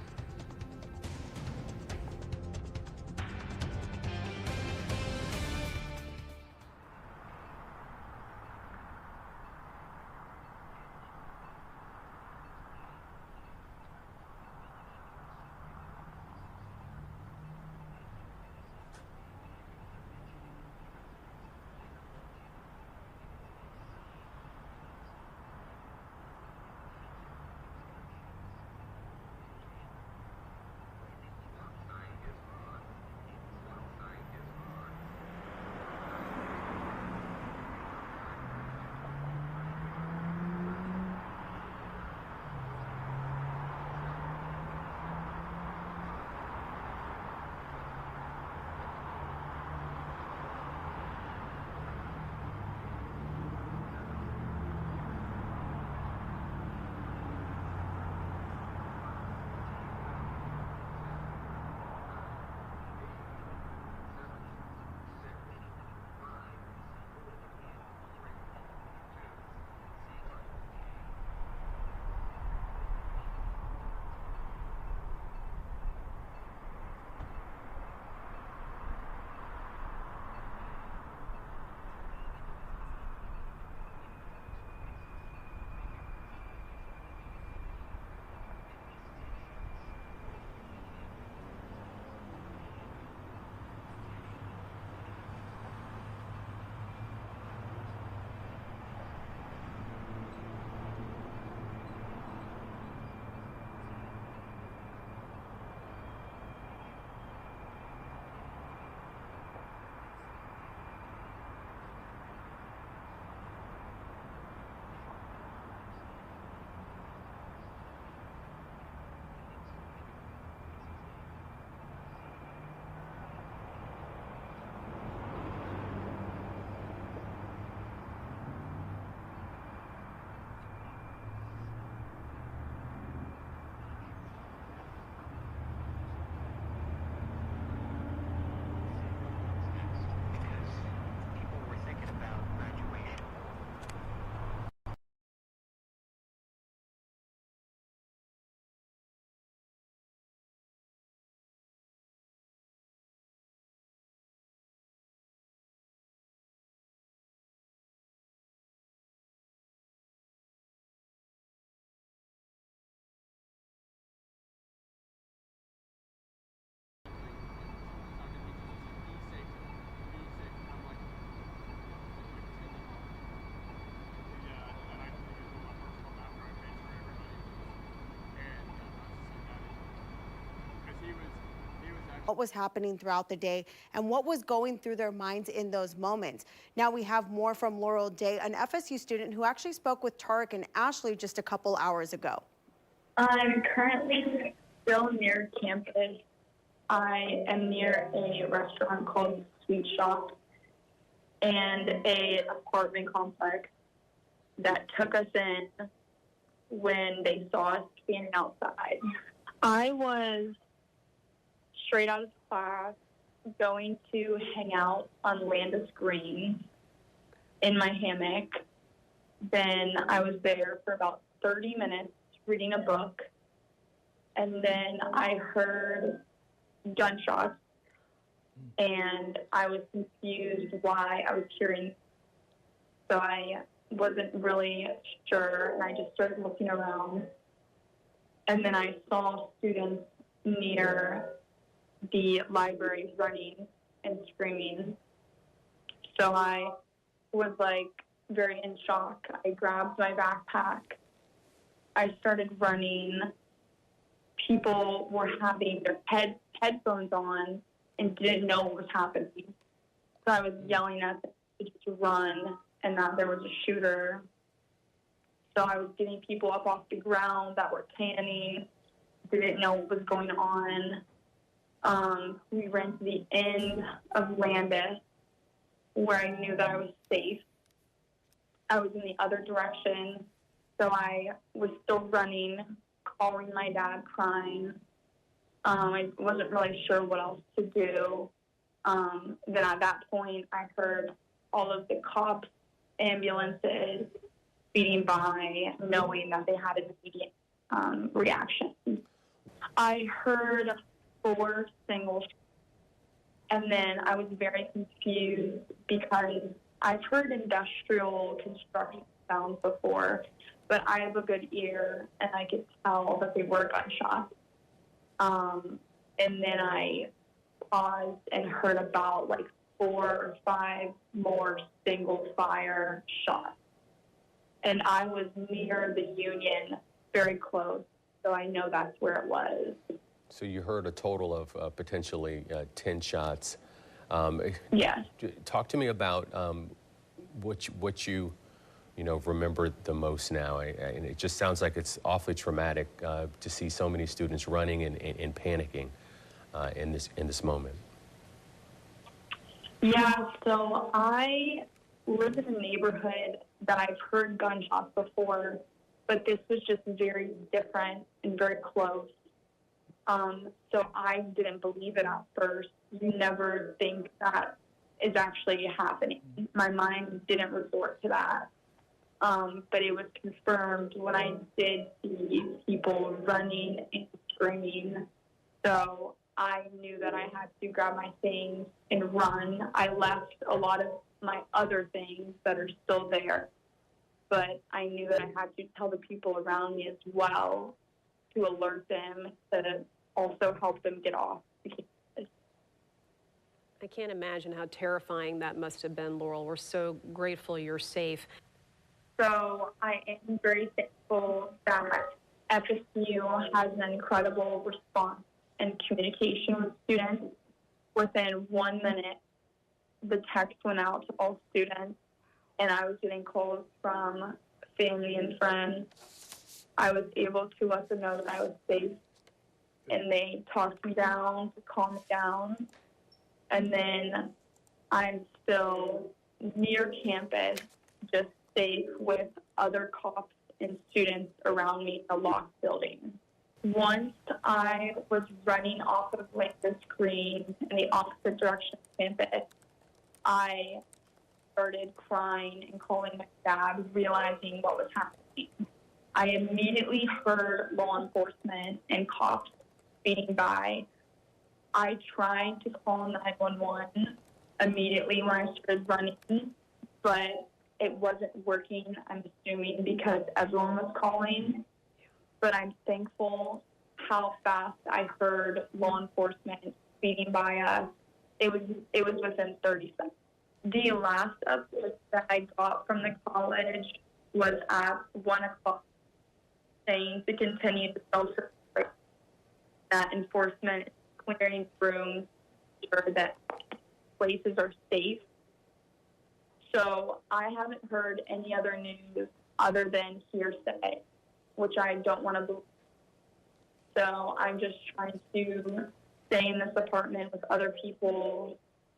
What was happening throughout the day and what was going through their minds in those moments. Now we have more from Laurel Day, an FSU student who actually spoke with Tarek and Ashley just a couple hours ago. I'm currently still near campus. I am near a restaurant called Sweet Shop and a apartment complex that took us in when they saw us standing outside. I was straight out of class, going to hang out on Landis Green in my hammock. Then I was there for about 30 minutes reading a book. And then I heard gunshots and I was confused why I was hearing. So I wasn't really sure and I just started looking around. And then I saw students near the library running and screaming. So I was like very in shock. I grabbed my backpack. I started running. People were having their headphones on and didn't know what was happening. So I was yelling at them to run and that there was a shooter. So I was getting people up off the ground that were tanning, didn't know what was going on. We ran to the end of Landis where I knew that I was safe. I was in the other direction, so I was still running, calling my dad, crying. I wasn't really sure what else to do. Then at that point, I heard all of the cops, ambulances speeding by, knowing that they had an immediate reaction. I heard 4 single shots, and then I was very confused because I've heard industrial construction sounds before, but I have a good ear and I could tell that they were gunshots. And then I paused and heard about like 4 or 5 more single fire shots. And I was near the Union, very close, so I know that's where it was. So you heard a total of potentially 10 shots. Yes. Talk to me about what you remember the most now. And it just sounds like it's awfully traumatic to see so many students running and panicking in this moment. Yeah, so I live in a neighborhood that I've heard gunshots before, but this was just very different and very close. So I didn't believe it at first. You never think that is actually happening. My mind didn't resort to that. But it was confirmed when I did see people running and screaming. So I knew that I had to grab my things and run. I left a lot of my other things that are still there. But I knew that I had to tell the people around me as well to alert them, to also help them get off the campus. I can't imagine how terrifying that must have been, Laurel. We're so grateful you're safe. So I am very thankful that FSU has an incredible response and communication with students. Within 1 minute, the text went out to all students, and I was getting calls from family and friends. I was able to let them know that I was safe, and they talked me down to calm me down. And then I'm still near campus, just safe with other cops and students around me in a locked building. Once I was running off of Landis Green in the opposite direction of campus, I started crying and calling my dad, realizing what was happening. I immediately heard law enforcement and cops speeding by. I tried to call 911 immediately when I started running, but it wasn't working, I'm assuming, because everyone was calling. But I'm thankful how fast I heard law enforcement speeding by us. It was within 30 seconds. The last update that I got from the college was at 1 o'clock, saying to continue to self-report, that enforcement is clearing rooms, sure that places are safe. So I haven't heard any other news other than hearsay, which I don't want to believe. So I'm just trying to stay in this apartment with other people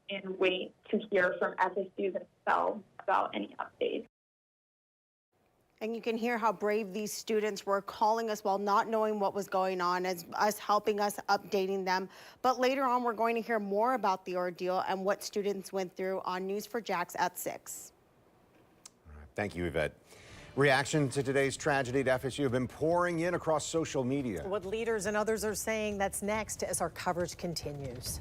and wait to hear from FSU themselves about any updates. And you can hear how brave these students were, calling us while not knowing what was going on, as us helping us, updating them. But later on, we're going to hear more about the ordeal and what students went through on News4Jax at 6. Thank you, Yvette. Reaction to today's tragedy at FSU have been pouring in across social media. What leaders and others are saying, that's next as our coverage continues.